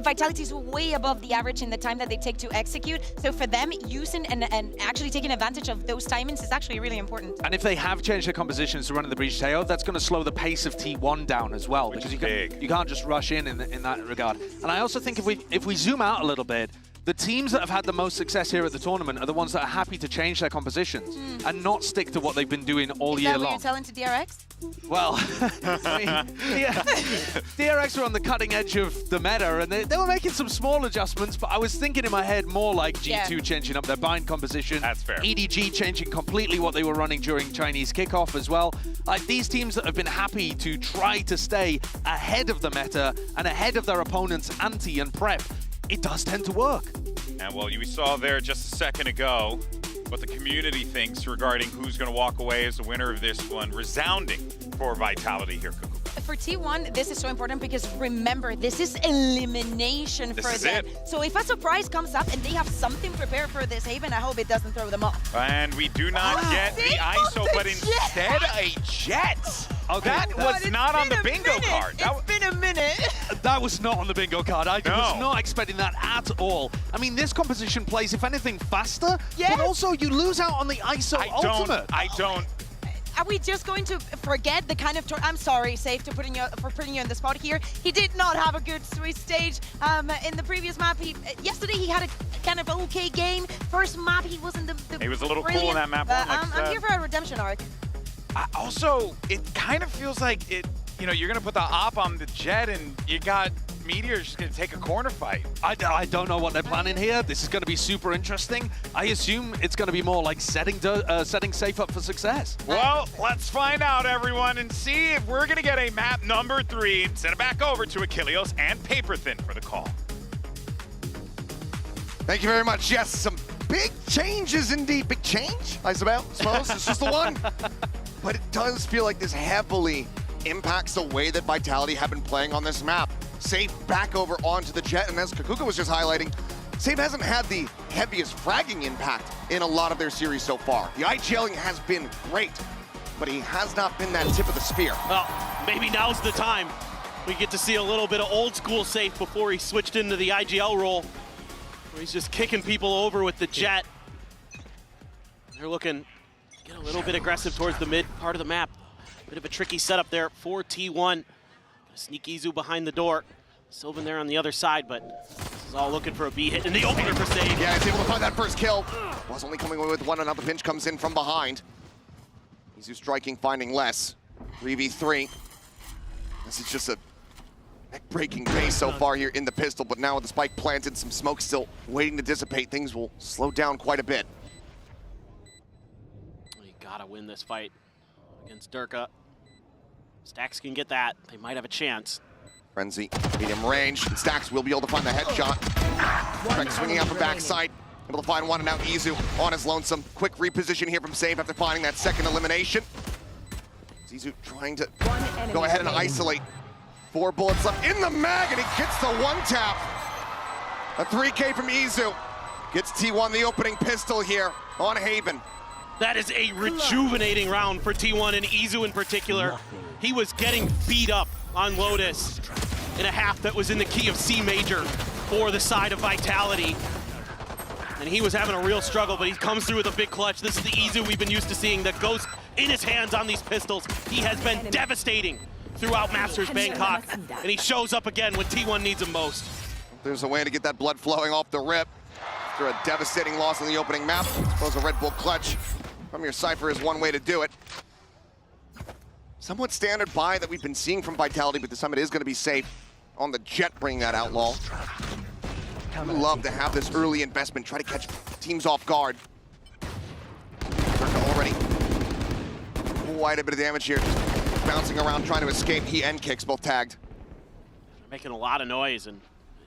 Vitality is way above the average in the time that they take to execute. So for them, using and actually taking advantage of those timings is actually really important. And if they have changed their compositions to running the Breach Taeho, that's going to slow the pace of T1 down as well, because you can't just rush in that regard. And I also think if we zoom out a little bit, the teams that have had the most success here at the tournament are the ones that are happy to change their compositions and not stick to what they've been doing all year long. Is that what you're telling to DRX? Well, I mean, DRX were on the cutting edge of the meta, and they were making some small adjustments, but I was thinking in my head more like G2 changing up their bind composition. That's fair. EDG changing completely what they were running during Chinese kickoff as well. Like, these teams that have been happy to try to stay ahead of the meta and ahead of their opponents' ante and prep, it does tend to work. And well, you saw there just a second ago what the community thinks regarding who's going to walk away as the winner of this one. Resounding for Vitality here, Cuckoo. For T1, this is so important because remember, this is elimination for them. So if a surprise comes up and they have something prepared for this Haven, I hope it doesn't throw them off. And we do not get the ISO, but instead a jet. Okay. That was not on the bingo card. It's been a minute. That was not on the bingo card. I was not expecting that at all. I mean, this composition plays, if anything, faster, but also you lose out on the ISO ultimate. I don't. Are we just going to forget the kind of I'm sorry, Safe, for putting you in the spot here. He did not have a good Swiss stage in the previous map. Yesterday he had a kind of okay game. First map he wasn't the He was a little cool in that map. I'm here for a redemption arc. Also, it kind of feels like it. You know, you're gonna put the op on the jet, and you got Meteor just gonna take a corner fight. I don't know what they're planning here. This is gonna be super interesting. I assume it's gonna be more like setting Safe up for success. Well, let's find out, everyone, and see if we're gonna get a map number 3. Send it back over to Achilleos and Paperthin for the call. Thank you very much. Yes, some big changes indeed. Big change, I suppose. It's just the one. But it does feel like this heavily impacts the way that Vitality have been playing on this map. Safe back over onto the Jet, and as Kakuka was just highlighting, Safe hasn't had the heaviest fragging impact in a lot of their series so far. The IGLing has been great, but he has not been that tip of the spear. Well, maybe now's the time. We get to see a little bit of old school Safe before he switched into the IGL role, where he's just kicking people over with the Jet. They're looking to get a little bit aggressive towards the mid part of the map. Bit of a tricky setup there for T1. Gonna sneak Izu behind the door. Sylvan there on the other side, but this is all looking for a B hit in the opener for Safe. Yeah, he's able to find that first kill. Was only coming away with one, another pinch comes in from behind. Izu striking, finding less. 3v3. This is just a neck-breaking pace so far here in the pistol, but now with the spike planted, some smoke still waiting to dissipate, things will slow down quite a bit. You gotta win this fight against Durka. Stax can get that. They might have a chance. Frenzy, medium range. Stax will be able to find the headshot. Trek swinging out from backside. Able to find one, and now Izu on his lonesome. Quick reposition here from Safe after finding that second elimination. Izu trying to go ahead and isolate. 4 bullets left in the mag, and he gets the one tap. A 3K from Izu. Gets T1 the opening pistol here on Haven. That is a rejuvenating round for T1 and Izu in particular. He was getting beat up on Lotus in a half that was in the key of C major for the side of Vitality. And he was having a real struggle, but he comes through with a big clutch. This is the Izu we've been used to seeing that goes in his hands on these pistols. He has been devastating throughout Masters Bangkok, and he shows up again when T1 needs him most. There's a way to get that blood flowing off the rip after a devastating loss in the opening map. I suppose a Red Bull clutch from your Cypher is one way to do it. Somewhat standard buy that we've been seeing from Vitality, but this time it is going to be Safe on the Jet, bringing that outlaw. We love to have this early investment, try to catch teams off guard. Durka already quite a bit of damage here, just bouncing around trying to escape. He and Kicks both tagged. They're making a lot of noise, and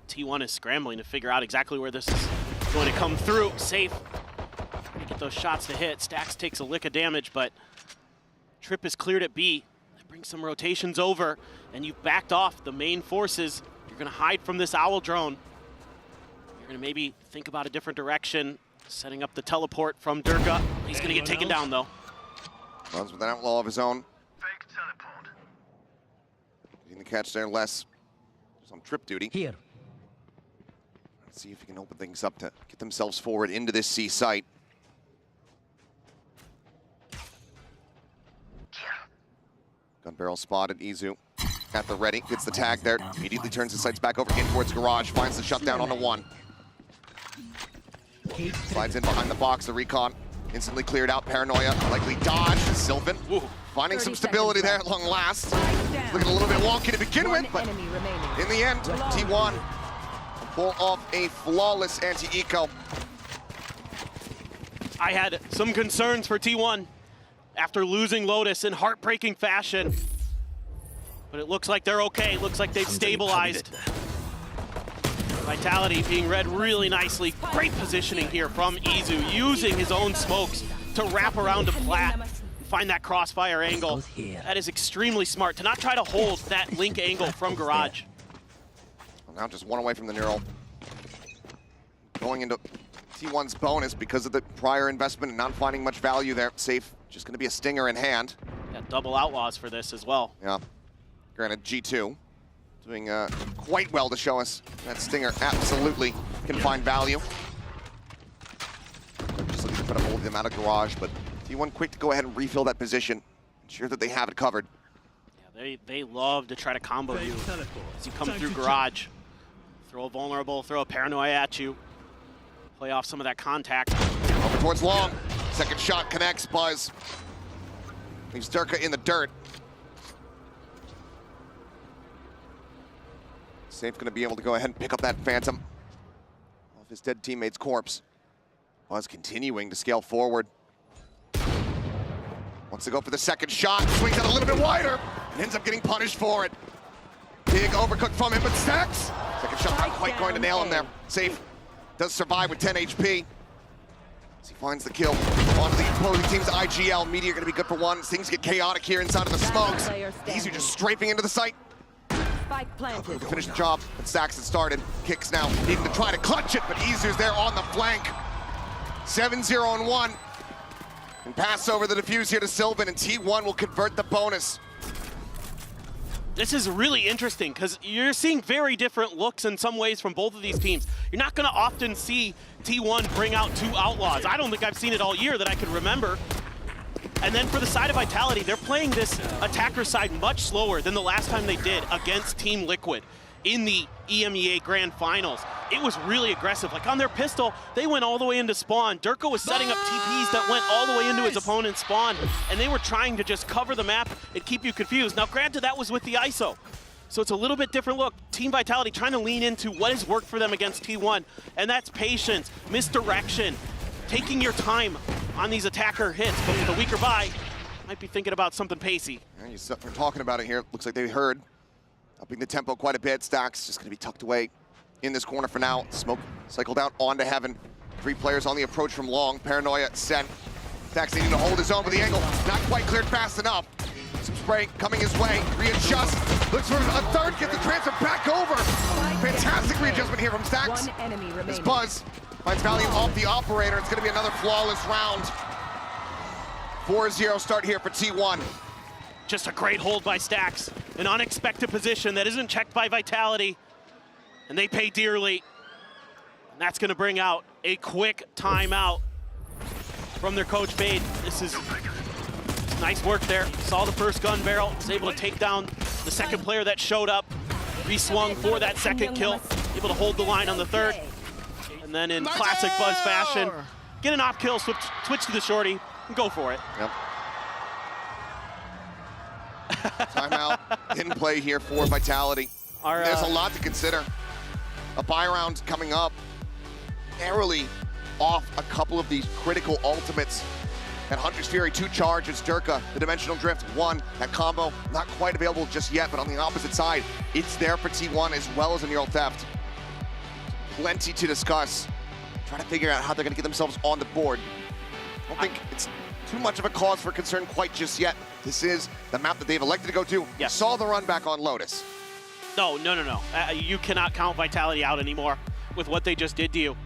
T1 is scrambling to figure out exactly where this is going to come through. Safe to get those shots to hit. Stax takes a lick of damage, but Trip is cleared at B. That brings some rotations over, and you've backed off the main forces. You're going to hide from this Owl drone. You're going to maybe think about a different direction, setting up the teleport from Durka. He's going to get taken down, though. Runs with an outlaw of his own. Getting the catch there, less. Just on Trip duty. Here. Let's see if he can open things up to get themselves forward into this C site. Gun barrel spotted, Izu at the ready, gets the tag there, immediately turns his sights back over in towards Garage, finds the shutdown on the 1. Slides in behind the box, the recon instantly cleared out, Paranoia likely dodged, Sylvan finding some stability there at long last. Looking a little bit wonky to begin with, but in the end, T1 pull off a flawless anti-eco. I had some concerns for T1 after losing Lotus in heartbreaking fashion. But it looks like they're okay. It looks like they've stabilized. Vitality being read really nicely. Great positioning here from Izu, using his own smokes to wrap around to Plat and find that crossfire angle. That is extremely smart, to not try to hold that link angle from Garage. Well, now just one away from the Neural. Going into T1's bonus because of the prior investment and not finding much value there. Safe, just going to be a stinger in hand. Got double outlaws for this as well. Yeah. Granted, G2 doing quite well to show us that stinger absolutely can find value. Just looking to put a hold of them out of Garage, but T1 quick to go ahead and refill that position. Ensure that they have it covered. Yeah, they love to try to combo you as you come through Garage. Throw a vulnerable, throw a paranoia at you. Play off some of that contact. Over towards long. Second shot connects, Buzz. Leaves Durka in the dirt. Safe gonna be able to go ahead and pick up that Phantom off his dead teammate's corpse. Buzz continuing to scale forward. Wants to go for the second shot, swings it a little bit wider, and ends up getting punished for it. Big overcook from him, but Stax. Second shot not quite going to nail him there. Safe does survive with 10 HP. As he finds the kill onto the opposing team's IGL. Meteor gonna be good for one. Things get chaotic here inside of the smokes. Easy just strafing into the site. Looking to finish the job, but Stacks had started. Kicks now, needing to try to clutch it, but Izu's there on the flank. 7-0 and 1. And pass over the defuse here to Sylvan, and T1 will convert the bonus. This is really interesting because you're seeing very different looks in some ways from both of these teams. You're not going to often see T1 bring out 2 Outlaws. I don't think I've seen it all year that I can remember. And then for the side of Vitality, they're playing this attacker side much slower than the last time they did against Team Liquid in the EMEA Grand Finals. It was really aggressive. Like on their pistol, they went all the way into spawn. Durko was setting up TPs that went all the way into his opponent's spawn, and they were trying to just cover the map and keep you confused. Now, granted, that was with the ISO, so it's a little bit different look. Team Vitality trying to lean into what has worked for them against T1, and that's patience, misdirection, taking your time on these attacker hits, but with a weaker buy, might be thinking about something pacey. Yeah, we're talking about it here. Looks like they heard. Upping the tempo quite a bit. Stacks just going to be tucked away in this corner for now. Smoke cycled out onto Heaven. 3 players on the approach from long. Paranoia sent. Stacks needing to hold his own with the angle. Not quite cleared fast enough. Some spray coming his way. Readjust. Looks for a third. Gets the transfer back over. Fantastic readjustment here from Stacks. As Buzz finds Valiant off the operator. It's going to be another flawless round. 4-0 start here for T1. Just a great hold by Stacks. An unexpected position that isn't checked by Vitality, and they pay dearly. And that's going to bring out a quick timeout from their coach, Fade. This is nice work there. Saw the first gun barrel, was able to take down the second player that showed up, re-swung for that second kill, able to hold the line on the third. And then in classic Buzz fashion, get an off kill, switch to the shorty, and go for it. Yep. Timeout in play here for Vitality. There's a lot to consider. A buy round coming up. Narrowly off a couple of these critical ultimates. And Hunter's Fury, 2 charges. Durka, the Dimensional Drift, 1. That combo, not quite available just yet, but on the opposite side, it's there for T1 as well as a Neural Theft. Plenty to discuss. Trying to figure out how they're going to get themselves on the board. I don't think it's too much of a cause for concern quite just yet. This is the map that they've elected to go to. Yes. Saw the run back on Lotus. No. You cannot count Vitality out anymore with what they just did to you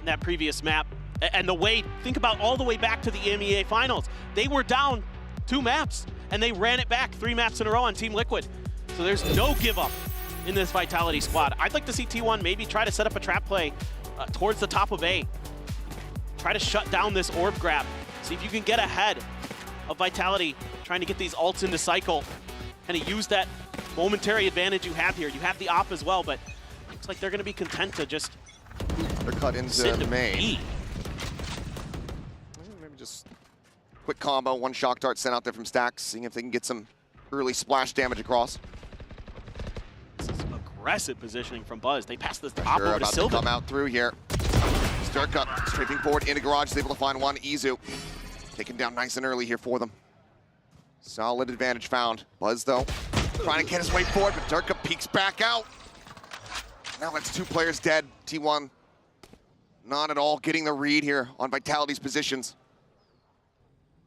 in that previous map. And the way, think about all the way back to the EMEA Finals. They were down 2 maps, and they ran it back 3 maps in a row on Team Liquid. So there's no give up in this Vitality squad. I'd like to see T1 maybe try to set up a trap play towards the top of A. Try to shut down this orb grab. See if you can get ahead of Vitality, trying to get these ults into cycle, and to use that momentary advantage you have here. You have the op as well, but looks like they're going to be content to just they're cut into main. Maybe just quick combo, 1 shock dart sent out there from Stacks, seeing if they can get some early splash damage across. This is aggressive positioning from Buzz. They pass this op over to about Sylvan. To come out through here. Durka strafing forward into garage, is able to find 1. Izu taken down nice and early here for them. Solid advantage found. Buzz, though, trying to get his way forward, but Durka peeks back out. Now that's 2 players dead. T1 not at all getting the read here on Vitality's positions.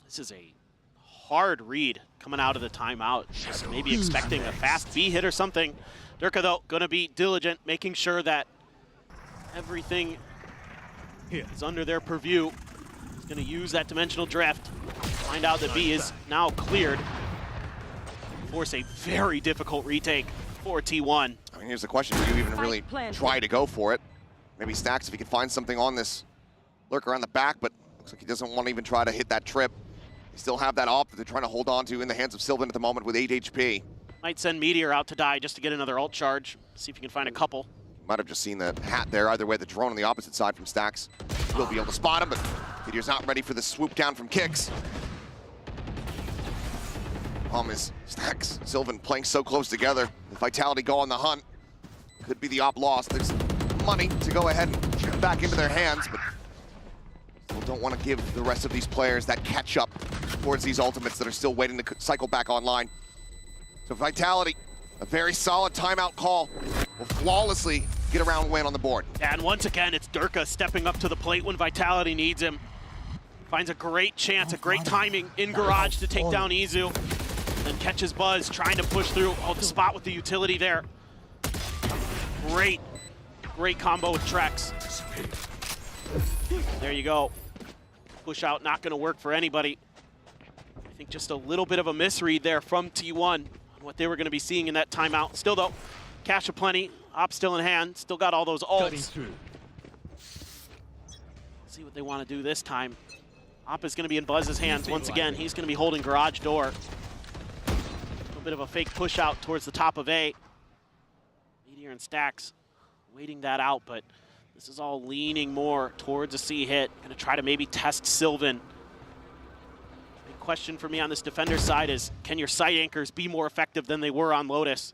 This is a hard read coming out of the timeout. Just maybe expecting a fast B hit or something. Durka, though, going to be diligent, making sure that everything is under their purview. He's going to use that Dimensional Drift. Find out that B is now cleared. Force a very difficult retake for T1. I mean, here's the question. Do you even really try to go for it? Maybe Stacks if he can find something on this lurker on the back, but looks like he doesn't want to even try to hit that trip. They still have that op that they're trying to hold on to in the hands of Sylvan at the moment with 8 HP. Might send Meteor out to die just to get another ult charge. See if you can find a couple. Might have just seen the hat there. Either way, the drone on the opposite side from Stacks will be able to spot him, but Meteor's not ready for the swoop down from Kicks. Problem is, Stacks, Sylvan playing so close together. If Vitality go on the hunt, could be the op lost. There's money to go ahead and get back into their hands, but still don't want to give the rest of these players that catch up towards these ultimates that are still waiting to cycle back online. So Vitality, a very solid timeout call, will flawlessly get a round win on the board. And once again, it's Durka stepping up to the plate when Vitality needs him. Finds a great chance, a great timing in garage to take down Izu. Then catches Buzz trying to push through. Oh, the spot with the utility there. Great combo with Trex. There you go. Push out, not gonna work for anybody. I think just a little bit of a misread there from T1 on what they were gonna be seeing in that timeout. Still though, cash aplenty, op still in hand, still got all those ults. See what they wanna do this time. Op is gonna be in Buzz's hands once again. He's gonna be holding garage door. A little bit of a fake push out towards the top of A. Meteor and Stacks waiting that out, but this is all leaning more towards a C hit. Gonna try to maybe test Sylvan. Big question for me on this defender side is, can your site anchors be more effective than they were on Lotus?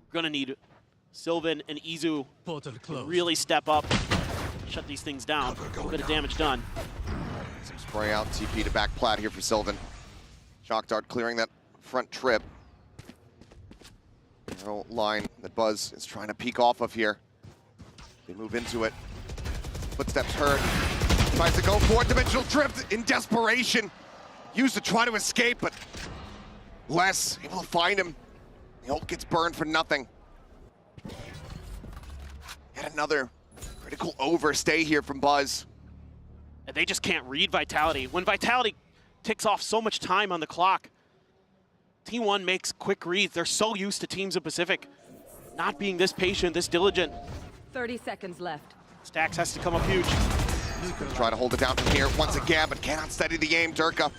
We're gonna need Sylvan and Izu to really step up, shut these things down. A little bit of damage done. Some spray out, TP to back plat here for Sylvan. Shock Dart clearing that front trip. Narrow line that Buzz is trying to peek off of here. They move into it. Footsteps heard. Tries to go for it. Dimensional drift in desperation. Used to try to escape, but less able to find him. The ult gets burned for nothing. Yet another critical overstay here from Buzz. And they just can't read Vitality. When Vitality ticks off so much time on the clock, T1 makes quick reads. They're so used to teams of Pacific not being this patient, this diligent. 30 seconds left. Stacks has to come up huge. Try to hold it down from here once again, but cannot steady the aim. Durka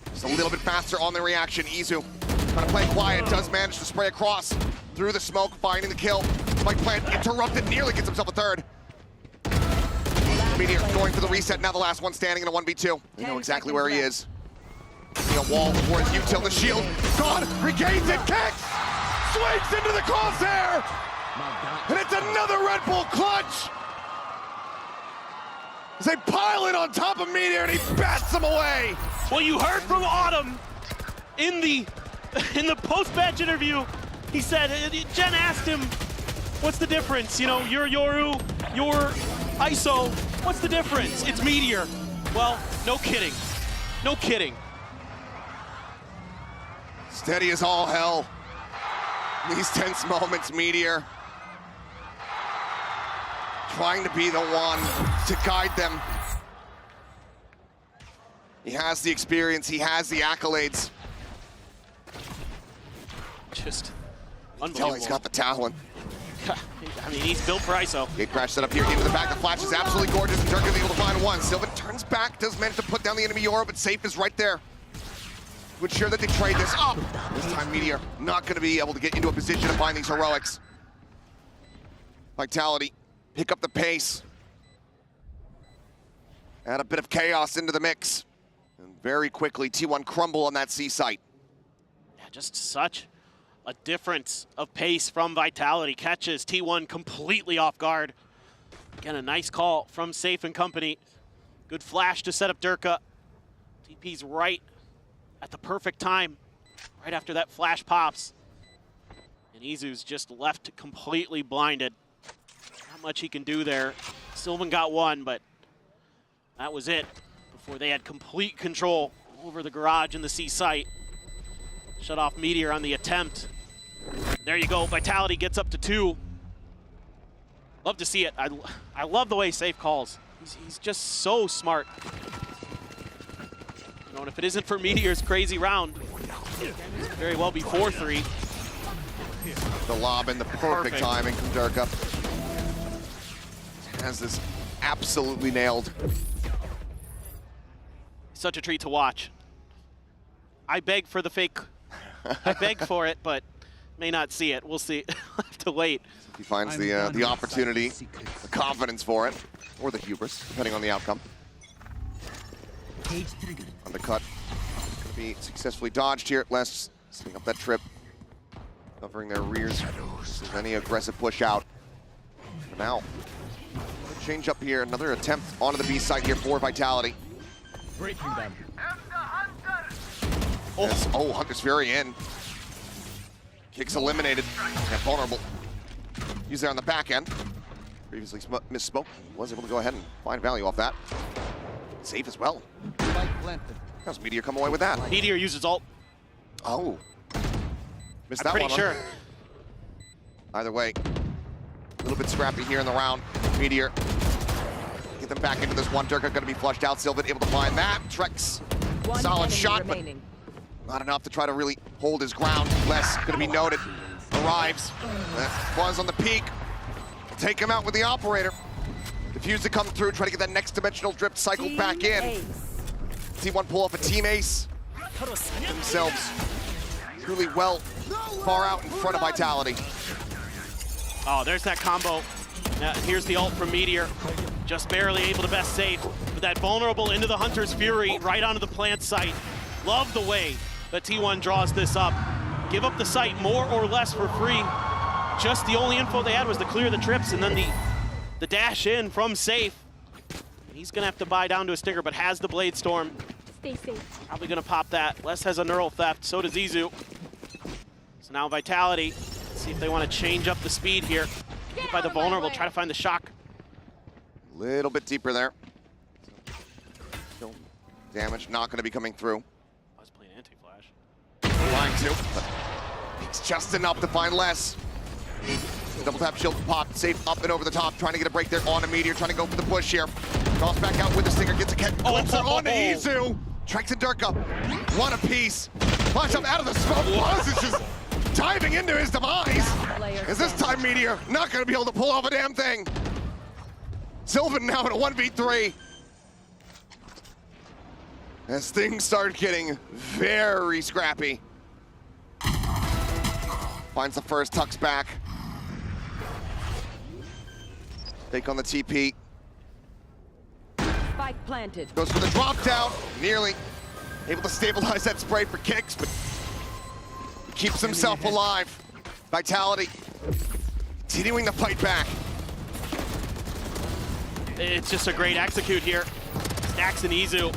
just a little bit faster on the reaction. Izu trying to play quiet, does manage to spray across through the smoke, finding the kill. Spike plant interrupted, nearly gets himself a third. Meteor going for the reset, now the last one standing in a 1v2. They know exactly where he is. See a wall before his util, the shield gone, regains it, kicks! Swings into the crosshair! And it's another Red Bull clutch! As they pile it on top of Meteor and he bats them away! Well, you heard from Autumn in the post-match interview. He said, Jen asked him, what's the difference? You know, you're Yoru, you're ISO. What's the difference? It's Meteor. Well, no kidding. No kidding. Steady as all hell. These tense moments, Meteor trying to be the one to guide them. He has the experience, he has the accolades. Just unbelievable. Tell he's got the talent. I mean, he's built for ISO. Gate crash set up here into the back. The flash is absolutely gorgeous, and Durka is able to find one. Sylvan turns back, does manage to put down the enemy Yora, but Safe is right there to ensure that they trade this up. This time, Meteor not going to be able to get into a position to find these heroics. Vitality pick up the pace. Add a bit of chaos into the mix. And very quickly, T1 crumble on that C site. Yeah, just such a difference of pace from Vitality. Catches T1 completely off guard. Again, a nice call from Safe and company. Good flash to set up Durka. TP's right at the perfect time, right after that flash pops. And Izu's just left completely blinded. Not much he can do there. Sylvan got one, but that was it before they had complete control over the garage and the C site. Shut off Meteor on the attempt. There you go, Vitality gets up to 2. Love to see it. I love the way Safe calls. He's just so smart. You know, and if it isn't for Meteor's crazy round, it could very well be 4-3. The lob and the perfect timing from Durka. Has this absolutely nailed. Such a treat to watch. I beg for the fake. I beg for it, but may not see it. We'll see. We'll have to wait. He finds the opportunity, the confidence for it, or the hubris, depending on the outcome. Undercut. Gonna be successfully dodged here. Les setting up that trip, covering their rears. There's any aggressive push out. For now, change up here. Another attempt onto the B side here for Vitality. Breaking them. Oh, Hunter's Fury in. Kicks eliminated. And vulnerable. Use there on the back end. Previously misspoke. Was able to go ahead and find value off that. Safe as well. How's Meteor come away with that? Meteor uses ult. Oh. Missed I'm that pretty one. sure. Either way, a little bit scrappy here in the round. Meteor. Get them back into this one. Durka going to be flushed out. Sylvan able to find that. Trex. Solid shot, but not enough to try to really hold his ground. Les going to be noted. Arrives. Buzz on the peak. Take him out with the operator. Diffuse to come through. Try to get that next dimensional drift cycled back in. T1 pull off a team ace. Themselves truly well far out in front of Vitality. Oh, there's that combo. Here's the ult from Meteor. Just barely able to best safe. But that vulnerable into the Hunter's Fury right onto the plant site. Love the way that T1 draws this up. Give up the site more or less for free. Just the only info they had was to clear the trips and then the dash in from safe. He's gonna have to buy down to a stinger, but has the Blade Storm. Stay safe. Probably gonna pop that. Les has a neural theft, so does Izu. So now Vitality. Let's see if they want to change up the speed here. Get by the vulnerable, try to find the shock. Little bit deeper there. Still damage not going to be coming through. I was playing anti-flash. Trying to, but it's just enough to find less. Double tap shield pop, safe up and over the top, trying to get a break there on a Meteor, trying to go for the push here. Toss back out with the stinger, gets a glimpser on Izu. Trex and Durka, one apiece. Flash up out of the smoke. Buzz is just diving into his demise. Is this time Meteor not going to be able to pull off a damn thing? Sylvan now in a 1v3. As things start getting very scrappy. Finds the first, tucks back. Fake on the TP. Spike planted. Goes for the drop down. Nearly able to stabilize that spray for kicks, but keeps himself alive. Vitality continuing to fight back. It's just a great execute here. Stacks and Izu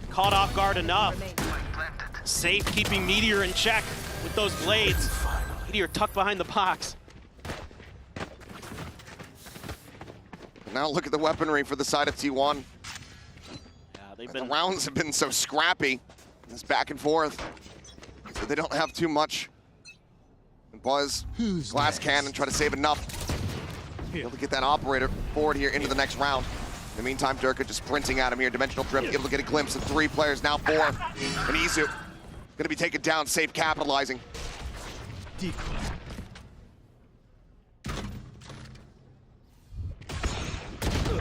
caught off guard enough. Safe keeping Meteor in check with those blades. Meteor tucked behind the box. Now look at the weaponry for the side of T1. Yeah, the rounds have been so scrappy. This back and forth. So they don't have too much. And Buzz, glass cannon, try to save enough. Be able to get that operator forward here into the next round. In the meantime, Durka just sprinting at him here. Dimensional trip, able to get a glimpse of 3 players, now 4. And Izu gonna be taken down, safe capitalizing.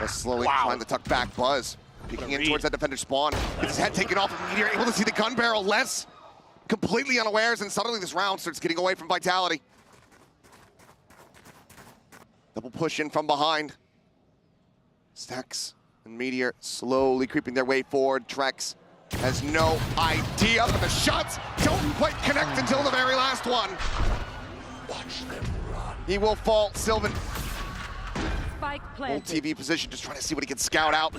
Slowly trying to tuck back. Buzz peeking in towards that defender spawn. Gets his head taken off of Meteor, able to see the gun barrel. Less completely unawares, and suddenly this round starts getting away from Vitality. Double push in from behind. Stacks and Meteor slowly creeping their way forward. Trex has no idea, but the shots don't quite connect until the very last one. Watch them run. He will fall. Sylvan. Spike Full planted. TV position, just trying to see what he can scout out.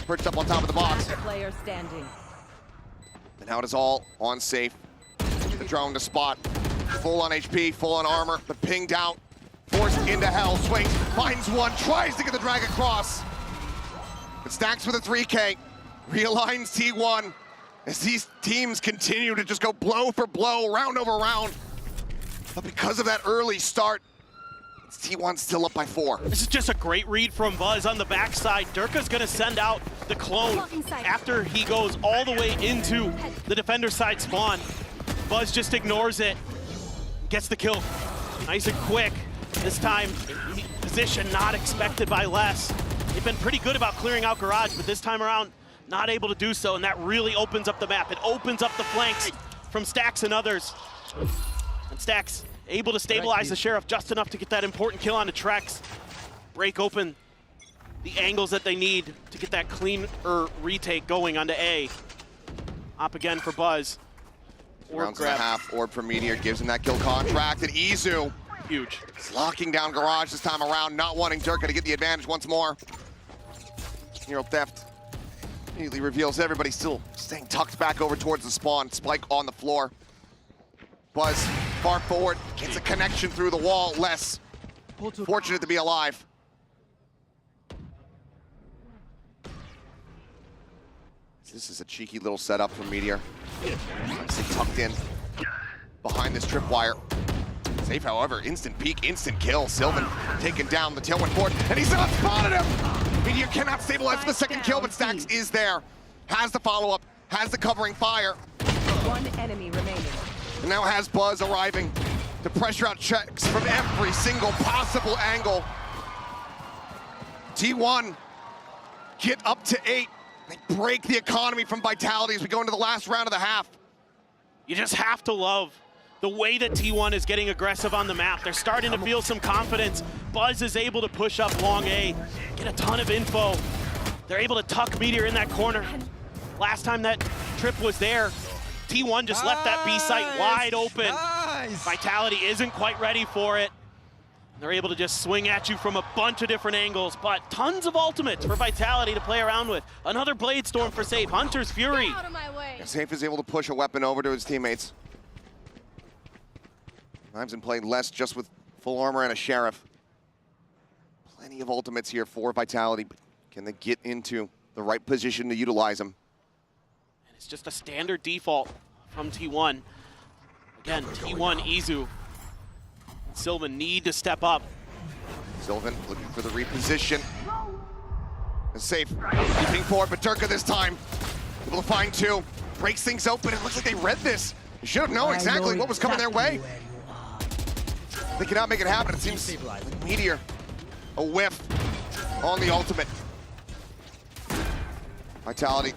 Perched up on top of the box. Player standing. And now it is all on safe. The drone to spot. Full on HP, full on armor, but pinged out. Forced into hell, swings, finds one, tries to get the drag across. But Stacks with a 3K, realigns T1 as these teams continue to just go blow for blow, round over round. But because of that early start, T1's still up by 4. This is just a great read from Buzz on the backside. Durka's gonna send out the clone after he goes all the way into the defender side spawn. Buzz just ignores it, gets the kill. Nice and quick. This time, position not expected by Les. They've been pretty good about clearing out Garage, but this time around, not able to do so, and that really opens up the map. It opens up the flanks from Stacks and others. And Stacks able to stabilize the Sheriff just enough to get that important kill onto Trex. Break open the angles that they need to get that cleaner retake going onto A. Up again for Buzz. Rounds and a half, orb for Meteor, gives him that kill contract, and Izu. Huge. Locking down Garage this time around, not wanting Durka to get the advantage once more. Neural theft immediately reveals everybody still staying tucked back over towards the spawn. Spike on the floor. Buzz far forward, gets a connection through the wall. Les Fortunate to be alive. This is a cheeky little setup from Meteor. Nicely tucked in behind this tripwire. Safe, however, instant peek, instant kill. Sylvan taken down, the tailwind forward, and he's not spotted him! Meteor cannot stabilize for the second kill, but Stax is there. Has the follow-up, has the covering fire. One enemy remaining. And now has Buzz arriving to pressure out checks from every single possible angle. T1 get up to 8. They break the economy from Vitality as we go into the last round of the half. You just have to love the way that T1 is getting aggressive on the map. They're starting to feel some confidence. Buzz is able to push up long A, get a ton of info. They're able to tuck Meteor in that corner. Last time that trip was there, T1 just left that B site wide open. Vitality isn't quite ready for it. They're able to just swing at you from a bunch of different angles, but tons of ultimates for Vitality to play around with. Another Blade Storm for Safe, Hunter's Fury. Out of my way. Safe is able to push a weapon over to his teammates. Knives and played less just with full armor and a Sheriff. Plenty of ultimates here for Vitality, but can they get into the right position to utilize them? And it's just a standard default from T1. Again, T1, Izu. Sylvan need to step up. Sylvan looking for the reposition. Safe, leaping forward, but Durka this time able to find 2. Breaks things open. It looks like they read this. They should have known exactly what was coming their way. They cannot make it happen. It seems like Meteor, a whiff on the ultimate. Vitality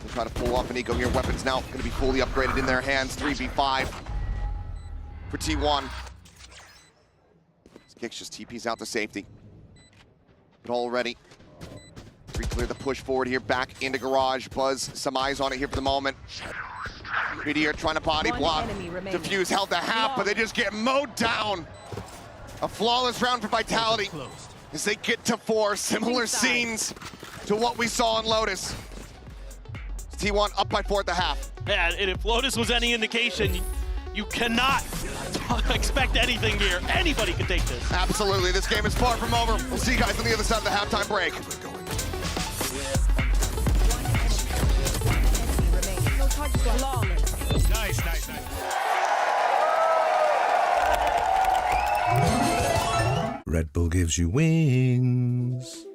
will try to pull off an eco here. Weapons now going to be fully upgraded in their hands. 3v5 for T1. Kicks just TPs out to safety. But already, clear the push forward here, back into garage. Buzz, some eyes on it here for the moment. Meteor trying to body block. Diffuse held the half, but they just get mowed down. A flawless round for Vitality as they get to 4. Similar scenes to what we saw in Lotus. T1 up by 4 at the half. Yeah, and if Lotus was any indication, you cannot expect anything here. Anybody can take this. Absolutely, this game is far from over. We'll see you guys on the other side of the halftime break. Nice. Red Bull gives you wings.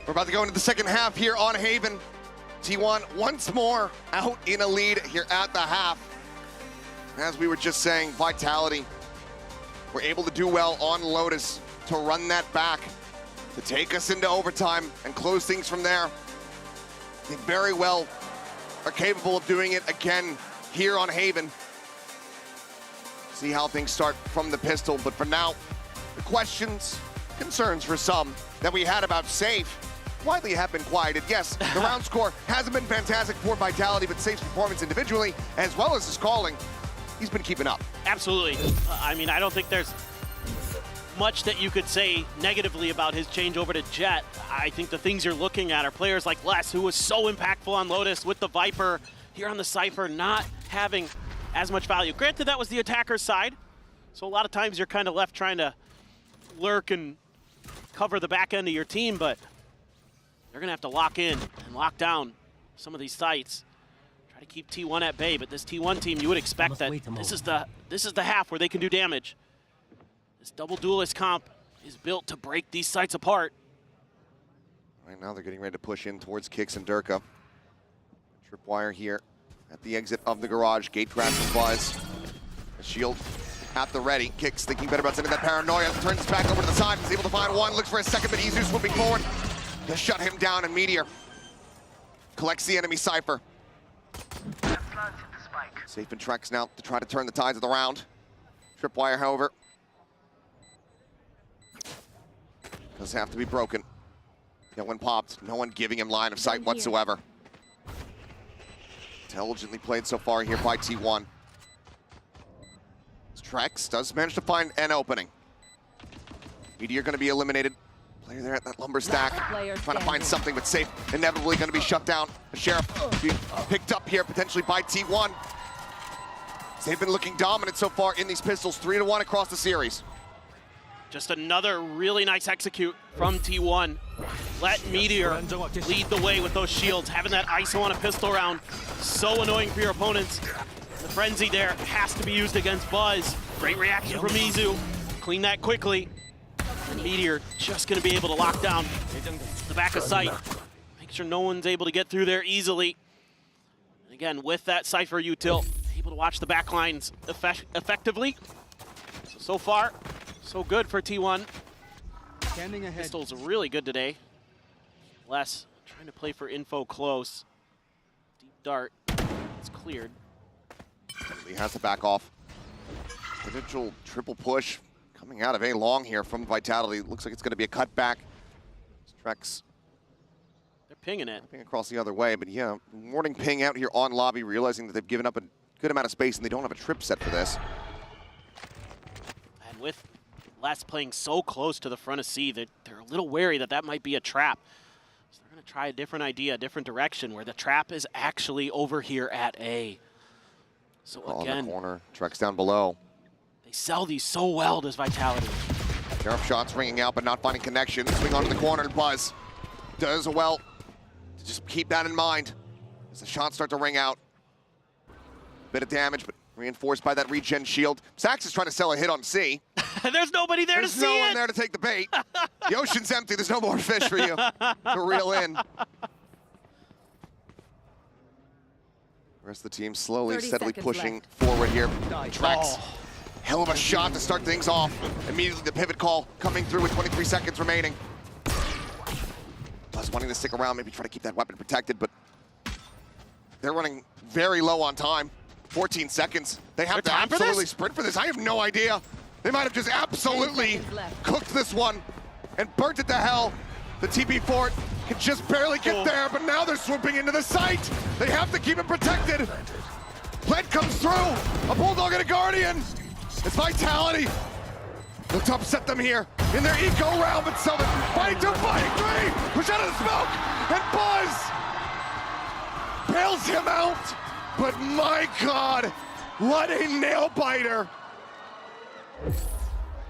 We're about to go into the second half here on Haven. T1 once more out in a lead here at the half. As we were just saying, Vitality were able to do well on Lotus to run that back, to take us into overtime and close things from there. They very well are capable of doing it again here on Haven. See how things start from the pistol, but for now, the questions, concerns for some that we had about Safe widely have been quieted. Yes, the round score hasn't been fantastic for Vitality, but Safe's performance individually, as well as his calling, he's been keeping up. Absolutely. I mean, I don't think there's much that you could say negatively about his change over to Jett. I think the things you're looking at are players like Les, who was so impactful on Lotus with the Viper, here on the Cypher, not having as much value. Granted, that was the attacker's side, so a lot of times you're kind of left trying to lurk and cover the back end of your team, but They're going to have to lock in and lock down some of these sites. Try to keep T1 at bay, but this T1 team, you would expect that this is the half where they can do damage. This double duelist comp is built to break these sites apart. Right now they're getting ready to push in towards Kicks and Durka. Tripwire here at the exit of the garage. Gate grabs the Buzz. A shield at the ready. Kicks thinking better about sending that paranoia. Turns back over to the side. Is able to find one. Looks for a second, but Izu swooping forward to shut him down. And Meteor collects the enemy Cypher. Safe in Trex now to try to turn the tides of the round. Tripwire, however, does have to be broken. No one popped. No one giving him line of sight whatsoever. Intelligently played so far here by T1. Trex does manage to find an opening. Meteor going to be eliminated. Player there at that lumber stack. Trying to find something, but safe. Inevitably going to be shut down. The Sheriff being picked up here potentially by T1. They've been looking dominant so far in these pistols. 3-1 across the series. Just another really nice execute from T1. Let Meteor lead the way with those shields. Having that ISO on a pistol round, so annoying for your opponents. The frenzy there has to be used against Buzz. Great reaction from Izu. Clean that quickly. And Meteor just going to be able to lock down the back of sight. Make sure no one's able to get through there easily. And again, with that Cypher util, able to watch the back lines effectively. So far, so good for T1. Pistols are really good today. Les trying to play for info close. Deep dart. It's cleared. He has to back off. Potential triple push coming out of A long here from Vitality. Looks like it's going to be a cutback. Trex. They're pinging it. Ping across the other way, but yeah, warning ping out here on lobby, realizing that they've given up a good amount of space and they don't have a trip set for this. And with Les playing so close to the front of C, they're a little wary that that might be a trap. So they're going to try a different idea, a different direction, where the trap is actually over here at A. So again, in the corner, Trex down below. They sell these so well, does Vitality. Sheriff shots ringing out, but not finding connection. Swing onto the corner, and Buzz does well to just keep that in mind as the shots start to ring out. Bit of damage, but reinforced by that regen shield. Sax is trying to sell a hit on C. There's nobody there to see it. There's no one there to take the bait. The ocean's empty. There's no more fish for you to reel in. The rest of the team slowly, steadily pushing forward here. Trex, hell of a shot to start things off. Immediately the pivot call coming through with 23 seconds remaining. Buzz wanting to stick around, maybe try to keep that weapon protected, but they're running very low on time. 14 seconds. They have to absolutely sprint for this. I have no idea. They might have just absolutely cooked this one and burnt it to hell. The TP fort can just barely get there, but now they're swooping into the site. They have to keep it protected. Plant comes through. A Bulldog and a Guardian. It's Vitality. Look to upset them here in their eco round, but so they're fighting 2, fighting 3. Push out of the smoke, and Buzz bails him out. But my God, what a nail biter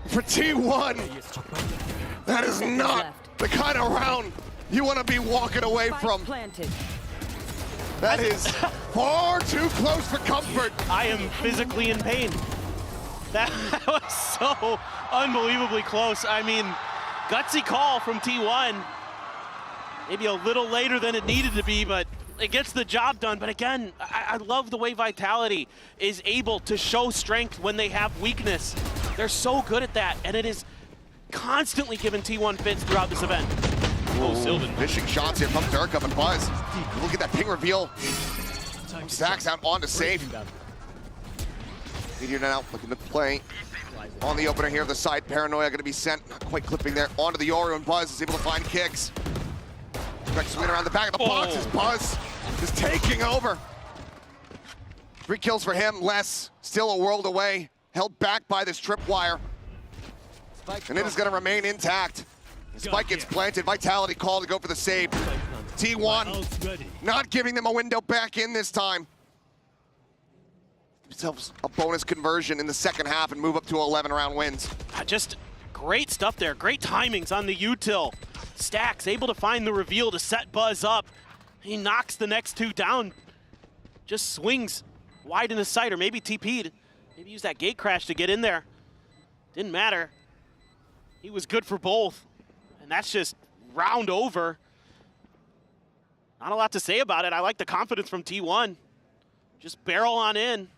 for T1. That is not the kind of round you want to be walking away from. That is far too close for comfort. I am physically in pain. That was so unbelievably close. I mean, gutsy call from T1. Maybe a little later than it needed to be, but it gets the job done. But again, I love the way Vitality is able to show strength when they have weakness. They're so good at that, and it is constantly giving T1 fits throughout this event. Oh, Sylvan. Fishing shots here from Durka and Buzz. Look at that ping reveal. Stacks out onto safe. Meteor now looking to play on the opener here of the side. Paranoia going to be sent, not quite clipping there, onto the Yoru, and Buzz is able to find kicks. Swing around the back of the box as Buzz is taking over. 3 kills for him, less, still a world away, held back by this tripwire. And it is going to remain intact. Spike gets planted, Vitality call to go for the save. T1 not giving them a window back in this time. Themselves a bonus conversion in the second half and move up to 11 round wins. Just great stuff there, great timings on the util. Stacks able to find the reveal to set Buzz up. He knocks the next two down. Just swings wide in his sight, or maybe TP'd. Maybe use that gate crash to get in there. Didn't matter. He was good for both. And that's just round over. Not a lot to say about it. I like the confidence from T1. Just barrel on in. And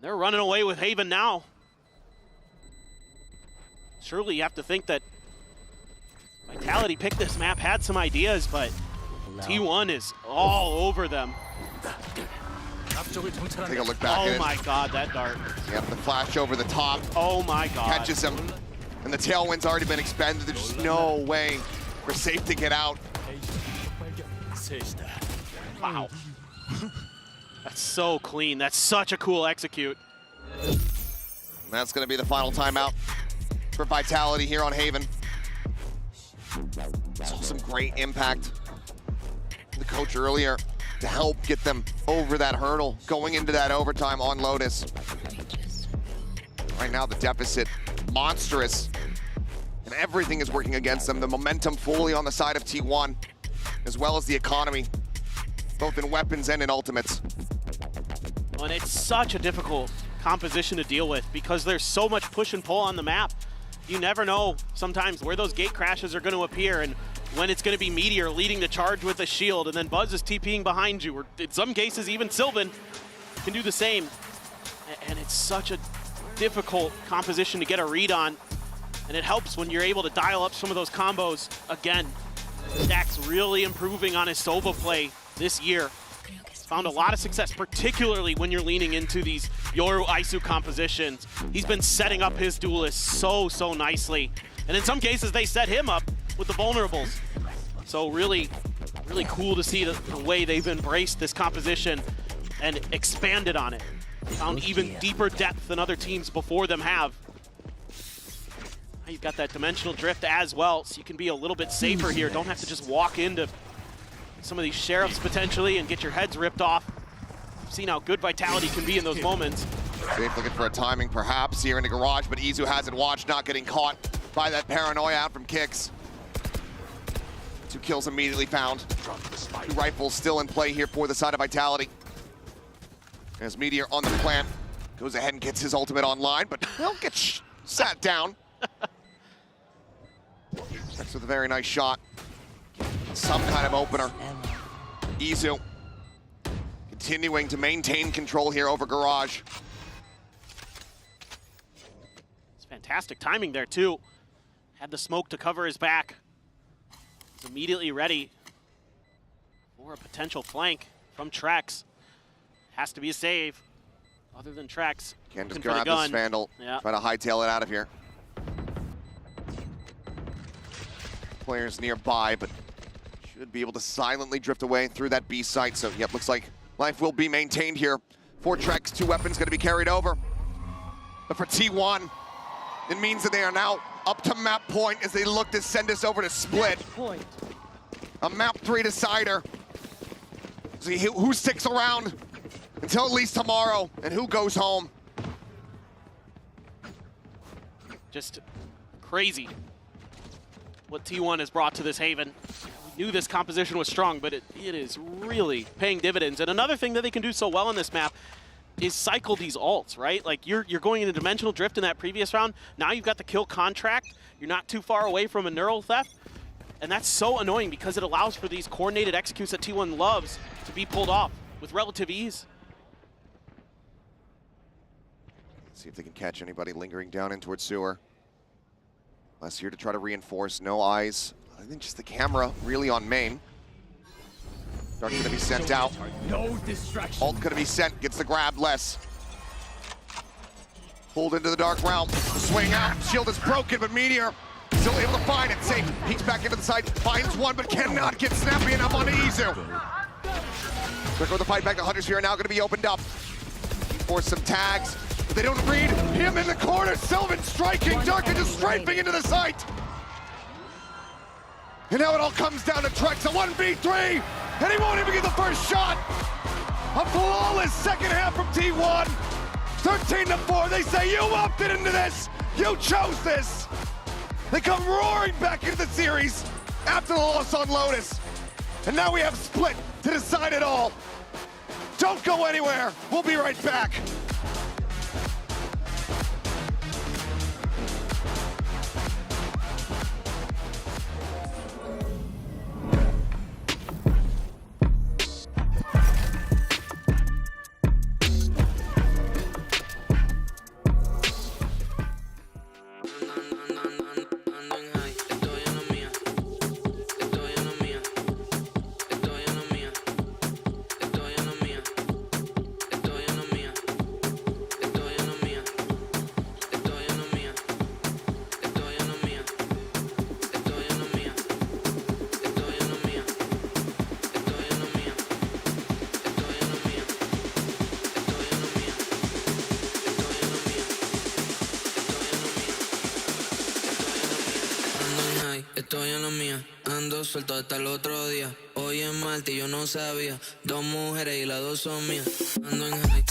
they're running away with Haven now. Surely you have to think that Vitality picked this map, had some ideas, but T1 is all over them. Take a look back. Oh my God, that dart. Yep, the flash over the top. Oh my God. Catches him. And the tailwind's already been expended. There's just no way for Safe to get out. Wow. That's so clean. That's such a cool execute. And that's going to be the final timeout for Vitality here on Haven. Saw some great impact from the coach earlier to help get them over that hurdle going into that overtime on Lotus. Right now the deficit monstrous and everything is working against them. The momentum fully on the side of T1 as well as the economy, both in weapons and in ultimates. And it's such a difficult composition to deal with because there's so much push and pull on the map. You never know sometimes where those gate crashes are going to appear and when it's going to be Meteor leading the charge with a shield and then Buzz is TPing behind you, or in some cases even Sylvan can do the same. And it's such a difficult composition to get a read on, and it helps when you're able to dial up some of those combos. Again, Stacks really improving on his Sova play this year. Found a lot of success, particularly when you're leaning into these Yoru Isu compositions. He's been setting up his duelists so nicely. And in some cases, they set him up with the vulnerables. So really cool to see the way they've embraced this composition and expanded on it. Found even deeper depth than other teams before them have. Now you've got that dimensional drift as well, so you can be a little bit safer here. Don't have to just walk into some of these sheriffs potentially and get your heads ripped off. You've seen how good Vitality can be in those moments. Safe looking for a timing perhaps here in the garage, but Izu has it watched, not getting caught by that paranoia out from Kicks. 2 kills immediately found. 2 rifles still in play here for the side of Vitality. As Meteor on the plant, goes ahead and gets his ultimate online, but he'll get sat down. Next with a very nice shot. Some kind of opener. Izu continuing to maintain control here over Garage. It's fantastic timing there too. Had the smoke to cover his back. He's immediately ready for a potential flank from Trex. Has to be a save. Other than Trex. Can just grab this Vandal, try to hightail it out of here. Players nearby, but should be able to silently drift away through that B site. So, yep, looks like life will be maintained here for Trex. 2 weapons going to be carried over. But for T1, it means that they are now up to map point as they look to send us over to split. A map 3 decider. See who sticks around until at least tomorrow and who goes home. Just crazy what T1 has brought to this Haven. We knew this composition was strong, but it is really paying dividends. And another thing that they can do so well on this map is cycle these ults, right? Like you're going into dimensional drift in that previous round. Now you've got the kill contract. You're not too far away from a neural theft. And that's so annoying because it allows for these coordinated executes that T1 loves to be pulled off with relative ease. See if they can catch anybody lingering down in towards sewer. Less here to try to reinforce. No eyes. I think just the camera really on main. Dark's gonna be sent out. No distraction. Ult gonna be sent. Gets the grab. Less. Pulled into the dark realm. Swing out. Shield is broken, but Meteor still able to find it. Safe. Peeks back into the side. Finds one, but cannot get snappy enough onto Izu. Quick with the fight back. The Hunters here are now gonna be opened up. Force some tags. But they don't read him in the corner. Sylvan striking. Darka just strafing into the site. And now it all comes down to Trex. A 1v3. And he won't even get the first shot. A flawless second half from T1. 13-4. They say you opted into this. You chose this. They come roaring back into the series after the loss on Lotus. And now we have Split to decide it all. Don't go anywhere. We'll be right back. Estoy en la mía, ando suelto hasta el otro día. Hoy es martes y yo no sabía. Dos mujeres y las dos son mías. Ando en high.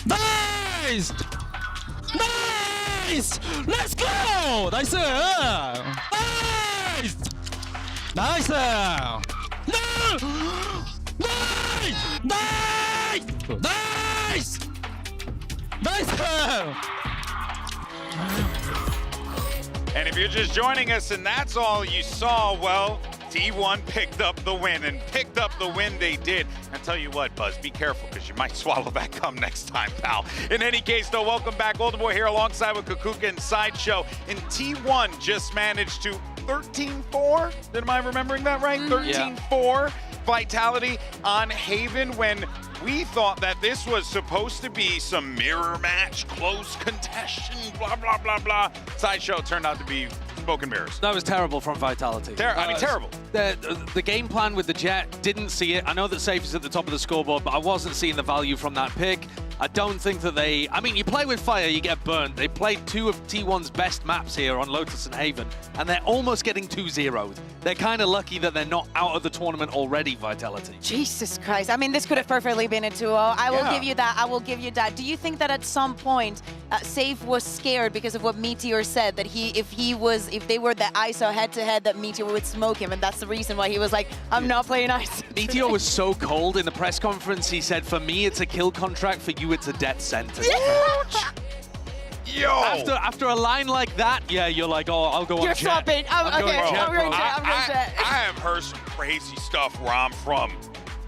Nice! Nice! Let's go! 나이스! 나이스! 나이스! 나이스! 나이스! 나이스! And if you're just joining us and that's all you saw, well, T1 picked up the win, and picked up the win they did. I tell you what, Buzz, be careful, because you might swallow that cum next time, pal. In any case, though, welcome back. Golden Boy here alongside with Kukuka and Sideshow. And T1 just managed to 13-4. Am I remembering that right? 13-4 Vitality on Haven, when we thought that this was supposed to be some mirror match, close contestation, blah, blah, blah, blah. Sideshow turned out to be smoke and mirrors. That was terrible from Vitality. I mean, terrible. The game plan with the Jet, didn't see it. I know that Safe is at the top of the scoreboard, but I wasn't seeing the value from that pick. I don't think that they... I mean, you play with fire, you get burnt. They played two of T1's best maps here on Lotus and Haven, and they're almost getting 2-0'd. They're kind of lucky that they're not out of the tournament already, Vitality. Jesus Christ. I mean, this could have perfectly been a 2-0. I will give you that. I will give you that. Do you think that at some point, Safe was scared because of what Meteor said, that if they were the ISO head-to-head, that Meteor would smoke him, and that's the reason why he was like, I'm not playing ISO. Meteor was so cold in the press conference, he said, for me, it's a kill contract, for you, it's a death sentence. Yo! After a line like that, yeah, you're like, oh, I'll go on You're Jet. swapping. I'm going Jet. I have heard some crazy stuff where I'm from.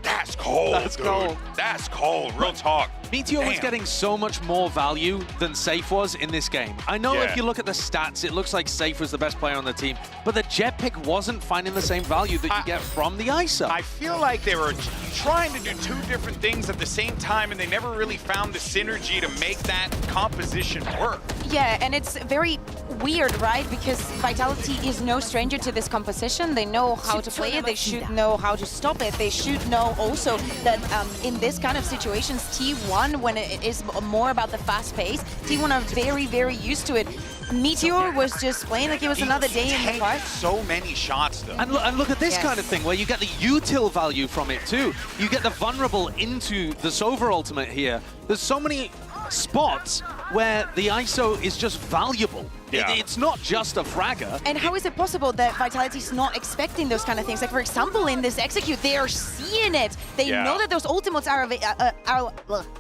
That's cold, That's dude. cold. That's cold, real talk. Meteor was getting so much more value than Safe was in this game. I know if you look at the stats, it looks like Safe was the best player on the team, but the Jet pick wasn't finding the same value that you get from the ISO. I feel like they were trying to do two different things at the same time, and they never really found the synergy to make that composition work. Yeah, and it's very weird, right? Because Vitality is no stranger to this composition. They know how to play it. They should know how to stop it. They should know also that in this kind of situations, T1, when it is more about the fast pace, T1 are very, very used to it. Meteor was just playing like it was another day in the park. So many shots, though. And look at this kind of thing, where you get the util value from it, too. You get the vulnerable into the Sova ultimate here. There's so many spots where the ISO is just valuable. Yeah. It's not just a fragger. And how is it possible that Vitality is not expecting those kind of things? Like, for example, in this execute, they are seeing it. They know that those ultimates are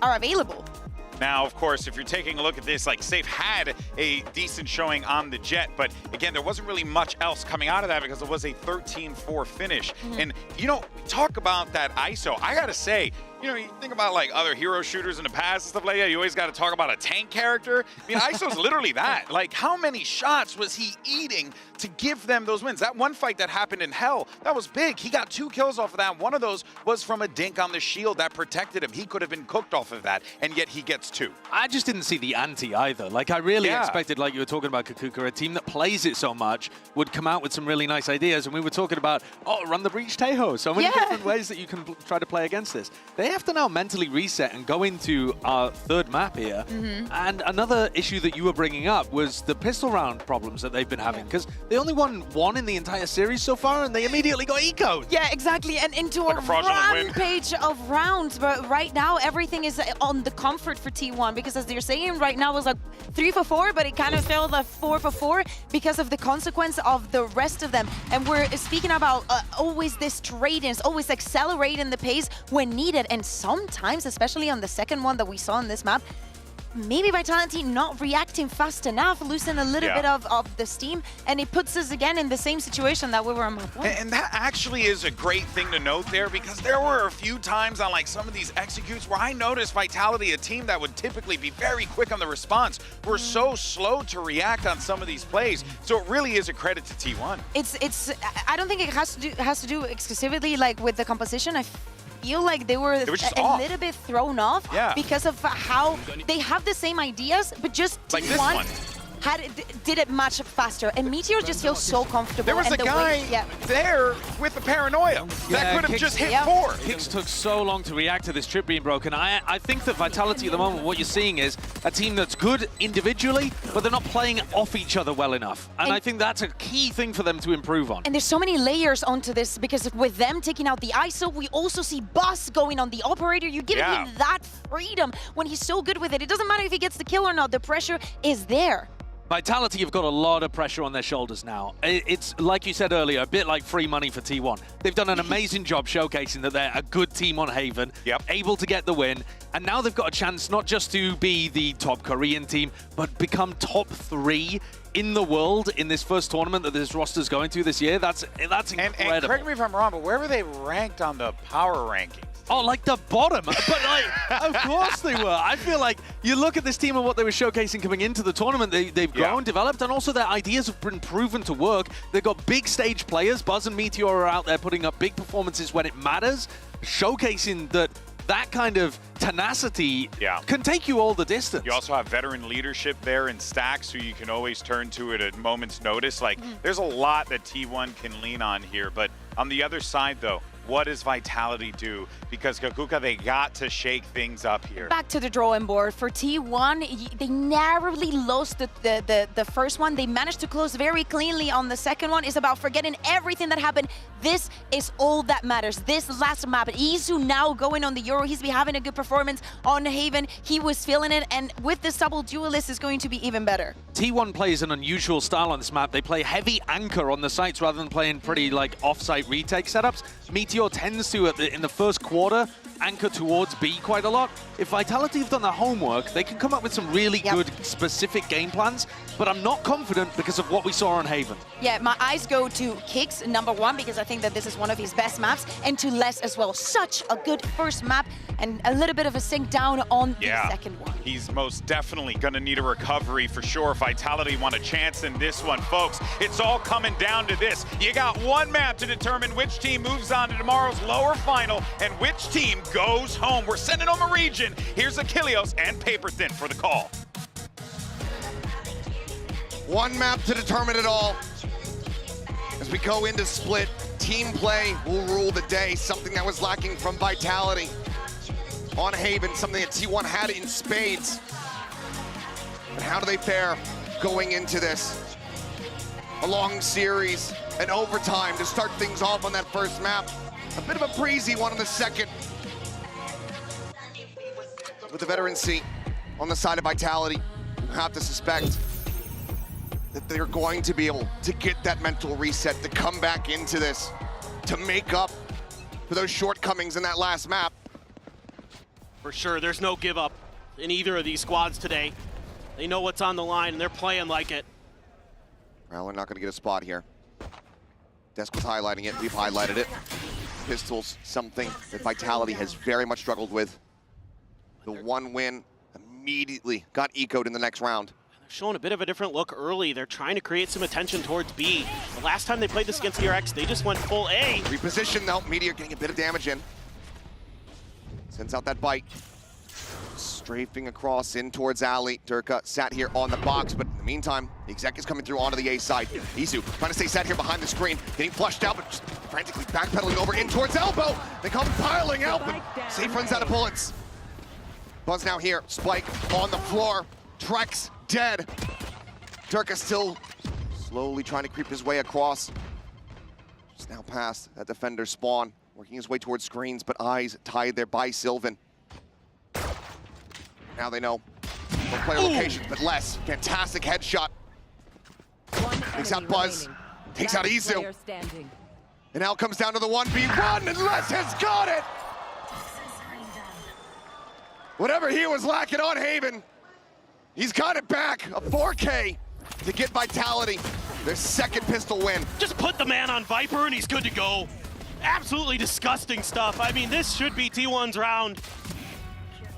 available. Now, of course, if you're taking a look at this, like, Safe had a decent showing on the Jet, but again, there wasn't really much else coming out of that because it was a 13-4 finish. And, you know, talk about that ISO. I gotta say, you know, you think about like other hero shooters in the past and stuff like that, you always got to talk about a tank character. I mean, ISO's literally that. Like, how many shots was he eating to give them those wins? That one fight that happened in Hell, that was big. He got 2 kills off of that. One of those was from a dink on the shield that protected him. He could have been cooked off of that, and yet he gets 2. I just didn't see the ante either. Like, I really expected, like you were talking about, Kakuka, a team that plays it so much would come out with some really nice ideas. And we were talking about, oh, run the breach Tejo. So many different ways that you can try to play against this. They have to now mentally reset and go into our 3rd map here. And another issue that you were bringing up was the pistol round problems that they've been having, because they only won 1 in the entire series so far, and they immediately got eco'd. Yeah, exactly, and into like a rampage of rounds. But right now, everything is on the comfort for T1, because as they're saying, right now it was like 3 for 4, but it kind of felt like 4 for 4 because of the consequence of the rest of them. And we're speaking about always this trading, always accelerating the pace when needed, and sometimes, especially on the second one that we saw in this map, maybe Vitality not reacting fast enough, losing a little bit of the steam, and it puts us again in the same situation that we were on map 1. And that actually is a great thing to note there, because there were a few times on like some of these executes where I noticed Vitality, a team that would typically be very quick on the response, were so slow to react on some of these plays. So it really is a credit to T1. It's I don't think it has to do exclusively like with the composition. I feel like they were a little bit thrown off because of how they have the same ideas, but just like T1 did it much faster. And Meteor just feels so comfortable. There was a guy there with the paranoia that could have just hit 4. Kicks took so long to react to this trip being broken. I think that Vitality at the moment, what you're seeing is a team that's good individually, but they're not playing off each other well enough. And I think that's a key thing for them to improve on. And there's so many layers onto this, because with them taking out the ISO, we also see Bus going on the operator. You're giving him that freedom when he's so good with it. It doesn't matter if he gets the kill or not. The pressure is there. Vitality have got a lot of pressure on their shoulders now. It's, like you said earlier, a bit like free money for T1. They've done an amazing job showcasing that they're a good team on Haven, able to get the win, and now they've got a chance not just to be the top Korean team, but become top 3 in the world in this first tournament that this roster's going to this year. That's incredible. And correct me if I'm wrong, but where were they ranked on the power rankings? Oh, like the bottom. But like, of course they were. I feel like you look at this team and what they were showcasing coming into the tournament, they've grown, developed, and also their ideas have been proven to work. They've got big stage players. Buzz and Meteor are out there putting up big performances when it matters, showcasing that kind of tenacity can take you all the distance. You also have veteran leadership there in Stacks, who you can always turn to at a moment's notice. Like, there's a lot that T1 can lean on here. But on the other side, though, what does Vitality do? Because Kakuka, they got to shake things up here. Back to the drawing board. For T1, they narrowly lost the first one. They managed to close very cleanly on the second one. It's about forgetting everything that happened. This is all that matters. This last map. Izu now going on the Euro. He's been having a good performance on Haven. He was feeling it, and with this double duelist, is going to be even better. T1 plays an unusual style on this map. They play heavy anchor on the sites rather than playing pretty like off-site retake setups. Meteor tends to, in the first quarter, anchor towards B quite a lot. If Vitality have done their homework, they can come up with some really good specific game plans, but I'm not confident because of what we saw on Haven. Yeah, my eyes go to Kicks, #1, because I think that this is one of his best maps, and to Les as well. Such a good first map, and a little bit of a sink down on the second one. He's most definitely going to need a recovery for sure. Vitality want a chance in this one, folks. It's all coming down to this. You got one map to determine which team moves on to tomorrow's lower final and which team goes home. We're sending home a region. Here's Achilles and Paper Thin for the call. One map to determine it all. As we go into split, team play will rule the day, something that was lacking from Vitality. On Haven, something that T1 had in spades. But how do they fare going into this? A long series, an overtime to start things off on that first map. A bit of a breezy one on the second. With the veterancy on the side of Vitality, you have to suspect that they're going to be able to get that mental reset, to come back into this, to make up for those shortcomings in that last map. For sure, there's no give up in either of these squads today. They know what's on the line and they're playing like it. Well, we're not gonna get a spot here. Desk was highlighting it, we've highlighted it. Pistols, something that Vitality has very much struggled with. The one win immediately got echoed in the next round. They're showing a bit of a different look early. They're trying to create some attention towards B. The last time they played this against DRX, they just went full A. Reposition though, Meteor getting a bit of damage in. Sends out that bite. Strafing across in towards alley. Durka sat here on the box, but in the meantime, the exec is coming through onto the A side. Isu trying to stay sat here behind the screen, getting flushed out, but just frantically backpedaling over in towards elbow. They come piling out, but Safe runs out of bullets. Buzz now here, Spike on the floor. Trex dead. Durka still slowly trying to creep his way across. Just now past that defender spawn, working his way towards screens, but eyes tied there by Sylvan. Now they know both player locations, but less. Fantastic headshot. Takes out Buzz, takes out Isu. And now it comes down to the 1v1, and Les has got it! Whatever he was lacking on Haven, he's got it back. A 4K to get Vitality their second pistol win. Just put the man on Viper and he's good to go. Absolutely disgusting stuff. I mean, this should be T1's round,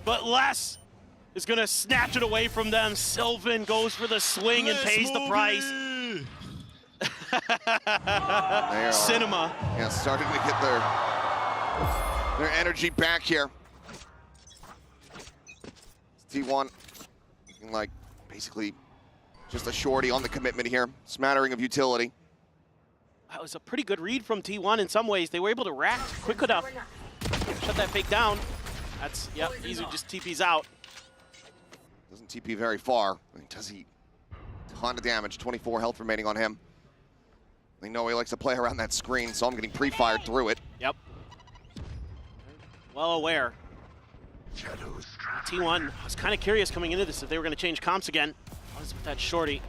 but Les is gonna snatch it away from them. Sylvan goes for the swing and pays the price. Cinema. Yeah, starting to get their energy back here. T1 looking like basically just a shorty on the commitment here. Smattering of utility. That was a pretty good read from T1 in some ways. They were able to react quick enough. Shut that fake down. That's, yep, Isu just TP's out. Doesn't TP very far. Does he? Ton of damage, 24 health remaining on him. They know he likes to play around that screen, so I'm getting pre-fired through it. Yep. Well aware. T1 was kind of curious coming into this if they were going to change comps again. I was with that shorty.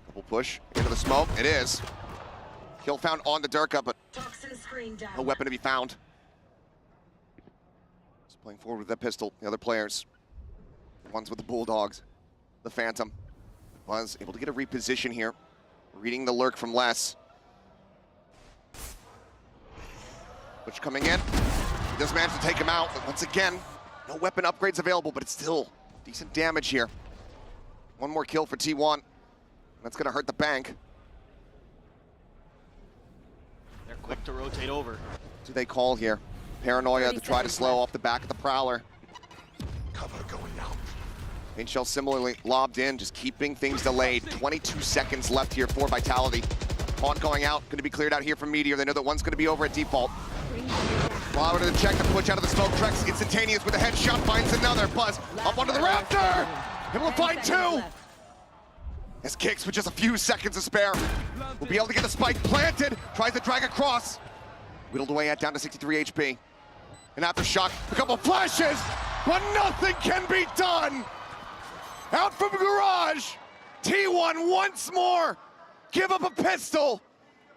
Double push into the smoke. It is. Kill found on the Durka, but no weapon to be found. Just playing forward with that pistol. The other players, the ones with the Bulldogs, the Phantom, was able to get a reposition here. Reading the lurk from Les. Butch coming in. He does manage to take him out, but once again, no weapon upgrades available, but it's still decent damage here. One more kill for T1. That's gonna hurt the bank. They're quick to rotate over. What do they call here? Paranoia to try to slow off the back of the Prowler. Cover going out. Paint Shell similarly lobbed in, just keeping things delayed. 22 seconds left here for Vitality. Pawn going out, going to be cleared out here from Meteor. They know that one's going to be over at default. Flower to the check, the push out of the smoke. Trex instantaneous with a headshot, finds another. Buzz up onto the Raptor! Able to find two! As Kicks with just a few seconds to spare. Will be able to get the spike planted. Tries to drag across. Whittled away at down to 63 HP. And aftershock, a couple flashes, but nothing can be done! Out from Garage, T1 once more. Give up a pistol,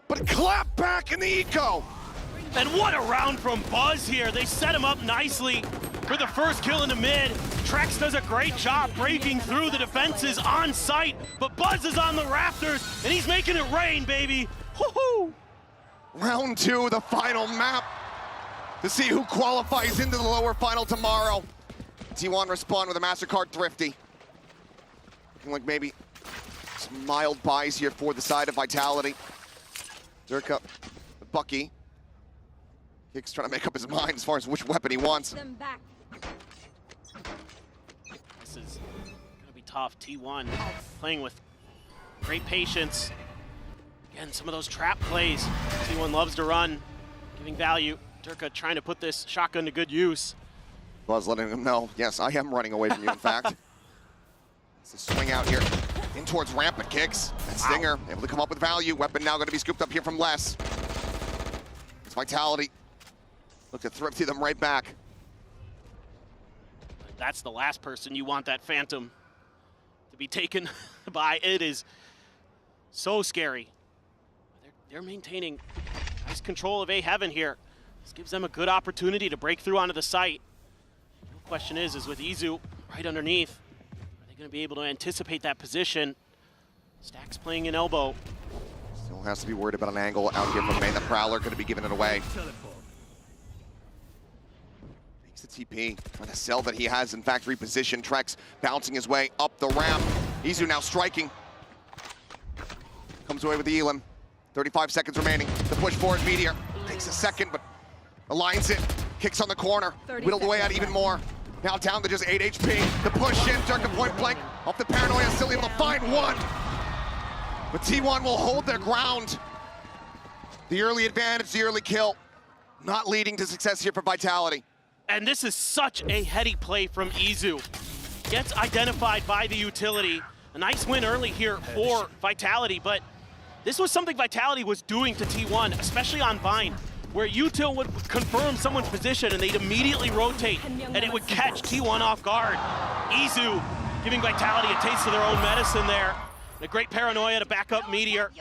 but clap back in the eco. And what a round from Buzz here. They set him up nicely for the first kill in the mid. Trex does a great job breaking through the defenses on site, but Buzz is on the rafters, and he's making it rain, baby. Woohoo! Round two, the final map, to see who qualifies into the lower final tomorrow. T1 respond with a MasterCard Thrifty. Looking like maybe some mild buys here for the side of Vitality. Durka, Bucky. Kicks trying to make up his mind as far as which weapon he wants. This is gonna be tough. T1 playing with Great patience. Again, some of those trap plays. T1 loves to run, giving value. Durka trying to put this shotgun to good use. Buzz letting him know, yes, I am running away from you, in fact. It's a swing out here. In towards ramp, but kicks. And Stinger able to come up with value. Weapon now going to be scooped up here from Les. It's Vitality. Look to thrifty them right back. That's the last person you want that Phantom to be taken by. It is so scary. They're maintaining nice control of A Heaven here. This gives them a good opportunity to break through onto the site. The question is with Izu right underneath, are they going to be able to anticipate that position? Stack's playing an elbow. Still has to be worried about an angle out here from main. The Prowler going to be giving it away. Takes the TP. Trying to sell that he has, in fact, repositioned. Trex bouncing his way up the ramp. Izu now striking. Comes away with the Elim. 35 seconds remaining. The push forward, Meteor. Takes a second, but aligns it. Kicks on the corner. Whittled away out even more. Now down to just 8 HP. The push in, Durka point blank. Off the paranoia, still able to find one. But T1 will hold their ground. The early advantage, the early kill. Not leading to success here for Vitality. And this is such a heady play from Izu. Gets identified by the utility. A nice win early here for Vitality, but this was something Vitality was doing to T1, especially on Vine, where util would confirm someone's position and they'd immediately rotate and it would catch T1 off guard. Izu giving Vitality a taste of their own medicine there. And a great paranoia to back up Meteor.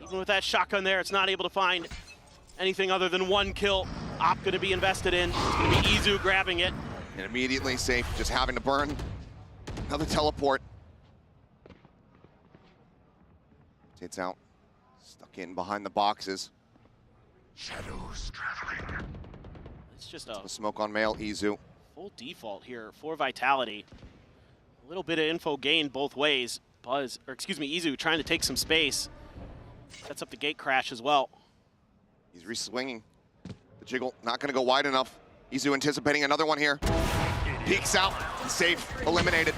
Even with that shotgun there, it's not able to find anything other than one kill. Op going to be invested in. It's going to be Izu grabbing it. And immediately safe, just having to burn another teleport. It's out. Stuck in behind the boxes. Shadows traveling. It's just a smoke on male, Izu. full default here for Vitality. A little bit of info gained both ways. Izu trying to take some space. Sets up the gate crash as well. He's re-swinging. The jiggle not going to go wide enough. Izu anticipating another one here. Peeks out. Safe. Eliminated.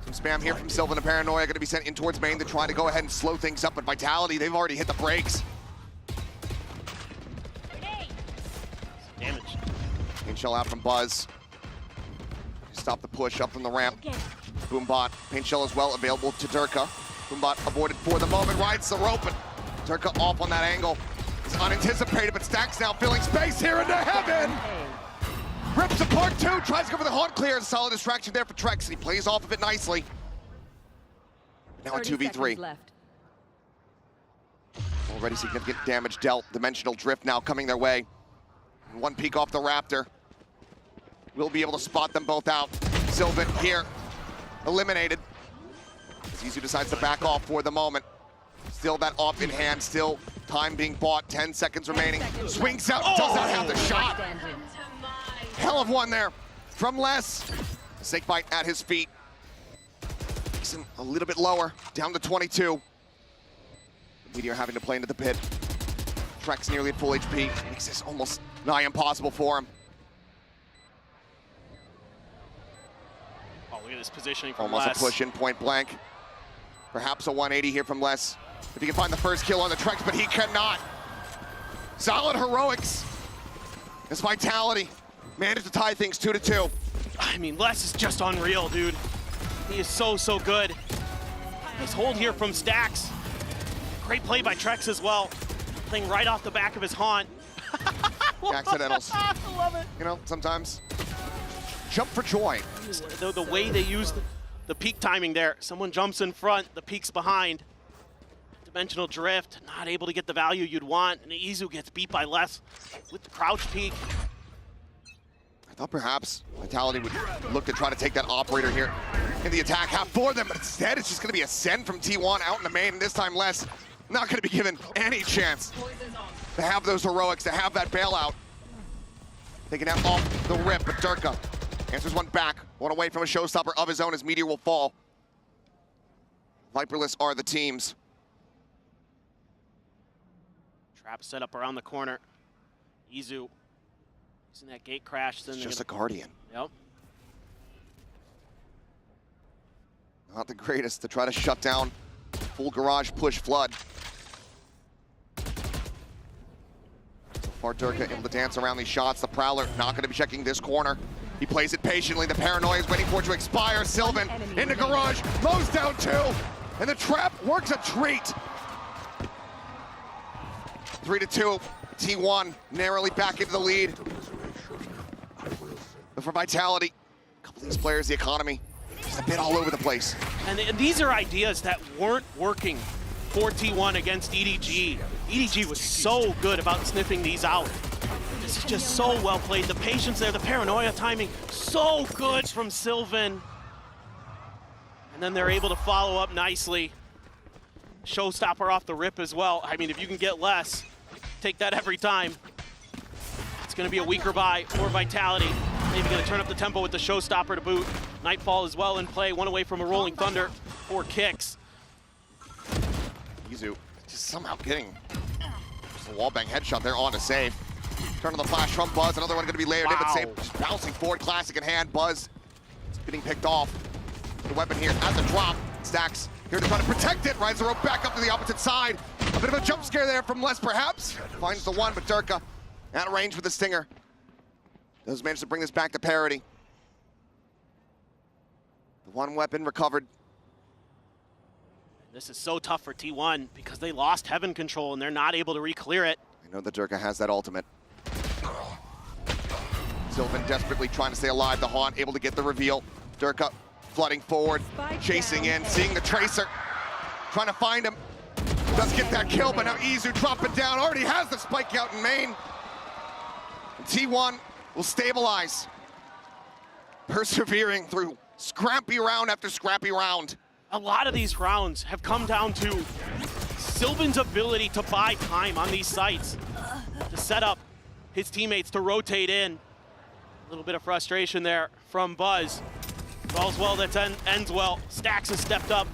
Some spam here from Sylvan and Paranoia going to be sent in towards main to try to go ahead and slow things up. But Vitality, they've already hit the brakes. Damage. Pain shell out from Buzz. Stop the push up from the ramp. Boombot. Pain shell as well available to Durka. Boombot avoided for the moment. Rides the rope, and Durka off on that angle. It's unanticipated, but Stack's now filling space here into Heaven. Rips apart two. Tries to go for the haunt clear. Solid distraction there for Trex, and he plays off of it nicely. Now a 2v3. Already significant damage dealt. Dimensional drift now coming their way. One peek off the Raptor. We'll be able to spot them both out. Sylvan here, eliminated. As Izu decides to back off for the moment. Still that off in hand, still time being bought, 10 seconds remaining. Swings out, does not have the shot. Hell of one there from Les. Snake bite at his feet. Takes him a little bit lower, down to 22. Meteor having to play into the pit. Trex nearly at full HP. Makes this almost nigh impossible for him. Oh, look at this positioning from Almost Les. a push in point blank. Perhaps a 180 here from Les. If he can find the first kill on the Trex, but he cannot. Solid heroics. This Vitality managed to tie things 2-2. I mean, Les is just unreal, dude. He is so, so good. Nice hold here from Stacks. Great play by Trex as well. Playing right off the back of his haunt. Accidentals. I love it. You know, sometimes jump for joy. The way they use the peak timing there. Someone jumps in front, the peak's behind. Dimensional drift, not able to get the value you'd want, and Izu gets beat by Les with the crouch peak. I thought perhaps Vitality would look to try to take that operator here in the attack half for them, but instead it's just going to be a send from T1 out in the main, and this time Les not going to be given any chance to have those heroics, to have that bailout. Taking that off the rip, but Durka answers one back, one away from a showstopper of his own as Meteor will fall. Viperless are the teams. Trap set up around the corner. Izu using that gate crash. It's just a Guardian. Yep. Not the greatest to try to shut down full garage push flood. So far, Durka able to dance around these shots. The Prowler not going to be checking this corner. He plays it patiently. The paranoia is waiting for it to expire. Sylvan into garage. Mo's down 2. And the trap works a treat. 3-2. T1 narrowly back into the lead. But for Vitality, a couple of these players, the economy, just a bit all over the place. And these are ideas that weren't working for T1 against EDG. EDG was so good about sniffing these out. This is just so well played. The patience there, the paranoia timing, so good from Sylvan. And then they're able to follow up nicely. Showstopper off the rip as well. I mean, if you can get less, take that every time. It's going to be a weaker buy for Vitality. Maybe going to turn up the tempo with the Showstopper to boot. Nightfall as well in play. One away from a Rolling Thunder. 4 kicks. Izu just somehow getting just a wallbang headshot there on a save. Turn to the flash from Buzz. Another one going to be layered in, but save. Just bouncing forward, classic in hand. Buzz is getting picked off. The weapon here at the drop. Stacks here to try to protect it. Rides the rope back up to the opposite side. A bit of a jump scare there from Les, perhaps. Finds the one, but Durka out of range with the Stinger. Does manage to bring this back to parity. The one weapon recovered. This is so tough for T1 because they lost Heaven control and they're not able to re-clear it. I know that Durka has that ultimate. Sylvan desperately trying to stay alive. The Haunt able to get the reveal. Durka flooding forward, chasing in, seeing the Tracer, trying to find him. Does get that kill, but now Izu dropping down. Already has the spike out in main. And T1 will stabilize, persevering through scrappy round after scrappy round. A lot of these rounds have come down to Sylvan's ability to buy time on these sites, to set up his teammates to rotate in. A little bit of frustration there from Buzz. All's well that ends well. Stacks has stepped up,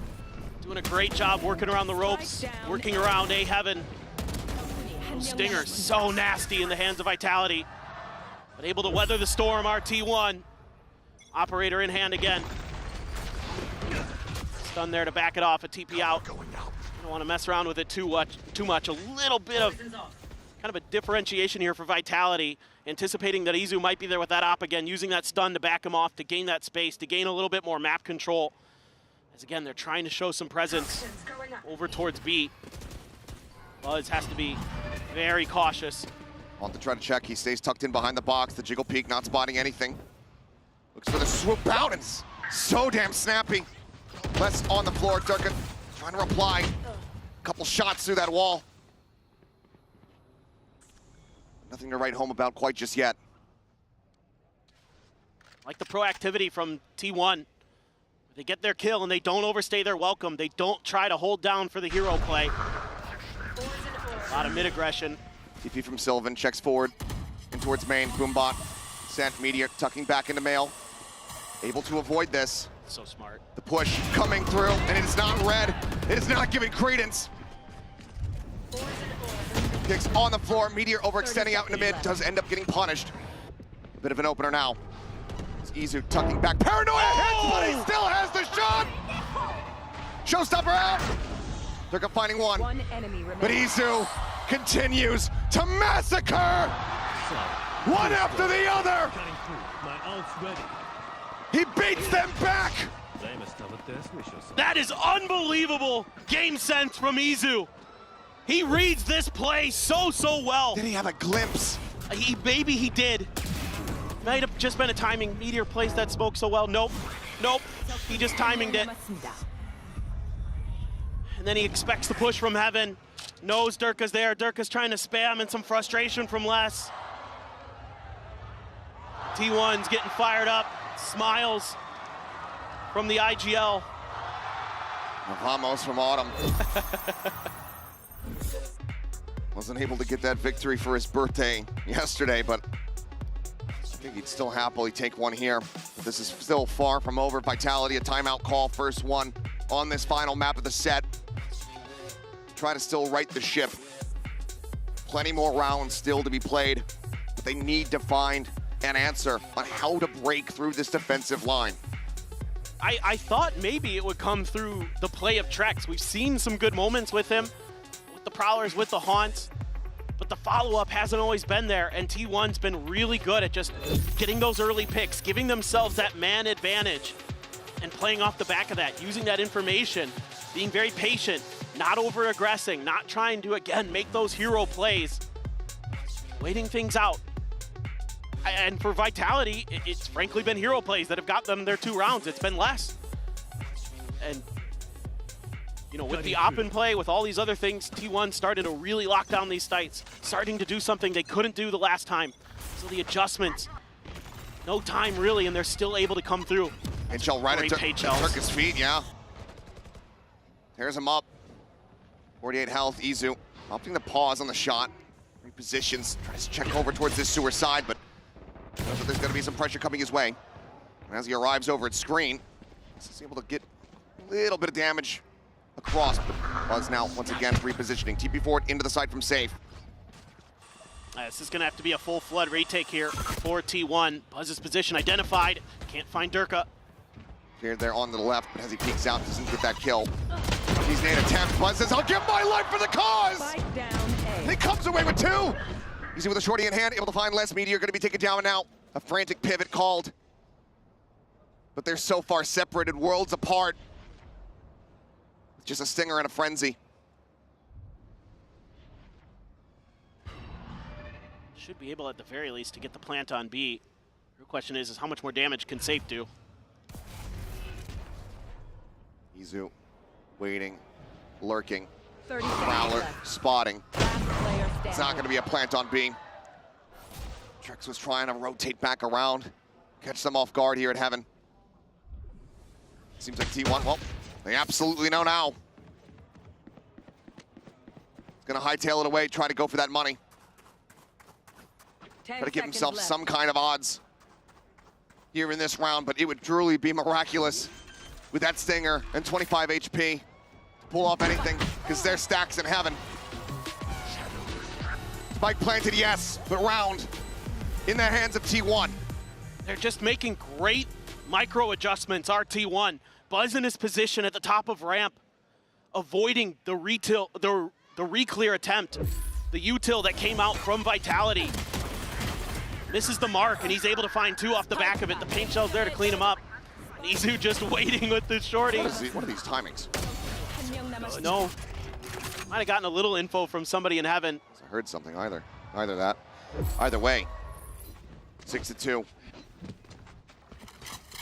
doing a great job working around the ropes, working around A Heaven. Stinger so nasty in the hands of Vitality, but able to weather the storm. RT1, operator in hand again. Stun there to back it off, a TP out. Don't want to mess around with it too much. A little bit of kind of a differentiation here for Vitality, anticipating that Izu might be there with that op again, using that stun to back him off, to gain that space, to gain a little bit more map control. As again, they're trying to show some presence over towards B. Buzz has to be very cautious. Want to try to check, he stays tucked in behind the box. The Jiggle Peak not spotting anything. Looks for the swoop out, and so damn snappy. Less on the floor, Durka trying to reply. A couple shots through that wall. Nothing to write home about quite just yet. Like the proactivity from T1. They get their kill and they don't overstay their welcome. They don't try to hold down for the hero play. A lot of mid-aggression. TP from Sylvan, checks forward and towards main. Boombot, sent Meteor, tucking back into Mail. Able to avoid this. So smart. The push coming through, and it is not red. It is not giving credence. Kicks on the floor, Meteor overextending out into mid, does end up getting punished. A bit of an opener now. It's Izu tucking back. Paranoia hits, but he still has the shot! Showstopper out! Durka finding one. But Izu continues to massacre! One after the other! He beats them back! That is unbelievable game sense from Izu. He reads this play so well. Did he have a glimpse? Maybe he did. Might have just been a timing. Meteor placed that smoke so well. Nope. He just timinged it. And then he expects the push from Heaven. Knows Durka's there. Durka's trying to spam, and some frustration from Les. T1's getting fired up. Smiles from the IGL. Vamos from Autumn. Wasn't able to get that victory for his birthday yesterday, but I think he'd still happily take one here. But this is still far from over. Vitality, a timeout call, first one on this final map of the set. Try to still right the ship. Plenty more rounds still to be played, but they need to find an answer on how to break through this defensive line. I thought maybe it would come through the play of Trex. We've seen some good moments with him, with the Prowlers, with the Haunts, but the follow-up hasn't always been there, and T1's been really good at just getting those early picks, giving themselves that man advantage, and playing off the back of that, using that information, being very patient, not over-aggressing, not trying to, again, make those hero plays, waiting things out. And for Vitality, it's frankly been hero plays that have got them their 2 rounds. It's been less. And, you know, with the op in play, with all these other things, T1 started to really lock down these sites, starting to do something they couldn't do the last time. So the adjustments, no time really, and they're still able to come through. HL right at Turk's feet, yeah. Tears him up. 48 health, Izu opting to pause on the shot. Repositions, tries to check over towards this sewer side, but knows that there's going to be some pressure coming his way. And as he arrives over at screen, he's able to get a little bit of damage across. But Buzz now, once again, repositioning. TP forward into the side from safe. This is going to have to be a full flood retake here for T1. Buzz's position identified. Can't find Durka. Here, there on the left, but as he peeks out, doesn't get that kill. He's made an attempt. Buzz says, "I'll give my life for the cause!" He comes away with 2. Easy with a shorty in hand, able to find less. Meteor going to be taken down now. A frantic pivot called. But they're so far separated, worlds apart. Just a stinger and a frenzy. Should be able at the very least to get the plant on B. Your question is how much more damage can Safe do? Izu waiting, lurking. Prowler spotting. It's not going to be a plant on B. Trex was trying to rotate back around, catch them off guard here at Heaven. Seems like T1, well, they absolutely know now. He's going to hightail it away, try to go for that money. Try to give himself some kind of odds here in this round, but it would truly be miraculous with that stinger and 25 HP to pull off anything, because there's stacks in Heaven. Spike planted, yes, but round in the hands of T1. They're just making great micro adjustments, our T1. Buzz in his position at the top of ramp, avoiding the re-clear attempt, the util that came out from Vitality. Misses the mark, and he's able to find 2 off the back of it. The paint shell's there to clean him up. Izu just waiting with the shorty. What are these timings? No. Might have gotten a little info from somebody in Heaven. I heard something either. Either that. Either way. 6-2.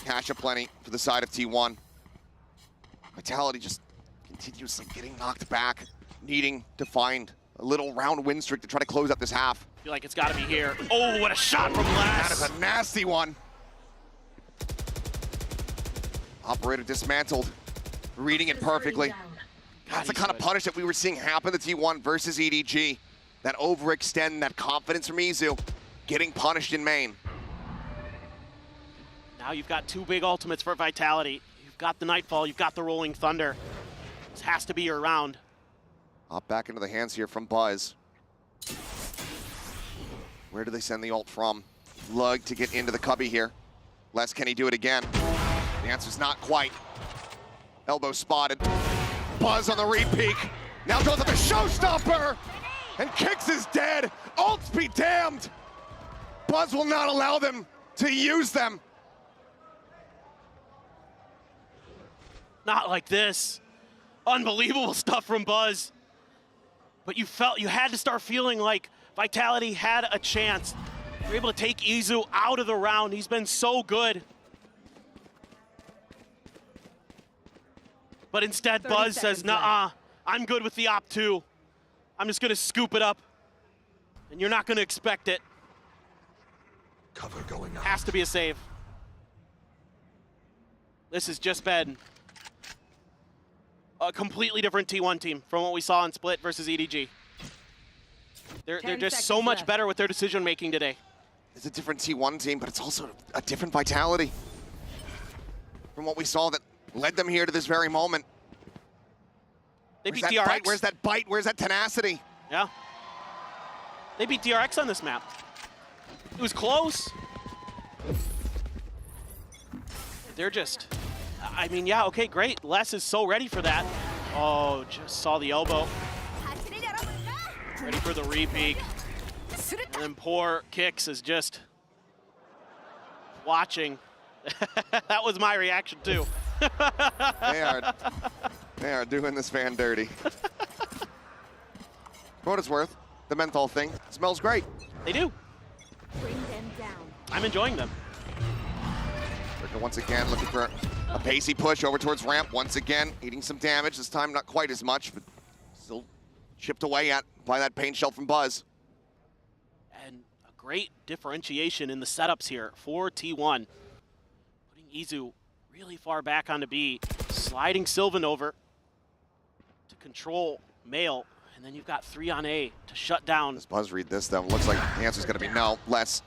Cash aplenty for the side of T1. Vitality just continuously getting knocked back, needing to find a little round win streak to try to close out this half. I feel like it's got to be here. Oh, what a shot from Lass. That is a nasty one. Operator dismantled, reading it perfectly. That's the kind of punish that we were seeing happen to T1 versus EDG. That overextend, that confidence from Izu, getting punished in main. Now you've got 2 big ultimates for Vitality. You've got the Nightfall, you've got the Rolling Thunder. This has to be your round. Up back into the hands here from Buzz. Where do they send the ult from? Lug to get into the cubby here. Les, can he do it again? The answer's not quite. Elbow spotted. Buzz on the re-peek. Now goes up the showstopper! And Kicks is dead. Ults be damned! Buzz will not allow them to use them. Not like this. Unbelievable stuff from Buzz. But you had to start feeling like Vitality had a chance. They were able to take Izu out of the round. He's been so good. But instead, Buzz says, "Nuh-uh, I'm good with the op 2. I'm just gonna scoop it up. And you're not gonna expect it." Cover going on. Has to be a save. This has just been a completely different T1 team from what we saw in Split versus EDG. They're just so much better with their decision making today. It's a different T1 team, but it's also a different Vitality from what we saw that led them here to this very moment. They beat DRX. Where's that bite? Where's that tenacity? Yeah. They beat DRX on this map. It was close. They're just I mean, yeah, okay, great. Les is so ready for that. Oh, just saw the elbow. Ready for the re-peek. And then poor Kicks is just watching. That was my reaction too. They are doing this fan dirty. For what it's worth, the menthol thing smells great. They do. Bring them down. I'm enjoying them. Durka once again looking for a pacey push over towards ramp. Once again, eating some damage. This time not quite as much, but still chipped away at by that paint shell from Buzz. And a great differentiation in the setups here for T1. Putting Izu really far back onto B, sliding Sylvan over to control Male, and then you've got 3 on A to shut down. Does Buzz read this though? Looks like the answer's gonna be no. Less.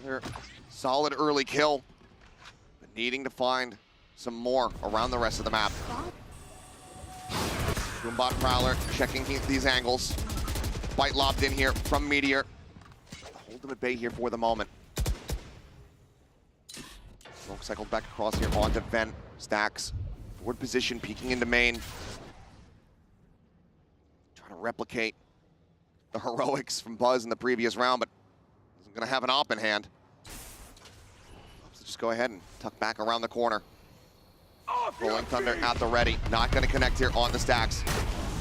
Another solid early kill, but needing to find some more around the rest of the map. Boombot Prowler checking these angles. Bite lobbed in here from Meteor. Hold them at bay here for the moment. Smoke cycled back across here onto Vent. Stacks. Forward position, peeking into main. Trying to replicate the heroics from Buzz in the previous round, but isn't going to have an op in hand. So just go ahead and tuck back around the corner. Rolling Thunder at the ready. Not going to connect here on the Stacks.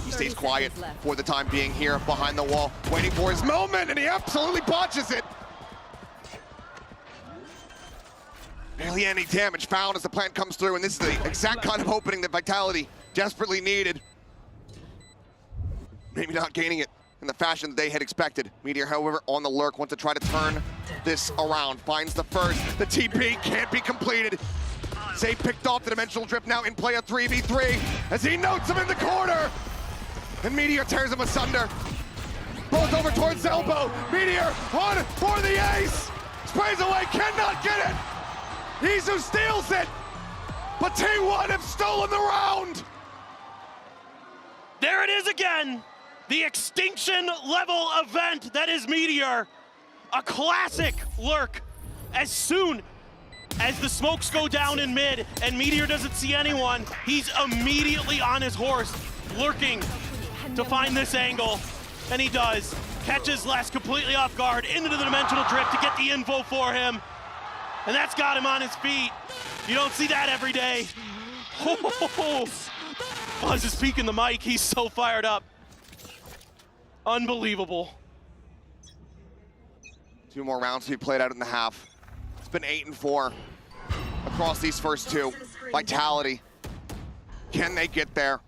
He stays quiet for the time being here behind the wall, waiting for his moment, and he absolutely botches it. Barely any damage found as the plant comes through, and this is the exact kind of opening that Vitality desperately needed. Maybe not gaining it in the fashion that they had expected. Meteor, however, on the lurk, wants to try to turn this around. Finds the first. The TP can't be completed. Zay picked off the Dimensional Drift, now in play a 3v3 as he notes him in the corner. And Meteor tears him asunder. Both over towards elbow. Meteor on for the ace. Sprays away, cannot get it. Izu steals it, but T1 have stolen the round. There it is again. The extinction level event that is Meteor. A classic lurk. As soon as the smokes go down in mid and Meteor doesn't see anyone, he's immediately on his horse, lurking to find this angle. And he does. Catches Les completely off guard into the Dimensional Drift to get the info for him. And that's got him on his feet. You don't see that every day. Oh, Buzz is peeking the mic. He's so fired up. Unbelievable. 2 more rounds to be played out in the half. It's been 8-4 across these first 2. Vitality. Can they get there?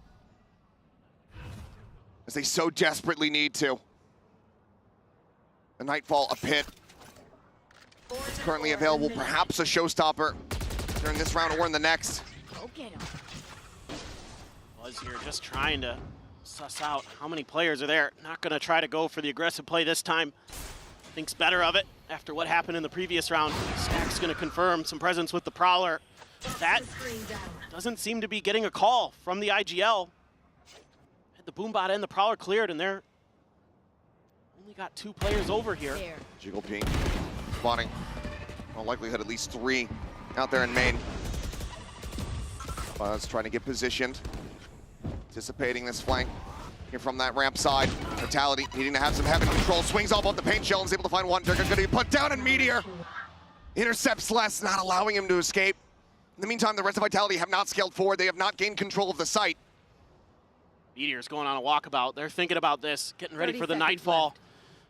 As they so desperately need to. The Nightfall, a pit. It's currently available, perhaps a showstopper during this round or in the next. Buzz here just trying to suss out how many players are there. Not gonna try to go for the aggressive play this time. Thinks better of it after what happened in the previous round. Stack's gonna confirm some presence with the Prowler. That doesn't seem to be getting a call from the IGL. Had the Boombot and the Prowler cleared, and they're only got 2 players over here. Jiggle ping. Spawning. All likelihood at least 3 out there in main. Buzz trying to get positioned. Anticipating this flank here from that ramp side. Vitality needing to have some heaven control. Swings off the paint shell and is able to find one. Durka gonna be put down, and Meteor intercepts Les, not allowing him to escape. In the meantime, the rest of Vitality have not scaled forward. They have not gained control of the site. Meteor's going on a walkabout. They're thinking about this, getting ready for the Nightfall.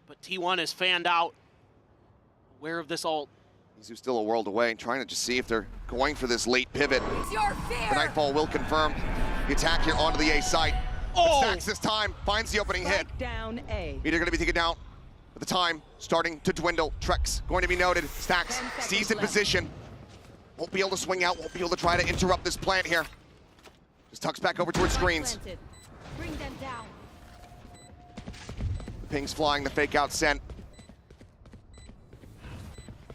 But T1 is fanned out. Aware of this ult. Izu's still a world away, trying to just see if they're going for this late pivot. The Nightfall will confirm the attack here onto the A site. Oh! Stacks this time, finds the opening hit. Down A. Meteor gonna be taken down. But the time starting to dwindle. Trex going to be noted. Stacks sees in position. Won't be able to swing out, won't be able to try to interrupt this plant here. Just tucks back over towards screens. Bring them down. Ping's flying, the fake out sent.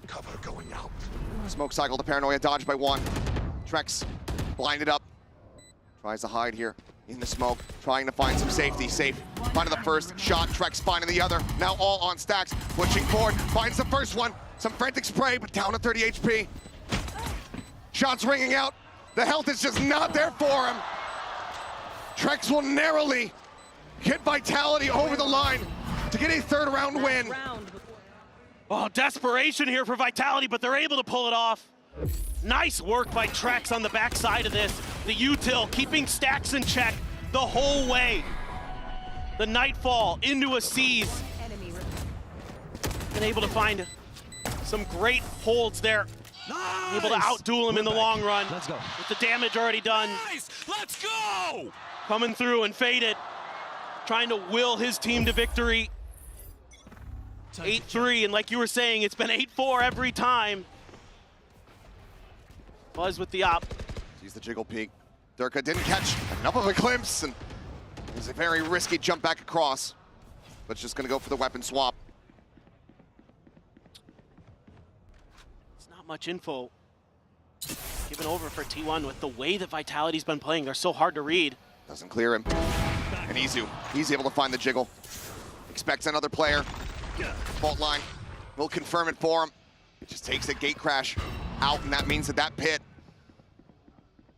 Cover going out. Smoke cycle, the paranoia dodged by 1. Trex blinded up. Tries to hide here in the smoke, trying to find some safety. Safe. Finding the first shot, Trex finding the other. Now all on Stacks, pushing forward, finds the first one. Some frantic spray, but down to 30 HP. Shots ringing out. The health is just not there for him. Trex will narrowly get Vitality over the line to get a third round win. Oh, desperation here for Vitality, but they're able to pull it off. Nice work by Trex on the backside of this. The util keeping stacks in check the whole way. The Nightfall into a seize. Been able to find some great holds there. Nice. Able to outduel him in the long run. Let's go. With the damage already done. Nice. Let's go! Coming through and faded. Trying to will his team to victory. 8-3, and like you were saying, it's been 8-4 every time. Buzz with the op. Sees the jiggle peek. Durka didn't catch enough of a glimpse, and it was a very risky jump back across. But just gonna go for the weapon swap. It's not much info given over for T1 with the way that Vitality's been playing. They're so hard to read. Doesn't clear him. And Izu, he's able to find the jiggle. Expects another player. Fault line will confirm it for him. It just takes the gate crash out, and that means that that pit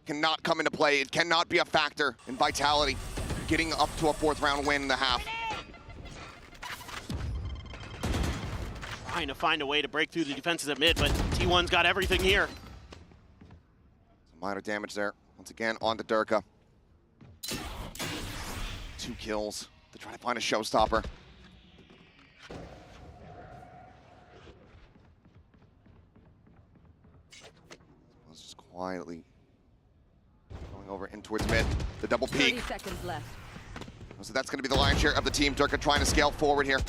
cannot come into play. It cannot be a factor in Vitality getting up to a fourth round win in the half. Trying to find a way to break through the defenses at mid, but T1's got everything here. Some minor damage there. Once again, on to Durka. 2 kills to try to find a showstopper. Let's just quietly going over in towards mid. The double peek. 30 seconds left. So that's going to be the lion's share of the team. Durka trying to scale forward here.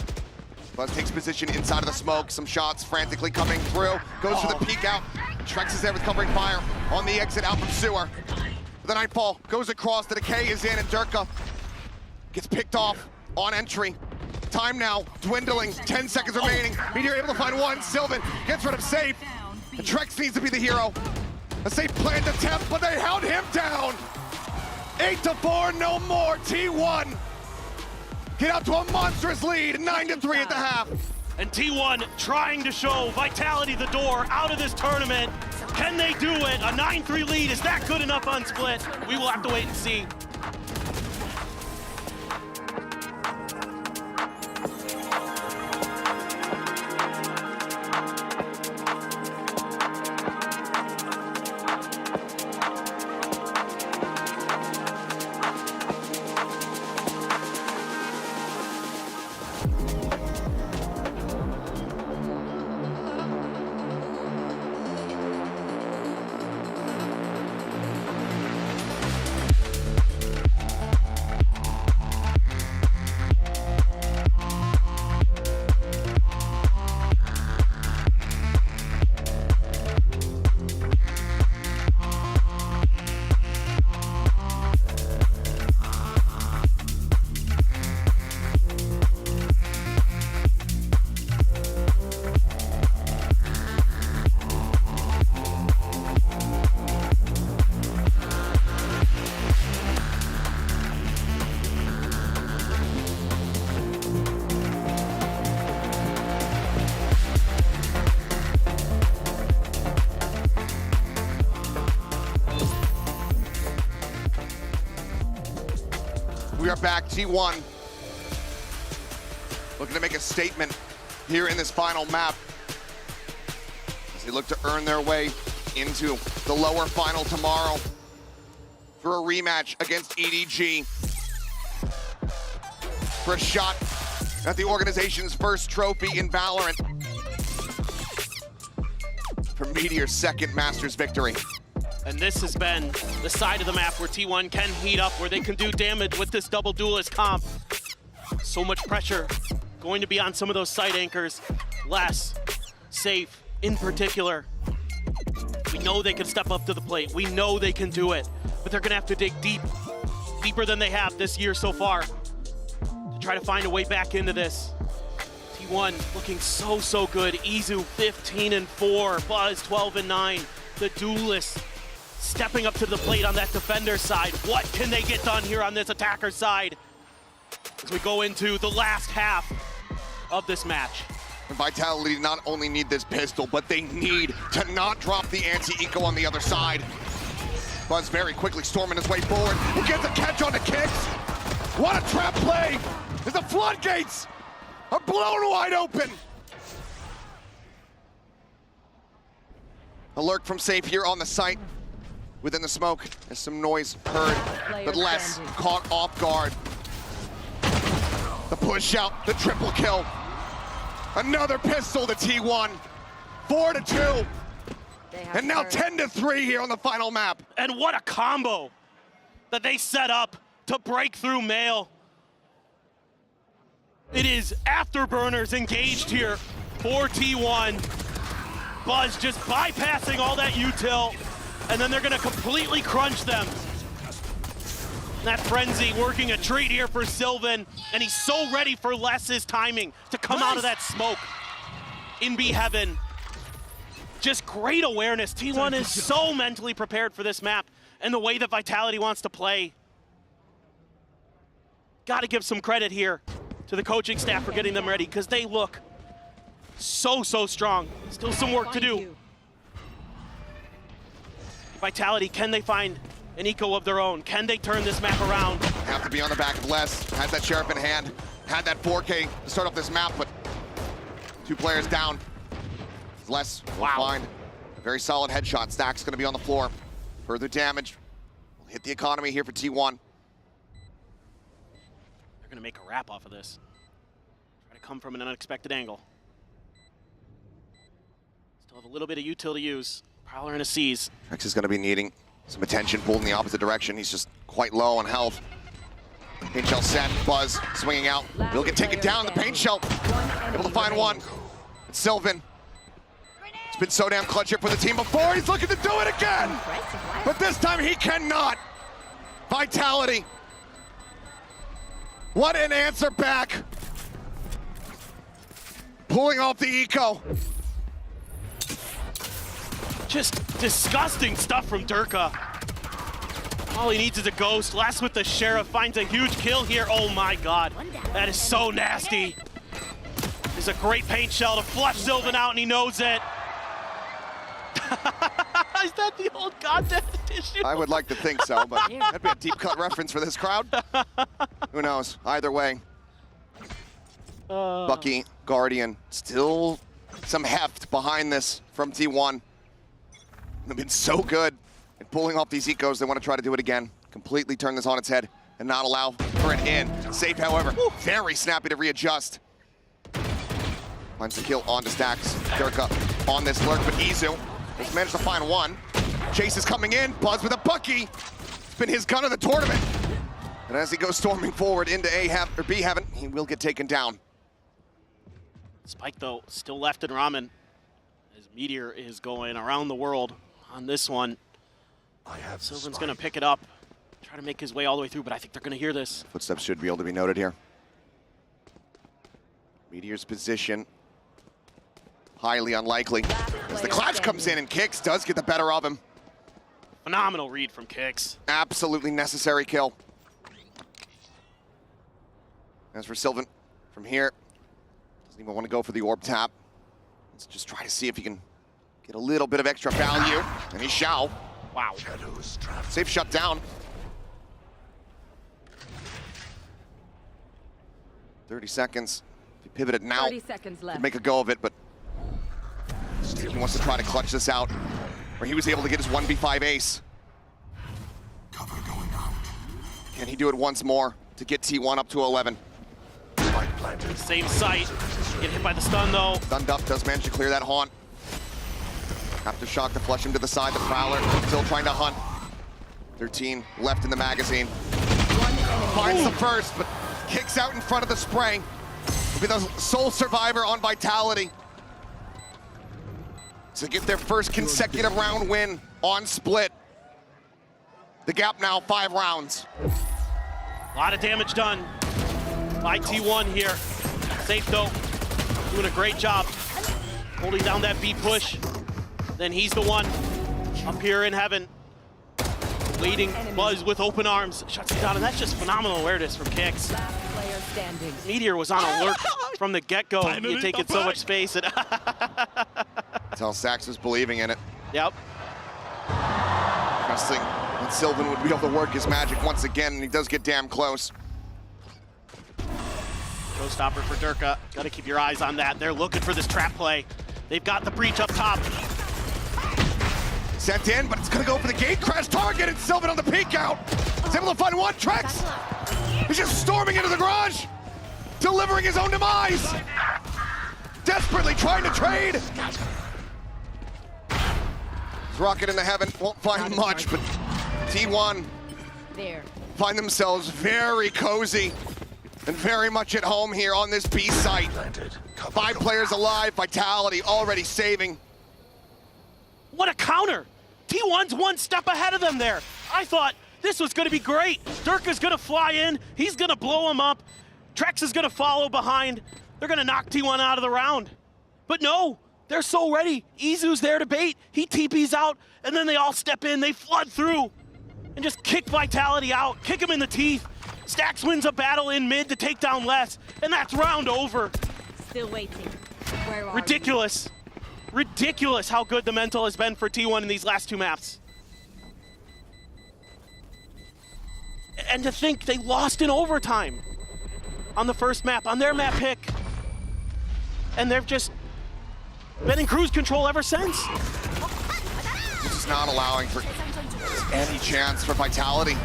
Buzz takes position inside of the smoke. Some shots frantically coming through. Goes for the peek out. Trex is there with covering fire on the exit out from sewer. The Nightfall goes across. The decay is in, and Durka gets picked off on entry. Time now dwindling. 10 seconds remaining. Meteor able to find one. Sylvan gets rid of Safe. And Trex needs to be the hero. A safe planned attempt, but they held him down. 8-4, no more. T1 get out to a monstrous lead. 9-3 at the half. And T1 trying to show Vitality the door out of this tournament. Can they do it? A 9-3 lead, is that good enough on split? We will have to wait and see. We are back. T1 looking to make a statement here in this final map as they look to earn their way into the lower final tomorrow for a rematch against EDG for a shot at the organization's first trophy in Valorant for Meteor's second Masters victory. And this has been the side of the map where T1 can heat up, where they can do damage with this double duelist comp. So much pressure going to be on some of those side anchors. Less Safe in particular. We know they can step up to the plate. We know they can do it, but they're gonna have to dig deep, deeper than they have this year so far, to try to find a way back into this. T1 looking so good. Izu 15-4, Buzz 12-9. The duelist stepping up to the plate on that defender side. What can they get done here on this attacker side as we go into the last half of this match? And Vitality not only need this pistol, but they need to not drop the anti-eco on the other side. Buzz very quickly storming his way forward. Will get the catch on the kicks. What a trap play! As the floodgates are blown wide open. A lurk from Safe here on the site. Within the smoke, there's some noise heard, but less caught off guard. The push out, the triple kill. Another pistol to T1. 4-2. And now 10-3 here on the final map. And what a combo that they set up to break through Mail. It is Afterburners engaged here for T1. Buzz just bypassing all that util, and then they're gonna completely crunch them. That Frenzy working a treat here for Sylvan, and he's so ready for Les's timing to come out of that smoke in B Heaven. Just great awareness. T1 is so mentally prepared for this map and the way that Vitality wants to play. Gotta give some credit here to the coaching staff for getting them ready, because they look so strong. Still some work to do. Vitality, can they find an eco of their own? Can they turn this map around? Have to be on the back of Les. Has that Sheriff in hand. Had that 4K to start off this map, but 2 players down. Les will find a very solid headshot. Stack's gonna be on the floor. Further damage will hit the economy here for T1. They're gonna make a wrap off of this. Try to come from an unexpected angle. Still have a little bit of util to use. Prowler in a C's. Trex is gonna be needing some attention pulled in the opposite direction. He's just quite low on health. Paint shell set, Buzz swinging out. He'll get taken down, the paint shell. Able to find one. It's Sylvan. It's been so damn clutch here for the team before. He's looking to do it again. But this time he cannot. Vitality. What an answer back. Pulling off the eco. Just disgusting stuff from Durka. All he needs is a ghost. Last with the Sheriff, finds a huge kill here. Oh my God, that is so nasty. There's a great paint shell to flush Sylvan out, and he knows it. Is that the old content edition? I would like to think so, but that'd be a deep cut reference for this crowd. Who knows? Either way. Bucky, Guardian, still some heft behind this from T1. They've been so good at pulling off these ecos. They want to try to do it again. Completely turn this on its head and not allow for an in. Safe, however, very snappy to readjust. Finds the kill onto Stacks. Durka on this lurk, but Izu has managed to find one. Chase is coming in. Buzz with a Bucky. It's been his gun of the tournament. And as he goes storming forward into B Heaven, he will get taken down. Spike, though, still left in Ramen. As Meteor is going around the world on this one. Sylvan's going to pick it up, try to make his way all the way through, but I think they're going to hear this. Footsteps should be able to be noted here. Meteor's position, highly unlikely. As the Clash comes in and Kicks does get the better of him. Phenomenal read from Kicks. Absolutely necessary kill. As for Sylvan, from here, doesn't even want to go for the orb tap. Let's just try to see if he can get a little bit of extra value, and he shall. Wow. Safe shut down. 30 seconds. If he pivoted now, 30 seconds left. Could make a go of it, but he wants to try to clutch this out, where he was able to get his 1v5 ace. Cover going out. Can he do it once more to get T1 up to 11? Same site. Get hit by the stun, though. Stunned up, does manage to clear that haunt. Aftershock to flush him to the side. The Prowler still trying to hunt. 13 left in the magazine. Finds the first, but kicks out in front of the spray. Will be the sole survivor on Vitality to get their first consecutive round win on Split. The gap now 5 rounds. A lot of damage done by T1 here. Safe, though, doing a great job holding down that B push. Then he's the one up here in Heaven, waiting. Buzz with open arms, shuts it down, and that's just phenomenal awareness from Kicks. Meteor was on alert from the get-go. You're taking so much space. That's how Sax was believing in it. Yep. Trusting that Sylvan would be able to work his magic once again, and he does get damn close. Showstopper for Durka. Gotta keep your eyes on that. They're looking for this trap play. They've got the breach up top. Sent in, but it's gonna go for the gate crash target, and Sylvan on the peek out. He's able to find one. Trex! He's just storming into the garage, delivering his own demise. Desperately trying to trade. Rocket into heaven, won't find much, but T1 find themselves very cozy and very much at home here on this B site. 5 players alive, Vitality already saving. What a counter! T1's one step ahead of them there. I thought this was gonna be great. Durka's gonna fly in, he's gonna blow him up. Trex is gonna follow behind. They're gonna knock T1 out of the round. But no, they're so ready. Izu's there to bait. He TP's out, and then they all step in, they flood through, and just kick Vitality out, kick him in the teeth. Stax wins a battle in mid to take down Les, and that's round over. Still waiting. Where are Ridiculous. Ridiculous how good the mental has been for T1 in these last 2 maps. And to think they lost in overtime on the first map, on their map pick. And they've just been in cruise control ever since. This is not allowing for any chance for Vitality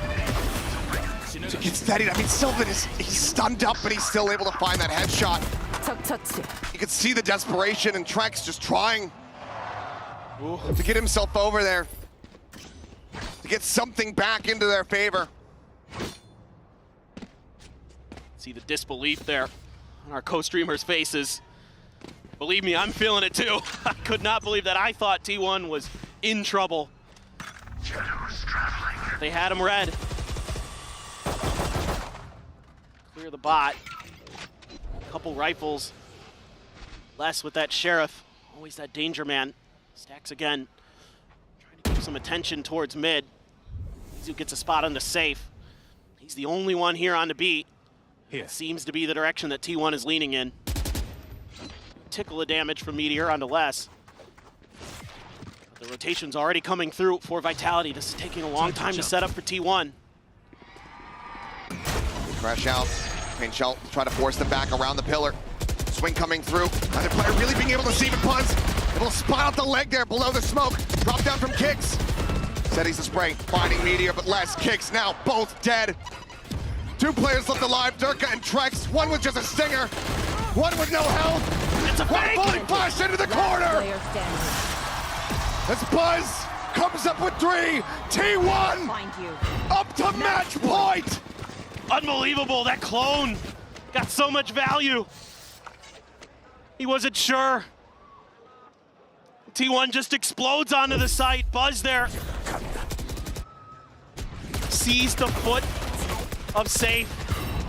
to get steadied. I mean, Sylvan he's stunned up, but he's still able to find that headshot. You can see the desperation, and Trex just trying to get himself over there, to get something back into their favor. See the disbelief there on our co-streamers' faces. Believe me, I'm feeling it too. I could not believe that. I thought T1 was in trouble. They had him red. Clear the bot. Couple rifles. Les with that Sheriff. Always that danger man. Stacks again. Trying to keep some attention towards mid. Izu gets a spot on the safe. He's the only one here on the beat. It seems to be the direction that T1 is leaning in. Tickle of damage from Meteor onto Les. The rotation's already coming through for Vitality. This is taking a long time to set up for T1. Crash out. Pain Shell try to force them back around the pillar. Swing coming through. Another player really being able to see the punts. It'll spot out the leg there below the smoke. Drop down from Kicks. Setties the spray. Finding Meteor, but Les Kicks now both dead. 2 players left alive, Durka and Trex. One with just a stinger. One with no health. It's a fake! One fully flashed into the corner. As Buzz comes up with 3. T1 up to match point. Unbelievable, that clone got so much value. He wasn't sure. T1 just explodes onto the site. Buzz there sees the foot of Safe,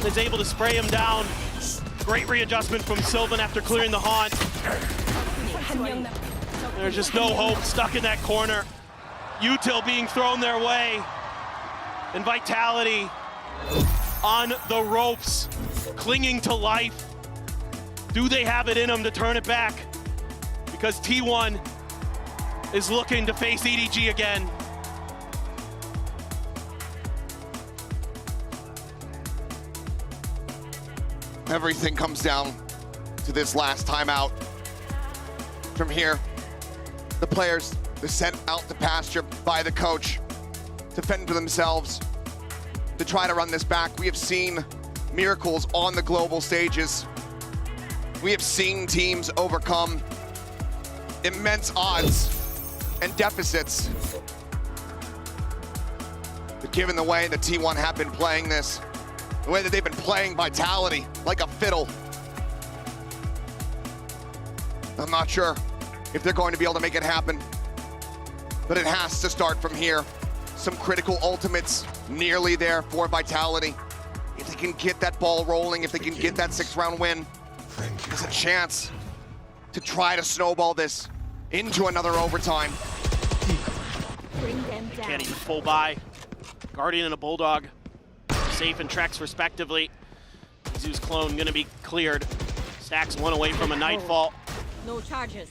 is able to spray him down. Great readjustment from Sylvan after clearing the haunt. There's just no hope, stuck in that corner. Util being thrown their way. And Vitality on the ropes, clinging to life. Do they have it in them to turn it back? Because T1 is looking to face EDG again. Everything comes down to this last timeout. From here, the players are sent out to pasture by the coach to fend for themselves, to try to run this back. We have seen miracles on the global stages. We have seen teams overcome immense odds and deficits. But given the way that T1 have been playing this, the way that they've been playing Vitality like a fiddle, I'm not sure if they're going to be able to make it happen. But it has to start from here. Some critical ultimates nearly there for Vitality. If they can get that ball rolling, if they can get that 6-round win, there's a chance to try to snowball this into another overtime. Bring them down. Can't even pull by. Guardian and a Bulldog. Safe and Trex respectively. Izu's clone gonna be cleared. Stacks one away from a Nightfall. No charges.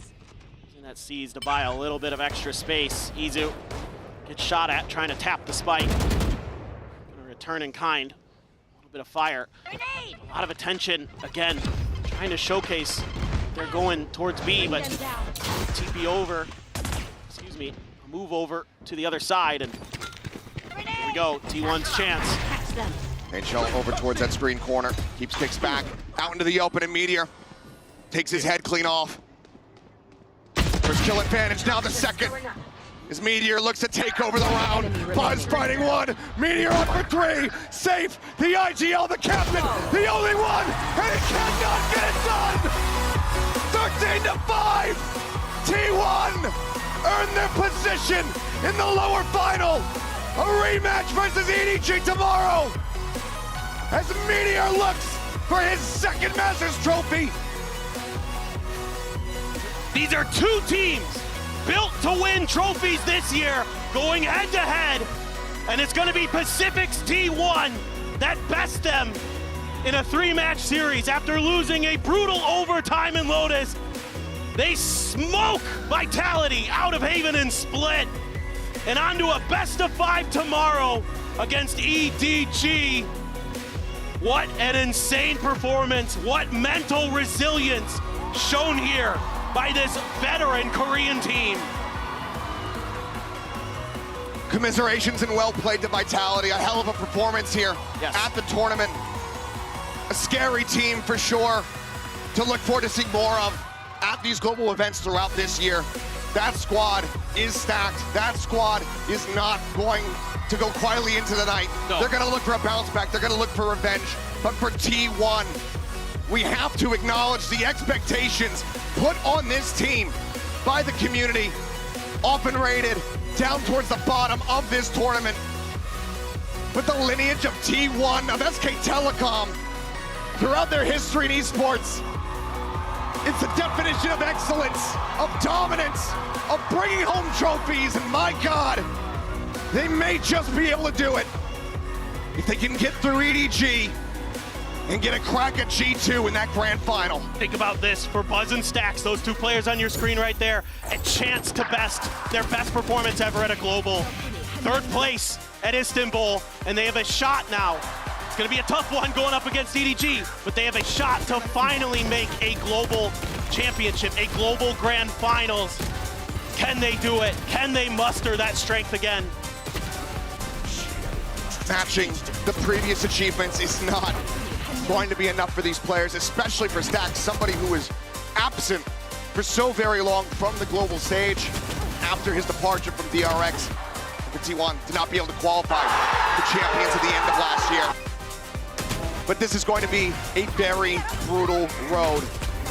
And that sees to buy a little bit of extra space. Izu gets shot at, trying to tap the spike. Gonna return in kind. A little bit of fire. A lot of attention, again, trying to showcase they're going towards B, but TP over, excuse me, move over to the other side, and here we go, T1's chance. NHL over towards that screen corner, keeps kicks back, out into the open, and Meteor takes his head clean off. First kill advantage, now the second. As Meteor looks to take over the round. Buzz fighting one, Meteor up for three, safe, the IGL, the captain, the only one, and he cannot get it done! 13-5, T1 earn their position in the lower final. A rematch versus EDG tomorrow, as Meteor looks for his second Masters trophy. These are two teams built to win trophies this year, going head-to-head, and it's going to be Pacific's T1 that bests them in a three-match series after losing a brutal overtime in Lotus. They smoke Vitality out of Haven and Split, and onto a best-of-5 tomorrow against EDG. What an insane performance, what mental resilience shown here by this veteran Korean team. Commiserations and well played to Vitality. A hell of a performance here at the tournament. A scary team for sure to look forward to seeing more of at these global events throughout this year. That squad is stacked. That squad is not going to go quietly into the night. No. They're gonna look for a bounce back. They're gonna look for revenge. But for T1, we have to acknowledge the expectations put on this team by the community, often rated down towards the bottom of this tournament. But the lineage of T1, of SK Telecom, throughout their history in esports, it's the definition of excellence, of dominance, of bringing home trophies, and my God, they may just be able to do it if they can get through EDG and get a crack at G2 in that grand final. Think about this, for Buzz and Stax, those two players on your screen right there, a chance to best their best performance ever at a global. Third place at Istanbul, and they have a shot now. It's gonna be a tough one going up against EDG, but they have a shot to finally make a global championship, a global grand finals. Can they do it? Can they muster that strength again? Matching the previous achievements is not going to be enough for these players, especially for Stax, somebody who was absent for so very long from the global stage after his departure from DRX. The T1 did not be able to qualify for champions at the end of last year. But this is going to be a very brutal road.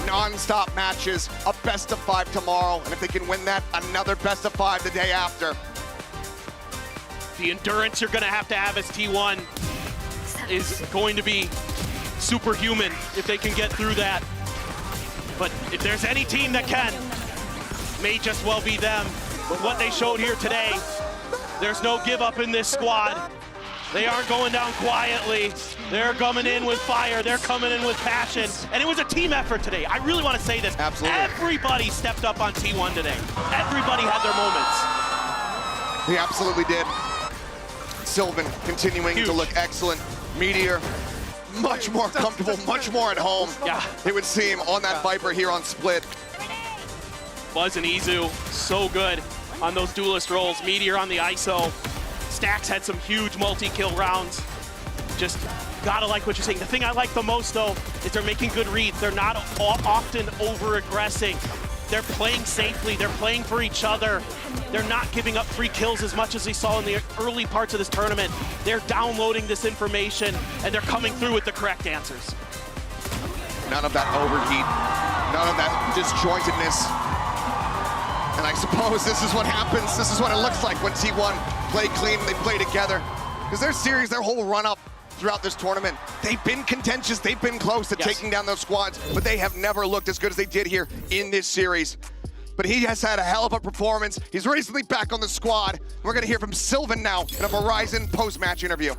Non-stop matches, a best-of-5 tomorrow, and if they can win that, another best-of-5 the day after. The endurance you're gonna have as T1 is going to be superhuman if they can get through that. But if there's any team that can, may just well be them. But what they showed here today, there's no give up in this squad. They aren't going down quietly. They're coming in with fire. They're coming in with passion. And it was a team effort today. I really want to say this. Absolutely. Everybody stepped up on T1 today. Everybody had their moments. He absolutely did. Sylvan continuing to look excellent. Meteor, much more comfortable, much more at home. Yeah. It would seem on that Viper here on Split. Buzz and Izu, so good on those duelist rolls. Meteor on the ISO. Stax had some huge multi-kill rounds. Just gotta like what you're saying. The thing I like the most though is they're making good reads. They're not often over-aggressing. They're playing safely. They're playing for each other. They're not giving up free kills as much as we saw in the early parts of this tournament. They're downloading this information and they're coming through with the correct answers. None of that overheat, none of that disjointedness. And I suppose this is what happens. This is what it looks like when T1 play clean and they play together. Because their series, their whole run-up throughout this tournament, they've been contentious, they've been close to taking down those squads, but they have never looked as good as they did here in this series. But he has had a hell of a performance. He's recently back on the squad. We're gonna hear from Sylvan now in a Verizon post-match interview.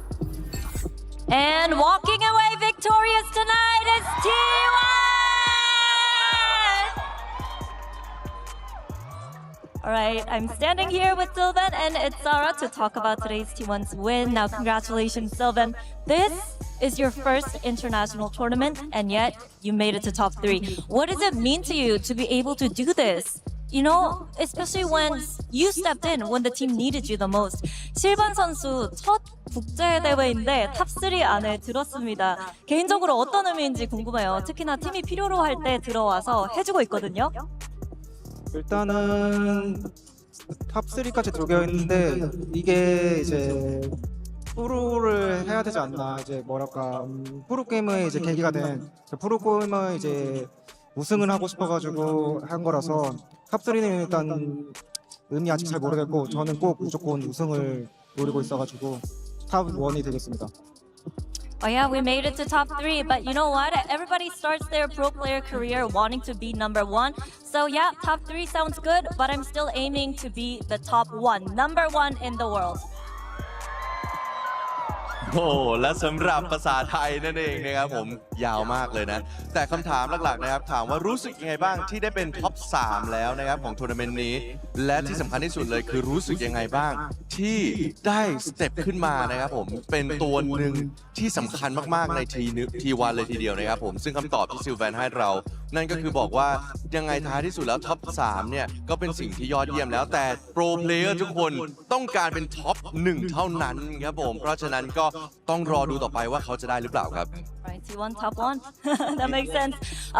And walking away victorious tonight is T1! All right, I'm standing here with Sylvan and Itzara to talk about today's T1's win. Now, congratulations, Sylvan. This is your first international tournament, and yet you made it to top 3. What does it mean to you to be able to do this? You know, especially when you stepped in when the team needed you the most. 실반 선수 첫 국제 대회인데 탑3 안에 들었습니다. 개인적으로 어떤 의미인지 궁금해요. 특히나 팀이 필요로 할 때 들어와서 해주고 있거든요. 일단은 탑3까지 들어가 있는데 이게 이제 프로를 해야 되지 않나, 이제 뭐랄까 프로 게임의 이제 계기가 된 프로 게임을 이제 우승을 하고 싶어가지고 한 거라서 탑3는 일단 의미 아직 잘 모르겠고 저는 꼭 무조건 우승을 노리고 있어가지고 탑1이 되겠습니다. Oh yeah, we made it to top 3, but you know what? Everybody starts their pro player career wanting to be number 1. So yeah, top 3 sounds good, but I'm still aiming to be the top 1, number 1 in the world. โอ้และสำหรับภาษาไทยนั่นเองนะครับผมยาวมากเลยนะแต่คำถามหลักๆนะครับถามว่ารู้สึกยังไงบ้างที่ได้เป็นท็อป 3 แล้วนะครับของทัวร์นาเมนต์นี้และที่สำคัญที่สุดเลยคือรู้สึกยังไงบ้างที่ได้สเต็ปขึ้นมานะครับผมเป็นตัวหนึ่งที่สำคัญมากๆในทีวันเลยทีเดียวนะครับผมซึ่งคำตอบที่ซิลแวนให้เรานั่นก็คือบอกว่ายังไงท้ายที่สุดแล้วท็อป 3 เนี่ยก็เป็นสิ่งที่ยอดเยี่ยมแล้วแต่โปรเพลเยอร์ทุกคนต้องการเป็นท็อป 1 เท่านั้นครับผมเพราะฉะนั้นก็ต้องรอดูต่อไปว่าเขาจะได้หรือเปล่าครับ Right, T1 top 1. That makes sense.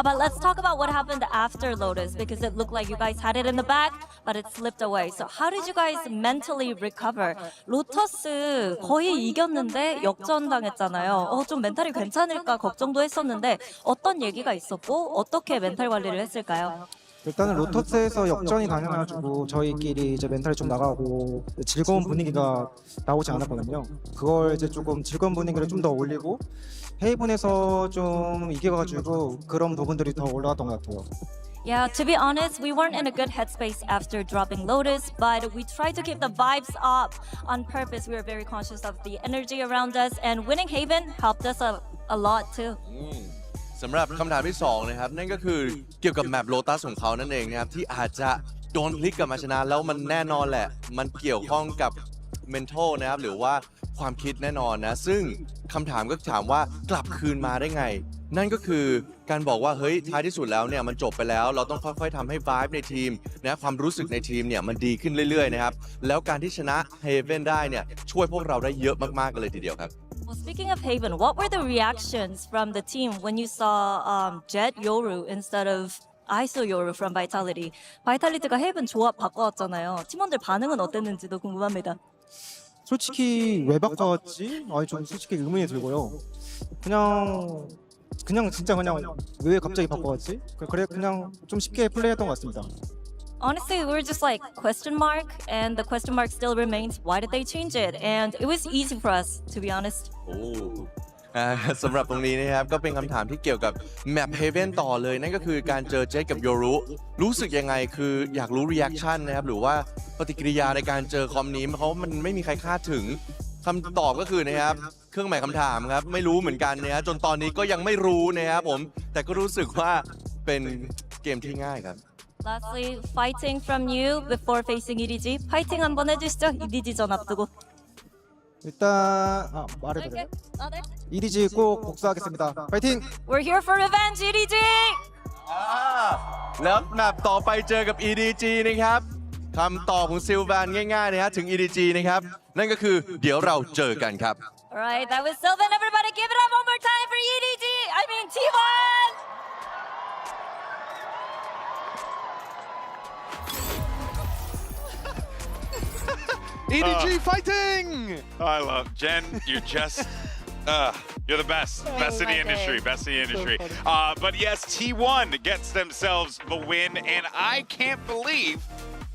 But let's talk about what happened after Lotus because it looked like you guys had it in the bag, but it slipped away. So how did you guys mentally recover? 로터스 거의 이겼는데 역전당했잖아요. 좀 멘탈이 괜찮을까 걱정도 했었는데 어떤 얘기가 있었고 어떻게 멘탈 관리를 했을까요? 일단은 로터스에서 역전이 당해가지고 저희끼리 이제 멘탈이 좀 나가고 즐거운 분위기가 나오지 않았거든요. 그걸 이제 조금 즐거운 분위기를 좀 더 올리고 헤이븐에서 좀 이겨가지고 그런 부분들이 더 올라갔던 것 같아요. Yeah, to be honest, we weren't in a good headspace after dropping Lotus, but we tried to keep the vibes up on purpose. We were very conscious of the energy around us, and winning Haven helped us a lot too. สำหรับคำถามที่2นะครับนั่นก็คือเกี่ยวกับแมปโลตัสของเขานั่นเองนะครับที่อาจจะโดนพลิกกลับมาชนะแล้วมันแน่นอนแหละมันเกี่ยวข้องกับ mental นะครับหรือว่าความคิดแน่นอนนะซึ่งคำถามก็ถามว่ากลับคืนมาได้ไงนั่นก็คือการบอกว่าเฮ้ยท้ายที่สุดแล้วเนี่ยมันจบไปแล้วเราต้องค่อยๆทำให้ vibe ในทีมนะความรู้สึกในทีมเนี่ยมันดีขึ้นเรื่อยๆนะครับแล้วการที่ชนะ Haven ได้เนี่ยช่วยพวกเราได้เยอะมากๆกันเลยทีเดียวครับ Well, speaking of Haven, what were the reactions from the team when you saw Jet Yoru instead of ISO Yoru from Vitality? 바이탈리티가 Haven 조합 바꿔왔잖아요. 팀원들 반응은 어땠는지도 궁금합니다. 솔직히 왜 바꿨지? 좀 솔직히 의문이 들고요. 그냥 진짜 그냥 왜 갑자기 바꿔왔지? 그래 그냥 좀 쉽게 플레이했던 것 같습니다. Honestly, we were just like question mark, and the question mark still remains. Why did they change it? And it was easy for us, to be honest. สำหรับตรงนี้นะครับก็เป็นคำถามที่เกี่ยวกับแมป Haven ต่อเลยนั่นก็คือการเจอเจคกับโยรุรู้สึกยังไงคืออยากรู้ reaction นะครับหรือว่าปฏิกิริยาในการเจอคอมนี้เพราะมันไม่มีใครคาดถึงคำตอบก็คือนะครับเครื่องหมายคำถามครับไม่รู้เหมือนกันนะฮะจนตอนนี้ก็ยังไม่รู้นะครับผมแต่ก็รู้สึกว่าเป็นเกมที่ง่ายครับ Lastly, fighting from you before facing EDG. 파이팅 한번 해주시죠. EDG 전 앞두고. 일단 말해도 돼요? EDG 꼭 복수하겠습니다. 파이팅! We're here for revenge, EDG! แล้วแมปต่อไปเจอกับ EDG นะครับคำตอบของซิลแวนง่ายๆนะฮะถึง EDG นะครับนั่นก็คือเดี๋ยวเราเจอกันครับ Alright, that was Sylvan. Everybody give it up one more time for EDG! I mean T1! EDG fighting! I love Jen. You're just, you're the best. Best in the industry. Best in the industry. But yes, T1 gets themselves the win, and I can't believe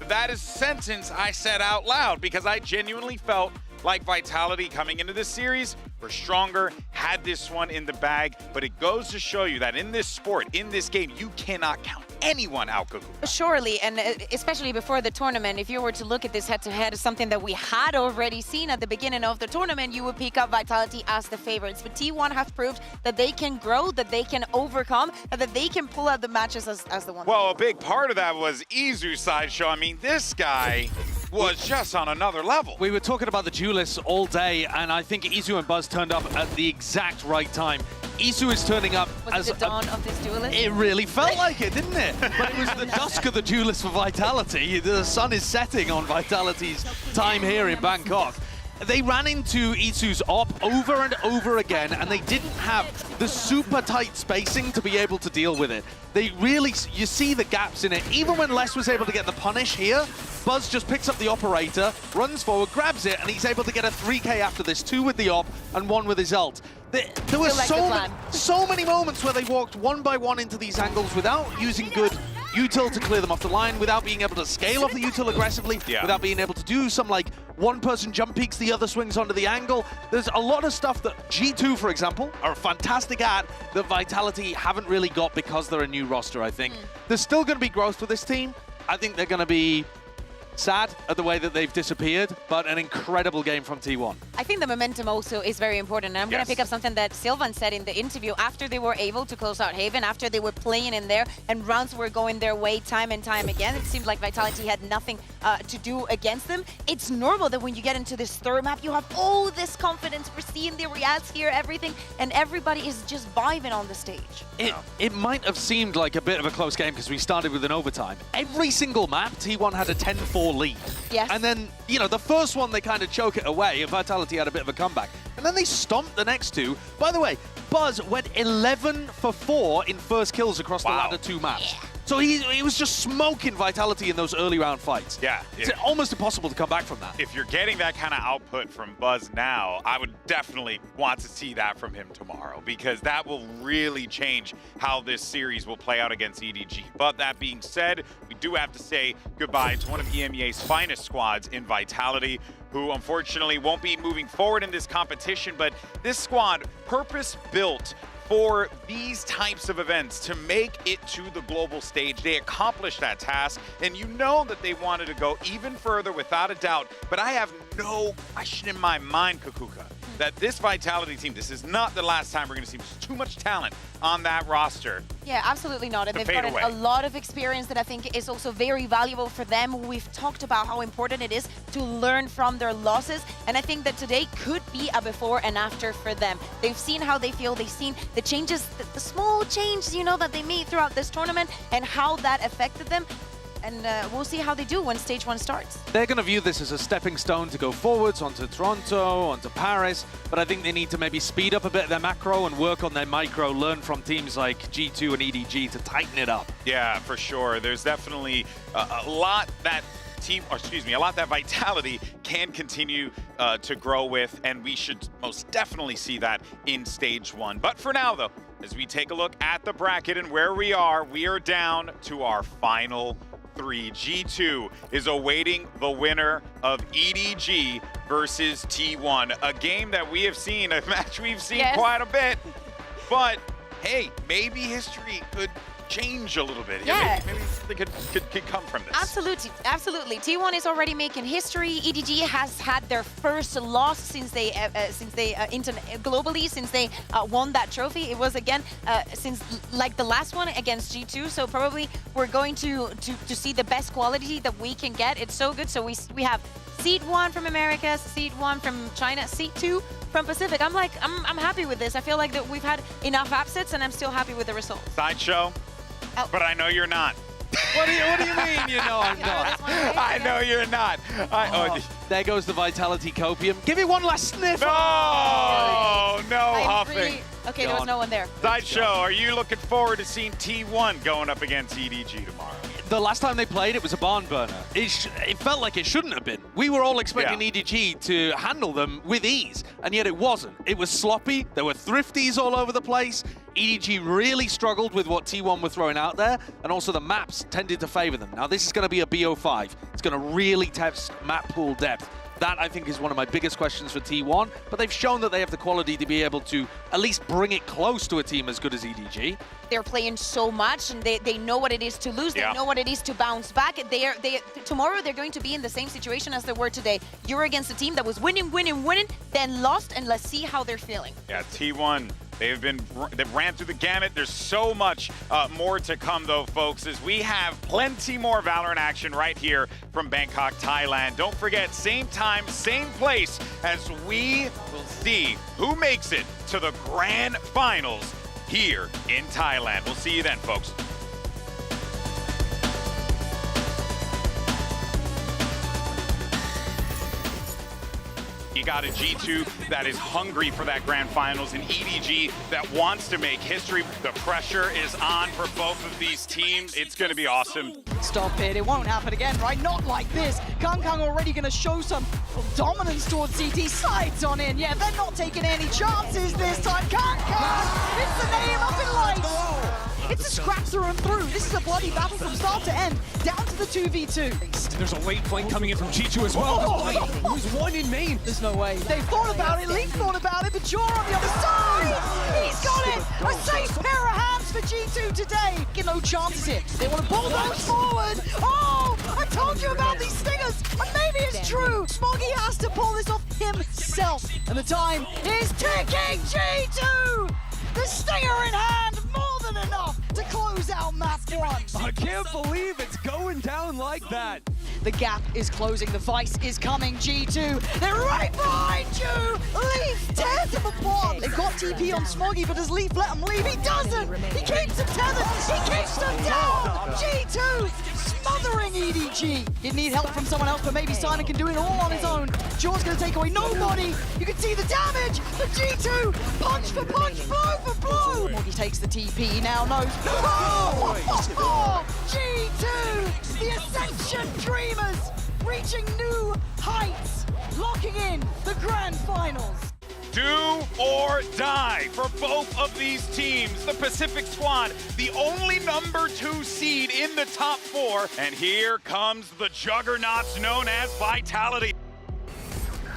that is a sentence I said out loud because I genuinely felt like Vitality coming into this series were stronger, had this one in the bag, but it goes to show you that in this sport, in this game, you cannot count anyone out, Cuckoo. Surely, and especially before the tournament, if you were to look at this head-to-head as something that we had already seen at the beginning of the tournament, you would pick up Vitality as the favorites. But T1 have proved that they can grow, that they can overcome, and that they can pull out the matches as the one. Well, a big part of that was Izu's sideshow. I mean, this guy was just on another level. We were talking about the duelists all day, and I think Izu and Buzz turned up at the exact right time. Izu is turning up as the dawn of this duelist? It really felt like it, didn't it? But it was the dusk of the duelist for Vitality. The sun is setting on Vitality's time here in Bangkok. They ran into Izu's op over and over again, and they didn't have the super tight spacing to be able to deal with it. They really, you see the gaps in it. Even when Les was able to get the punish here, Buzz just picks up the operator, runs forward, grabs it, and he's able to get a 3K after this, 2 with the op and 1 with his ult. There were so many moments where they walked one by one into these angles without using good util to clear them off the line, without being able to scale off the util aggressively, without being able to do some like one-person jump peeks, the other swings onto the angle. There's a lot of stuff that G2, for example, are fantastic at that Vitality haven't really got because they're a new roster, I think. There's still going to be growth for this team. I think they're going to be sad at the way that they've disappeared, but an incredible game from T1. I think the momentum also is very important, and I'm going to pick up something that Sylvan said in the interview. After they were able to close out Haven, after they were playing in there and rounds were going their way time and time again, it seemed like Vitality had nothing to do against them. It's normal that when you get into this third map, you have all this confidence. We're seeing the reacts here, everything, and everybody is just vibing on the stage. It might have seemed like a bit of a close game because we started with an overtime. Every single map, T1 had a 10-4 lead. Yes. And then, you know, the first one, they kind of choke it away, and Vitality had a bit of a comeback. And then they stomped the next 2. By the way, Buzz went 11 for 4 in first kills across the ladder 2 maps. Yeah. So he was just smoking Vitality in those early round fights. Yeah. It's almost impossible to come back from that. If you're getting that kind of output from Buzz now, I would definitely want to see that from him tomorrow, because that will really change how this series will play out against EDG. But that being said, we do have to say goodbye to one of EMEA's finest squads in Vitality, who unfortunately won't be moving forward in this competition, but this squad purpose-built for these types of events to make it to the global stage. They accomplished that task, and you know that they wanted to go even further without a doubt, but I have no question in my mind, Kukuka, that this Vitality team, this is not the last time we're going to see too much talent on that roster. Yeah, absolutely not. And they've gotten a lot of experience that I think is also very valuable for them. We've talked about how important it is to learn from their losses, and I think that today could be a before and after for them. They've seen how they feel, they've seen the changes, the small changes, you know, that they made throughout this tournament and how that affected them. And we'll see how they do when Stage 1 starts. They're going to view this as a stepping stone to go forwards onto Toronto, onto Paris, but I think they need to maybe speed up a bit their macro and work on their micro, learn from teams like G2 and EDG to tighten it up. Yeah, for sure. There's definitely a lot that a lot that Vitality can continue to grow with, and we should most definitely see that in Stage 1. But for now, though, as we take a look at the bracket and where we are down to our final 3. G2 is awaiting the winner of EDG versus T1, a game that we have seen, a match we've seen quite a bit. But hey, maybe history could change a little bit. Yeah. Maybe something could come from this. Absolutely, absolutely. T1 is already making history. EDG has had their first loss since they globally since they won that trophy. It was again since like the last one against G2. So probably we're going to see the best quality that we can get. It's so good. So we have Seed 1 from Americas, Seed 1 from China, Seed 2 from Pacific. I'm happy with this. I feel like that we've had enough upsets, and I'm still happy with the results. Sideshow. But I know you're not. What do you mean you know I'm not? I know you're not. There goes the Vitality Copium. Give it one last sniff. No, huffing. Really, okay, there was no one there. Sideshow, are you looking forward to seeing T1 going up against EDG tomorrow? The last time they played, it was a barn burner. It felt like it shouldn't have been. We were all expecting EDG to handle them with ease, and yet it wasn't. It was sloppy. There were thrifties all over the place. EDG really struggled with what T1 were throwing out there, and also the maps tended to favor them. Now, this is going to be a BO5. It's going to really test map pool depth That, I think, is one of my biggest questions for T1, but they've shown that they have the quality to be able to at least bring it close to a team as good as EDG. They're playing so much, and they know what it is to lose. Yeah. They know what it is to bounce back. Tomorrow they're going to be in the same situation as they were today. You're against a team that was winning, then lost, and let's see how they're feeling. Yeah, T1. They've ran through the gamut. There's so much more to come, though, folks, as we have plenty more Valorant action right here from Bangkok, Thailand. Don't forget, same time, same place, as we will see who makes it to the grand finals here in Thailand. We'll see you then, folks. You got a G2 that is hungry for that grand finals, and EDG that wants to make history. The pressure is on for both of these teams. It's going to be awesome. Stop it, it won't happen again, right? Not like this. Kangkang already going to show some dominance towards CT. Sides on in. Yeah, they're not taking any chances this time. Kangkang! It's the name up in lights! It's a scrap through and through. This is a bloody battle from start to end, down to the 2v2. There's a late flank coming in from G2 as well. Oh, Who's one in main? There's no way. They thought about it, Leaf thought about it, but Jaw on the other side! He's got it! A safe pair of hands for G2 today. Get no chances here. They want to bulldoze forward. Oh, I told you about these stingers, and maybe it's true. Smoggy has to pull this off himself, and the time is ticking. G2! The stinger in hand, more than enough to close out map 1. I can't believe it's going down like that. The gap is closing, the vice is coming, G2. They're right behind you! Leaf tears him apart. They've got TP on Smoggy, but does Leaf let him leave? He doesn't! He keeps him tethered! He keeps them down! G2 smothering EDG. He'd need help from someone else, but maybe Simon can do it all on his own. Jaw's gonna take away nobody. You can see the damage, but G2, punch for punch, blow for blow. Smoggy takes the TP, now knows. Oh, G2, the Ascension Dreamers, reaching new heights, locking in the grand finals. Do or die for both of these teams. The Pacific Squad, the only #2 seed in the top 4. And here comes the juggernauts known as Vitality.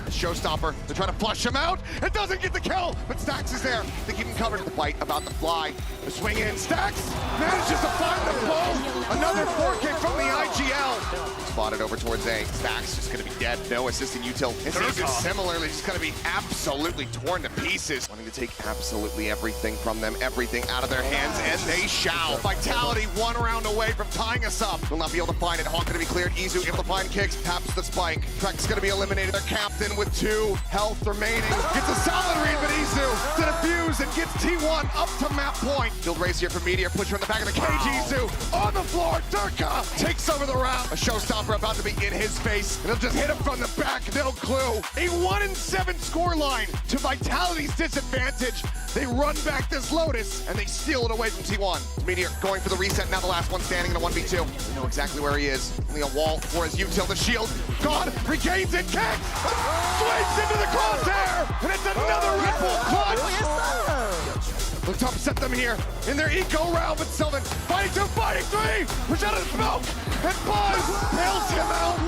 Showstopper, they're trying to flush him out. It doesn't get the kill, but Stax is there. They keep him covered. The fight about the fly. The swing in. Stax manages to find the blow. Another 4K from the IGL. Spotted over towards A. Stax just going to be dead. No assisting util. And Season similarly just going to be absolutely torn to pieces. Wanting to take absolutely everything from them, everything out of their hands, and they shall. Vitality 1 round away from tying us up. Will not be able to find it. Hawk going to be cleared. Izu able to find kicks. Taps the spike. Trek's going to be eliminated. Their captain with 2 health remaining. Gets a solid read, but Izu to defuse and gets T1 up to map point. Field race here for Meteor. Push her in the back of the cage. Izu on the floor. Durka takes over the round. A showstopper about to be in his face, and he'll just hit him from the back. No clue. A 1-7 scoreline to Vitality's disadvantage. They run back this Lotus, and they steal it away from T1. Meteor going for the reset. Now the last one standing in a 1v2. They know exactly where he is. Only a wall for his util. The shield gone. Regains it. Kicks. Slides into the crosshair, and it's another Red Bull clutch. Look to upset them here in their eco round, but Sylvan fighting 2, fighting 3. Push out of smoke, and Buzz bails him out.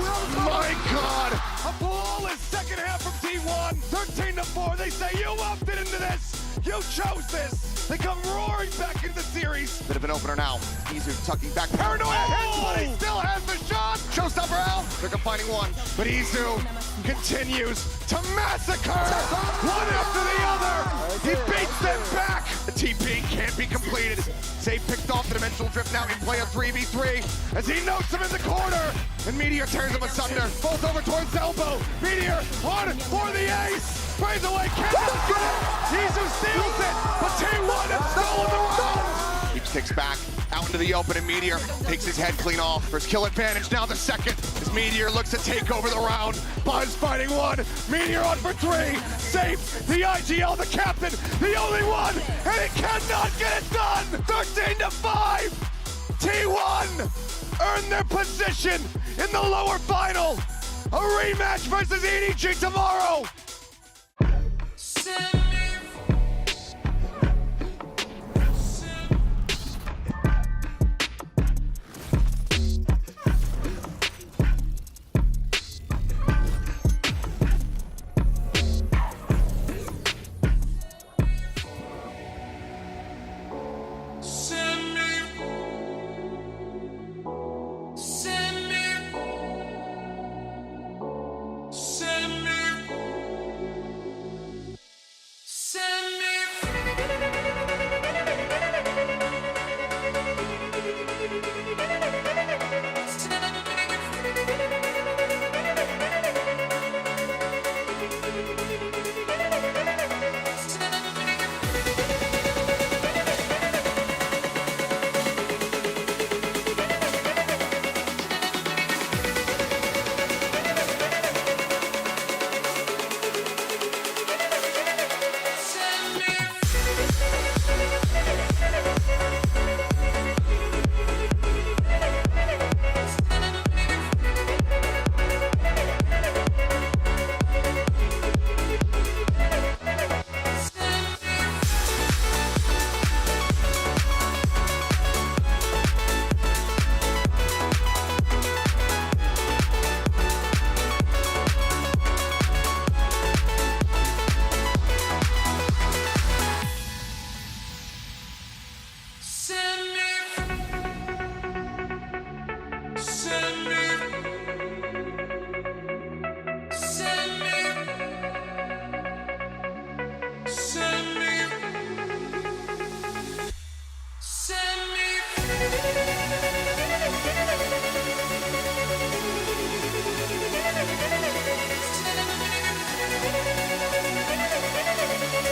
My God, a flawless second half from T1. 13-4. They say you opted into this. You chose this. They come roaring back into the series. Bit of an opener now. Izu tucking back. Paranoia hits, but he still has the shot. Showstopper out. They're finding 1, but Izu continues to massacre one after the other. He beats them back. The TP can't be completed. Save picked off. The dimensional drift now in play of 3v3 as he notes him in the corner. And Meteor tears him asunder. Both over towards elbow. Meteor on for the ace. Sprays away. Cannot get it. Izu steals it. But T1 has stolen the round. Keeps kicks back out into the open, and Meteor takes his head clean off. First kill advantage, now the second, as Meteor looks to take over the round. Buzz fighting 1, Meteor on for 3, safe, the IGL, the captain, the only one, and it cannot get it done! 13-5! T1 earn their position in the lower final! A rematch versus EDG tomorrow! Say